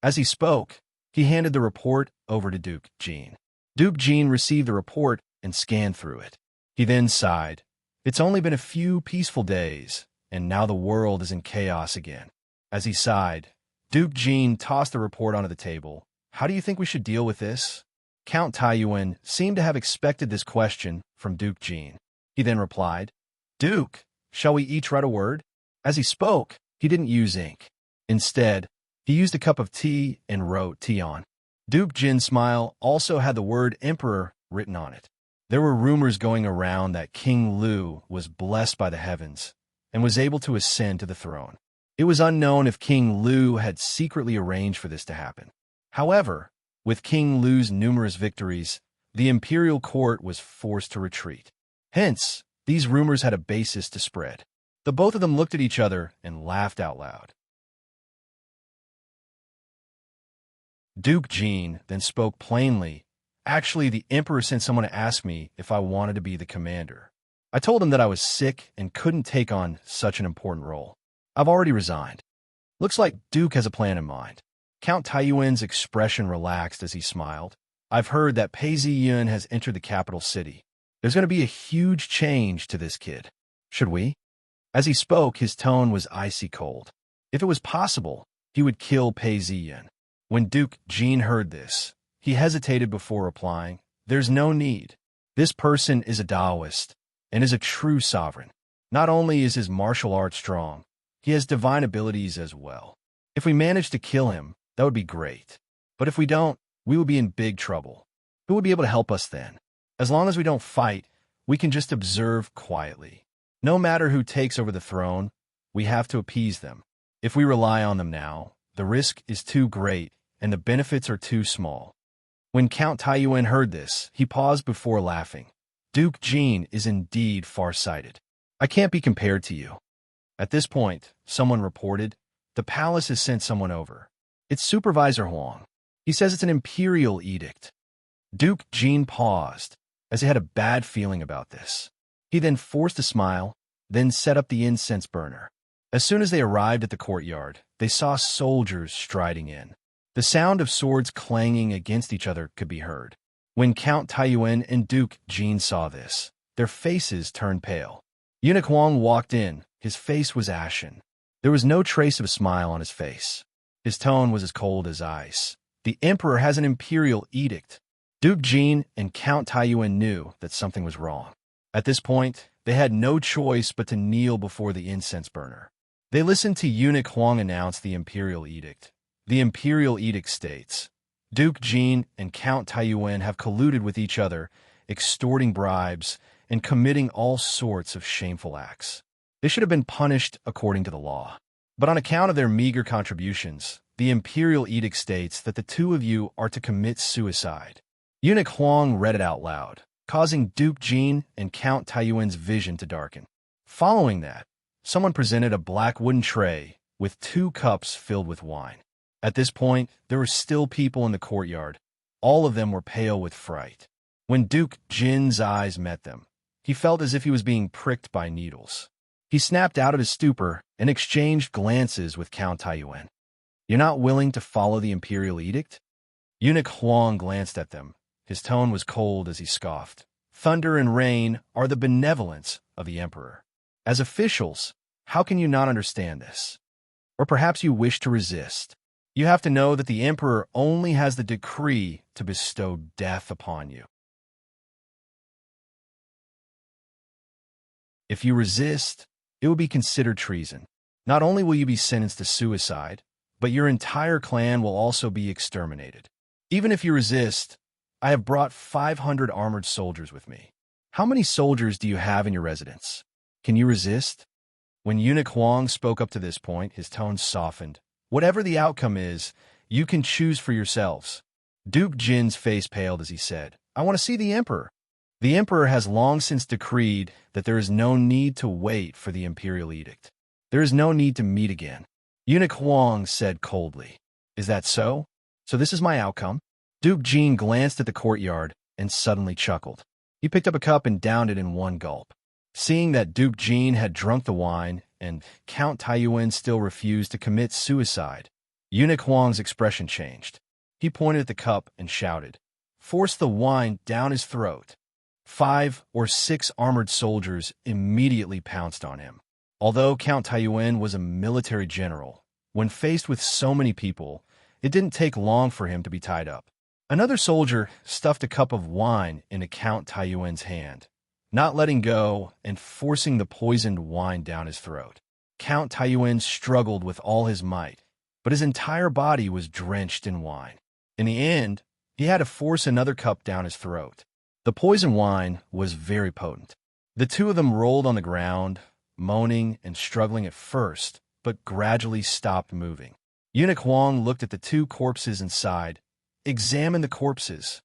As he spoke, he handed the report over to Duke Jin. Duke Jin received the report and scanned through it. He then sighed. It's only been a few peaceful days, and now the world is in chaos again. As he sighed, Duke Jin tossed the report onto the table. How do you think we should deal with this? Count Taiyuan seemed to have expected this question from Duke Jin. He then replied, Duke, shall we each write a word? As he spoke, he didn't use ink. Instead, he used a cup of tea and wrote Tion. Duke Jin's smile also had the word Emperor written on it. There were rumors going around that King Lu was blessed by the heavens and was able to ascend to the throne. It was unknown if King Lu had secretly arranged for this to happen. However, with King Lu's numerous victories, the imperial court was forced to retreat. Hence, these rumors had a basis to spread. The both of them looked at each other and laughed out loud. Duke Jin then spoke plainly. Actually, the emperor sent someone to ask me if I wanted to be the commander. I told him that I was sick and couldn't take on such an important role. I've already resigned. Looks like Duke has a plan in mind. Count Taiyuan's expression relaxed as he smiled. I've heard that Pei Ziyun has entered the capital city. There's going to be a huge change to this kid. Should we? As he spoke, his tone was icy cold. If it was possible, he would kill Pei Ziyun. When Duke Jin heard this, he hesitated before replying, There's no need. This person is a Taoist and is a true sovereign. Not only is his martial art strong, he has divine abilities as well. If we manage to kill him, that would be great. But if we don't, we will be in big trouble. Who would be able to help us then? As long as we don't fight, we can just observe quietly. No matter who takes over the throne, we have to appease them. If we rely on them now, the risk is too great and the benefits are too small. When Count Taiyuan heard this, he paused before laughing. Duke Jin is indeed far-sighted. I can't be compared to you. At this point, someone reported, the palace has sent someone over. It's Supervisor Huang. He says it's an imperial edict. Duke Jean paused, as he had a bad feeling about this. He then forced a smile, then set up the incense burner. As soon as they arrived at the courtyard, they saw soldiers striding in. The sound of swords clanging against each other could be heard. When Count Taiyuan and Duke Jean saw this, their faces turned pale. Eunuch Huang walked in. His face was ashen. There was no trace of a smile on his face. His tone was as cold as ice. The emperor has an imperial edict. Duke Jean and Count Taiyuan knew that something was wrong. At this point, they had no choice but to kneel before the incense burner. They listened to Eunuch Huang announce the imperial edict. The imperial edict states, Duke Jean and Count Taiyuan have colluded with each other, extorting bribes, and committing all sorts of shameful acts. They should have been punished according to the law. But on account of their meager contributions, the imperial edict states that the two of you are to commit suicide. Eunuch Huang read it out loud, causing Duke Jean and Count Taiyuan's vision to darken. Following that, someone presented a black wooden tray with 2 cups filled with wine. At this point, there were still people in the courtyard. All of them were pale with fright. When Duke Jin's eyes met them, he felt as if he was being pricked by needles. He snapped out of his stupor and exchanged glances with Count Taiyuan. You're not willing to follow the imperial edict? Eunuch Huang glanced at them. His tone was cold as he scoffed. Thunder and rain are the benevolence of the emperor. As officials, how can you not understand this? Or perhaps you wish to resist. You have to know that the emperor only has the decree to bestow death upon you. If you resist, it will be considered treason. Not only will you be sentenced to suicide, but your entire clan will also be exterminated. Even if you resist, I have brought 500 armored soldiers with me. How many soldiers do you have in your residence? Can you resist? When Eunuch Huang spoke up to this point, his tone softened. Whatever the outcome is, you can choose for yourselves. Duke Jin's face paled as he said, I want to see the emperor. The emperor has long since decreed that there is no need to wait for the imperial edict. There is no need to meet again. Eunuch Huang said coldly, Is that so? So this is my outcome? Duke Jin glanced at the courtyard and suddenly chuckled. He picked up a cup and downed it in one gulp. Seeing that Duke Jin had drunk the wine and Count Taiyuan still refused to commit suicide, Eunuch Huang's expression changed. He pointed at the cup and shouted, Force the wine down his throat. 5 or 6 armored soldiers immediately pounced on him. Although Count Taiyuan was a military general, when faced with so many people, it didn't take long for him to be tied up. Another soldier stuffed a cup of wine into Count Taiyuan's hand, not letting go and forcing the poisoned wine down his throat. Count Taiyuan struggled with all his might, but his entire body was drenched in wine. In the end, he had to force another cup down his throat. The poison wine was very potent. The two of them rolled on the ground, moaning and struggling at first, but gradually stopped moving. Eunuch Huang looked at the 2 corpses and sighed. Examine the corpses.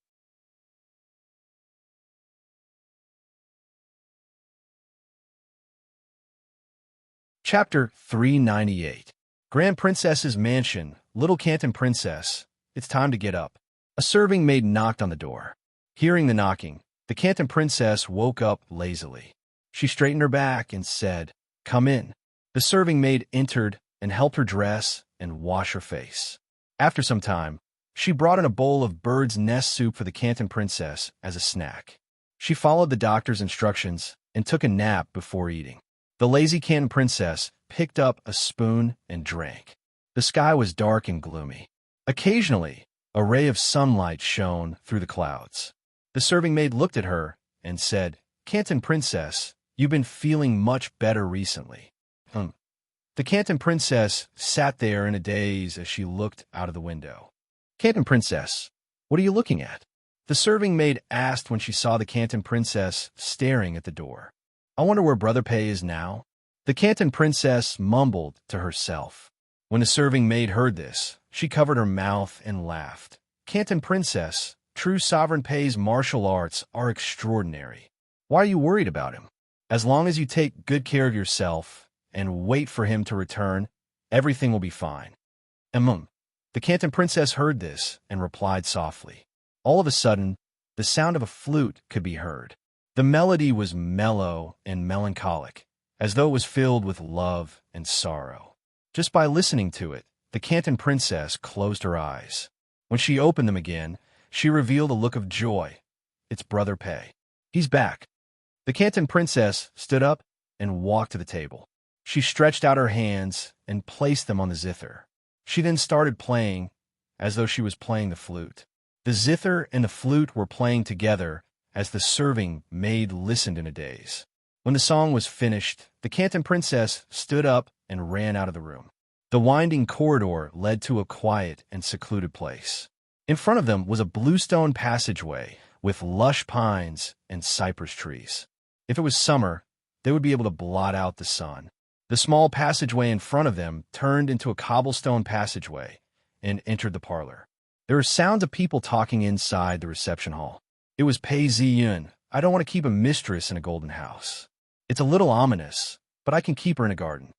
Chapter 398. Grand Princess's Mansion, Little Canton Princess. It's time to get up. A serving maid knocked on the door. Hearing the knocking, the Canton Princess woke up lazily. She straightened her back and said, Come in. The serving maid entered and helped her dress and wash her face. After some time, she brought in a bowl of bird's nest soup for the Canton Princess as a snack. She followed the doctor's instructions and took a nap before eating. The lazy Canton Princess picked up a spoon and drank. The sky was dark and gloomy. Occasionally, a ray of sunlight shone through the clouds. The serving maid looked at her and said, Canton Princess, you've been feeling much better recently. The Canton Princess sat there in a daze as she looked out of the window. Canton Princess, what are you looking at? The serving maid asked when she saw the Canton Princess staring at the door. I wonder where Brother Pei is now. The Canton Princess mumbled to herself. When the serving maid heard this, she covered her mouth and laughed. Canton Princess, true Sovereign Pei's martial arts are extraordinary. Why are you worried about him? As long as you take good care of yourself and wait for him to return, everything will be fine. The Canton princess heard this and replied softly. All of a sudden, the sound of a flute could be heard. The melody was mellow and melancholic, as though it was filled with love and sorrow. Just by listening to it, the Canton princess closed her eyes. When she opened them again, she revealed a look of joy. It's Brother Pei. He's back. The Canton princess stood up and walked to the table. She stretched out her hands and placed them on the zither. She then started playing, as though she was playing the flute. The zither and the flute were playing together as the serving maid listened in a daze. When the song was finished, the Canton princess stood up and ran out of the room. The winding corridor led to a quiet and secluded place. In front of them was a bluestone passageway with lush pines and cypress trees. If it was summer, they would be able to blot out the sun. The small passageway in front of them turned into a cobblestone passageway and entered the parlor. There were sounds of people talking inside the reception hall. It was Pei Ziyun. I don't want to keep a mistress in a golden house. It's a little ominous, but I can keep her in a garden.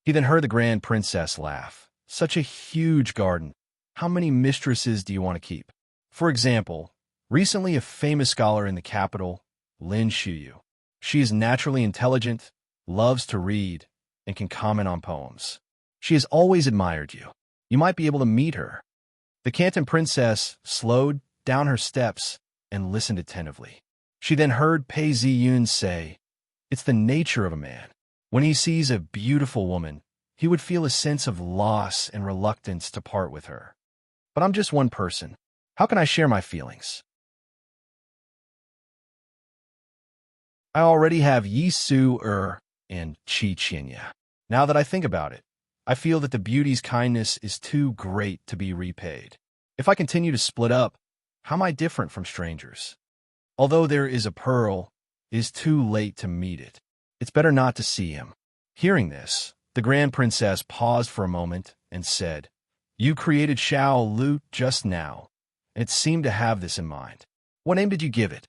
He then heard the grand princess laugh. Such a huge garden. How many mistresses do you want to keep? For example, recently a famous scholar in the capital, Lin Shuyu. She is naturally intelligent, loves to read, and can comment on poems. She has always admired you. You might be able to meet her. The Canton princess slowed down her steps and listened attentively. She then heard Pei Ziyun say, "It's the nature of a man. When he sees a beautiful woman, he would feel a sense of loss and reluctance to part with her. But I'm just one person. How can I share my feelings? I already have Yi Su and Qi Qinya. Now that I think about it, I feel that the beauty's kindness is too great to be repaid. If I continue to split up, how am I different from strangers? Although there is a pearl, it is too late to meet it. It's better not to see him." Hearing this, the grand princess paused for a moment and said, "You created Xiao Lu just now, and it seemed to have this in mind. What name did you give it?"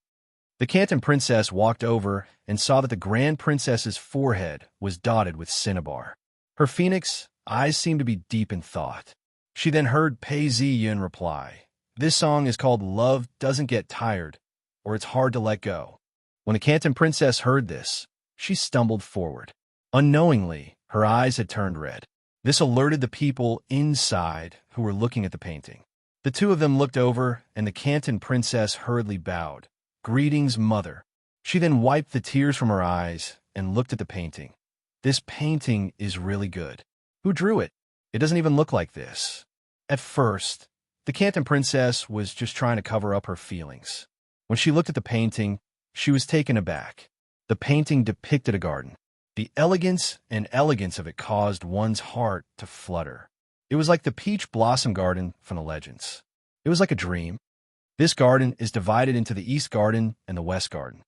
The Canton princess walked over and saw that the grand princess's forehead was dotted with cinnabar. Her phoenix eyes seemed to be deep in thought. She then heard Pei Ziyun reply, "This song is called Love Doesn't Get Tired, or It's Hard to Let Go." When the Canton princess heard this, she stumbled forward. Unknowingly, her eyes had turned red. This alerted the people inside who were looking at the painting. The two of them looked over, and the Canton princess hurriedly bowed. "Greetings, mother." She then wiped the tears from her eyes and looked at the painting. "This painting is really good. Who drew it? It doesn't even look like this." At first, the Canton princess was just trying to cover up her feelings. When she looked at the painting, she was taken aback. The painting depicted a garden. The elegance of it caused one's heart to flutter. It was like the peach blossom garden from the legends. It was like a dream. This garden is divided into the East Garden and the West Garden.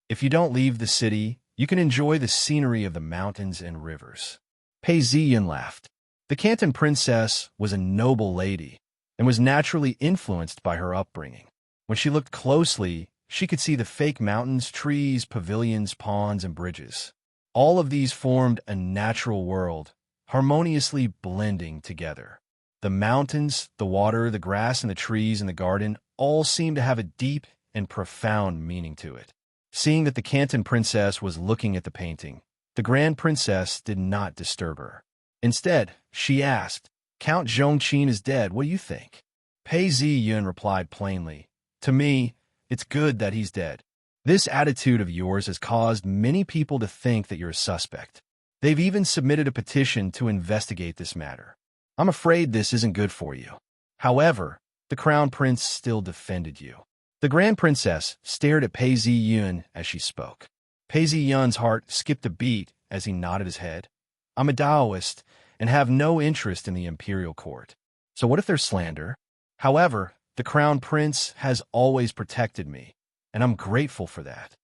If you don't leave the city, you can enjoy the scenery of the mountains and rivers. Pei Ziyun laughed. The Canton princess was a noble lady and was naturally influenced by her upbringing. When she looked closely, she could see the fake mountains, trees, pavilions, ponds, and bridges. All of these formed a natural world, harmoniously blending together. The mountains, the water, the grass, and the trees in the garden all seemed to have a deep and profound meaning to it. Seeing that the Canton princess was looking at the painting, the grand princess did not disturb her. Instead, she asked, "Count Zhongqin is dead. What do you think?" Pei Ziyun replied plainly, "To me, it's good that he's dead. This attitude of yours has caused many people to think that you're a suspect. They've even submitted a petition to investigate this matter. I'm afraid this isn't good for you. However, the crown prince still defended you." The grand princess stared at Pei Ziyun as she spoke. Pei Ziyun's heart skipped a beat as he nodded his head. "I'm a Taoist and have no interest in the imperial court. So what if there's slander? However, the crown prince has always protected me, and I'm grateful for that."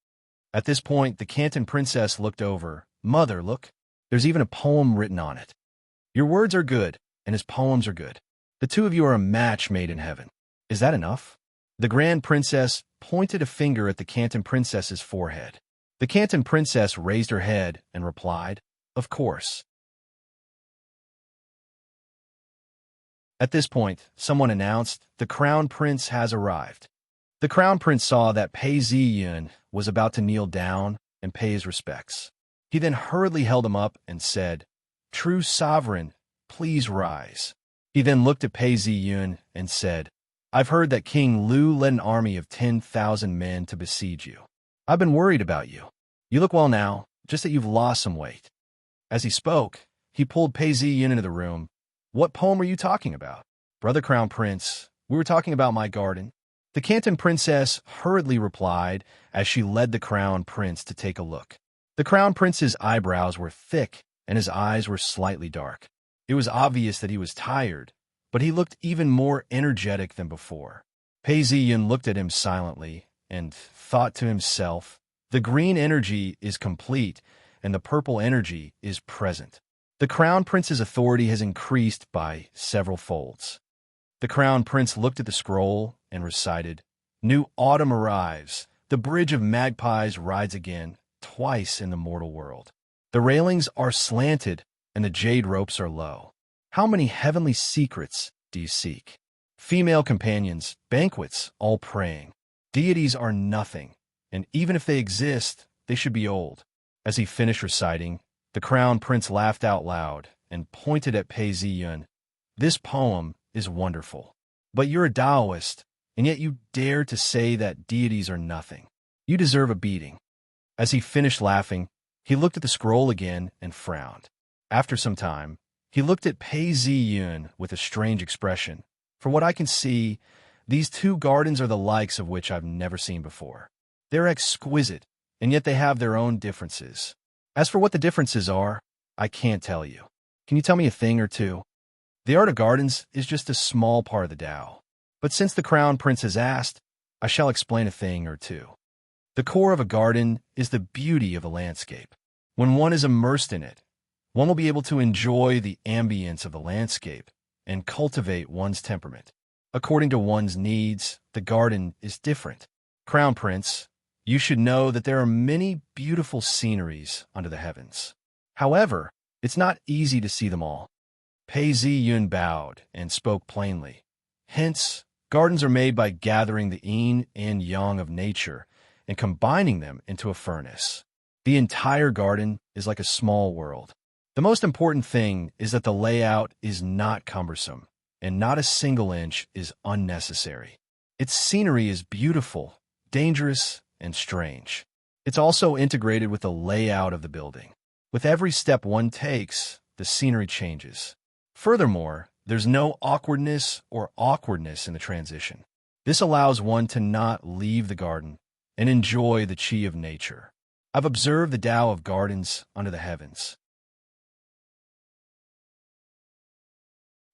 At this point, the Canton princess looked over. "Mother, look. There's even a poem written on it. Your words are good, and his poems are good. The two of you are a match made in heaven. Is that enough?" The grand princess pointed a finger at the Canton princess's forehead. The The Canton princess raised her head and replied, "Of course." At this point, someone announced, "The crown prince has arrived." The crown prince saw that Pei Ziyun was about to kneel down and pay his respects. He then hurriedly held him up and said, "True sovereign, please rise." He then looked at Pei Ziyun and said, "I've heard that King Lu led an army of 10,000 men to besiege you. I've been worried about you. You look well now, just that you've lost some weight." As he spoke, he pulled Pei Ziyun into the room. "What poem are you talking about?" "Brother Crown Prince, we were talking about my garden." The Canton princess hurriedly replied as she led the crown prince to take a look. The crown prince's eyebrows were thick and his eyes were slightly dark. It was obvious that he was tired, but he looked even more energetic than before. Pei Ziyun looked at him silently and thought to himself, "The green energy is complete and the purple energy is present. The crown prince's authority has increased by several folds." The crown prince looked at the scroll and recited, "New autumn arrives, the bridge of magpies rides again, twice in the mortal world. The railings are slanted and the jade ropes are low. How many heavenly secrets do you seek? Female companions, banquets, all praying. Deities are nothing, and even if they exist, they should be old." As he finished reciting, the crown prince laughed out loud and pointed at Pei Ziyun. "This poem is wonderful, but you're a Taoist, and yet you dare to say that deities are nothing. You deserve a beating." As he finished laughing, he looked at the scroll again and frowned. After some time, he looked at Pei Ziyun with a strange expression. "For what I can see, these two gardens are the likes of which I've never seen before. They're exquisite, and yet they have their own differences. As for what the differences are, I can't tell you. Can you tell me a thing or two?" The art of gardens is just a small part of the Tao. But since the crown prince has asked, I shall explain a thing or two. The core of a garden is the beauty of the landscape. When one is immersed in it, one will be able to enjoy the ambience of the landscape and cultivate one's temperament. According to one's needs, the garden is different. Crown Prince, you should know that there are many beautiful sceneries under the heavens. However, it's not easy to see them all. Pei Ziyun bowed and spoke plainly. Hence, gardens are made by gathering the yin and yang of nature and combining them into a furnace. The entire garden is like a small world. The most important thing is that the layout is not cumbersome, and not a single inch is unnecessary. Its scenery is beautiful, dangerous, and strange. It's also integrated with the layout of the building. With every step one takes, the scenery changes. Furthermore, there's no awkwardness in the transition. This allows one to not leave the garden and enjoy the chi of nature. I've observed the Tao of gardens under the heavens.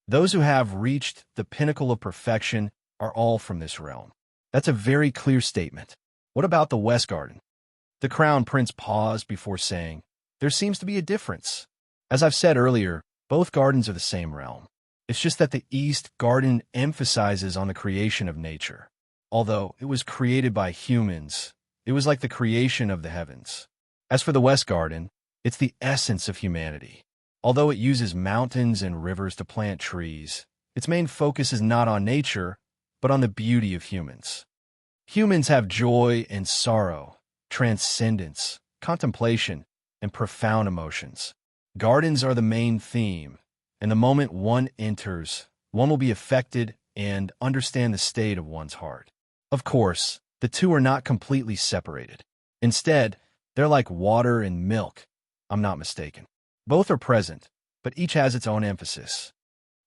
Those who have reached the pinnacle of perfection are all from this realm. That's a very clear statement. What about the West Garden? The Crown Prince paused before saying, there seems to be a difference. As I've said earlier, both gardens are the same realm. It's just that the East Garden emphasizes on the creation of nature. Although it was created by humans, it was like the creation of the heavens. As for the West Garden, it's the essence of humanity. Although it uses mountains and rivers to plant trees, its main focus is not on nature, but on the beauty of humans. Humans have joy and sorrow, transcendence, contemplation, and profound emotions. Gardens are the main theme, and the moment one enters, one will be affected and understand the state of one's heart. Of course, the two are not completely separated. Instead, they're like water and milk. I'm not mistaken. Both are present, but each has its own emphasis.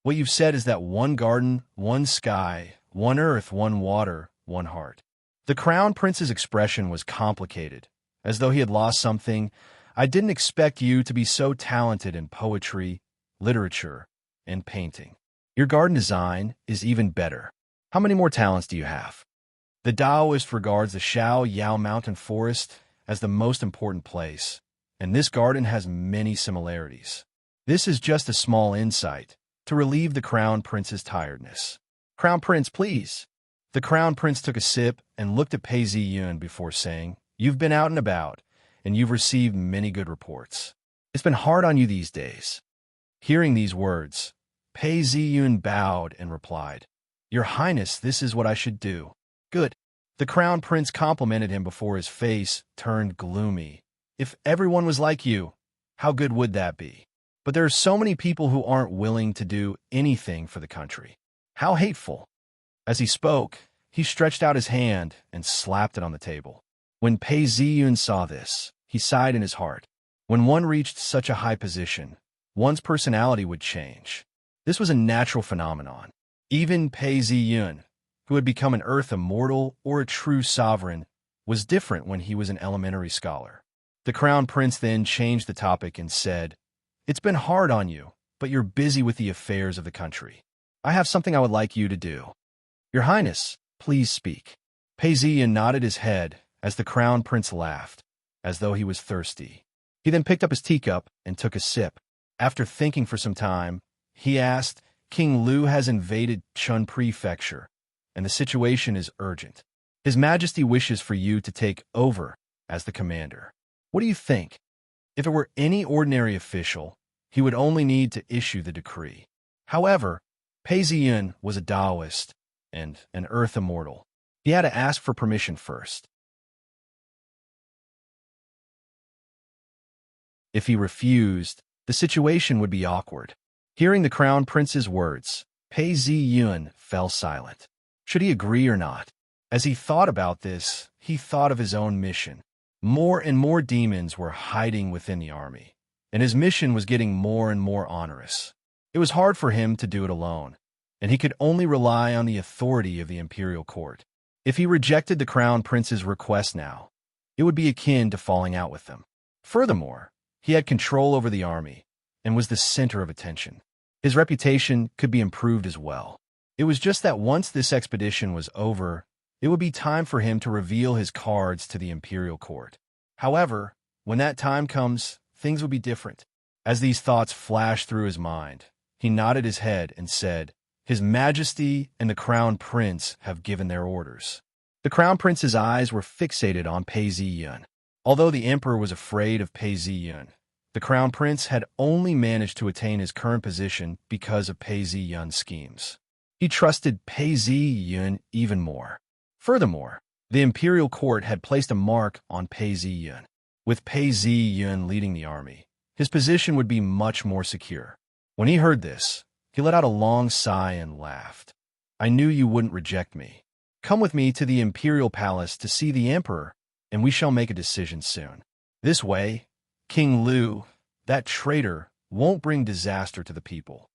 What you've said is that one garden, one sky, one earth, one water, one heart. The Crown Prince's expression was complicated, as though he had lost something. I didn't expect you to be so talented in poetry, literature, and painting. Your garden design is even better. How many more talents do you have? The Taoist regards the Shao Yao Mountain Forest as the most important place, and this garden has many similarities. This is just a small insight to relieve the Crown Prince's tiredness. Crown Prince, please. The Crown Prince took a sip and looked at Pei Ziyun before saying, you've been out and about, and you've received many good reports. It's been hard on you these days." Hearing these words, Pei Ziyun bowed and replied, "Your Highness, this is what I should do." "Good." The crown prince complimented him before his face turned gloomy. "If everyone was like you, how good would that be? But there are so many people who aren't willing to do anything for the country. How hateful." As he spoke, he stretched out his hand and slapped it on the table. When Pei Ziyun saw this, he sighed in his heart. When one reached such a high position, one's personality would change. This was a natural phenomenon. Even Pei Ziyun, who had become an earth immortal or a true sovereign, was different when he was an elementary scholar. The crown prince then changed the topic and said, "It's been hard on you, but you're busy with the affairs of the country. I have something I would like you to do." "Your Highness, please speak." Pei Ziyun nodded his head as the crown prince laughed, as though he was thirsty. He then picked up his teacup and took a sip. After thinking for some time, he asked, "King Lu has invaded Chun Prefecture, and the situation is urgent. His Majesty wishes for you to take over as the commander. What do you think? If it were any ordinary official, he would only need to issue the decree. However, Pei Ziyun was a Taoist and an earth immortal. He had to ask for permission first. If he refused, the situation would be awkward." Hearing the crown prince's words, Pei Ziyun fell silent. Should he agree or not? As he thought about this, he thought of his own mission. More and more demons were hiding within the army, and his mission was getting more and more onerous. It was hard for him to do it alone, and he could only rely on the authority of the imperial court. If he rejected the crown prince's request now, it would be akin to falling out with them. Furthermore, he had control over the army and was the center of attention. His reputation could be improved as well. It was just that once this expedition was over, it would be time for him to reveal his cards to the imperial court. However, when that time comes, things will be different. As these thoughts flashed through his mind, he nodded his head and said, "His Majesty and the crown prince have given their orders." The crown prince's eyes were fixated on Pei Ziyun. Although the emperor was afraid of Pei Ziyun, the crown prince had only managed to attain his current position because of Pei Ziyun's schemes. He trusted Pei Ziyun even more. Furthermore, the imperial court had placed a mark on Pei Ziyun. With Pei Ziyun leading the army, his position would be much more secure. When he heard this, he let out a long sigh and laughed. "I knew you wouldn't reject me. Come with me to the imperial palace to see the emperor, and we shall make a decision soon. This way, King Lu, that traitor, won't bring disaster to the people."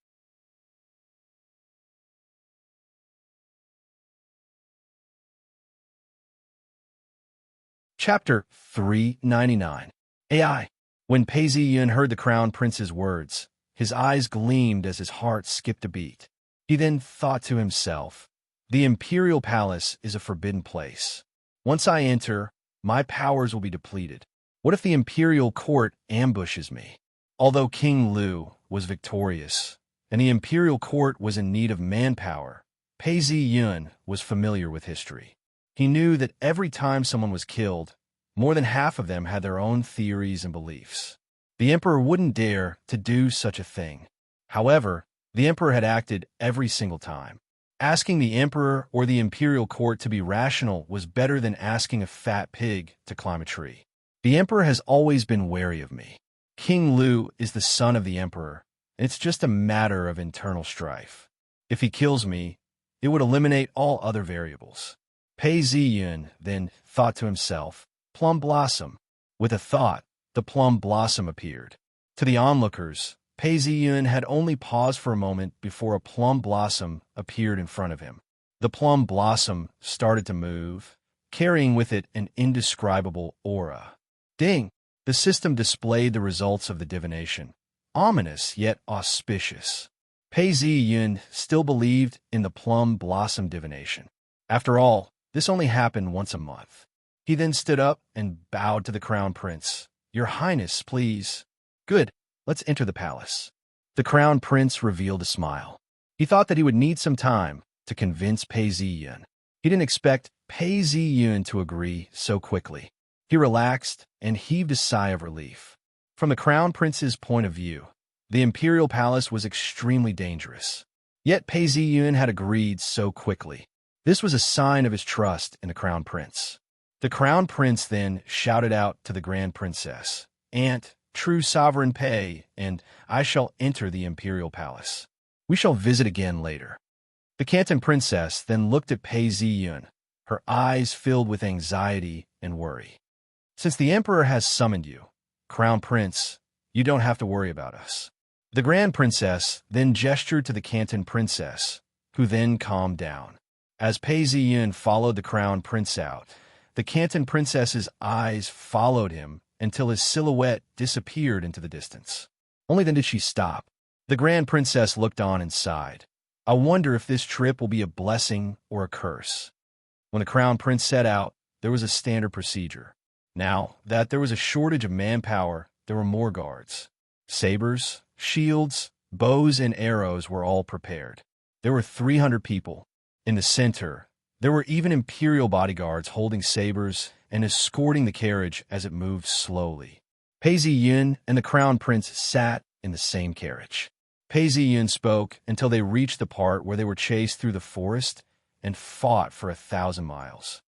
Chapter 399. AI. When Pei Ziyun heard the crown prince's words, his eyes gleamed as his heart skipped a beat. He then thought to himself, "The imperial palace is a forbidden place. Once I enter, my powers will be depleted. What if the imperial court ambushes me?" Although King Lu was victorious, and the imperial court was in need of manpower, Pei Ziyun was familiar with history. He knew that every time someone was killed, more than half of them had their own theories and beliefs. The emperor wouldn't dare to do such a thing. However, the emperor had acted every single time. Asking the emperor or the imperial court to be rational was better than asking a fat pig to climb a tree. The emperor has always been wary of me. King Lu is the son of the emperor, and it's just a matter of internal strife. If he kills me, it would eliminate all other variables. Pei Ziyun then thought to himself, "Plum blossom." With a thought, the plum blossom appeared. To the onlookers, Pei Ziyun had only paused for a moment before a plum blossom appeared in front of him. The plum blossom started to move, carrying with it an indescribable aura. Ding! The system displayed the results of the divination. Ominous yet auspicious. Pei Ziyun still believed in the plum blossom divination. After all, this only happened once a month. He then stood up and bowed to the crown prince. "Your Highness, please." "Good. Let's enter the palace." The crown prince revealed a smile. He thought that he would need some time to convince Pei Ziyun. He didn't expect Pei Ziyun to agree so quickly. He relaxed and heaved a sigh of relief. From the crown prince's point of view, the imperial palace was extremely dangerous. Yet Pei Ziyun had agreed so quickly. This was a sign of his trust in the crown prince. The crown prince then shouted out to the grand princess, "Aunt, true sovereign Pei, and I shall enter the imperial palace. We shall visit again later." The Canton princess then looked at Pei Ziyun, her eyes filled with anxiety and worry. "Since the emperor has summoned you, crown prince, you don't have to worry about us." The grand princess then gestured to the Canton princess, who then calmed down. As Pei Ziyun followed the crown prince out, the Canton princess's eyes followed him until his silhouette disappeared into the distance. Only then did she stop. The grand princess looked on and sighed. "I wonder if this trip will be a blessing or a curse." When the crown prince set out, there was a standard procedure. Now that there was a shortage of manpower, there were more guards. Sabers, shields, bows, and arrows were all prepared. There were 300 people. In the center, there were even imperial bodyguards holding sabers and escorting the carriage as it moved slowly. Pei Ziyun and the crown prince sat in the same carriage. Pei Ziyun spoke until they reached the part where they were chased through the forest and fought for 1,000 miles.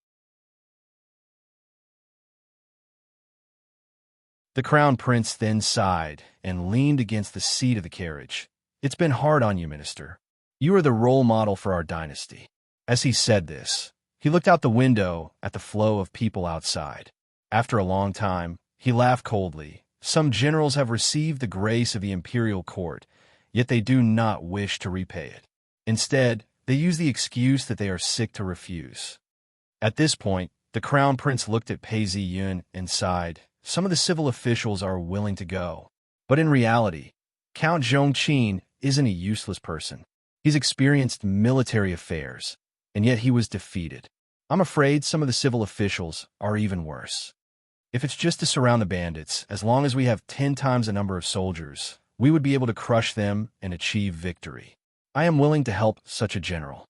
The crown prince then sighed and leaned against the seat of the carriage. "It's been hard on you, minister. You are the role model for our dynasty." As he said this, he looked out the window at the flow of people outside. After a long time, he laughed coldly. "Some generals have received the grace of the imperial court, yet they do not wish to repay it. Instead, they use the excuse that they are sick to refuse." At this point, the crown prince looked at Pei Ziyun and sighed. "Some of the civil officials are willing to go. But in reality, Count Zhongqin isn't a useless person. He's experienced military affairs, and yet he was defeated. I'm afraid some of the civil officials are even worse. If it's just to surround the bandits, as long as we have 10 times the number of soldiers, we would be able to crush them and achieve victory. I am willing to help such a general.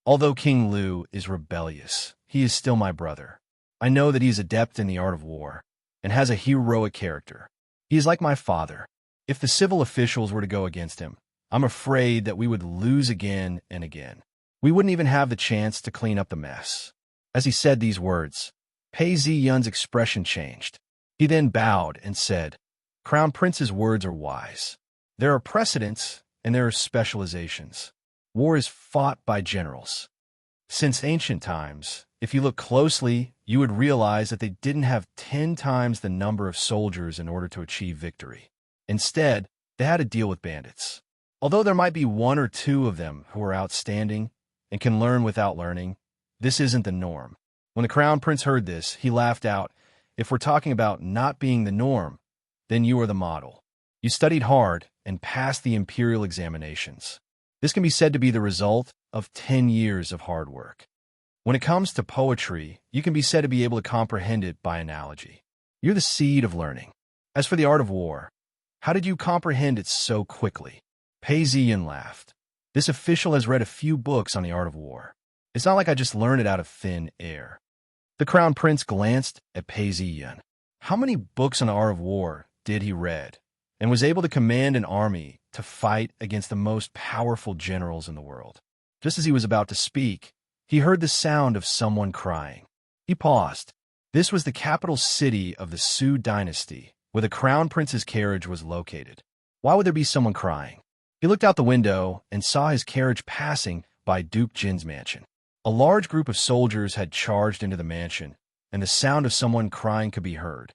Although King Lu is rebellious, he is still my brother. I know that he is adept in the art of war and has a heroic character. He is like my father. If the civil officials were to go against him, I'm afraid that we would lose again and again. We wouldn't even have the chance to clean up the mess." As he said these words, Pei Ziyun's expression changed. He then bowed and said, "Crown Prince's words are wise. There are precedents and there are specializations. War is fought by generals. Since ancient times, if you look closely, you would realize that they didn't have 10 times the number of soldiers in order to achieve victory. Instead, they had to deal with bandits. Although there might be 1 or 2 of them who are outstanding and can learn without learning, this isn't the norm." When the crown prince heard this, he laughed out. "If we're talking about not being the norm, then you are the model. You studied hard and passed the imperial examinations. This can be said to be the result of 10 years of hard work. When it comes to poetry, you can be said to be able to comprehend it by analogy. You're the seed of learning. As for the art of war, how did you comprehend it so quickly?" Pei Ziyun laughed. "This official has read a few books on the art of war. It's not like I just learned it out of thin air." The crown prince glanced at Pei Ziyun. How many books on the art of war did he read, and was able to command an army to fight against the most powerful generals in the world? Just as he was about to speak, he heard the sound of someone crying. He paused. This was the capital city of the Su dynasty, where the crown prince's carriage was located. Why would there be someone crying? He looked out the window and saw his carriage passing by Duke Jin's mansion. A large group of soldiers had charged into the mansion, and the sound of someone crying could be heard.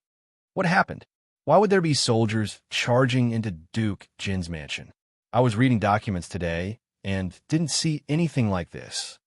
What happened? Why would there be soldiers charging into Duke Jin's mansion? I was reading documents today and didn't see anything like this.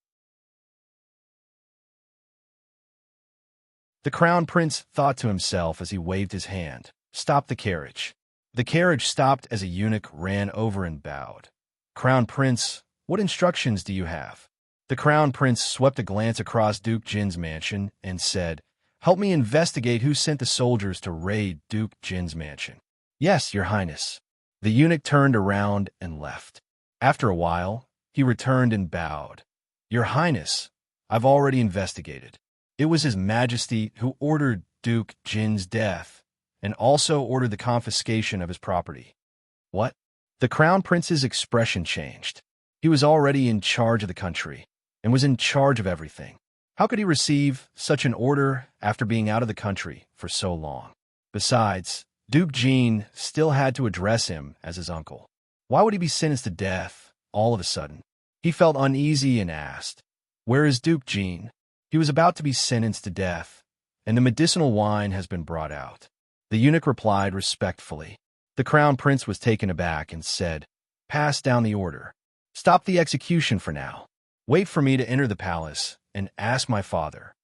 The crown prince thought to himself as he waved his hand. "Stop the carriage." The carriage stopped as a eunuch ran over and bowed. "Crown Prince, what instructions do you have?" The crown prince swept a glance across Duke Jin's mansion and said, "Help me investigate who sent the soldiers to raid Duke Jin's mansion." "Yes, your highness." The eunuch turned around and left. After a while, he returned and bowed. "Your highness, I've already investigated. It was His Majesty who ordered Duke Jin's death and also ordered the confiscation of his property. What? The crown prince's expression changed. He was already in charge of the country and was in charge of everything. How could he receive such an order after being out of the country for so long? Besides, Duke Jin still had to address him as his uncle. Why would he be sentenced to death all of a sudden? He felt uneasy and asked, "Where is Duke Jin?" He was about to be sentenced to death, and the medicinal wine has been brought out. The eunuch replied respectfully. The crown prince was taken aback and said, "Pass down the order. Stop the execution for now. Wait for me to enter the palace and ask my father."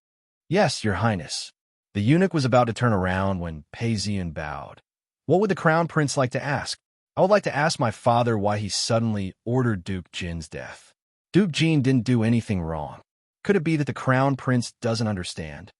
"Yes, your highness." The eunuch was about to turn around when Pei Ziyan bowed. "What would the crown prince like to ask?" "I would like to ask my father why he suddenly ordered Duke Jin's death." Duke Jin didn't do anything wrong. Could it be that the crown prince doesn't understand?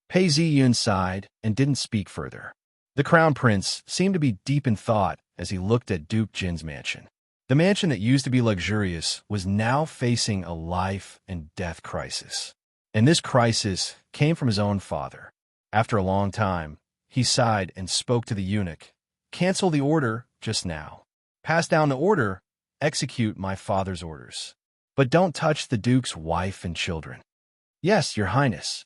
Pei Ziyan sighed and didn't speak further. The crown prince seemed to be deep in thought as he looked at Duke Jin's mansion. The mansion that used to be luxurious was now facing a life and death crisis. And this crisis came from his own father. After a long time, he sighed and spoke to the eunuch. "Cancel the order just now. Pass down the order, execute my father's orders. But don't touch the duke's wife and children." "Yes, your highness."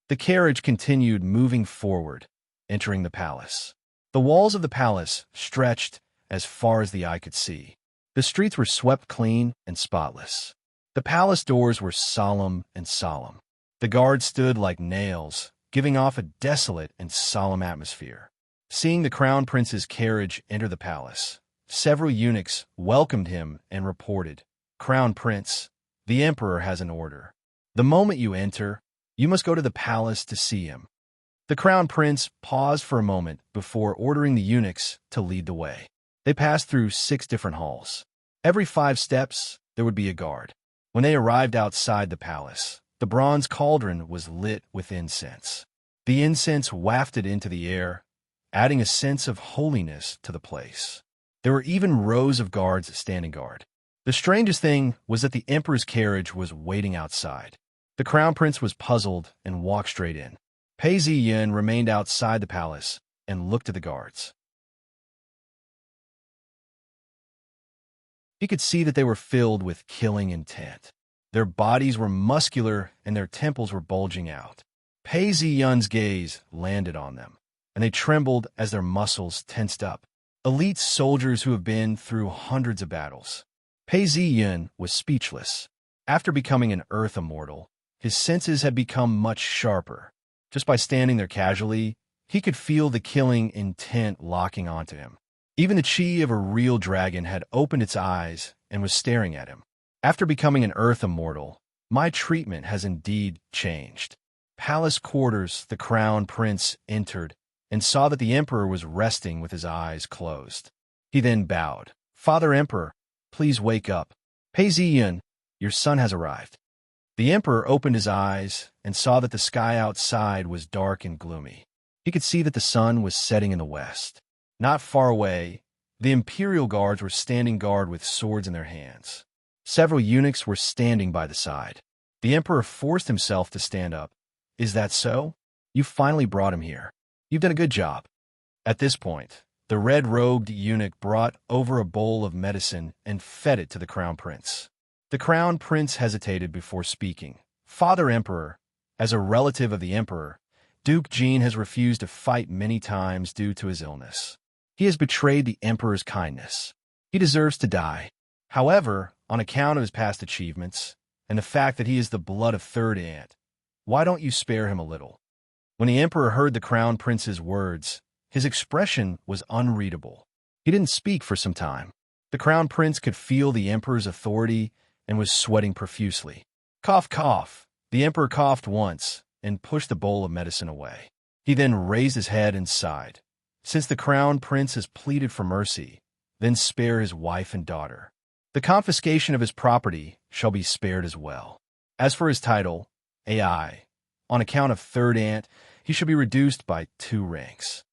The carriage continued moving forward, entering the palace. The walls of the palace stretched as far as the eye could see. The streets were swept clean and spotless. The palace doors were solemn and solemn. The guards stood like nails, giving off a desolate and solemn atmosphere. Seeing the crown prince's carriage enter the palace, several eunuchs welcomed him and reported, "Crown Prince, the emperor has an order. The moment you enter, you must go to the palace to see him." The crown prince paused for a moment before ordering the eunuchs to lead the way. They passed through 6 different halls. Every 5 steps, there would be a guard. When they arrived outside the palace, the bronze cauldron was lit with incense. The incense wafted into the air, adding a sense of holiness to the place. There were even rows of guards standing guard. The strangest thing was that the emperor's carriage was waiting outside. The crown prince was puzzled and walked straight in. Pei Ziyan remained outside the palace and looked at the guards. He could see that they were filled with killing intent. Their bodies were muscular and their temples were bulging out. Pei Ziyan's gaze landed on them, and they trembled as their muscles tensed up. Elite soldiers who have been through hundreds of battles. Pei Ziyan was speechless. After becoming an earth immortal, his senses had become much sharper. Just by standing there casually, he could feel the killing intent locking onto him. Even the chi of a real dragon had opened its eyes and was staring at him. After becoming an earth immortal, my treatment has indeed changed. Palace quarters, the crown prince entered and saw that the emperor was resting with his eyes closed. He then bowed. "Father Emperor, please wake up. Pei Ziyan, your son has arrived." The emperor opened his eyes and saw that the sky outside was dark and gloomy. He could see that the sun was setting in the west. Not far away, the imperial guards were standing guard with swords in their hands. Several eunuchs were standing by the side. The emperor forced himself to stand up. "Is that so? You finally brought him here. You've done a good job." At this point, the red-robed eunuch brought over a bowl of medicine and fed it to the crown prince. The crown prince hesitated before speaking. "Father Emperor, as a relative of the emperor, Duke Jin has refused to fight many times due to his illness. He has betrayed the emperor's kindness. He deserves to die. However, on account of his past achievements and the fact that he is the blood of third aunt, why don't you spare him a little?" When the emperor heard the crown prince's words, his expression was unreadable. He didn't speak for some time. The crown prince could feel the emperor's authority and was sweating profusely. Cough, cough. The emperor coughed once and pushed the bowl of medicine away. He then raised his head and sighed. "Since the crown prince has pleaded for mercy, then spare his wife and daughter. The confiscation of his property shall be spared as well. As for his title, AI, on account of third aunt, he shall be reduced by 2 ranks.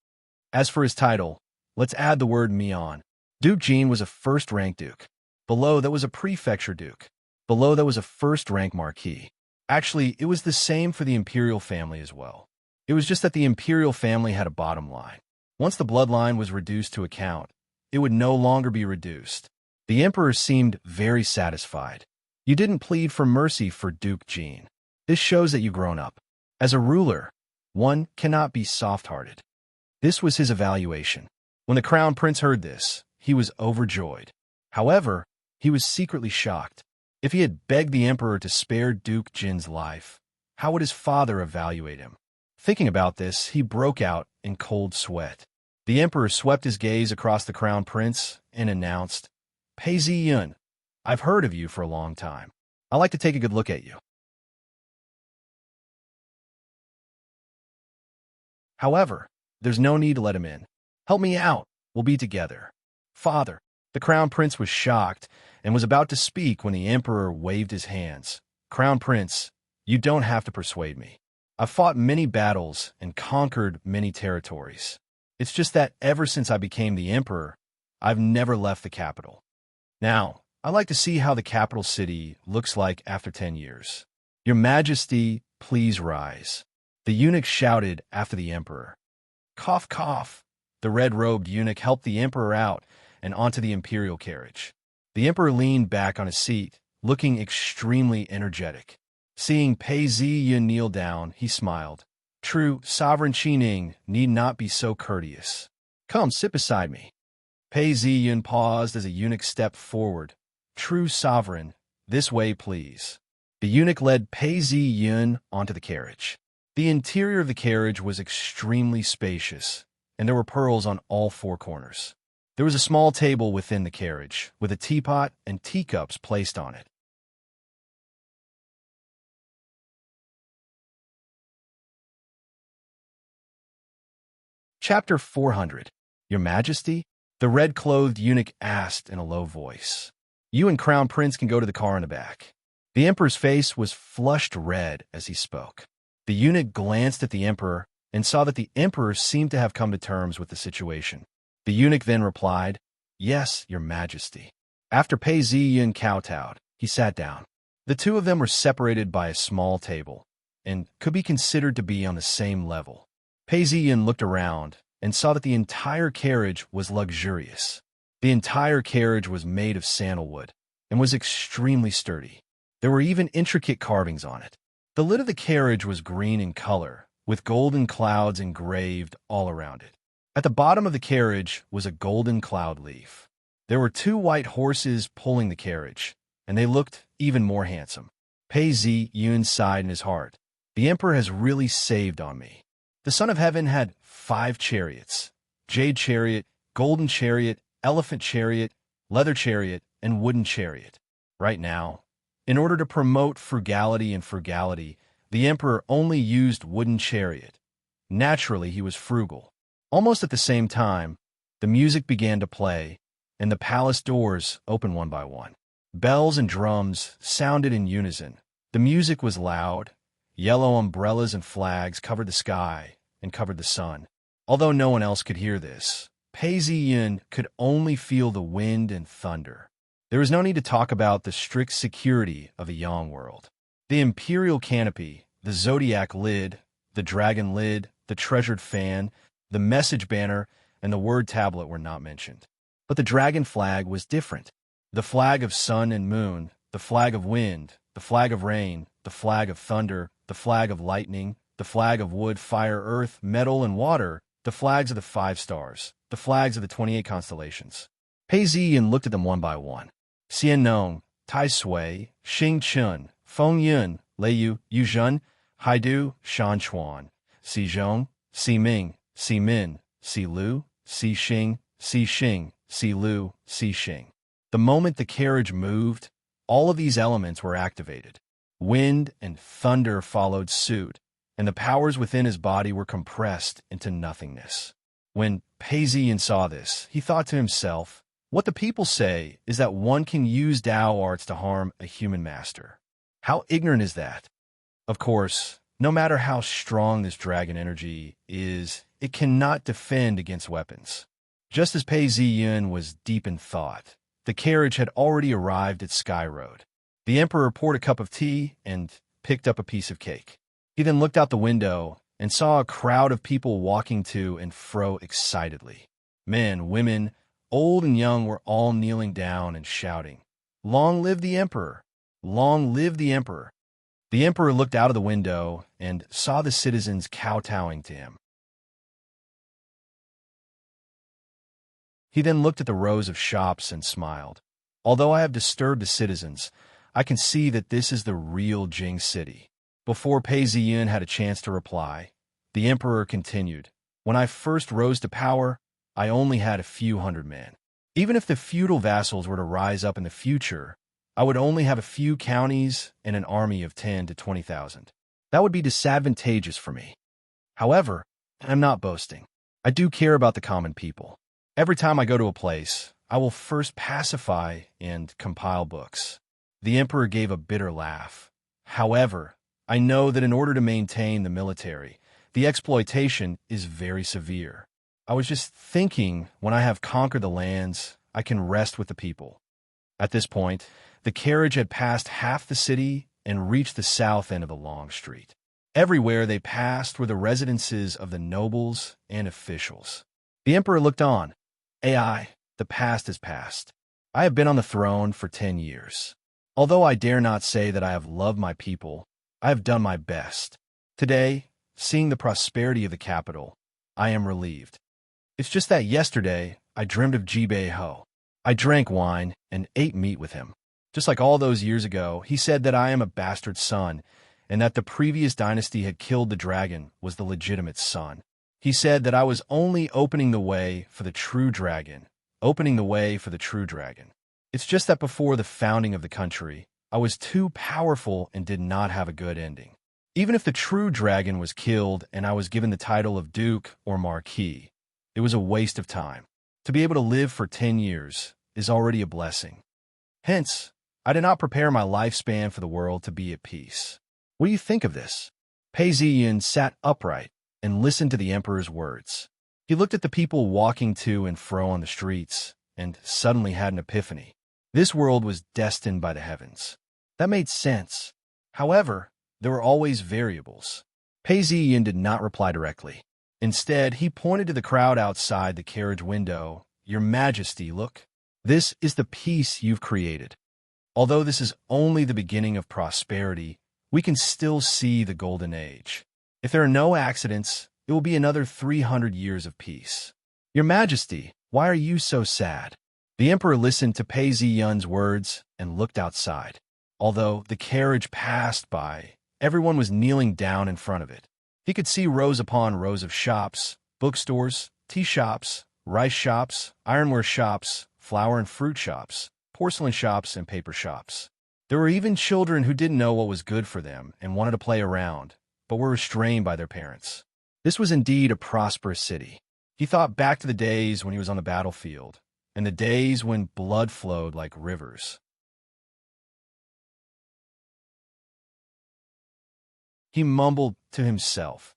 As for his title, let's add the word Mian. Duke Jin was a first-rank duke. Below that was a prefecture duke. Below that was a first-rank marquis. Actually, it was the same for the imperial family as well. It was just that the imperial family had a bottom line. Once the bloodline was reduced to account, it would no longer be reduced. The emperor seemed very satisfied. You didn't plead for mercy for Duke Jean. This shows that you've grown up. As a ruler, one cannot be soft-hearted. This was his evaluation. When the crown prince heard this, he was overjoyed. However, he was secretly shocked. If he had begged the emperor to spare Duke Jin's life, how would his father evaluate him? Thinking about this, he broke out in cold sweat. The emperor swept his gaze across the crown prince and announced, "Pei Ziyun, I've heard of you for a long time. I'd like to take a good look at you. However, there's no need to let him in. Help me out. We'll be together." "Father." The crown prince was shocked and was about to speak when the emperor waved his hands. "Crown prince, you don't have to persuade me. I've fought many battles and conquered many territories. It's just that ever since I became the emperor, I've never left the capital. Now, I'd like to see how the capital city looks like after 10 years. Your Majesty, please rise." The eunuch shouted after the emperor. Cough, cough. The red-robed eunuch helped the emperor out and onto the imperial carriage. The emperor leaned back on his seat, looking extremely energetic. Seeing Pei Ziyun kneel down, he smiled. "True, Sovereign Qining need not be so courteous. Come, sit beside me." Pei Ziyun paused as a eunuch stepped forward. "True Sovereign, this way, please." The eunuch led Pei Ziyun onto the carriage. The interior of the carriage was extremely spacious, and there were pearls on all four corners. There was a small table within the carriage, with a teapot and teacups placed on it. Chapter 400. Your Majesty? The red-clothed eunuch asked in a low voice. "You and Crown Prince can go to the car in the back." The emperor's face was flushed red as he spoke. The eunuch glanced at the emperor and saw that the emperor seemed to have come to terms with the situation. The eunuch then replied, "Yes, Your Majesty." After Pei Ziyun kowtowed, he sat down. The two of them were separated by a small table and could be considered to be on the same level. Pei Ziyun looked around and saw that the entire carriage was luxurious. The entire carriage was made of sandalwood and was extremely sturdy. There were even intricate carvings on it. The lid of the carriage was green in color, with golden clouds engraved all around it. At the bottom of the carriage was a golden cloud leaf. There were two white horses pulling the carriage, and they looked even more handsome. Pei Ziyun sighed in his heart. The emperor has really saved on me. The Son of Heaven had 5 chariots: jade chariot, golden chariot, elephant chariot, leather chariot, and wooden chariot. Right now, in order to promote frugality, the emperor only used wooden chariot. Naturally, he was frugal. Almost at the same time, the music began to play, and the palace doors opened one by one. Bells and drums sounded in unison. The music was loud. Yellow umbrellas and flags covered the sky and covered the sun. Although no one else could hear this, Pei Ziyun could only feel the wind and thunder. There was no need to talk about the strict security of the Yang world. The imperial canopy, the zodiac lid, the dragon lid, the treasured fan, the message banner, and the word tablet were not mentioned. But the dragon flag was different. The flag of sun and moon, the flag of wind, the flag of rain, the flag of thunder, the flag of lightning, the flag of wood, fire, earth, metal, and water, the flags of the 5 stars, the flags of the 28 constellations. Pei Ziyun looked at them one by one. Xian Nong, Tai Sui, Xing Chun, Feng Yun, Lei Yu, Yu Zhen, Haidu, Shan Chuan, Si Zhong, Si Ming, Si Min, Si Lu, Si Xing, Si Xing, Si Lu, Si Xing. The moment the carriage moved, all of these elements were activated. Wind and thunder followed suit, and the powers within his body were compressed into nothingness. When Pei Ziyun saw this, he thought to himself, "What the people say is that one can use Tao arts to harm a human master. How ignorant is that?" Of course, no matter how strong this dragon energy is, it cannot defend against weapons. Just as Pei Ziyun was deep in thought, the carriage had already arrived at Sky Road. The emperor poured a cup of tea and picked up a piece of cake. He then looked out the window and saw a crowd of people walking to and fro excitedly. Men, women, old and young were all kneeling down and shouting, "Long live the Emperor! Long live the Emperor!" The Emperor looked out of the window and saw the citizens kowtowing to him. He then looked at the rows of shops and smiled. "Although I have disturbed the citizens, I can see that this is the real Jing city." Before Pei Ziyun had a chance to reply, the emperor continued, "When I first rose to power, I only had a few hundred men. Even if the feudal vassals were to rise up in the future, I would only have a few counties and an army of 10 to 20,000. That would be disadvantageous for me. However, I'm not boasting. I do care about the common people. Every time I go to a place, I will first pacify and compile books." The emperor gave a bitter laugh. "However, I know that in order to maintain the military, the exploitation is very severe. I was just thinking, when I have conquered the lands, I can rest with the people." At this point, the carriage had passed half the city and reached the south end of the long street. Everywhere they passed were the residences of the nobles and officials. The emperor looked on. "AI, the past is past. I have been on the throne for 10 years. Although I dare not say that I have loved my people, I have done my best. Today, seeing the prosperity of the capital, I am relieved. It's just that yesterday, I dreamed of Jibei Ho. I drank wine and ate meat with him. Just like all those years ago, he said that I am a bastard son, and that the previous dynasty had killed the dragon was the legitimate son. He said that I was only opening the way for the true dragon, opening the way for the true dragon. It's just that before the founding of the country, I was too powerful and did not have a good ending. Even if the true dragon was killed and I was given the title of Duke or Marquis, it was a waste of time. To be able to live for 10 years is already a blessing. Hence, I did not prepare my lifespan for the world to be at peace. What do you think of this?" Pei Ziyun sat upright and listened to the emperor's words. He looked at the people walking to and fro on the streets and suddenly had an epiphany. This world was destined by the heavens. That made sense. However, there were always variables. Pei Ziyun did not reply directly. Instead, he pointed to the crowd outside the carriage window. "Your Majesty, look. This is the peace you've created. Although this is only the beginning of prosperity, we can still see the golden age. If there are no accidents, it will be another 300 years of peace. Your Majesty, why are you so sad?" The emperor listened to Pei Ziyun's words and looked outside. Although the carriage passed by, everyone was kneeling down in front of it. He could see rows upon rows of shops, bookstores, tea shops, rice shops, ironware shops, flower and fruit shops, porcelain shops, and paper shops. There were even children who didn't know what was good for them and wanted to play around, but were restrained by their parents. This was indeed a prosperous city. He thought back to the days when he was on the battlefield, and the days when blood flowed like rivers. He mumbled to himself,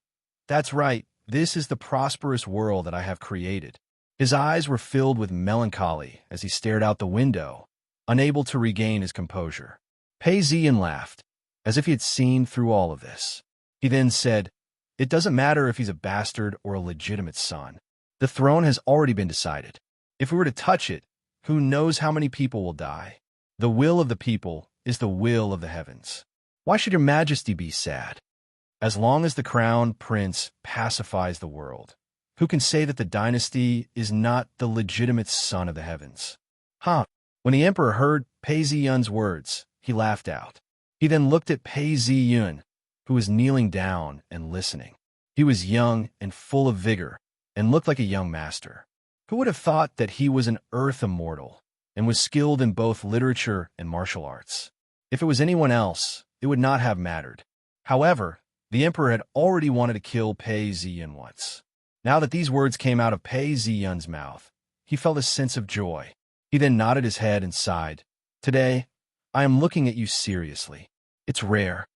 "That's right, this is the prosperous world that I have created." His eyes were filled with melancholy as he stared out the window, unable to regain his composure. Pei Ziyun laughed, as if he had seen through all of this. He then said, "It doesn't matter if he's a bastard or a legitimate son. The throne has already been decided. If we were to touch it, who knows how many people will die? The will of the people is the will of the heavens. Why should your Majesty be sad? As long as the crown prince pacifies the world, who can say that the dynasty is not the legitimate son of the heavens?" When the emperor heard Pei Ziyun's words, he laughed out. He then looked at Pei Ziyun, who was kneeling down and listening. He was young and full of vigor, and looked like a young master. Who would have thought that he was an earth immortal, and was skilled in both literature and martial arts? If it was anyone else, it would not have mattered. However, the emperor had already wanted to kill Pei Ziyun once. Now that these words came out of Pei Ziyun's mouth, he felt a sense of joy. He then nodded his head and sighed. "Today, I am looking at you seriously. It's rare.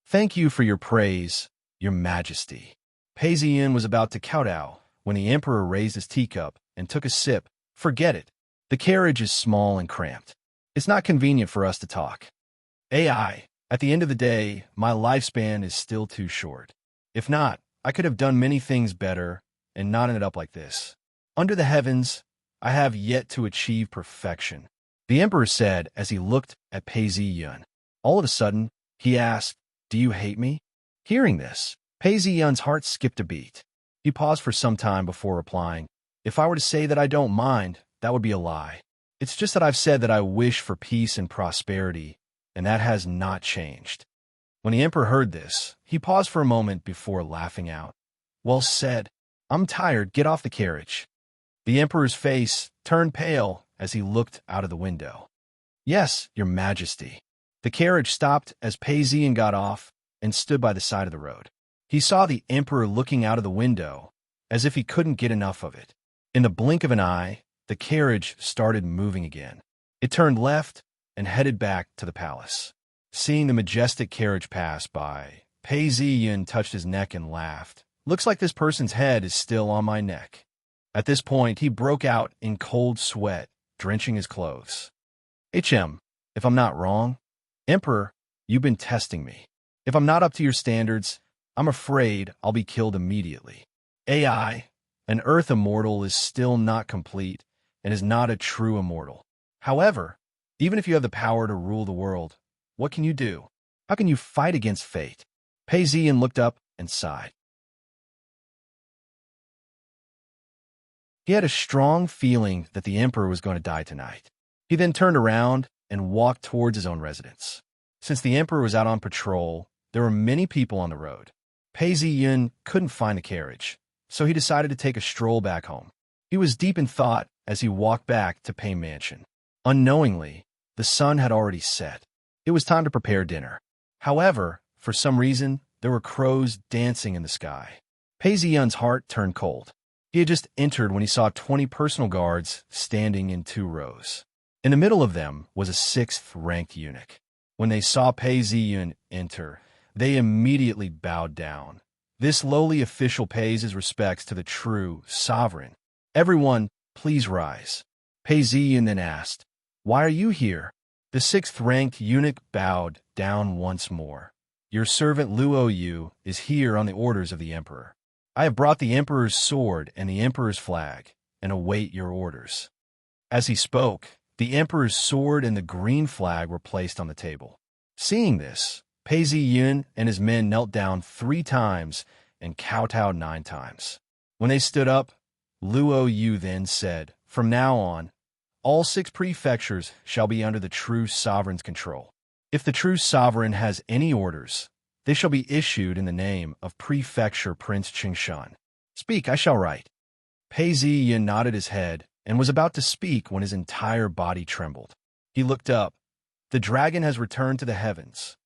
Thank you for your praise, your Majesty." Pei Ziyun was about to kowtow when the emperor raised his teacup and took a sip. "Forget it. The carriage is small and cramped. It's not convenient for us to talk. AI, at the end of the day, my lifespan is still too short. If not, I could have done many things better and not ended up like this. Under the heavens, I have yet to achieve perfection, the emperor said as he looked at Pei Ziyun. All of a sudden, he asked, "Do you hate me?" Hearing this, Pei Ziyun's heart skipped a beat. He paused for some time before replying, "If I were to say that I don't mind, that would be a lie. It's just that I've said that I wish for peace and prosperity, and that has not changed." When the emperor heard this, he paused for a moment before laughing out. "Well said. I'm tired. Get off the carriage." The emperor's face turned pale as he looked out of the window. "Yes, your majesty." The carriage stopped as Pei Ziyun got off and stood by the side of the road. He saw the emperor looking out of the window as if he couldn't get enough of it. In the blink of an eye, the carriage started moving again. It turned left and headed back to the palace. Seeing the majestic carriage pass by, Pei Ziyun touched his neck and laughed. "Looks like this person's head is still on my neck." At this point, he broke out in cold sweat, drenching his clothes. "HM, if I'm not wrong, Emperor, you've been testing me. If I'm not up to your standards, I'm afraid I'll be killed immediately. AI, an Earth immortal is still not complete and is not a true immortal. However, even if you have the power to rule the world, what can you do? How can you fight against fate?" Pei Ziyun looked up and sighed. He had a strong feeling that the emperor was going to die tonight. He then turned around and walked towards his own residence. Since the emperor was out on patrol, there were many people on the road. Pei Ziyun couldn't find the carriage, so he decided to take a stroll back home. He was deep in thought as he walked back to Pei Mansion. Unknowingly, the sun had already set. It was time to prepare dinner. However, for some reason, there were crows dancing in the sky. Pei Ziyun's heart turned cold. He had just entered when he saw 20 personal guards standing in 2 rows. In the middle of them was a 6th-ranked eunuch. When they saw Pei Ziyun enter, they immediately bowed down. This lowly official pays his respects to the true sovereign. "Everyone, please rise." Pei Ziyun then asked, "Why are you here?" The 6th-ranked eunuch bowed down once more. "Your servant Luo Yu is here on the orders of the emperor. I have brought the emperor's sword and the emperor's flag, and await your orders." As he spoke, the emperor's sword and the green flag were placed on the table. Seeing this, Pei Ziyun and his men knelt down 3 times and kowtowed 9 times. When they stood up, Luo Yu then said, "From now on, all 6 prefectures shall be under the true sovereign's control. If the true sovereign has any orders, they shall be issued in the name of Prefecture Prince Qingshan. Speak, I shall write." Pei Ziyun nodded his head and was about to speak when his entire body trembled. He looked up. The dragon has returned to the heavens.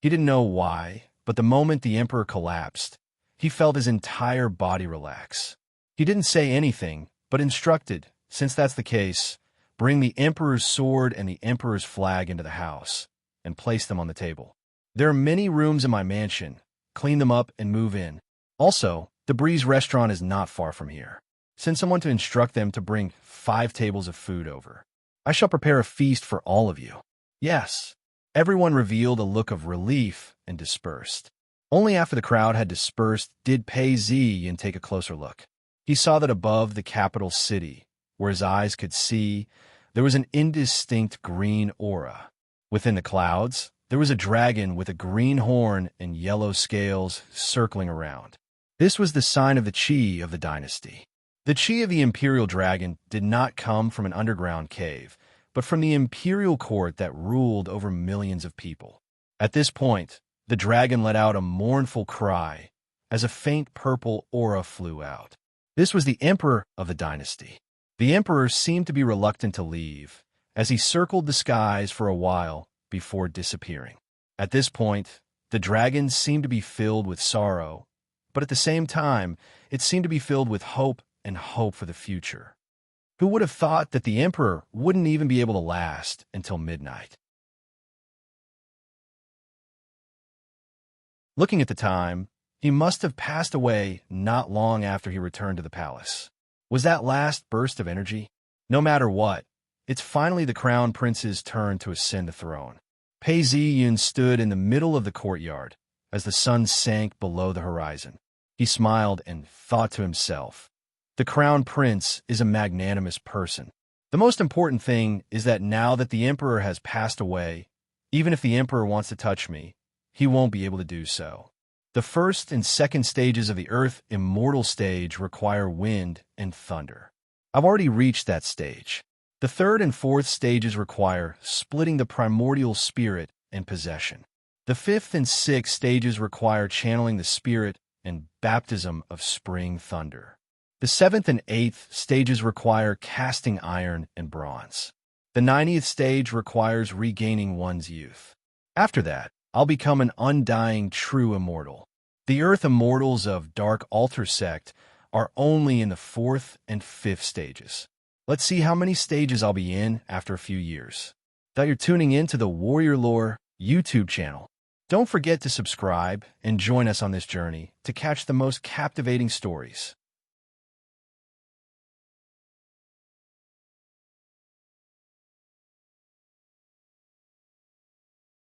He didn't know why, but the moment the emperor collapsed, he felt his entire body relax. He didn't say anything, but instructed, "Since that's the case, bring the emperor's sword and the emperor's flag into the house, and place them on the table. There are many rooms in my mansion. Clean them up and move in. Also, the Breeze restaurant is not far from here. Send someone to instruct them to bring 5 tables of food over. I shall prepare a feast for all of you." "Yes." Everyone revealed a look of relief and dispersed. Only after the crowd had dispersed did Pei Ziyun take a closer look. He saw that above the capital city, where his eyes could see, there was an indistinct green aura. Within the clouds, there was a dragon with a green horn and yellow scales circling around. This was the sign of the Qi of the dynasty. The Qi of the imperial dragon did not come from an underground cave, but from the imperial court that ruled over millions of people. At this point, the dragon let out a mournful cry as a faint purple aura flew out. This was the emperor of the dynasty. The emperor seemed to be reluctant to leave, as he circled the skies for a while before disappearing. At this point, the dragon seemed to be filled with sorrow, but at the same time, it seemed to be filled with hope and hope for the future. Who would have thought that the emperor wouldn't even be able to last until midnight? Looking at the time, he must have passed away not long after he returned to the palace. Was that last burst of energy? No matter what, it's finally the crown prince's turn to ascend the throne. Pei Ziyun stood in the middle of the courtyard as the sun sank below the horizon. He smiled and thought to himself, "The crown prince is a magnanimous person. The most important thing is that now that the emperor has passed away, even if the emperor wants to touch me, he won't be able to do so." The first and second stages of the Earth Immortal stage require wind and thunder. I've already reached that stage. The third and fourth stages require splitting the primordial spirit and possession. The fifth and sixth stages require channeling the spirit and baptism of spring thunder. The seventh and eighth stages require casting iron and bronze. The 90th stage requires regaining one's youth. After that, I'll become an undying true immortal. The Earth Immortals of Dark Altar Sect are only in the fourth and fifth stages. Let's see how many stages I'll be in after a few years. That you're tuning in to the Warrior Lore YouTube channel. Don't forget to subscribe and join us on this journey to catch the most captivating stories.